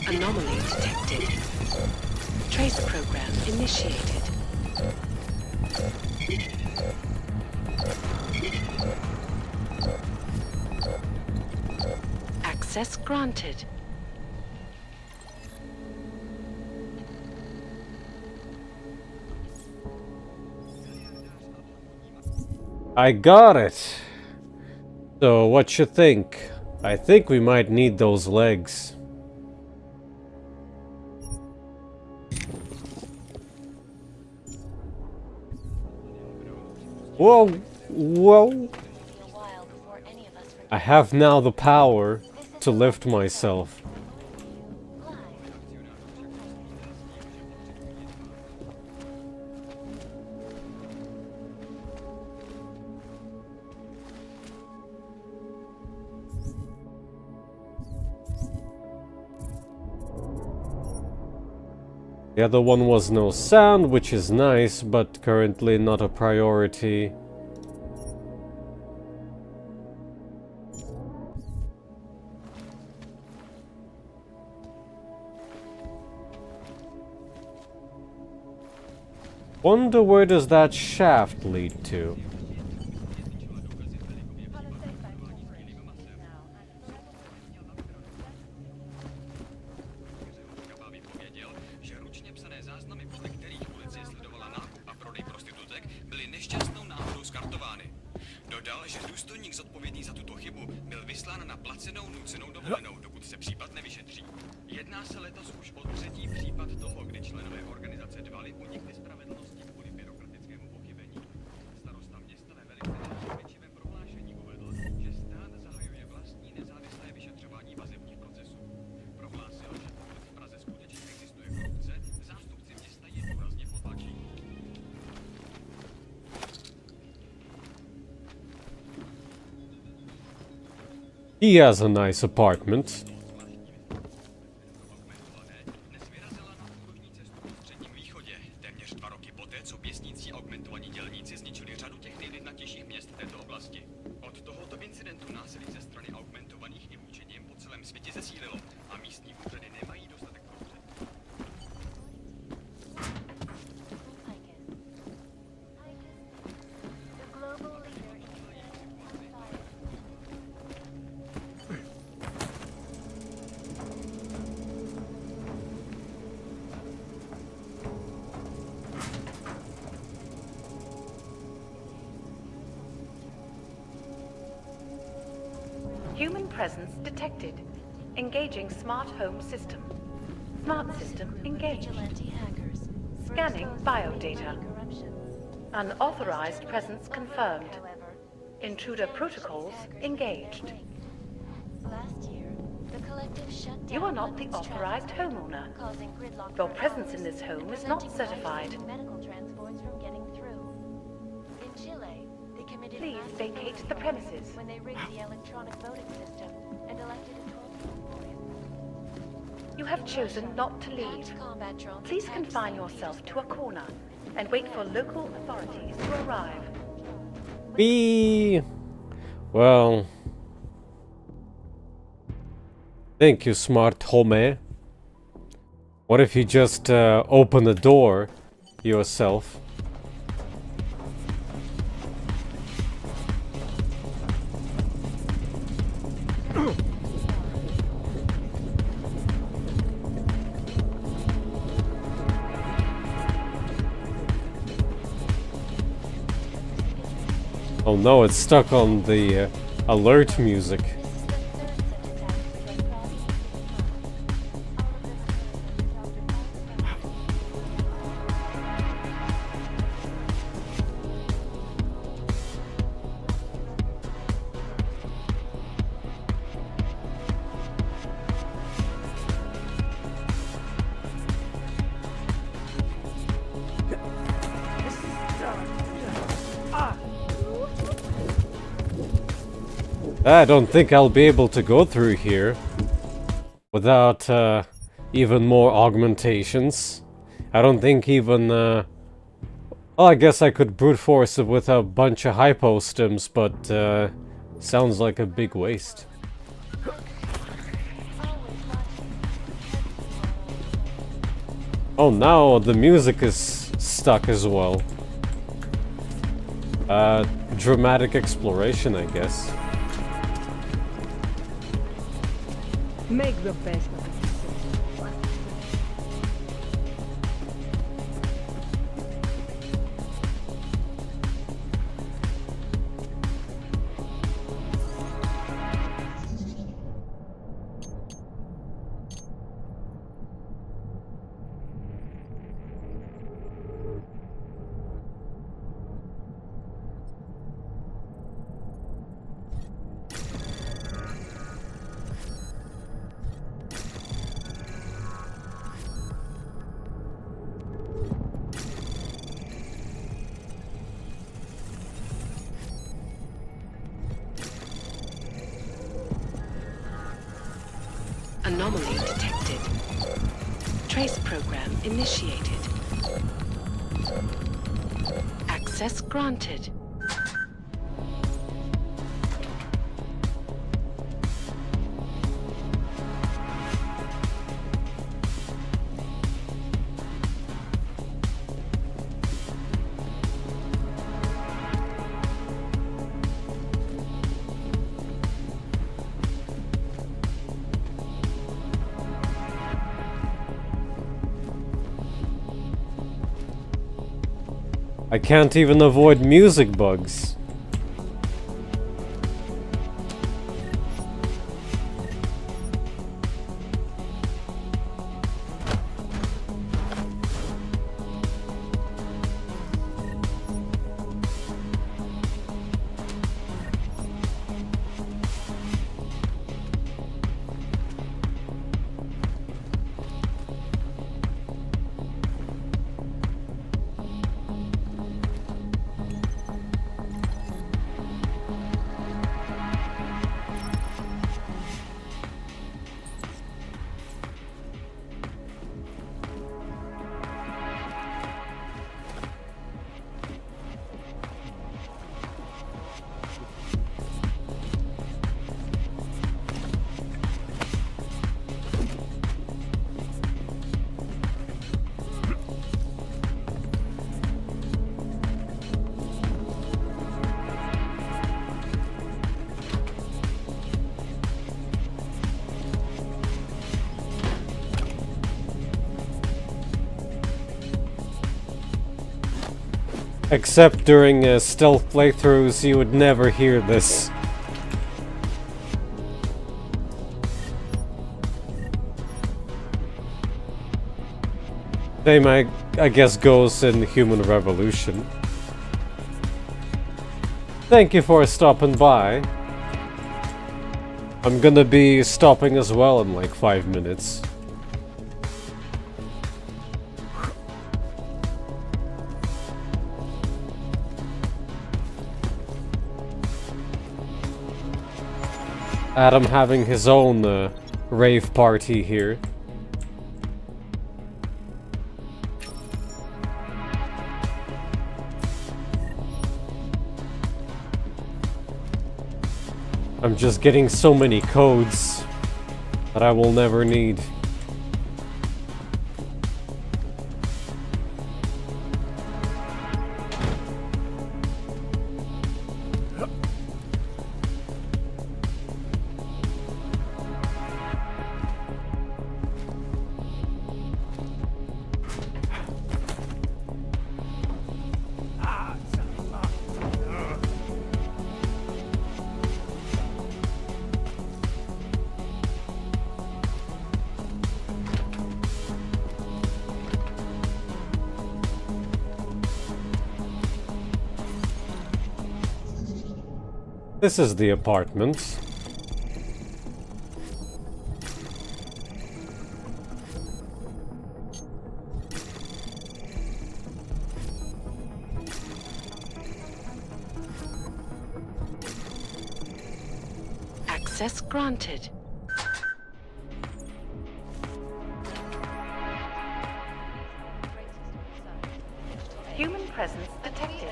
Anomaly detected. Trace program initiated. Access granted. I got it. So what you think? I think we might need those legs. Whoa, whoa. I have now the power to lift myself. The other one was no sound, which is nice, but currently not a priority. Wonder where does that shaft lead to? He has a nice apartment. Human presence detected. Engaging smart home system. Smart system engaged. Scanning biodata. Unauthorized presence confirmed. Intruder protocols engaged. You are not the authorized homeowner. Your presence in this home is not certified. Please vacate the premises. When they rigged the electronic voting system and elected a You have chosen not to leave. Please confine yourself to a corner and wait for local authorities to arrive. Well, thank you, smart homie. What if you just open the door yourself? Oh no, it's stuck on the alert music. I don't think I'll be able to go through here without even more augmentations. I don't think even... well, I guess I could brute force it with a bunch of hypostims, but sounds like a big waste. Oh, now the music is stuck as well. Dramatic exploration, I guess. Make the best of it. Anomaly detected. Trace program initiated. Access granted. I can't even avoid music bugs. Except during stealth playthroughs, you would never hear this. Same, I guess, goes in Human Revolution. Thank you for stopping by. I'm gonna be stopping as well in like 5 minutes. Adam having his own rave party here. I'm just getting so many codes that I will never need. This is the apartment. Access granted. Human presence detected.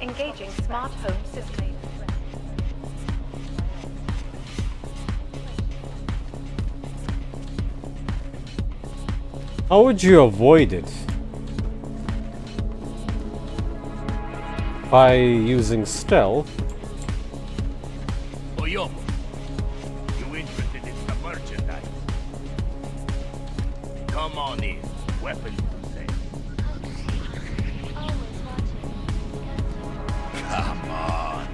Engaging smart home system. How would you avoid it? By using stealth? Oh, yo. You interested in some merchandise? Come on in. Weapons for sale. Come on.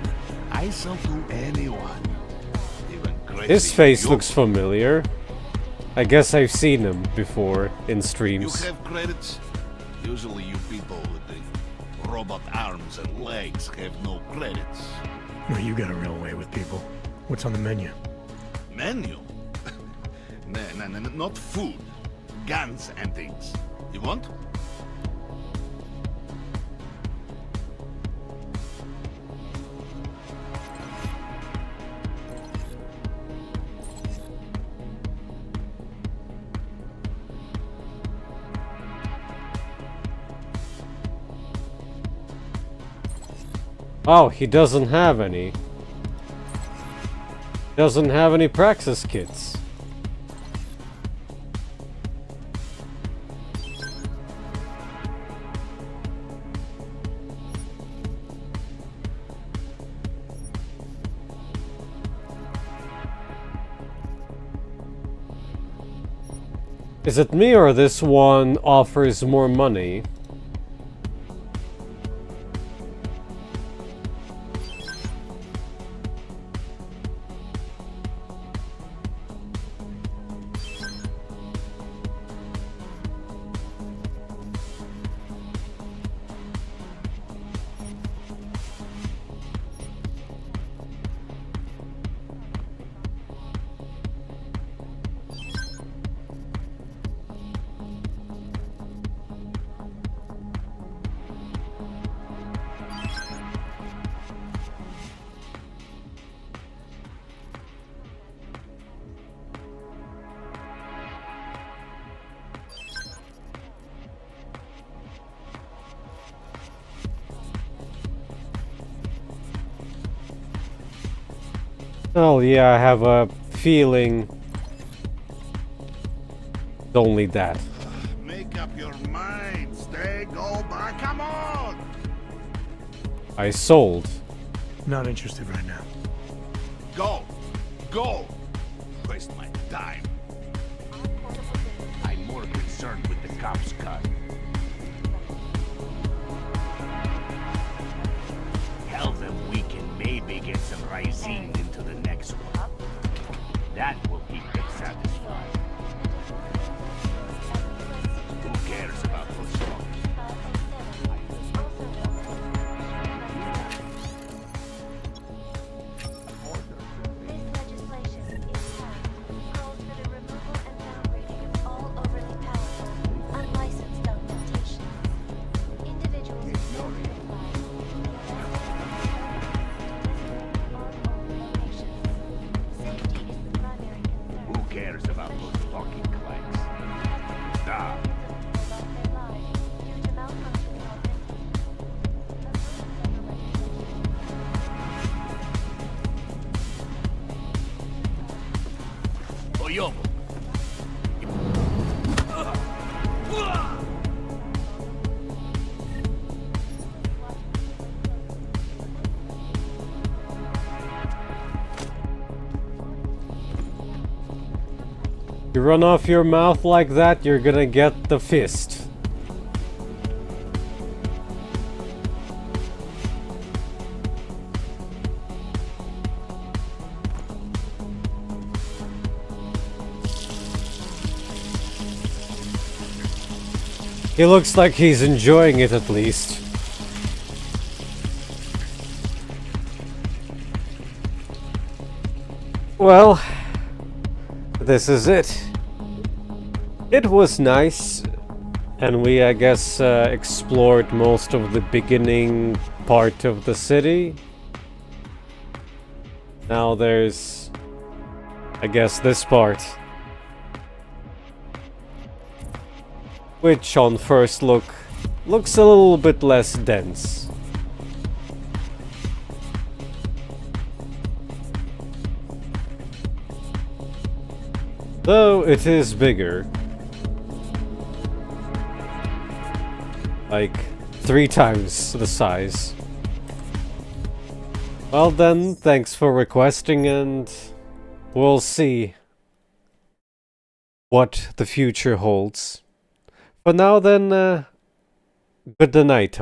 I sell to anyone. Even crazy. His face looks familiar. I guess I've seen him before in streams. You have credits? Usually you people with the robot arms and legs have no credits. Well, you got a real way with people. What's on the menu? Menu? No, not food. Guns and things. You want? Oh, he doesn't have any. Doesn't have any praxis kits. Is it me or this one offers more money? Oh yeah, I have a feeling it's only that. Make up your mind. Stay, go back. Come on. I sold. Not interested right now. Go. Go. Waste my time. I'm more concerned with the cops' cut. Tell them we can maybe get some rising into the next one. That will keep them satisfied. Who cares about those songs? You run off your mouth like that, you're gonna get the fist. He looks like he's enjoying it at least. Well, this is it. It was nice, and we, I guess, explored most of the beginning part of the city. Now there's I guess this part. Which on first look looks a little bit less dense. Though it is bigger. Like 3 times the size. Well then, thanks for requesting, and we'll see what the future holds. For now then, good night.